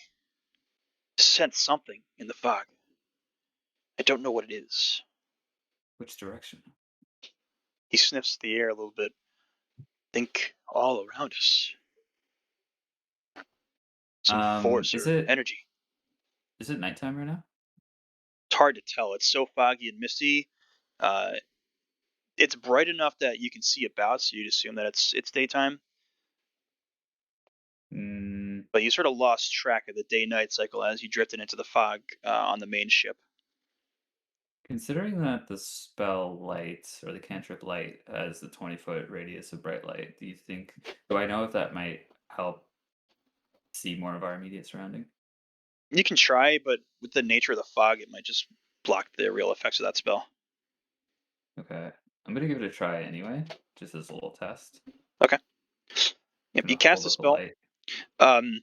sense something in the fog. I don't know what it is. Which direction? He sniffs the air a little bit. Think all around us. Some force Is or it energy. nighttime right now? It's hard to tell. It's so foggy and misty. Uh, it's bright enough that you can see about, so you'd assume that it's daytime. Mm, But you sort of lost track of the day-night cycle as you drifted into the fog on the main ship. considering that the spell light or the cantrip light has a 20-foot radius of bright light, do I know if that might help see more of our immediate surrounding? You can try, but with the nature of the fog, it might just block the real effects of that spell. Okay. I'm gonna give it a try anyway, just as a little test. Okay. Yep, I'm you gonna cast hold the up a spell. light. Um,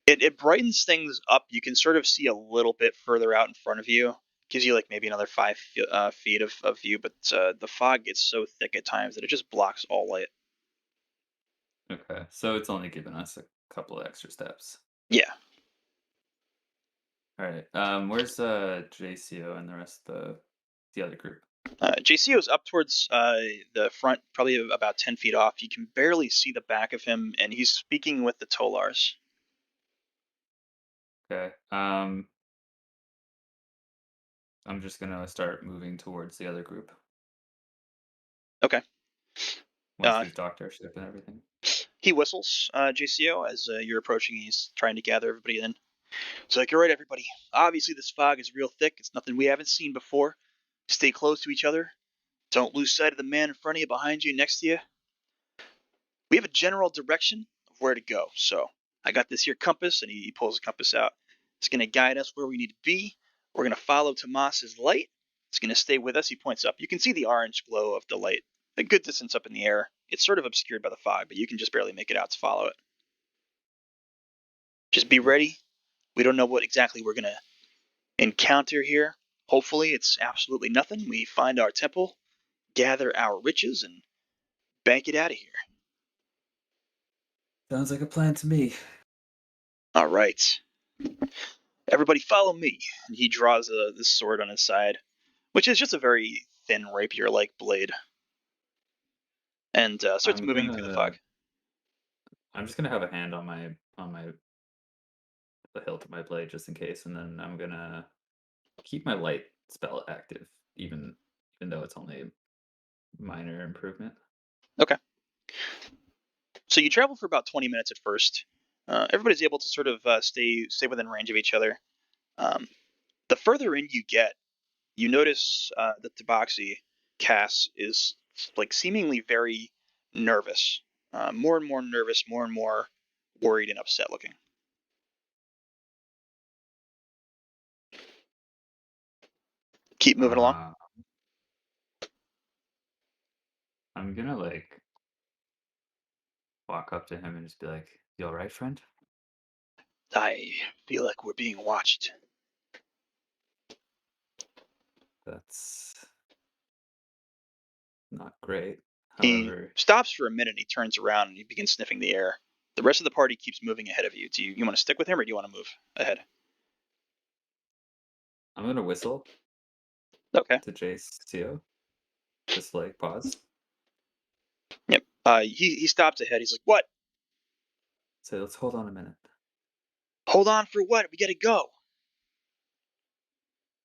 it brightens things up. You can sort of see a little bit further out in front of you. Gives you like maybe another 5 feet of view, but the fog gets so thick at times that it just blocks all light. Okay, so it's only given us a couple of extra steps. Yeah. All right. Where's JCO and the rest of the other group? JCO's up towards the front, probably about 10 feet off. You can barely see the back of him, and he's speaking with the Tolars. Okay. I'm just gonna start moving towards the other group Okay. once Uh, we've docked our ship and everything. he whistles, JCO, as you're approaching. He's trying to gather everybody in. It's like, all right, everybody. Obviously, this fog is real thick. It's nothing we haven't seen before. Stay close to each other. Don't lose sight of the man in front of you, behind you, next to you. We have a general direction of where to go. So I got this here compass, and he pulls the compass out. It's going to guide us where we need to be. We're going to follow Tomas's light. It's going to stay with us. He points up. You can see the orange glow of the light a good distance up in the air. It's sort of obscured by the fog, but you can just barely make it out to follow it. Just be ready. We don't know what exactly we're going to encounter here. Hopefully, it's absolutely nothing. We find our temple, gather our riches, and bank it out of here. Sounds like a plan to me. All right. Everybody follow me. And he draws this sword on his side, which is just a very thin rapier-like blade, and starts I'm moving through the fog. gonna. I'm just gonna have a hand on my the hilt of my blade just in case, and then I'm gonna keep my light spell active, even though it's only a minor improvement. Okay. So you travel for about 20 minutes at first. Everybody's able to sort of stay within range of each other. The further in you get, you notice that Tabaxi Cass is like seemingly very nervous, more and more nervous, more and more worried and upset looking. Keep moving along. Uh, I'm gonna like walk up to him and just be like, "You all right, friend?" I feel like we're being watched. That's not great. He However, stops for a minute. And he turns around and he begins sniffing the air. The rest of the party keeps moving ahead of you. Do you want to stick with him or do you want to move ahead? I'm gonna whistle Okay. to JCO. Just like pause. Yep. He stops ahead. He's like, "What? Say, let's hold on a minute. Hold on for what? We gotta go."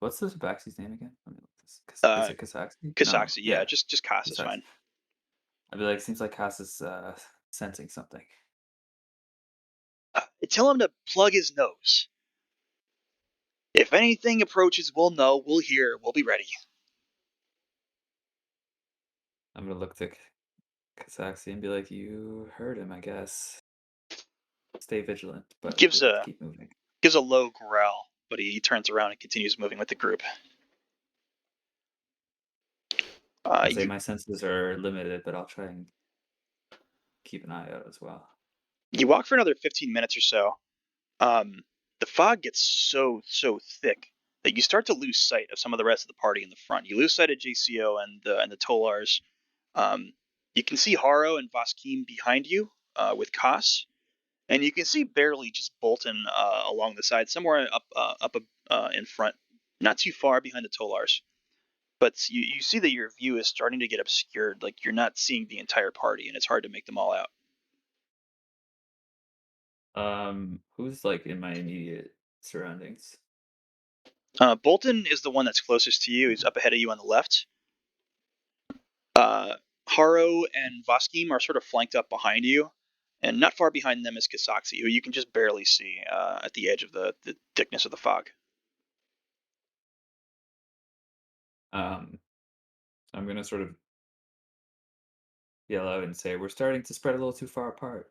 What's the Tabaxi's name again? Let me look this. Is Uh, it Kasaxi? No, Kasaxi. Yeah, yeah, just Kas is Kasaxi. fine. I'd be like, seems like Cass is sensing something. Tell him to plug his nose. If anything approaches, we'll know. We'll hear. We'll be ready. I'm gonna look to Kasaxi and be like, you heard him, I guess. Stay vigilant, but Gives we have to a keep moving. low growl, but he turns around and continues moving with the group. I say You my senses are limited, but I'll try and keep an eye out as well. you walk for another 15 minutes or so. The fog gets so thick that you start to lose sight of some of the rest of the party in the front. You lose sight of JCO and the Tolars. You can see Haro and Vaskim behind you with Kas, and you can see barely just Bolton along the side, somewhere up in front, not too far behind the Tolars. But you see that your view is starting to get obscured, like you're not seeing the entire party, and it's hard to make them all out. Who's like in my immediate surroundings? Bolton is the one that's closest to you. He's up ahead of you on the left. Haro and Vaskim are sort of flanked up behind you, and not far behind them is Kasaxi, who you can just barely see at the edge of the thickness of the fog. I'm gonna sort of yell out and say, we're starting to spread a little too far apart.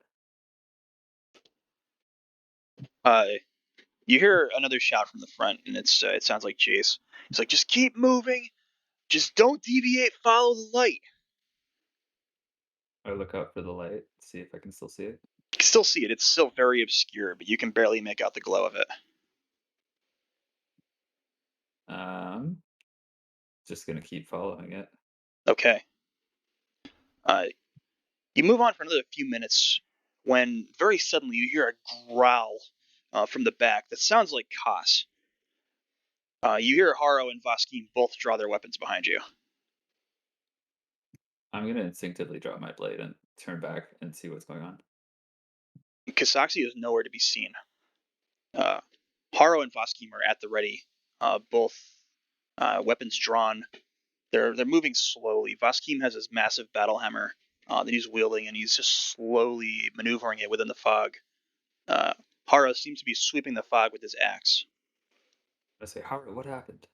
You hear another shout from the front, and it sounds like Jace. He's like, "Just keep moving. Just don't deviate. Follow the light." I look out for the light, see if I can still see it. You can still see it. It's still very obscure, but you can barely make out the glow of it. Just gonna keep following it. Okay. You move on for another few minutes when very suddenly you hear a growl from the back that sounds like Kas. You hear Haro and Vaskim both draw their weapons behind you. I'm gonna instinctively drop my blade and turn back and see what's going on. Kasaxi is nowhere to be seen. Haro and Vaskim are at the ready, both weapons drawn. They're moving slowly. Vaskim has his massive battle hammer that he's wielding, and he's just slowly maneuvering it within the fog. Haro seems to be sweeping the fog with his axe. I say, Haro, what happened?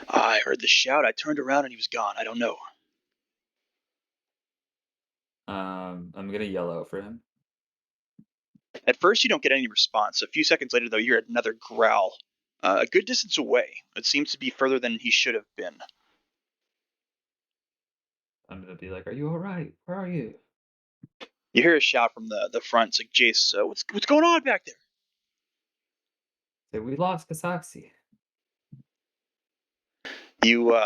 I heard the shout. I turned around and he was gone. I don't know. I'm gonna yell out for him. At first, you don't get any response. A few seconds later, though, you hear another growl. A good distance away. It seems to be further than he should have been. I'm gonna be like, are you alright? Where are you? You hear a shout from the front. It's like, Jace, what's going on back there? Say, we lost Kasaxi. You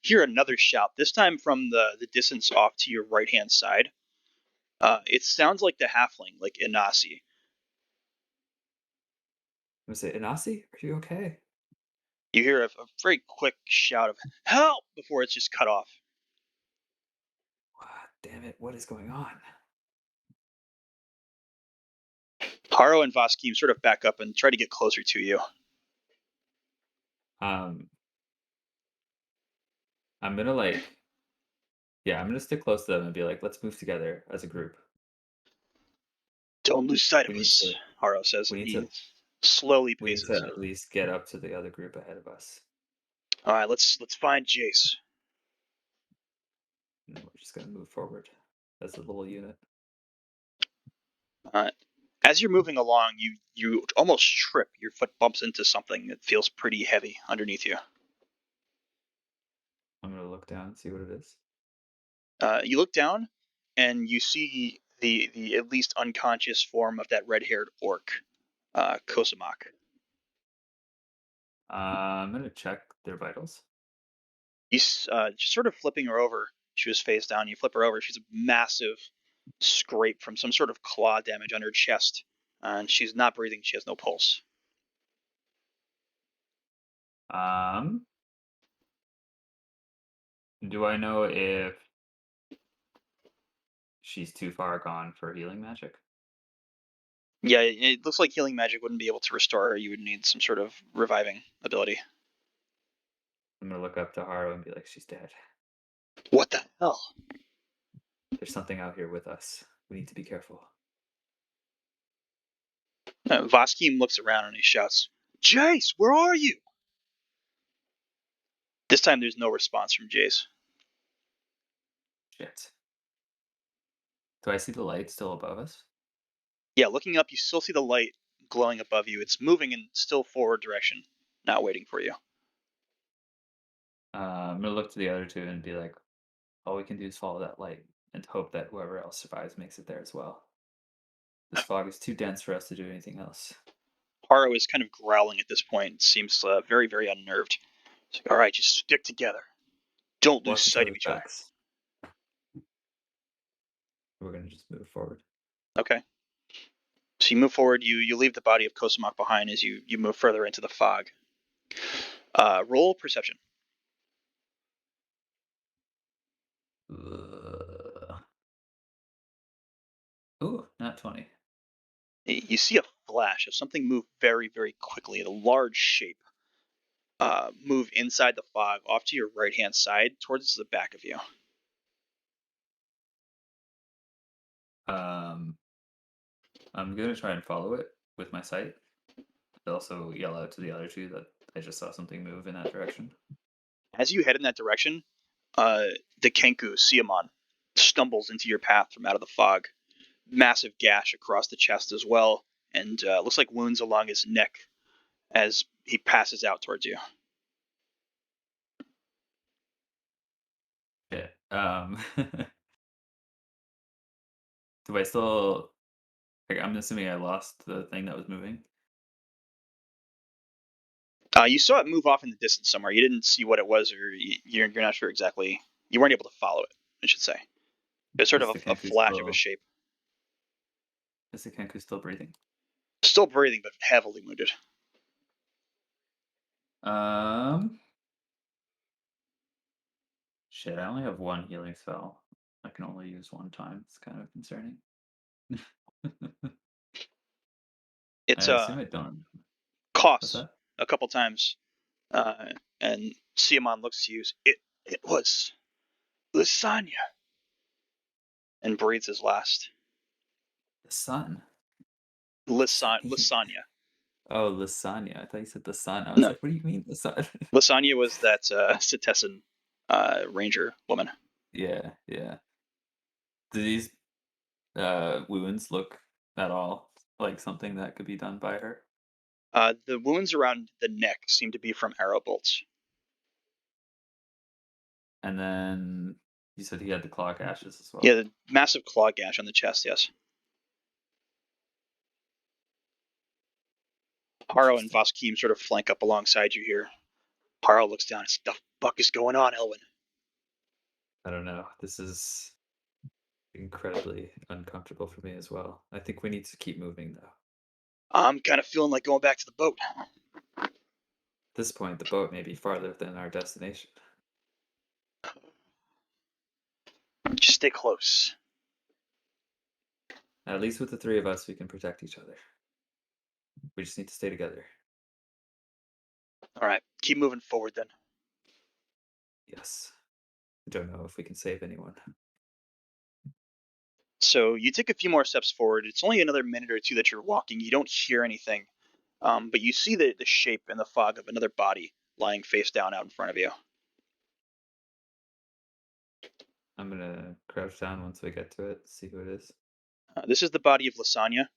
hear another shout, this time from the distance off to your right-hand side. It sounds like the halfling, like Inasi. I'm gonna say, Inasi, are you okay? You hear a very quick shout of help before it's just cut off. Damn it, what is going on? Haro and Vaskim sort of back up and try to get closer to you. I'm gonna I'm gonna stick close to them and be like, let's move together as a group. Don't lose sight of We need us, to Haro says, we and need he to slowly we need to paces. at least get up to the other group ahead of us. All right, let's find Jace. And then we're just gonna move forward as a little unit. As you're moving along, you almost trip. Your foot bumps into something that feels pretty heavy underneath you. I'm gonna look down and see what it is. You look down, and you see the at least unconscious form of that red-haired orc, Kosamak. I'm gonna check their vitals. Just sort of flipping her over. She was face down. You flip her over. She's a massive scrape from some sort of claw damage on her chest, and she's not breathing. She has no pulse. Do I know if she's too far gone for healing magic? Yeah, it looks like healing magic wouldn't be able to restore her. You would need some sort of reviving ability. I'm gonna look up to Haru and be like, she's dead. What the hell? There's something out here with us. We need to be careful. Voskim looks around and he shouts, Jace, where are you? This time there's no response from Jace. Shit. Do I see the light still above us? Yeah, looking up, you still see the light glowing above you. It's moving in still forward direction, not waiting for you. I'm gonna look to the other two and be like, all we can do is follow that light and hope that whoever else survives makes it there as well. This fog is too dense for us to do anything else. Haru is kind of growling at this point. Seems very, very unnerved. It's like, all right, just stick together. Don't lose Watch each sight of other's each other. backs. We're gonna just move forward. Okay. So you move forward. You leave the body of Kosamak behind as you move further into the fog. Roll perception. Ooh, not 20. You see a flash of something move very, very quickly. A large shape move inside the fog off to your right-hand side towards the back of you. I'm gonna try and follow it with my sight. I also yell out to the other two that I just saw something move in that direction. As you head in that direction, the Kenku, Siamon, stumbles into your path from out of the fog. Massive gash across the chest as well, and looks like wounds along his neck as he passes out towards you. Yeah. Do I still... Like, I'm assuming I lost the thing that was moving. You saw it move off in the distance somewhere. You didn't see what it was, or you're not sure exactly. You weren't able to follow it, I should say. It was sort Is of the a Kenku flash of a shape. Is the Kenku still breathing? Still breathing, but heavily wounded. Shit, I only have one healing spell. I can only use one time. It's kind of concerning. I It's assume I don't. What's coughs that? a couple times, and Siamon looks to you. It was Lasagna, and breathes his last. The sun. Lasagna. Oh, lasagna. I thought you said the sun. I was No, like, what do you mean the sun? Lasagna was that Cetessan ranger woman. Yeah, yeah. Do these wounds look at all like something that could be done by her? The wounds around the neck seem to be from arrow bolts. And then you said he had the claw gashes as well. Yeah, the massive claw gash on the chest, yes. Haro and Voskim sort of flank up alongside you here. Haro looks down and says, "The fuck is going on, Elwynn?" I don't know. This is incredibly uncomfortable for me as well. I think we need to keep moving though. I'm kind of feeling like going back to the boat. At this point, the boat may be farther than our destination. Just stay close. At least with the three of us, we can protect each other. We just need to stay together. All right, keep moving forward then. Yes. I don't know if we can save anyone. So you take a few more steps forward. It's only another minute or two that you're walking. You don't hear anything, but you see the shape in the fog of another body lying face down out in front of you. I'm gonna crouch down once we get to it, see who it is. This is the body of Lasagna,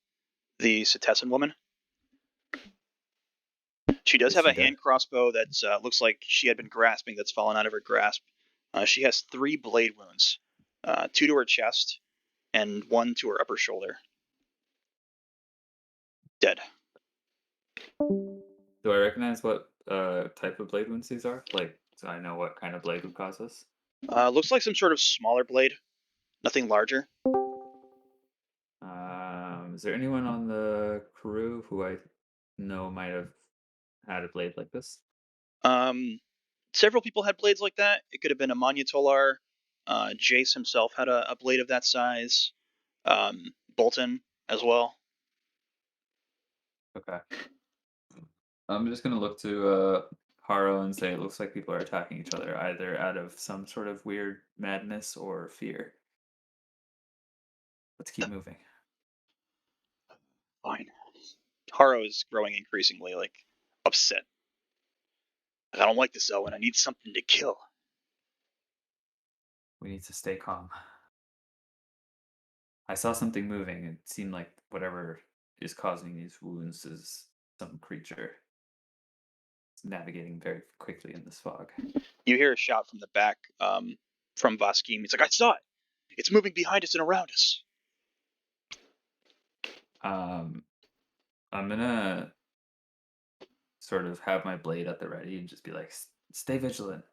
the Cetessan woman. She does Is have she a hand dead? crossbow that looks like she had been grasping that's fallen out of her grasp. She has 3 blade wounds, 2 to her chest and 1 to her upper shoulder. Dead. Do I recognize what type of blade wounds these are? Like so I know what kind of blade would cause this? Looks like some sort of smaller blade, nothing larger. Is there anyone on the crew who I know might have had a blade like this? Several people had blades like that. It could have been a Manya Tolar. Jace himself had a blade of that size. Bolton as well. Okay. I'm just gonna look to Haro and say it looks like people are attacking each other, either out of some sort of weird madness or fear. Let's keep moving. Fine. Haro is growing increasingly upset. I don't like this, Elwynn. I need something to kill. We need to stay calm. I saw something moving. It seemed like whatever is causing these wounds is some creature. It's navigating very quickly in this fog. You hear a shout from the back, from Vaskim. He's like, I saw it. It's moving behind us and around us. I'm gonna sort of have my blade at the ready and just be like, stay vigilant.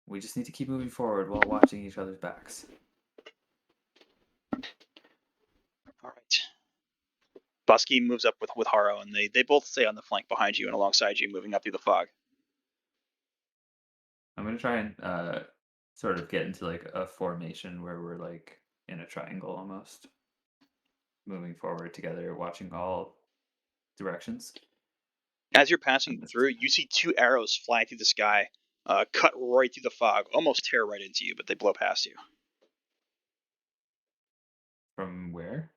We just need to keep moving forward while watching each other's backs. All right. Vaskim moves up with Haro, and they both stay on the flank behind you and alongside you, moving up through the fog. I'm gonna try and sort of get into like a formation where we're like in a triangle almost, moving forward together, watching all directions. As you're passing through, you see two arrows fly through the sky, cut right through the fog, almost tear right into you, but they blow past you. From where?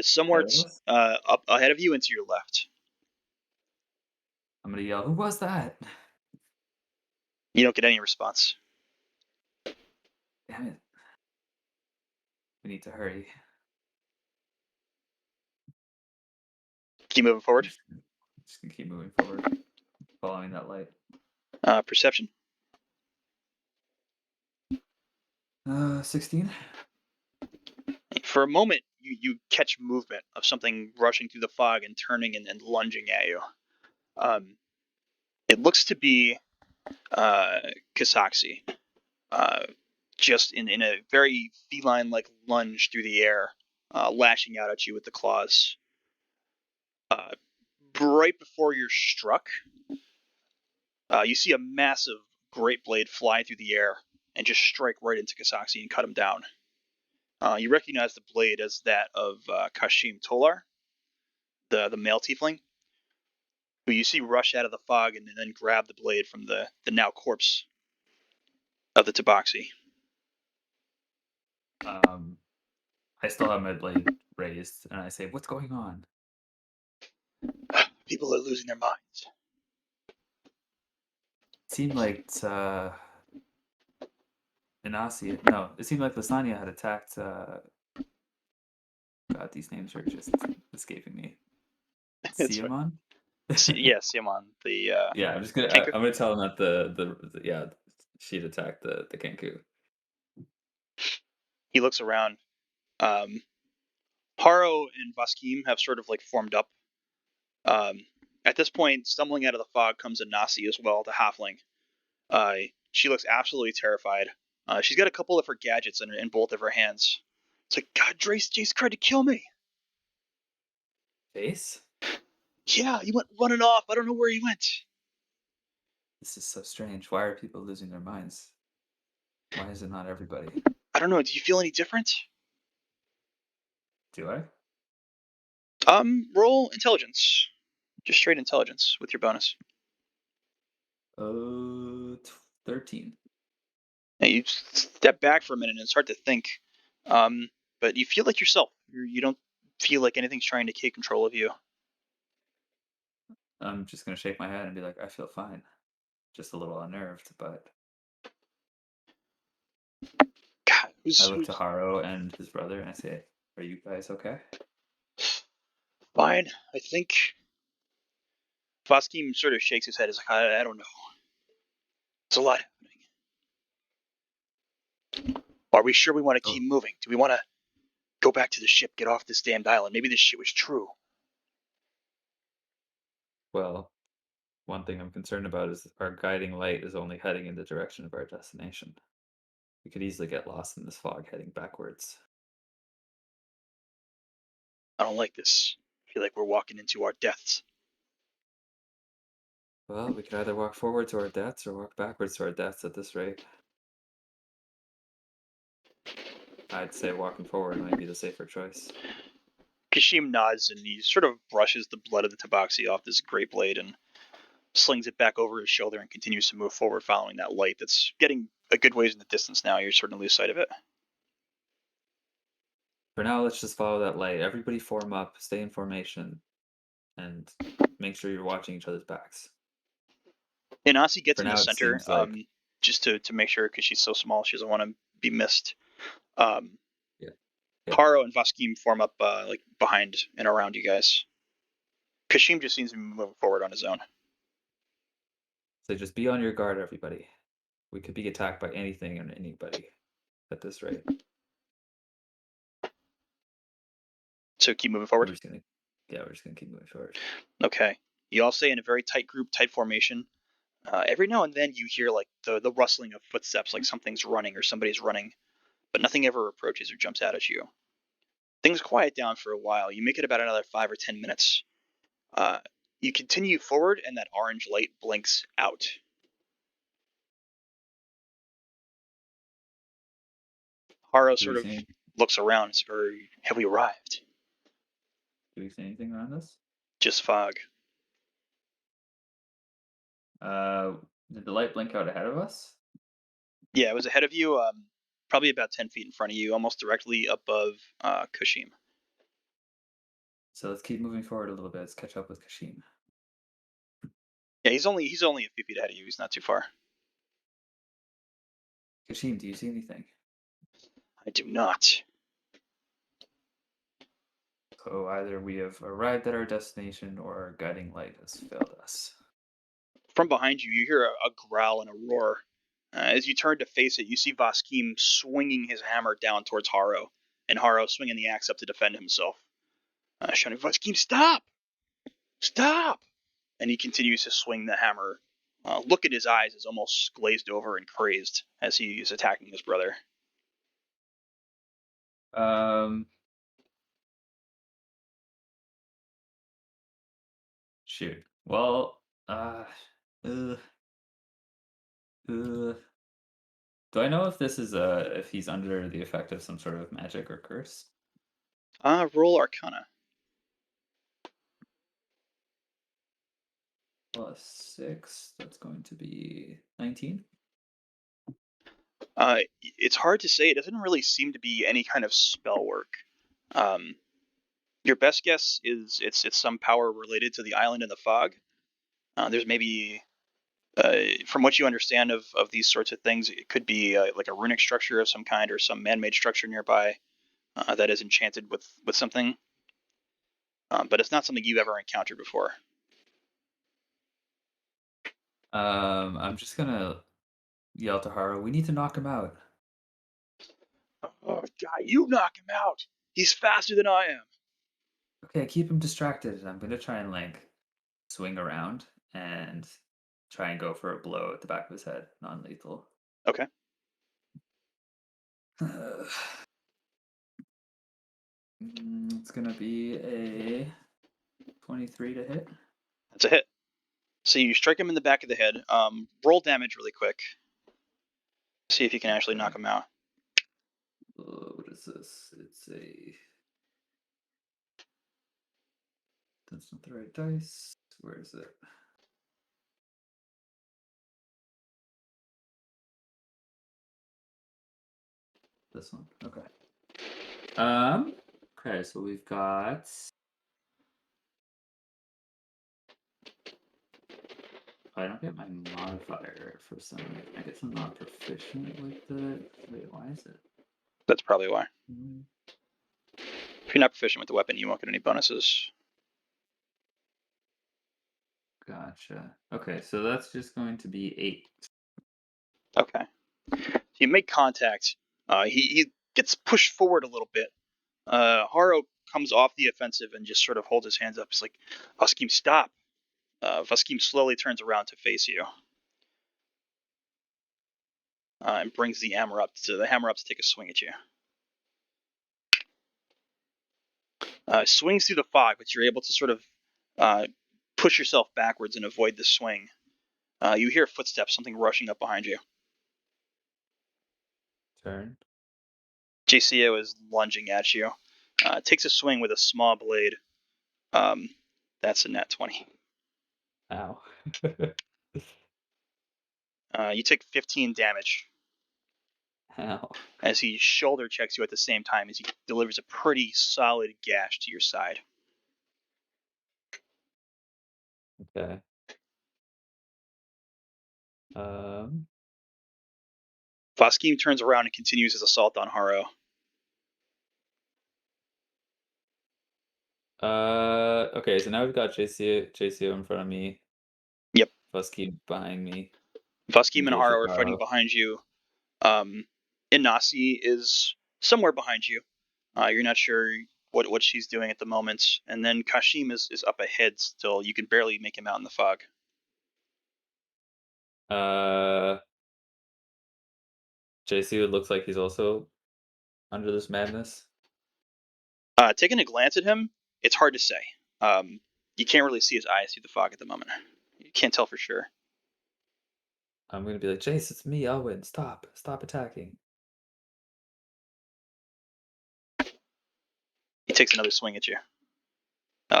Somewhere Ahead of us? up ahead of you and to your left. I'm gonna yell, "Who was that?" You don't get any response. Damn it! We need to hurry. Keep moving I'm forward. just gonna keep moving forward, following that light. Perception. 16. For a moment, you catch movement of something rushing through the fog and turning and lunging at you. It looks to be Kasaksi, just in a very feline-like lunge through the air, lashing out at you with the claws. Right before you're struck, you see a massive great blade fly through the air and just strike right into Kasaksi and cut him down. You recognize the blade as that of Kashim Tolar, the male tiefling, who you see rush out of the fog and then grab the blade from the now corpse of the Tabaxi. I still have my blade raised, and I say, "What's going on?" People are losing their minds. It seemed like Inasia. No, it seemed like Lasagna had attacked. God, these names are just escaping me. Siamon? Yeah, Siamon. Yeah, I'm just gonna. Kenku? I'm gonna tell him that the yeah, she'd attacked the Kenku. He looks around. Haro and Vaskim have sort of formed up. At this point, stumbling out of the fog comes Anasi as well, the halfling. She looks absolutely terrified. She's got a couple of her gadgets in both of her hands. It's like, God, Jace tried to kill me. Face? Yeah, he went running off. I don't know where he went. This is so strange. Why are people losing their minds? Why is it not everybody? I don't know. Do you feel any different? Do I? Roll intelligence. Just straight intelligence with your bonus. 13. And you step back for a minute and start to think. But you feel like yourself. You don't feel like anything's trying to take control of you. I'm just gonna shake my head and be like, I feel fine. Just a little unnerved, but God, I look to Haro and his brother and I say, "Are you guys okay?" Fine. I think Vaskim sort of shakes his head. He's like, I don't know. There's a lot happening. Are we sure we want to keep moving? Do we want to go back to the ship, get off this damned island? Maybe this shit was true. Well, one thing I'm concerned about is our guiding light is only heading in the direction of our destination. We could easily get lost in this fog heading backwards. I don't like this. I feel like we're walking into our deaths. Well, we could either walk forward to our deaths or walk backwards to our deaths at this rate. I'd say walking forward might be the safer choice. Kashim nods and he sort of brushes the blood of the tabaxi off this great blade and slings it back over his shoulder and continues to move forward following that light that's getting a good ways in the distance now. You're starting to lose sight of it. For now, let's just follow that light. Everybody form up, stay in formation, and make sure you're watching each other's backs. And Asi gets For in the now, it center, seems like just to make sure, because she's so small, she doesn't want to be missed. Yeah. Haro and Vaskim form up like behind and around you guys. Kashim just seems to be moving forward on his own. So just be on your guard, everybody. We could be attacked by anything and anybody at this rate. So keep moving We're forward. just gonna keep moving forward. Okay. You all stay in a very tight group, tight formation. Every now and then you hear like the rustling of footsteps, like something's running or somebody's running, but nothing ever approaches or jumps out at you. Things quiet down for a while. You make it about another 5 or 10 minutes. You continue forward, and that orange light blinks out. Haro sort of looks around. Have we arrived? Do we see anything around us? Just fog. Did the light blink out ahead of us? Yeah, it was ahead of you, probably about 10 feet in front of you, almost directly above Kashim. So let's keep moving forward a little bit. Let's catch up with Kashim. Yeah, he's only a few feet ahead of you. He's not too far. Kashim, do you see anything? I do not. So either we have arrived at our destination or our guiding light has failed us. From behind you, you hear a growl and a roar. As you turn to face it, you see Vaskim swinging his hammer down towards Haro, and Haro swinging the axe up to defend himself. Shouting, Vaskim, stop! Stop! And he continues to swing the hammer. Look at his eyes is almost glazed over and crazed as he is attacking his brother. Shoot. Well, do I know if this is if he's under the effect of some sort of magic or curse? Roll Arcana. +6. That's going to be 19. It's hard to say. It doesn't really seem to be any kind of spell work. Your best guess is it's some power related to the island and the fog. There's maybe, from what you understand of these sorts of things, it could be like a runic structure of some kind or some man-made structure nearby that is enchanted with something. But it's not something you've ever encountered before. I'm just gonna yell to Haro, we need to knock him out. Oh, God, you knock him out. He's faster than I am. Okay, keep him distracted. I'm gonna try and like swing around and try and go for a blow at the back of his head, non-lethal. Okay. It's gonna be a 23 to hit. That's a hit. So you strike him in the back of the head. Roll damage really quick. See if you can actually knock him out. What is this? It's a... That's not the right dice. Where is it? This one. Okay. Okay, so we've got... I don't get my modifier for some reason. I guess I'm not proficient with the... Wait, why is it? That's probably why. If you're not proficient with the weapon, you won't get any bonuses. Gotcha. Okay, so that's just going to be 8. Okay. So you make contact. He gets pushed forward a little bit. Haro comes off the offensive and just sort of holds his hands up. He's like, Vaskim, stop. Vaskim slowly turns around to face you and brings the hammer up to take a swing at you. Swings through the fog, but you're able to sort of push yourself backwards and avoid the swing. You hear footsteps, something rushing up behind you. Turn. JCO is lunging at you. Takes a swing with a small blade. That's a nat 20. Ow. You take 15 damage Ow. as he shoulder checks you at the same time as he delivers a pretty solid gash to your side. Okay. Vaskim turns around and continues his assault on Haro. Okay, so now we've got JCO in front of me. Yep. Fusky behind me. Vaskim and Engage Haro with are fighting Haro. behind you. Inasi is somewhere behind you. You're not sure what she's doing at the moment. And then Kashim is up ahead still. You can barely make him out in the fog. JCO looks like he's also under this madness. Taking a glance at him, it's hard to say. You can't really see his eyes through the fog at the moment. You can't tell for sure. I'm gonna be like, Jace, it's me, Elwynn. Stop attacking. He takes another swing at you.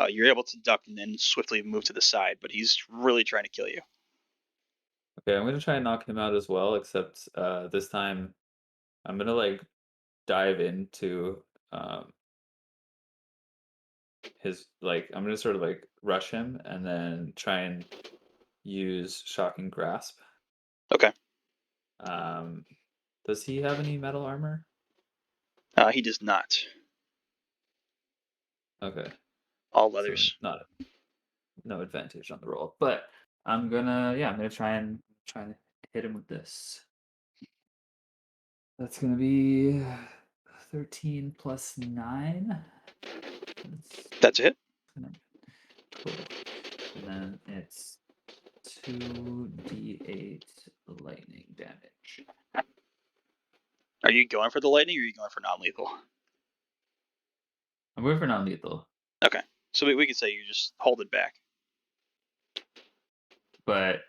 You're able to duck and then swiftly move to the side, but he's really trying to kill you. Okay, I'm gonna try and knock him out as well, except this time I'm gonna like dive into his I'm gonna sort of like rush him and then try and use shocking grasp. Okay. Does he have any metal armor? He does not. Okay. All So leathers. no advantage on the roll. But I'm gonna try and hit him with this. That's gonna be 13 plus 9. That's a hit. Cool. And then it's 2d8 lightning damage. Are you going for the lightning or are you going for non-lethal? I'm going for non-lethal. Okay. So we could say you just hold it back. But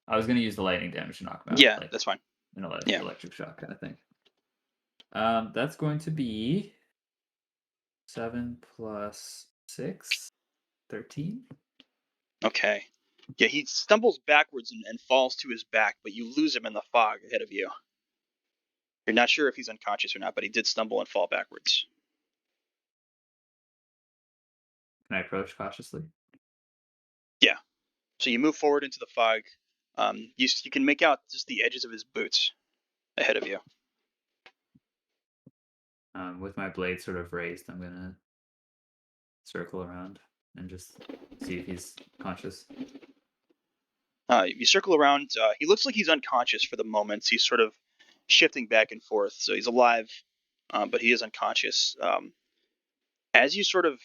I was gonna use the lightning damage to knock him out. Yeah, that's fine. An Yeah. electric shock kind of thing. That's going to be 7 plus 6, 13. Okay. Yeah, he stumbles backwards and falls to his back, but you lose him in the fog ahead of you. You're not sure if he's unconscious or not, but he did stumble and fall backwards. Can I approach cautiously? Yeah. So you move forward into the fog. You can make out just the edges of his boots ahead of you. With my blade sort of raised, I'm gonna circle around and just see if he's conscious. You circle around. He looks like he's unconscious for the moment. He's sort of shifting back and forth, so he's alive, but he is unconscious. As you sort of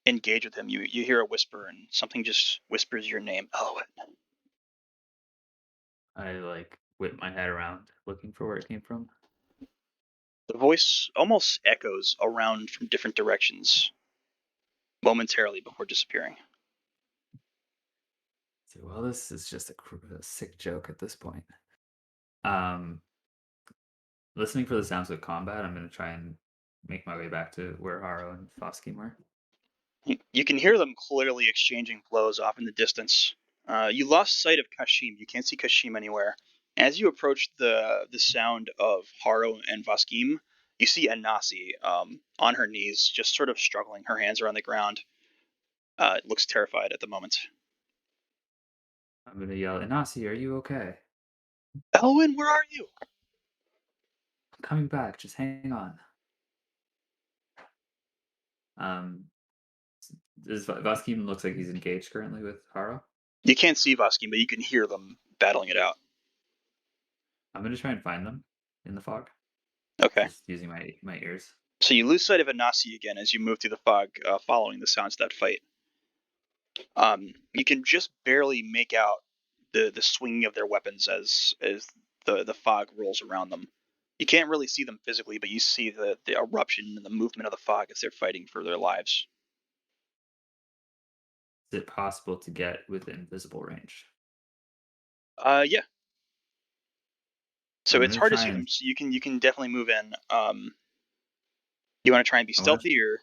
engage with him, you hear a whisper, and something just whispers your name, Elwynn. I whip my head around, looking for where it came from. The voice almost echoes around from different directions, momentarily before disappearing. So, well, this is just a sick joke at this point. Listening for the sounds of combat, I'm going to try and make my way back to where Haro and Foskin were. You can hear them clearly exchanging blows off in the distance. You lost sight of Kashim. You can't see Kashim anywhere. As you approach the sound of Haro and Vaskim, you see Anasi on her knees, just sort of struggling. Her hands are on the ground. Looks terrified at the moment. I'm going to yell, Inasi, are you okay? Elwynn, where are you? I'm coming back. Just hang on. Vaskim looks like he's engaged currently with Haro? You can't see Vaskim, but you can hear them battling it out. I'm going to try and find them in the fog. Okay. Just using my ears. So you lose sight of Anasi again as you move through the fog, following the sounds of that fight. You can just barely make out the swinging of their weapons as the fog rolls around them. You can't really see them physically, but you see the eruption and the movement of the fog as they're fighting for their lives. Is it possible to get within visible range? Yeah. So I'm it's gonna hard to try see and them. So you can definitely move in. You want to try and be I want to stealthy, or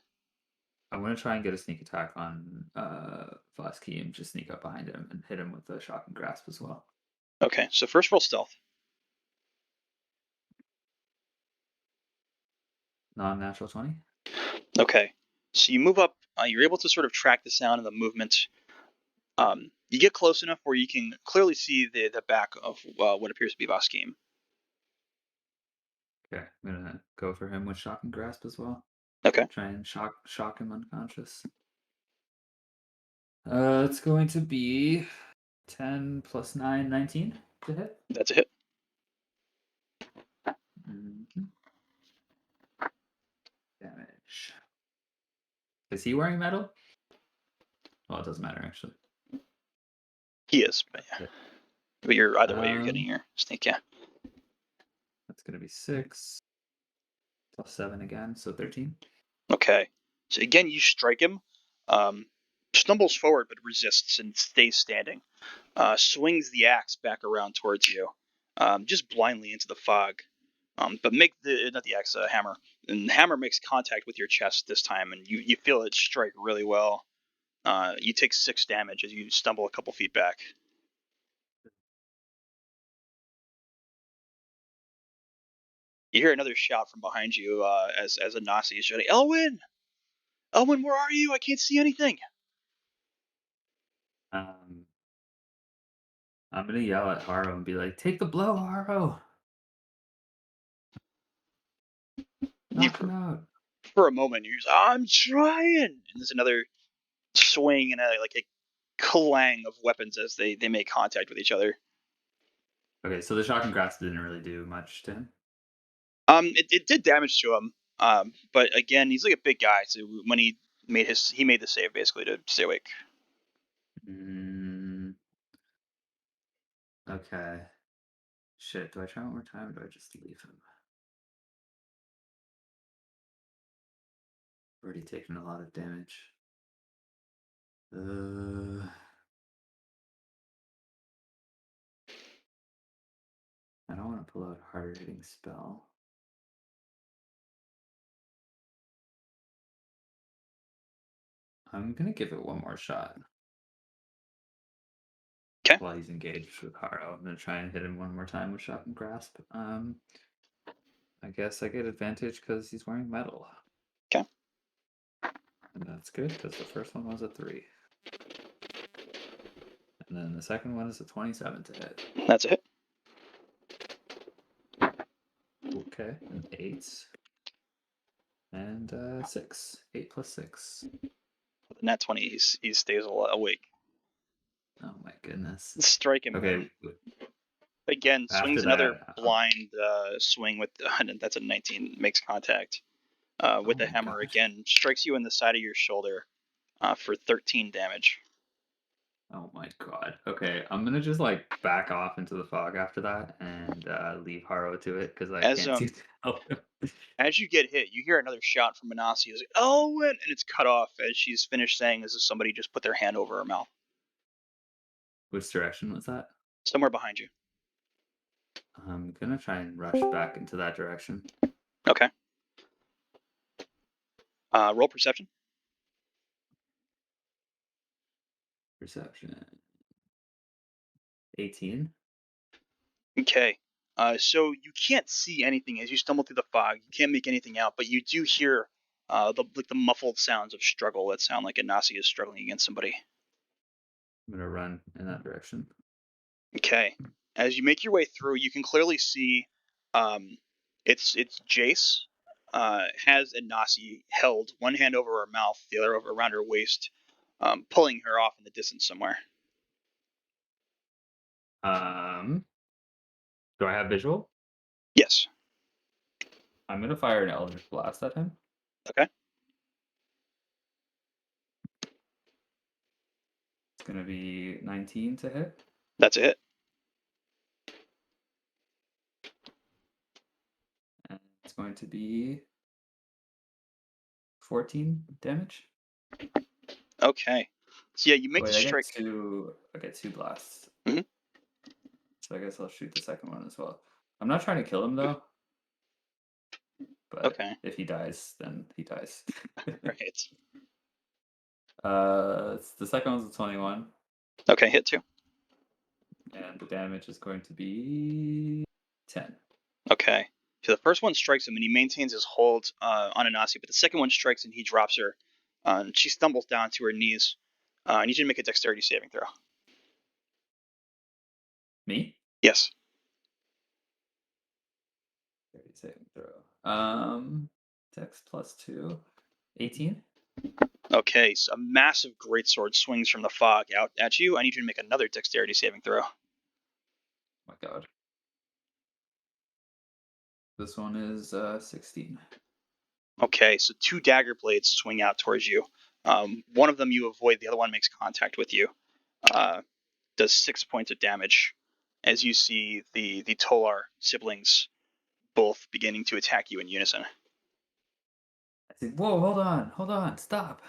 I'm gonna try and get a sneak attack on Vosky and just sneak up behind him and hit him with the shock and grasp as well. okay? So first roll stealth. Non-natural 20. Okay. So you move up. You're able to sort of track the sound and the movement. You get close enough where you can clearly see the back of what appears to be Voskim. Okay, I'm gonna go for him with shock and grasp as well. Okay. Try and shock him unconscious. It's going to be 10 plus 9, 19 to hit. That's a hit. Mhm. Damage. Is he wearing metal? Well, it doesn't matter actually. He is, but yeah. Okay. But you're either way, you're getting Um, your sneak. Yeah. That's gonna be 6 plus 7 again, so 13. Okay. So again, you strike him. Um, Stumbles forward but resists and stays standing. Swings the axe back around towards you, just blindly into the fog. But make the not the axe, hammer, and the hammer makes contact with your chest this time, and you feel it strike really well. You take 6 damage as you stumble a couple feet back. You hear another shout from behind you as a Nazi is shouting, "Elwynn! Elwynn, where are you? I can't see anything." Um, I'm gonna yell at Haro and be like, "Take the blow, Haro! You Knock him out!" for a moment you're just, "I'm trying," and there's another swing and a clang of weapons as they make contact with each other. Okay, so the shock and grasp didn't really do much to him. It did damage to him. But again, he's like a big guy, so when he made the save basically to stay awake. Okay. Shit, do I try one more time or do I just leave him? Already taken a lot of damage. I don't want to pull out a harder hitting spell. I'm gonna give it one more shot. Okay. While he's engaged with Haro, I'm gonna try and hit him one more time with shock and grasp. I guess I get advantage because he's wearing metal. Okay. And that's good because the first one was a 3. And then the second one is a 27 to hit. That's a hit. Okay, an 8. And 6. 8 plus 6. With the nat 20, he stays awake. Oh my goodness. Strike him. Okay. Again, After swings another that, blind swing with that's a 19. Makes contact with oh the my hammer god. again. Strikes you in the side of your shoulder for 13 damage. Oh my god. Okay, I'm gonna just like back off into the fog after that and leave Haro to it because I As can't see to help him. as you get hit, you hear another shout from Manasi. It's like, "Elwynn!" And it's cut off as she's finished saying as if somebody just put their hand over her mouth. Which direction was that? Somewhere behind you. I'm gonna try and rush back into that direction. Okay. Roll perception. Perception. 18. Okay. So you can't see anything as you stumble through the fog. You can't make anything out, but you do hear the muffled sounds of struggle that sound like Anasi is struggling against somebody. I'm gonna run in that direction. Okay. As you make your way through, you can clearly see it's Jace has Anasi held, one hand over her mouth, the other over around her waist, pulling her off in the distance somewhere. Do I have visual? Yes. I'm gonna fire an Eldritch Blast at him. Okay. gonna be 19 to hit. That's a hit. And it's going to be 14 damage. Okay. So yeah, you make Wait, the strike. I get two blasts. Mhm. So I guess I'll shoot the second one as well. I'm not trying to kill him though. But Okay. if he dies, then he dies. Right. The second one's a 21. Okay, hit 2. And the damage is going to be 10. Okay. So the first one strikes him and he maintains his hold on Anasi, but the second one strikes and he drops her. And she stumbles down to her knees. I need you to make a dexterity saving throw. Me? Yes. 30 saving throw. Dex +2. 18? Okay, so a massive greatsword swings from the fog out at you. I need you to make another dexterity saving throw. Oh my god. This one is 16. Okay, so 2 dagger blades swing out towards you. One of them you avoid, the other one makes contact with you. Does 6 points of damage as you see the Tolar siblings both beginning to attack you in unison. I say, whoa, hold on, stop.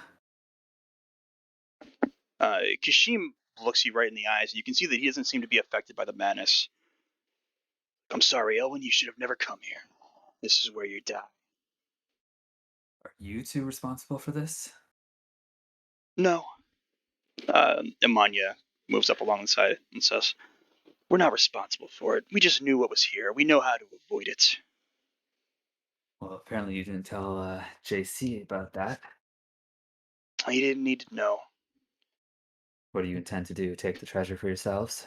Kashim looks you right in the eyes, and you can see that he doesn't seem to be affected by the madness. I'm sorry, Elwynn, you should have never come here. This is where you die. Are you two responsible for this? No. Imanya moves up alongside and says, we're not responsible for it. We just knew what was here. We know how to avoid it. Well, apparently you didn't tell JC about that. He didn't need to know. What do you intend to do? Take the treasure for yourselves?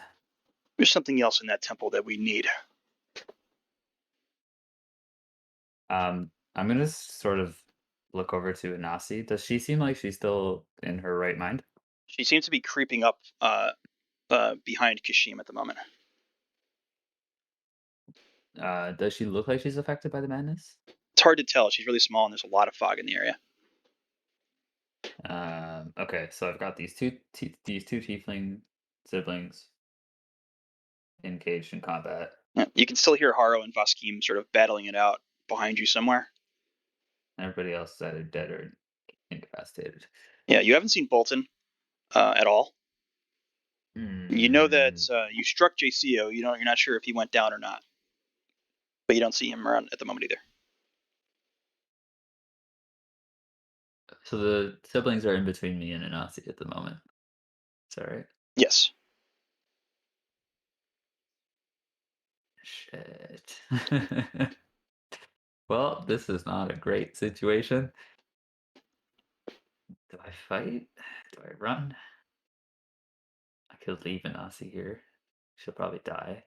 There's something else in that temple that we need. I'm gonna sort of look over to Anasi. Does she seem like she's still in her right mind? She seems to be creeping up behind Kashim at the moment. Does she look like she's affected by the madness? It's hard to tell. She's really small and there's a lot of fog in the area. Okay, so I've got these two tiefling siblings engaged in combat. Yeah, you can still hear Haro and Vaskim sort of battling it out behind you somewhere. Everybody else is either dead or incapacitated. Yeah, you haven't seen Bolton at all. You know that you struck JCO. You're not sure if he went down or not, but you don't see him around at the moment either. So the siblings are in between me and Anasi at the moment. Is that right? Yes. Shit. Well, this is not a great situation. Do I fight? Do I run? I could leave Anasi here. She'll probably die.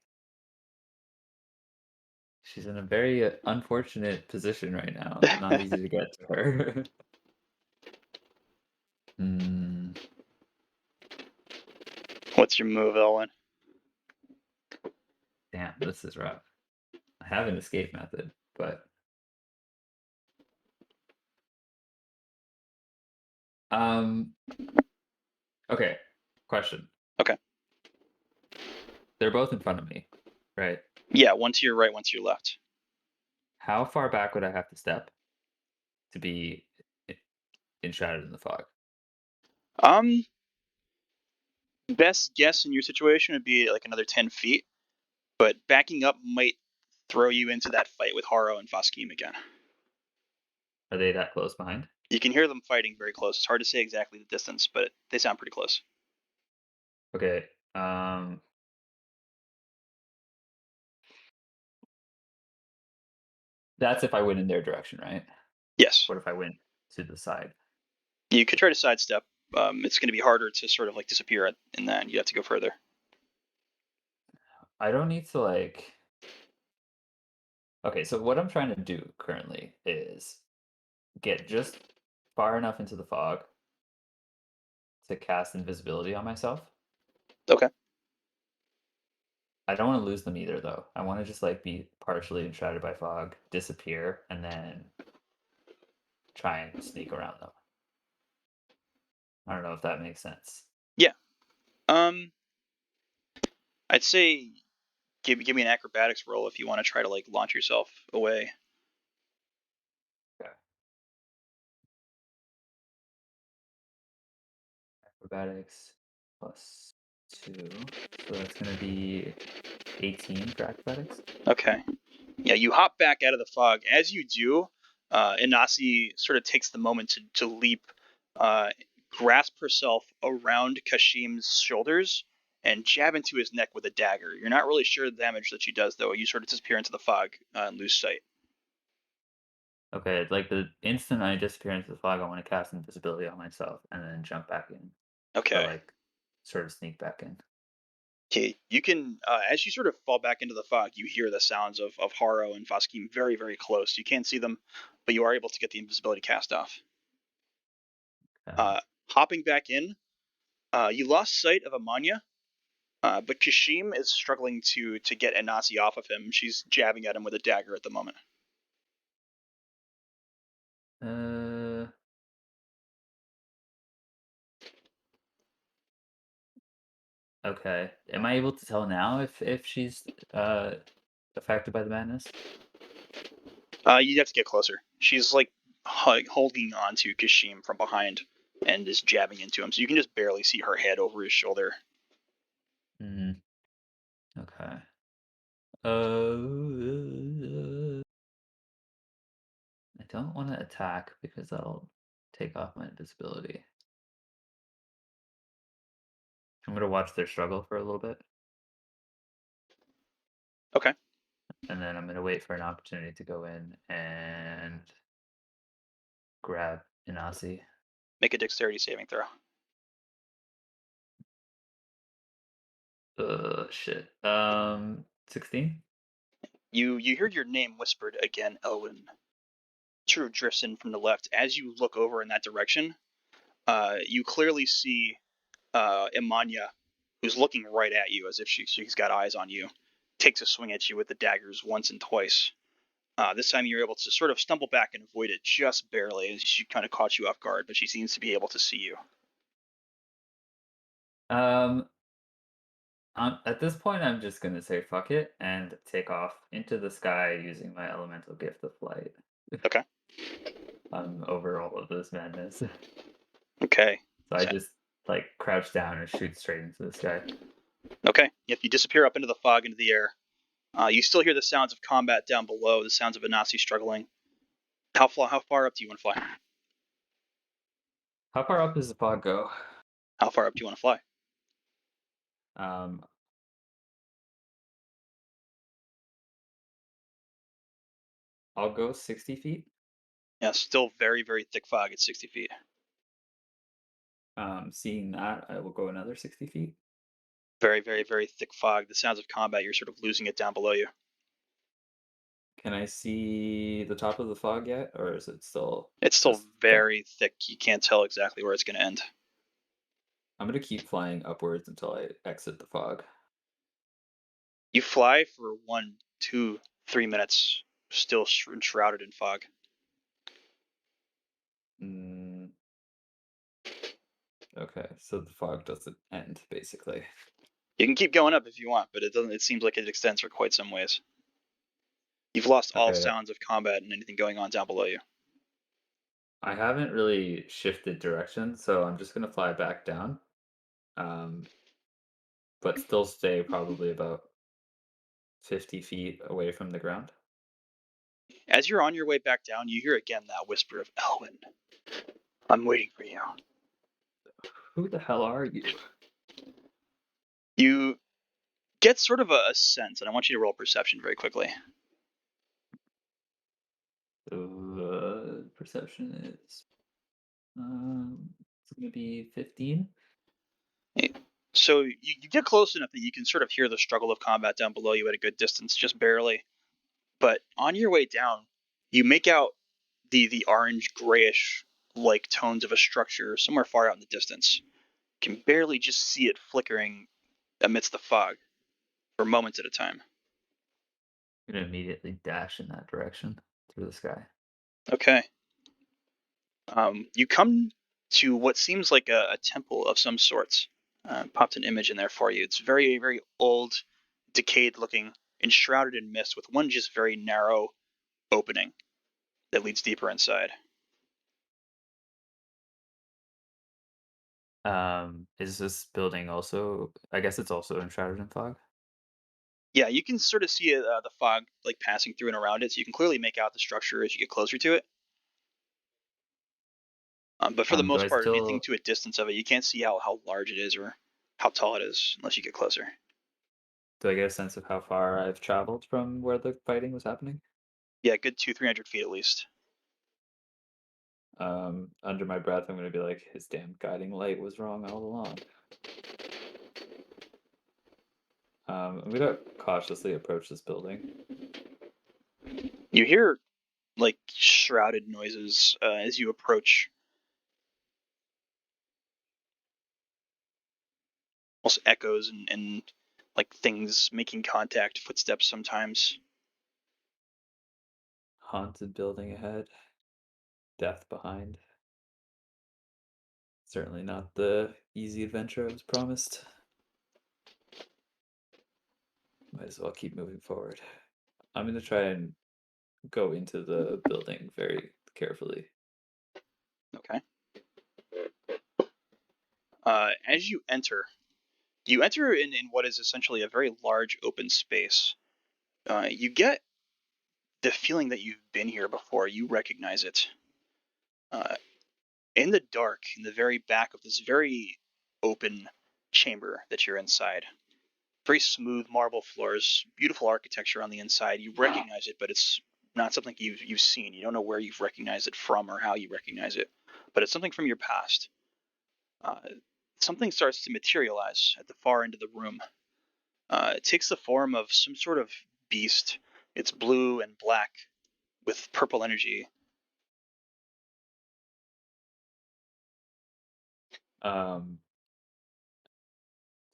She's in a very unfortunate position right now. It's not easy to get to her. What's your move, Elwynn? Damn, this is rough. I have an escape method, but okay. Question. Okay. They're both in front of me, right? Yeah, one to your right, one to your left. How far back would I have to step to be enshrouded in the fog? Best guess in your situation would be like another 10 feet, but backing up might throw you into that fight with Haro and Vaskim again. Are they that close behind? You can hear them fighting very close. It's hard to say exactly the distance, but they sound pretty close. Okay. That's if I went in their direction, right? Yes. What if I went to the side? You could try to sidestep. It's going to be harder to sort of like disappear in that. You have to go further. I don't need to like. Okay, so what I'm trying to do currently is get just far enough into the fog to cast invisibility on myself. Okay. I don't want to lose them either, though. I want to just like be partially enshrouded by fog, disappear, and then try and sneak around them. I don't know if that makes sense. Yeah. I'd say give me an acrobatics roll if you want to try to like launch yourself away. Okay. Acrobatics +2, so that's gonna be 18 for acrobatics. Okay. Yeah, you hop back out of the fog. As you do, Inasi sort of takes the moment to leap, grasp herself around Kashim's shoulders, and jab into his neck with a dagger. You're not really sure the damage that she does, though. You sort of disappear into the fog and lose sight. Okay, like the instant I disappear into the fog, I want to cast invisibility on myself and then jump back in, or Okay. like sort of sneak back in. Okay, you can, as you sort of fall back into the fog, you hear the sounds of Haro and Foskim very, very close. You can't see them, but you are able to get the invisibility cast off. Okay. Hopping back in, you lost sight of Amanya, but Kashim is struggling to get Inasi off of him. She's jabbing at him with a dagger at the moment. Uh. Okay. Am I able to tell now if she's affected by the madness? You'd have to get closer. She's like holding on to Kashim from behind and is jabbing into him, so you can just barely see her head over his shoulder. Hmm. Okay. I don't want to attack because that'll take off my invisibility. I'm gonna watch their struggle for a little bit, Okay, and then I'm gonna wait for an opportunity to go in and grab Inasi. make a dexterity saving throw. Shit. 16. You heard your name whispered again, Elwynn. True drifts in from the left. As you look over in that direction, you clearly see Imanya, who's looking right at you as if she's got eyes on you, takes a swing at you with the daggers once and twice. This time you're able to sort of stumble back and avoid it just barely, as she kind of caught you off guard, but she seems to be able to see you. Um, at this point, I'm just gonna say fuck it and take off into the sky using my elemental gift of flight. Okay. I'm over all of this madness. Okay. So I just like crouch down and shoot straight into the sky. Okay. Yep, you disappear up into the fog, into the air. You still hear the sounds of combat down below, the sounds of Anasi struggling. How far up do you want to fly? How far up does the fog go? How far up do you want to fly? Um, I'll go 60 feet. Yeah, still very, very thick fog at 60 feet. Seeing that, I will go another 60 feet. Very, very, very thick fog. The sounds of combat, you're sort of losing it down below you. Can I see the top of the fog yet, or is it still? It's still just very thick. You can't tell exactly where it's going to end. I'm gonna keep flying upwards until I exit the fog. You fly for 1, 2, 3 minutes, still shrouded in fog. Okay, so the fog doesn't end, basically. You can keep going up if you want, but it doesn't. It seems like it extends for quite some ways. You've lost all Okay, sounds of combat and anything going on down below you. I haven't really shifted direction, so I'm just gonna fly back down. But still stay probably about 50 feet away from the ground. As you're on your way back down, you hear again that whisper of Elwynn. I'm waiting for you. Who the hell are you? You get sort of a sense, and I want you to roll perception very quickly. Perception is it's gonna be 15. So you get close enough that you can sort of hear the struggle of combat down below you at a good distance, just barely. But on your way down, you make out the orange grayish like tones of a structure somewhere far out in the distance. You can barely just see it flickering amidst the fog for moments at a time. I'm gonna immediately dash in that direction through the sky. Okay. You come to what seems like a temple of some sorts. Popped an image in there for you. It's very, very old, decayed looking, enshrouded in mist, with one just very narrow opening that leads deeper inside. Is this building also? I guess it's also enshrouded in fog. Yeah, you can sort of see the fog like passing through and around it, so you can clearly make out the structure as you get closer to it. But for the Do most I part, anything still to a distance of it, you can't see how large it is or how tall it is unless you get closer. do I get a sense of how far I've traveled from where the fighting was happening? Yeah, good 200-300 feet at least. Under my breath, I'm gonna be like, his damn guiding light was wrong all along. I'm gonna cautiously approach this building. You hear like shrouded noises as you approach. Also echoes and like things making contact, footsteps sometimes. Haunted building ahead. Death behind. Certainly not the easy adventure I was promised. Might as well keep moving forward. I'm gonna try and go into the building very carefully. Okay. As you enter in what is essentially a very large open space. You get the feeling that you've been here before. You recognize it. Uh, in the dark, in the very back of this very open chamber that you're inside, very smooth marble floors, beautiful architecture on the inside. You recognize it, but it's not something you've seen. You don't know where you've recognized it from or how you recognize it, but it's something from your past. Uh, Something starts to materialize at the far end of the room. It takes the form of some sort of beast. It's blue and black with purple energy. Um,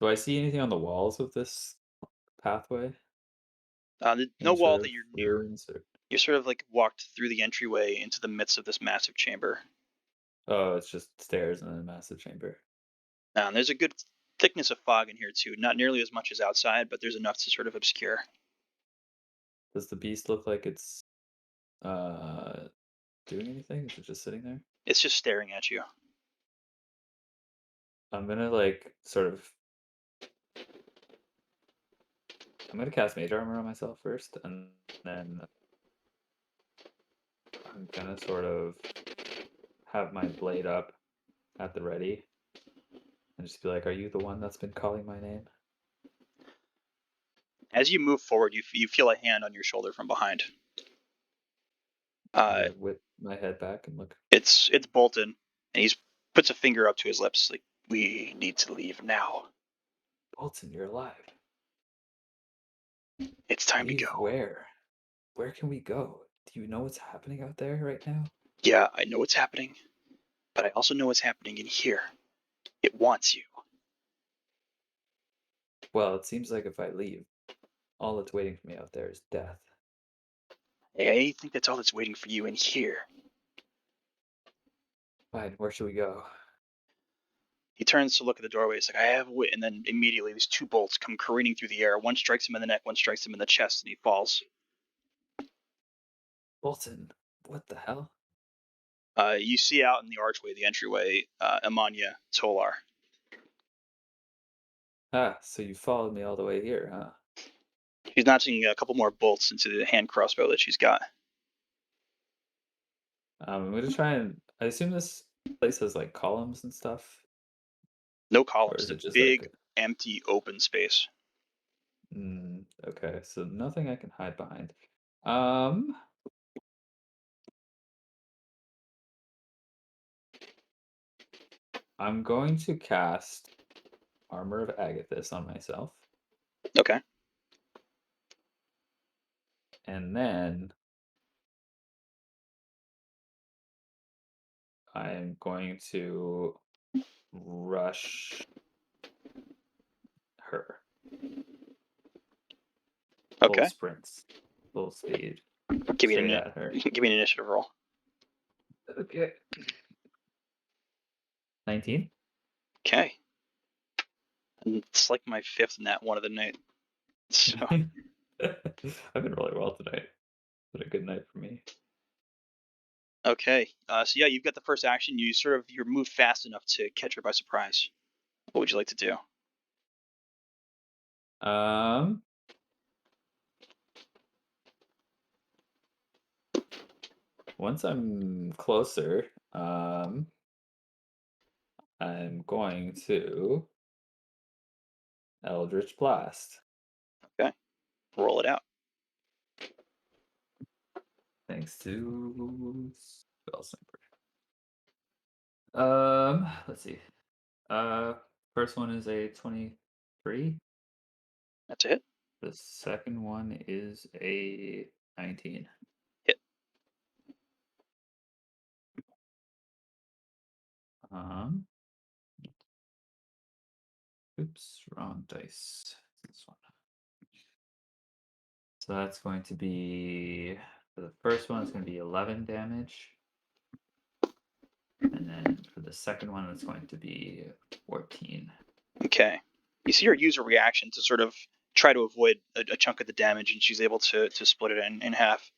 do I see anything on the walls of this pathway? No Any sort wall that of you're near. ruins or? You're sort of like walked through the entryway into the midst of this massive chamber. Oh, it's just stairs and a massive chamber. There's a good thickness of fog in here too. Not nearly as much as outside, but there's enough to sort of obscure. Does the beast look like it's uh doing anything? Is it just sitting there? It's just staring at you. I'm gonna like sort of I'm gonna cast Mage Armor on myself first, and then I'm gonna sort of have my blade up at the ready and just be like, "Are you the one that's been calling my name?" As you move forward, you feel a hand on your shoulder from behind. I'm Uh, gonna whip my head back and look. it's Bolton, and he puts a finger up to his lips, like, "We need to leave now. Bolton, you're alive. It's time to Leave go." where? Where can we go? Do you know what's happening out there right now? Yeah, I know what's happening, but I also know what's happening in here. It wants you. Well, it seems like if I leave, all that's waiting for me out there is death. I think that's all that's waiting for you in here. Fine, where should we go? He turns to look at the doorway. He's like, "I have wit," and then immediately these two bolts come careening through the air. One strikes him in the neck, one strikes him in the chest, and he falls. Bolton, what the hell? You see out in the archway, the entryway, Amanya Tolar. Ah, so you followed me all the way here, huh? She's notching a couple more bolts into the hand crossbow that she's got. I'm gonna try and I assume this place has like columns and stuff, No or columns, is it it's a just like big, empty, open space. okay, so nothing I can hide behind. Um, I'm going to cast Armor of Agathis on myself, Okay. and then I'm going to rush her. Full Okay. sprints, full speed, Give me straight an at her. give me an initiative roll. Okay. 19. Okay. And it's like my 5th nat one of the night. So I've been rolling well tonight. It's been a good night for me. okay, so yeah, you've got the first action. You're moved fast enough to catch her by surprise. What would you like to do? Once I'm closer, I'm going to Eldritch Blast. Okay, roll it out. Thanks to Spell Sniper. Let's see. First one is a 23. That's a hit. The second one is a 19. Hit. Oops, wrong dice. This one. So that's going to be, for the first one, it's going to be 11 damage. And then for the second one, it's going to be 14. Okay. You see her use a reaction to sort of try to avoid a chunk of the damage, and she's able to split it in half.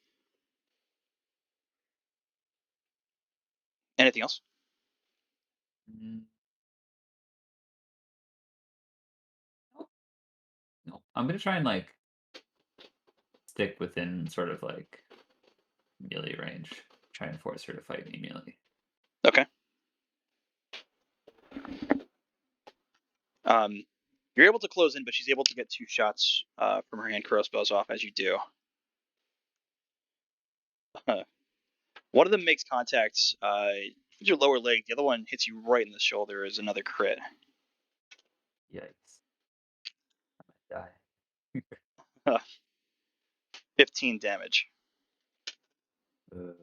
Anything else? No, I'm gonna try and like stick within sort of like melee range. Try and force her to fight me melee. Okay. You're able to close in, but she's able to get 2 shots from her hand crossbows off as you do. One of them makes contact with your lower leg. The other one hits you right in the shoulder as another crit. Yikes. I might die. 15 damage. Okay.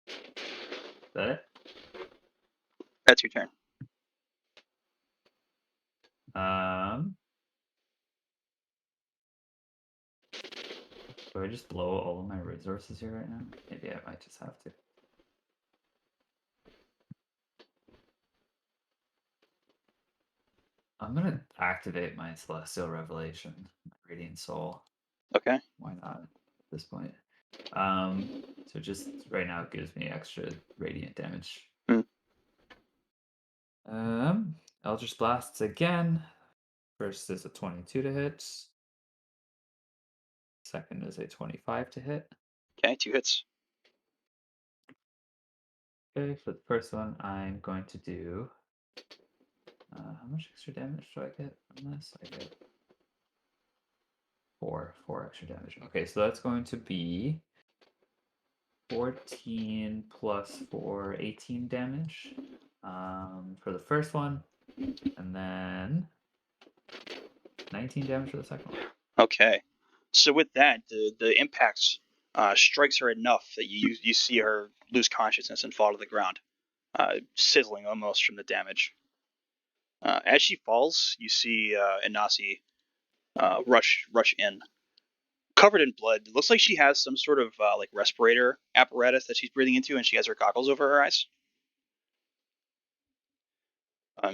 Is that it? That's your turn. Do I just blow all of my resources here right now? Maybe I might just have to. I'm gonna activate my Celestial Revelation, my Radiant Soul. Okay. Why not at this point? So just right now it gives me extra radiant damage. Eldritch Blasts again. First is a 22 to hit. Second is a 25 to hit. Okay, 2 hits. Okay, for the first one, I'm going to do. How much extra damage do I get from this? I get 4 extra damage. Okay, so that's going to be 14 plus 4, 18 damage for the first one, and then 19 damage for the second one. Okay. So with that, the impacts strikes her enough that you see her lose consciousness and fall to the ground, sizzling almost from the damage. As she falls, you see Inasi rush in, covered in blood. It looks like she has some sort of like respirator apparatus that she's breathing into, and she has her goggles over her eyes.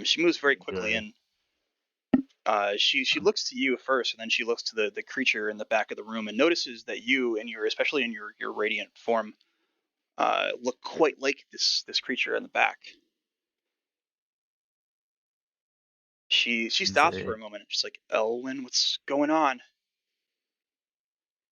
She moves very quickly in. She looks to you first, and then she looks to the creature in the back of the room, and notices that you, and especially in your radiant form, look quite like this creature in the back. She stops for a moment, and she's like, "Elwynn, what's going on?"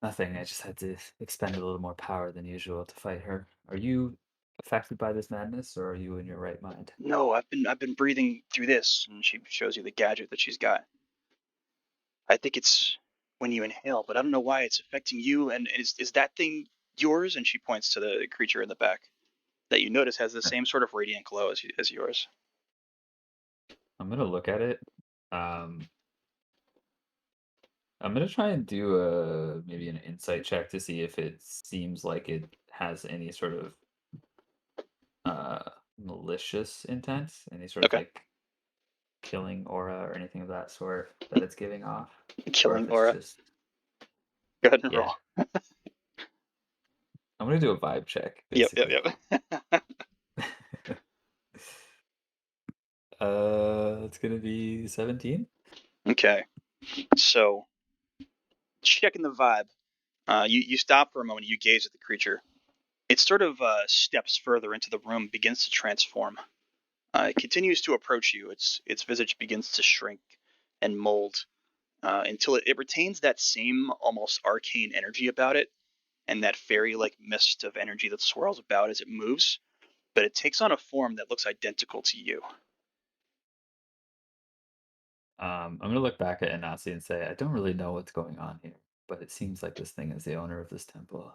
Nothing. I just had to expend a little more power than usual to fight her. Are you affected by this madness, or are you in your right mind? No, I've been breathing through this, and she shows you the gadget that she's got. I think it's when you inhale, but I don't know why it's affecting you. And is that thing yours? And she points to the creature in the back that you notice has the same sort of radiant glow as yours. I'm gonna look at it. I'm gonna try and do maybe an insight check to see if it seems like it has any sort of malicious intent, any sort of Okay. like killing aura or anything of that sort that it's giving off. Killing or if aura. it's just Go ahead and yeah. roll. I'm gonna do a vibe check, Yep, yep, basically. yep. It's gonna be 17. Okay, so checking the vibe. You stop for a moment. You gaze at the creature. It sort of steps further into the room, begins to transform. It continues to approach you. Its visage begins to shrink and mold until it retains that same almost arcane energy about it and that fairy-like mist of energy that swirls about as it moves. But it takes on a form that looks identical to you. I'm gonna look back at Inasi and say, I don't really know what's going on here, but it seems like this thing is the owner of this temple.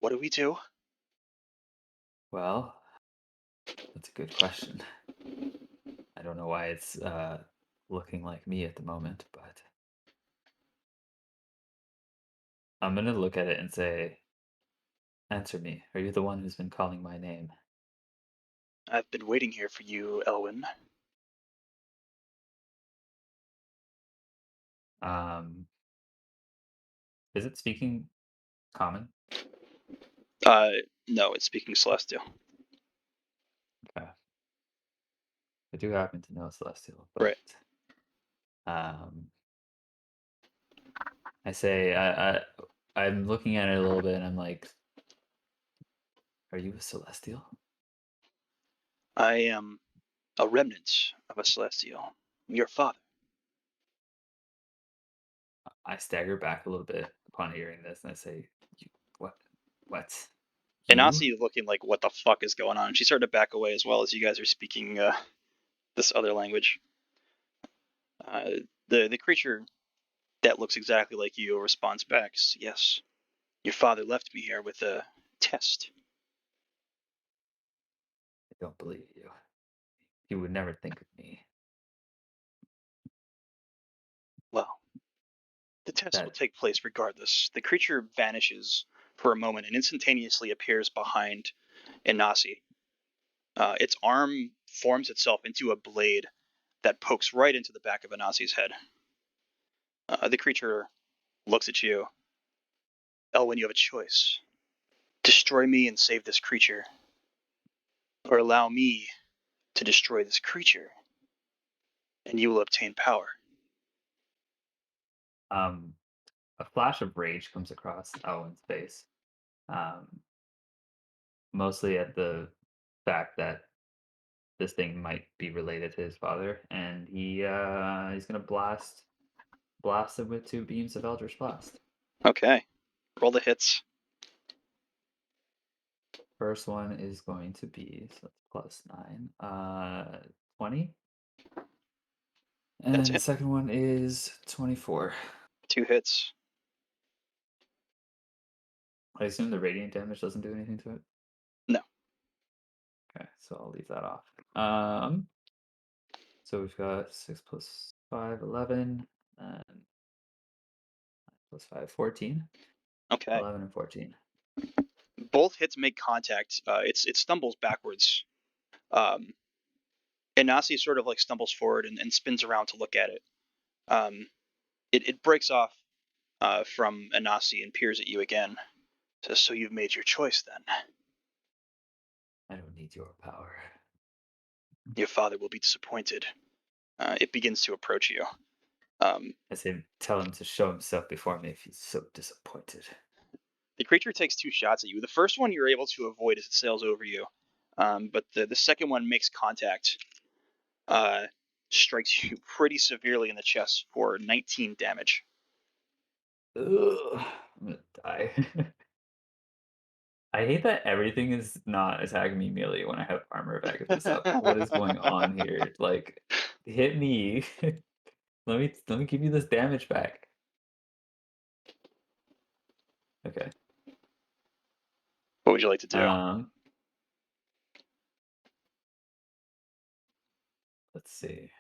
What do we do? Well, that's a good question. I don't know why it's looking like me at the moment, but I'm gonna look at it and say, answer me. Are you the one who's been calling my name? I've been waiting here for you, Elwynn. Um, is it speaking common? Uh, no, it's speaking Celestial. Okay. I do happen to know Celestial, Right. but I say I'm looking at it a little bit and I'm like, are you a Celestial? I am a remnant of a Celestial. Your father. I stagger back a little bit upon hearing this and I say, you, what? What? And You? Asi looking like, what the fuck is going on? She started to back away as well as you guys are speaking this other language. Uh, the creature that looks exactly like you responds back, yes, your father left me here with a test. I don't believe you. You would never think of me. Well, the test will That take place regardless. The creature vanishes for a moment and instantaneously appears behind Inasi. Its arm forms itself into a blade that pokes right into the back of Inasi's head. The creature looks at you. Elwynn, you have a choice. Destroy me and save this creature, or allow me to destroy this creature, and you will obtain power. um a flash of rage comes across Elwyn's face. Um Mostly at the fact that this thing might be related to his father, and he's gonna blast him with 2 beams of Eldritch Blast. Okay, roll the hits. First one is going to be, so that's +9, 20, That's and the it. second one is 24. 2 hits. I assume the radiant damage doesn't do anything to it. No. Okay, so I'll leave that off. So we've got 6 plus 5, 11, and 9 plus 5, 14. Okay. 11 and 14. Both hits make contact. It stumbles backwards. Um, and Nasi sort of like stumbles forward and spins around to look at it. Um, it breaks off from Anasi and peers at you again. Says, so you've made your choice then. I don't need your power. Your father will be disappointed. It begins to approach you. I say, tell him to show himself before me if he's so disappointed. The creature takes 2 shots at you. The first one you're able to avoid as it sails over you, but the second one makes contact, strikes you pretty severely in the chest for 19 damage. Ugh, I'm gonna die. I hate that everything is not attacking me melee when I have armor effectiveness up. What is going on here? Like, hit me. Let me give you this damage back. Okay. What would you like to do? Let's see.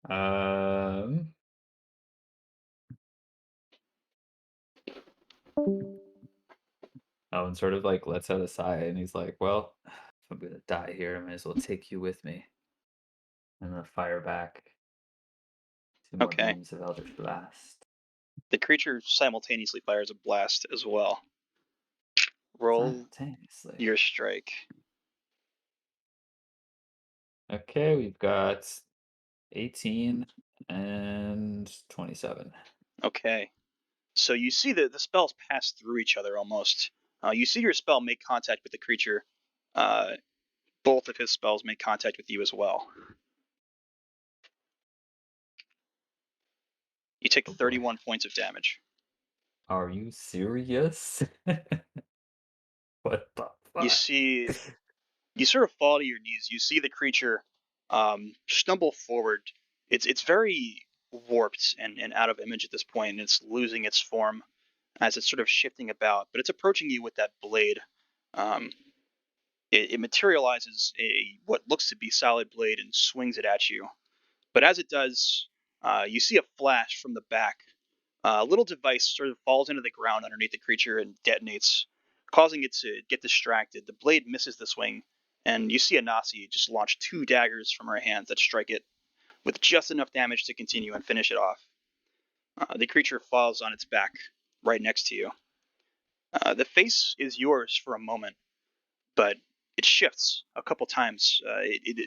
Um, and sort of like lets out a sigh, and he's like, "Well, if I'm gonna die here, I might as well take you with me." I'm gonna fire back 2 more Okay. beams of Eldritch Blast. The creature simultaneously fires a blast as well. Roll Simultaneously. your strike. Okay, we've got 18 and 27. Okay. So you see that the spells pass through each other almost. You see your spell make contact with the creature. Both of his spells make contact with you as well. You take Oh boy. 31 points of damage. Are you serious? What the You fuck? see, you sort of fall to your knees. You see the creature stumble forward. It's very warped and out of image at this point, and it's losing its form as it's sort of shifting about. But it's approaching you with that blade. Um, it materializes what looks to be solid blade and swings it at you. But as it does, you see a flash from the back. A little device sort of falls into the ground underneath the creature and detonates, causing it to get distracted. The blade misses the swing, and you see Anasi just launch 2 daggers from her hands that strike it with just enough damage to continue and finish it off. The creature falls on its back right next to you. The face is yours for a moment, but it shifts a couple times.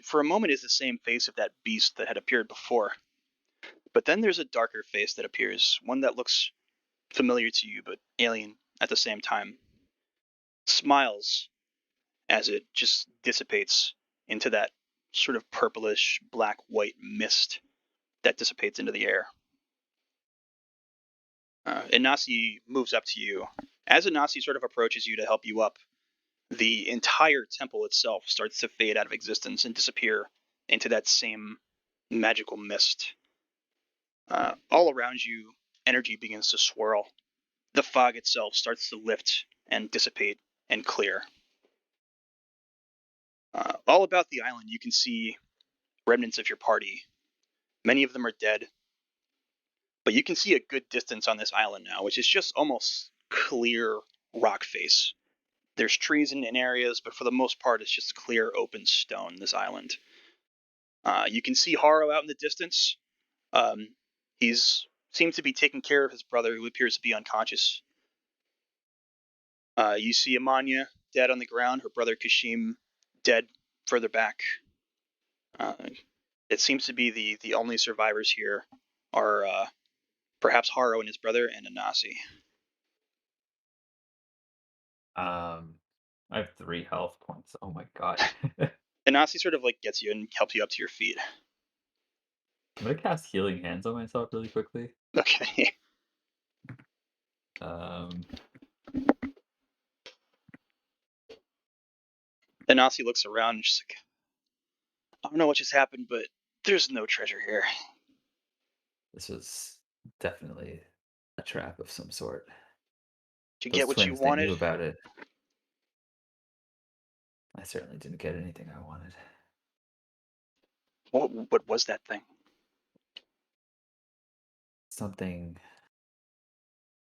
For a moment is the same face of that beast that had appeared before. But then there's a darker face that appears, one that looks familiar to you but alien at the same time. Smiles as it just dissipates into that sort of purplish black-white mist that dissipates into the air. Inasi moves up to you. As Inasi sort of approaches you to help you up, the entire temple itself starts to fade out of existence and disappear into that same magical mist. All around you, energy begins to swirl. The fog itself starts to lift and dissipate and clear. All about the island, you can see remnants of your party. Many of them are dead, but you can see a good distance on this island now, which is just almost clear rock face. There's trees in areas, but for the most part, it's just clear, open stone, this island. You can see Haro out in the distance. He's seems to be taking care of his brother, who appears to be unconscious. You see Amanya dead on the ground, her brother Kashim dead further back. It seems to be the only survivors here are perhaps Haro and his brother and Anasi. I have 3 health points. Oh my god. Anasi sort of like gets you and helps you up to your feet. I'm gonna cast Healing Hands on myself really quickly. Okay. Anasi looks around and she's like, I don't know what just happened, but there's no treasure here. This was definitely a trap of some sort. Did you Those get what you twins, they wanted? knew about it. I certainly didn't get anything I wanted. What was that thing? Something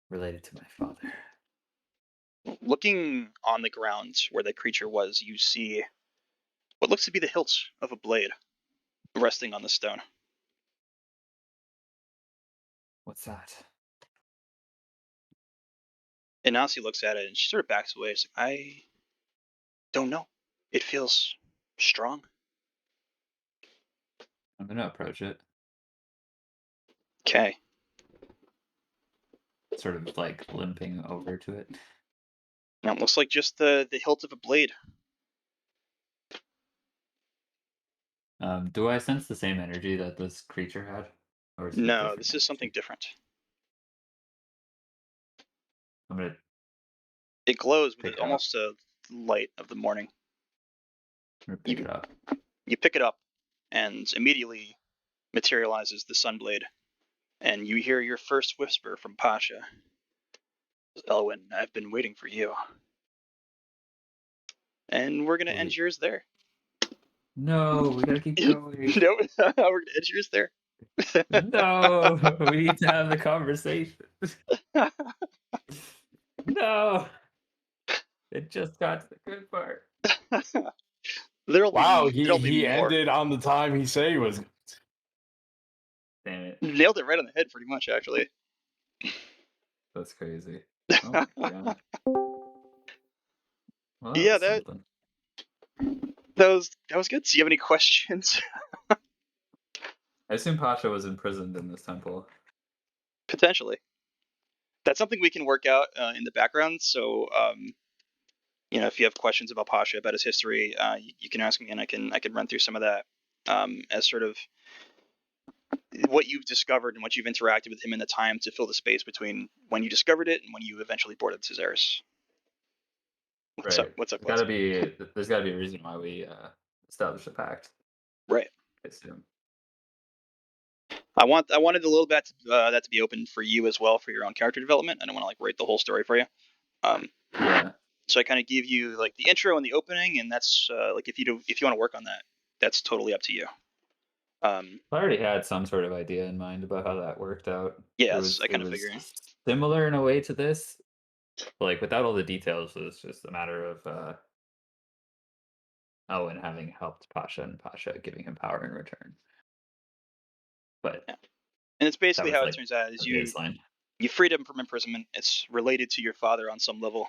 related to my father. Looking on the ground where the creature was, you see what looks to be the hilt of a blade resting on the stone. What's that? Anasi looks at it and she sort of backs away. She's like, I don't know. It feels strong. I'm gonna approach it. Okay. Sort of like limping over to it. Now it looks like just the hilt of a blade. Do I sense the same energy that this creature had? Or is it a No, different this is something energy? different. I'm gonna It glows with pick it up. almost a light of the morning. I'm gonna pick it up. You pick it up and immediately materializes the sunblade, and you hear your first whisper from Pasha. Elwynn, I've been waiting for you. And we're gonna end yours there. No, we gotta keep going. No, we're gonna end yours there. No, we need to have the conversation. No, it just got to the good part. There'll Wow, be he more. ended on the time he said he was. Damn it. nailed it right on the head, pretty much, actually. That's crazy. Oh my god. Well, Yeah, that's something. that was good. Do you have any questions? I assume Pasha was imprisoned in this temple. Potentially. That's something we can work out in the background. So, if you have questions about Pasha, about his history, you can ask me, and I can run through some of that as sort of what you've discovered and what you've interacted with him in the time to fill the space between when you discovered it and when you eventually boarded Theros. What's up? There's What's up? there's gotta be a reason why we established a pact. Right. I assume. I wanted a little bit that to be open for you as well for your own character development. I don't want to write the whole story for you. Yeah. So I kind of give you the intro and the opening, and that's if you want to work on that, that's totally up to you. I already had some sort of idea in mind about how that worked out. Yeah, I It kind of was figuring. similar in a way to this, but without all the details. It was just a matter of Elwynn having helped Pasha and Pasha giving him power in return. But yeah. And it's basically how it the turns out is baseline. you freed him from imprisonment. It's related to your father on some level,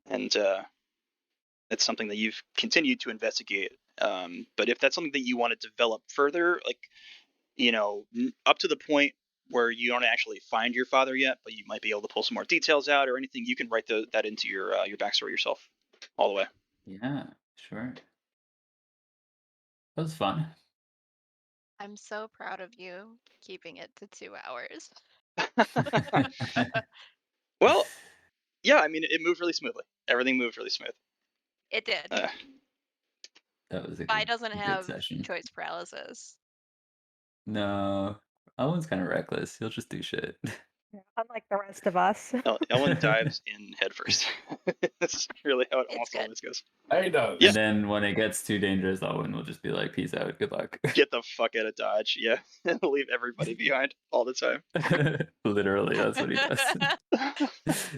and it's something that you've continued to investigate. But if that's something that you want to develop further, up to the point where you don't actually find your father yet, but you might be able to pull some more details out or anything, you can write that into your backstory yourself, all the way. Yeah, sure. That was fun. I'm so proud of you keeping it to 2 hours. Well, yeah, I mean, it moved really smoothly. Everything moved really smooth. It did. That was a Vi good, doesn't good have session. choice paralysis. No, Elwyn's kind of reckless. He'll just do shit. Unlike the rest of us. Elwynn dives in headfirst. That's really how it It's almost good. always goes. I know. Yeah. And then when it gets too dangerous, Elwynn will just be like, "Peace out, good luck." Get the fuck out of Dodge. Yeah. Leave everybody behind all the time. Literally, that's what he does.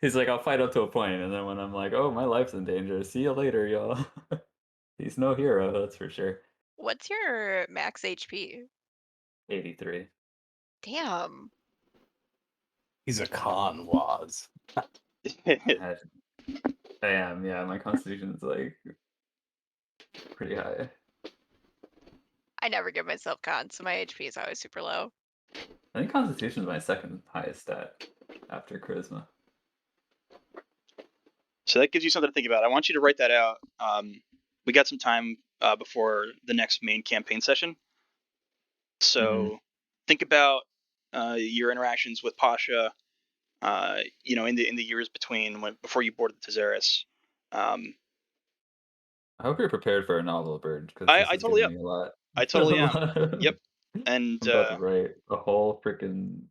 He's like, "I'll fight up to a point," and then when I'm like, "Oh, my life's in danger. See you later, y'all." He's no hero, that's for sure. What's your max HP? 83. Damn. He's a con, Waz. I am, yeah. My constitution's pretty high. I never give myself con, so my HP is always super low. I think constitution's my second highest stat after charisma. So that gives you something to think about. I want you to write that out. We got some time before the next main campaign session. So think about your interactions with Pasha, in the years before you boarded Theros. I hope you're prepared for a novel, Bird, because I this is totally giving am. me a lot. I totally am. Of- Yep. And I'm about to write a whole freaking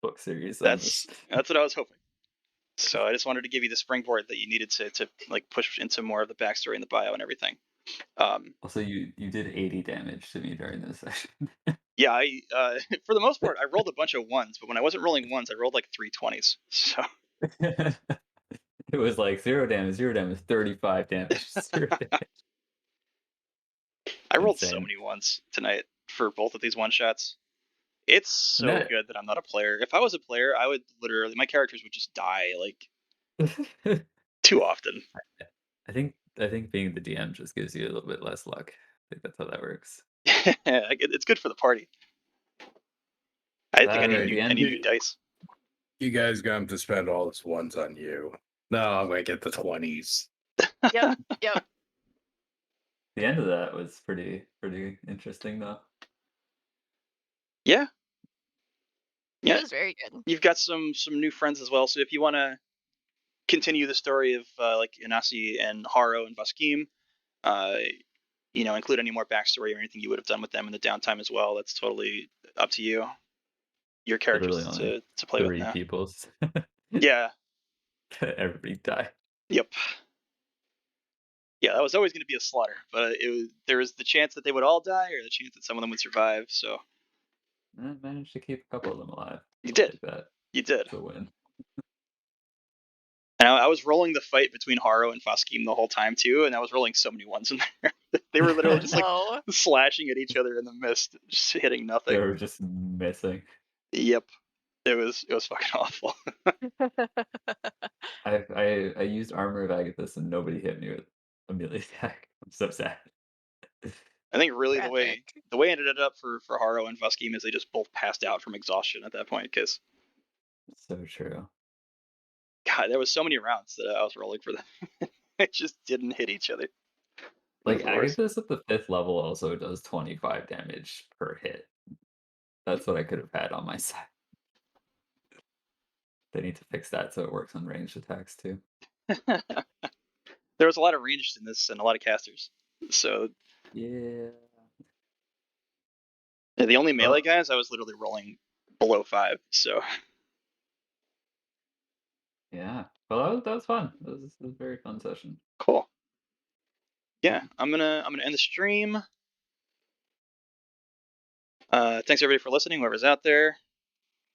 book series on that's what I was hoping. So I just wanted to give you the springboard that you needed to push into more of the backstory and the bio and everything. Also, you did 80 damage to me during this session. Yeah, I for the most part I rolled a bunch of ones, but when I wasn't rolling ones, I rolled like 3 20s. So it was like 0 damage, 35 damage, 0 damage. I rolled so Insane. many ones tonight for both of these one shots. It's so That- good that I'm not a player. If I was a player, I would literally my characters would just die too often. I think being the DM just gives you a little bit less luck. I think that's how that works. It's good for the party. I think I need new dice. You guys going to spend all this ones on you. No, I'm going to get the 20s. Yep. The end of that was pretty interesting, though. Yeah. It was very good. You've got some new friends as well. So if you want to continue the story of Ashi and Haro and Vaskim, include any more backstory or anything you would have done with them in the downtime as well, that's totally up to you. Your characters Literally to play with 3 now. peoples. Yeah. Everybody die. Yep. Yeah, that was always going to be a slaughter, but there was the chance that they would all die or the chance that some of them would survive. So I managed to keep a couple of them alive. you did. Like that. You did. It's a win. And I was rolling the fight between Haro and Vaskim the whole time too, and I was rolling so many ones in there. They were literally just like No. slashing at each other in the mist, just hitting They nothing. were just missing. Yep, it was fucking awful. I used Armor of Agathis and nobody hit me with a melee attack. I'm so sad. I think really the way Tragic. it ended up for Haro and Vuskeem is they just both passed out from exhaustion at that point, because So true. God, there was so many rounds that I was rolling for them. It just didn't hit each other. Like Of course. Agathis at the 5th level also does 25 damage per hit. That's what I could have had on my side. They need to fix that so it works on ranged attacks too. There was a lot of ranged in this and a lot of casters. So Yeah. the only melee Oh. guys I was literally rolling below 5. So Yeah. Well, that was fun. That was a very fun session. cool. Yeah, I'm gonna end the stream. Thanks everybody for listening, whoever's out there.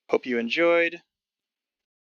Hope you enjoyed.